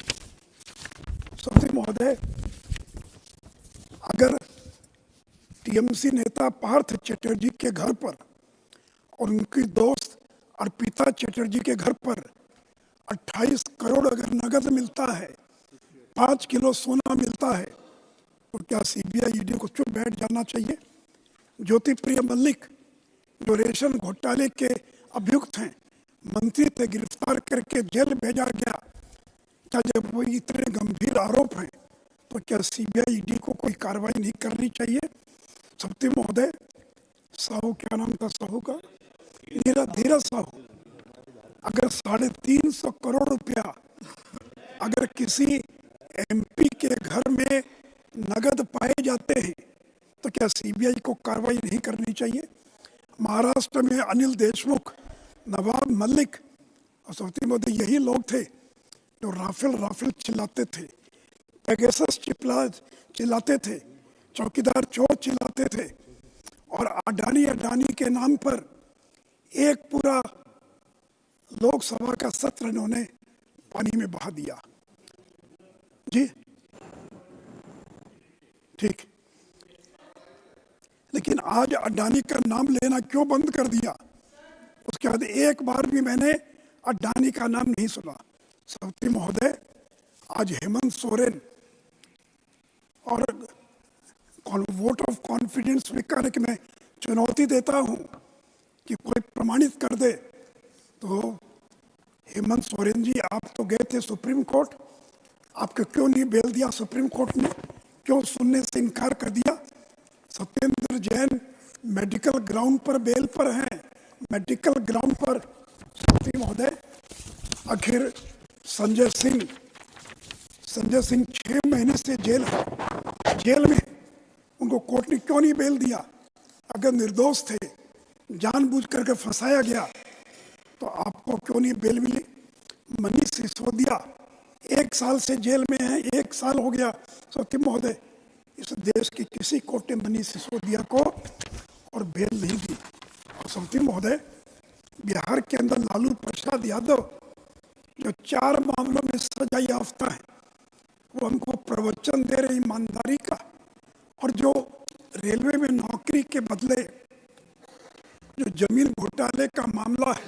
सत्य महोदय, अगर टीएमसी नेता पार्थ चटर्जी के घर पर और उनकी दोस्त अर्पिता चटर्जी के घर पर 28 करोड़ अगर नगद मिलता है, 5 किलो सोना मिलता है, तो क्या सीबीआई ईडी को चुप बैठ जाना चाहिए? ज्योति प्रिय मल्लिक, जो रेशम घोटाले के अभियुक्त हैं, मंत्री थे, गिरफ्तार करके जेल भेजा गया, क्या जब वो इतने गंभीर आरोप हैं तो क्या सीबीआई ईडी को कोई कार्रवाई नहीं करनी चाहिए? सत्य महोदय, साहू, क्या नाम था साहू का, धीरज साहू, अगर 350 करोड़ रुपया अगर किसी एमपी के घर में नगद पाए जाते हैं तो क्या सीबीआई को कार्रवाई नहीं करनी चाहिए? महाराष्ट्र में अनिल देशमुख, नवाब मलिक और सत्य मोदी यही लोग थे जो राफेल चिल्लाते थे, पेगासस चिल्लाते थे, चौकीदार चोर चिल्लाते थे, और अडानी के नाम पर एक पूरा लोकसभा का सत्र इन्होंने पानी में बहा दिया। जी ठीक, लेकिन आज अडानी का नाम लेना क्यों बंद कर दिया? उसके बाद एक बार भी मैंने अडानी का नाम नहीं सुना। सत्य महोदय, आज हेमंत सोरेन और वोट ऑफ कॉन्फिडेंस स्वीकार कि मैं चुनौती देता हूं कि कोई प्रमाणित कर दे, तो हेमंत सोरेन जी, आप तो गए थे सुप्रीम कोर्ट, आपको क्यों नहीं बेल दिया सुप्रीम कोर्ट ने, क्यों सुनने से इनकार कर दिया? सत्येंद्र जैन मेडिकल ग्राउंड पर बेल पर हैं, मेडिकल ग्राउंड पर। सत्य महोदय, आखिर संजय सिंह 6 महीने से जेल में, उनको कोर्ट ने क्यों नहीं बेल दिया? अगर निर्दोष थे, जानबूझ करके फंसाया गया, तो आपको क्यों नहीं बेल मिली? मनीष सिसोदिया 1 साल से जेल में है, 1 साल हो गया। सत्य महोदय, इस देश की किसी कोर्ट ने मनीष सिसोदिया को और बेल नहीं दी। और सत्य महोदय, बिहार के अंदर लालू प्रसाद यादव जो 4 मामलों में सजा याफ्ता है, वो हमको प्रवचन दे रहे ईमानदारी का, और जो रेलवे में नौकरी के बदले जो जमीन घोटाले का मामला है,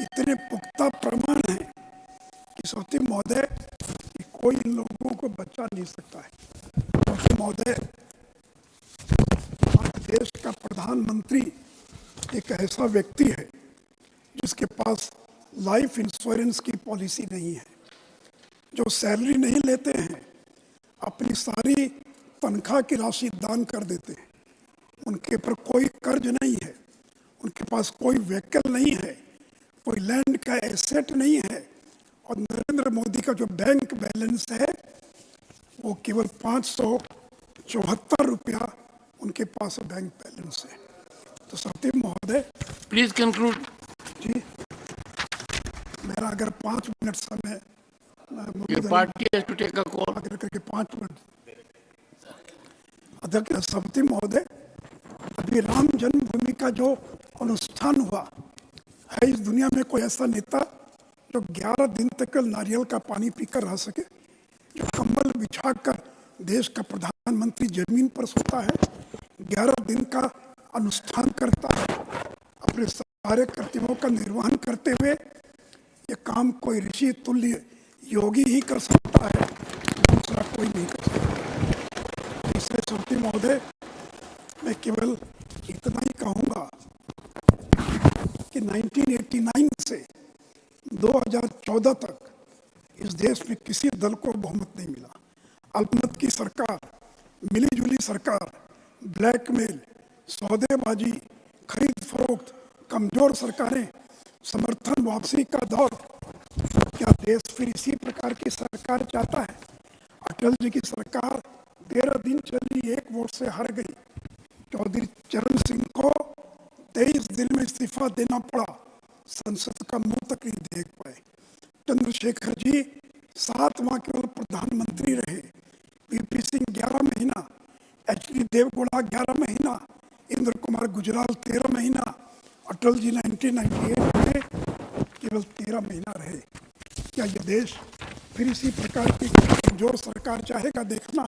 इतने पुख्ता प्रमाण है कि सत्य महोदय कि कोई इन लोगों को बचा नहीं सकता है। सत्य महोदय, आज देश का प्रधानमंत्री एक ऐसा व्यक्ति है जिसके पास लाइफ इंश्योरेंस की पॉलिसी नहीं है, जो सैलरी नहीं लेते हैं, अपनी सारी तनख्वाह की राशि दान कर देते हैं, उनके ऊपर कोई कर्ज नहीं है, उनके पास कोई व्हीकल नहीं है, कोई लैंड का एसेट नहीं है, और नरेंद्र मोदी का जो बैंक बैलेंस है वो केवल 574 रुपया उनके पास बैंक बैलेंस है। तो सत्य महोदय, Please conclude. जी, मेरा अगर 5 मिनट समय Your party has to take a call. अगर करके 5 मिनट अध्यक्ष समिति महोदय, अभी राम जन्मभूमि का जो अनुष्ठान हुआ है, इस दुनिया में कोई ऐसा नेता जो 11 दिन तक नारियल का पानी पीकर रह सके, जो कंबल बिछाकर देश का प्रधानमंत्री जमीन पर सोता है, 11 दिन का अनुष्ठान करता है, अपने सारे कर्तव्यों का निर्वहन करते हुए ये काम कोई ऋषि तुल्य योगी ही कर सकता है, दूसरा कोई नहीं कर सकता। इसलिए समिति महोदय, मैं केवल इतना ही कहूँगा कि 1989 से 2014 तक इस देश में किसी दल को बहुमत नहीं मिला। अल्पमत की सरकार, मिलीजुली सरकार, ब्लैकमेल, सौदेबाजी, खरीद फरोख्त, कमजोर सरकारें, समर्थन वापसी का दौर। क्या देश फिर इसी प्रकार की सरकार चाहता है? अटल जी की सरकार 13 दिन चली, 1 वोट से हार गई। चौधरी चरण सिंह को 23 दिन में इस्तीफा देना पड़ा, संसद का मुंह तक नहीं देख पाए। चंद्रशेखर जी 7 माह केवल प्रधानमंत्री रहे। वीपी सिंह 11 महीना, एच.डी. देवगौड़ा 11 महीना, इंद्र कुमार गुजराल 13 महीना, अटल जी 1998 में केवल 13 महीना रहे। क्या ये देश फिर इसी प्रकार की कमजोर सरकार चाहेगा देखना?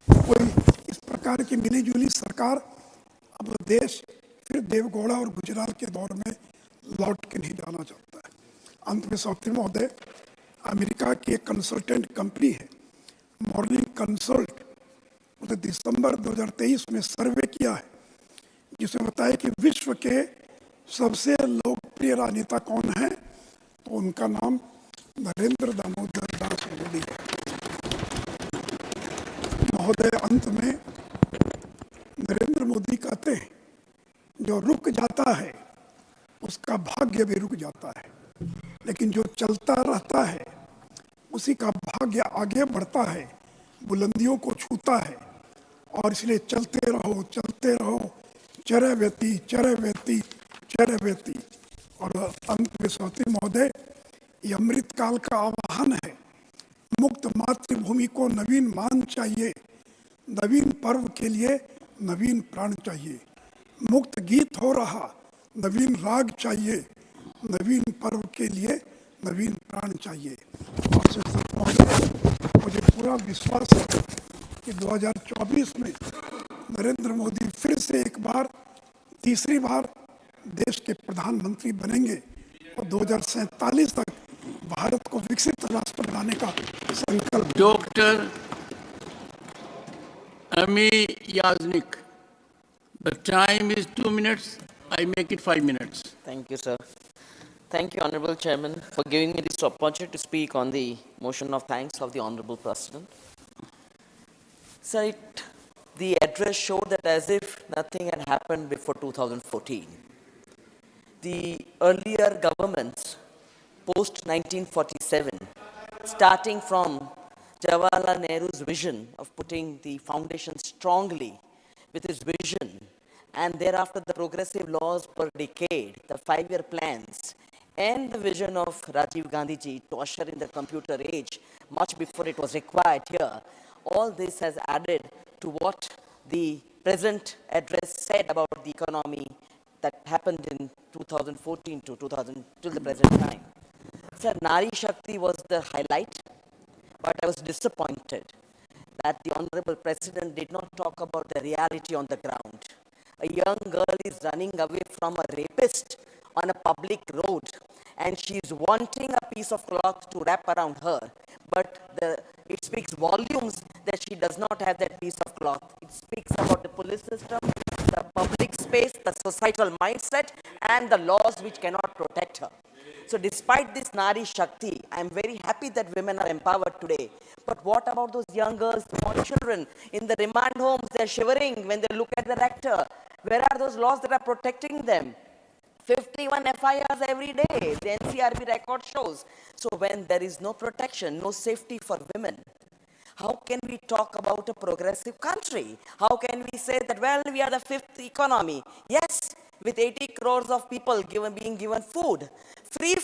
कोई इस प्रकार की मिलीजुली सरकार, अब देश फिर देवगौड़ा और गुजराल के दौर में लौट के नहीं जाना चाहता है। अंत में सौत्री महोदय, अमेरिका की एक कंसल्टेंट कंपनी है मॉर्निंग कंसल्ट, उसने दिसंबर 2023 में सर्वे किया है, जिसमें बताया कि विश्व के सबसे लोकप्रिय राजनेता कौन है, तो उनका नाम नरेंद्र दामोदर दास मोदी है। महोदय, अंत में नरेंद्र मोदी कहते हैं, जो रुक जाता है उसका भाग्य भी रुक जाता है, लेकिन जो चलता रहता है उसी का भाग्य आगे बढ़ता है, बुलंदियों को छूता है। और इसलिए चलते रहो, चरव्यति चरव्यति चरव्यति। और अंत में सौती महोदय, ये अमृत काल का आह्वान है। मुक्त मातृभूमि को नवीन मान चाहिए, नवीन पर्व के लिए नवीन प्राण चाहिए। मुक्त गीत हो रहा, नवीन राग चाहिए, नवीन पर्व के लिए नवीन प्राण चाहिए। और मुझे पूरा विश्वास है कि 2024 में नरेंद्र मोदी फिर से एक बार, तीसरी बार देश के प्रधानमंत्री बनेंगे और 2047 तक भारत को विकसित राष्ट्र बनाने का संकल्प। Doctor Ami Yaznik, the time is 2 minutes. I make it 5 minutes. Thank you, sir. Thank you, Honorable Chairman, for giving me this opportunity to speak on the motion of thanks of the Honorable President. Sir, the address showed that as if nothing had happened before 2014. The earlier governments, post-1947, starting from Jawaharlal Nehru's vision of putting the foundation strongly with his vision, and thereafter the progressive laws per decade, the 5-year plans, and the vision of Rajiv Gandhi ji to usher in the computer age much before it was required here. All this has added to what the present address said about the economy that happened in 2014 to till the present time. Sir, Nari Shakti was the highlight, but I was disappointed that the Honorable President did not talk about the reality on the ground. A young girl is running away from a rapist on a public road, and she is wanting a piece of cloth to wrap around her, but it speaks volumes that she does not have that piece of cloth. It speaks about the police system, the public space, the societal mindset, and the laws which cannot protect her. So despite this Nari Shakti, I am very happy that women are empowered today. But what about those young girls, small children in the remand homes? They're shivering when they look at the rector. Where are those laws that are protecting them? 51 FIRs every day, the NCRB record shows. So when there is no protection, no safety for women, how can we talk about a progressive country? How can we say that, well, we are the fifth economy? Yes, with 80 crores of people being given food, free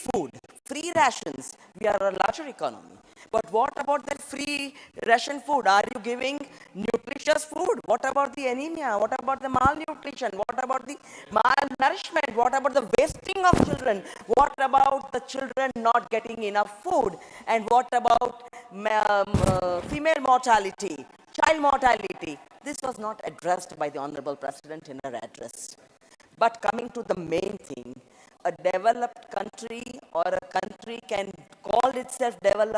rations, we are a larger economy. But what about that free ration food? Are you giving nutritious food? What about the anemia? What about the malnutrition? What about the malnourishment? What about the wasting of children? What about the children not getting enough food? And what about female mortality, child mortality? This was not addressed by the Honorable President in her address. But coming to the main thing, a developed country or a country can call itself developed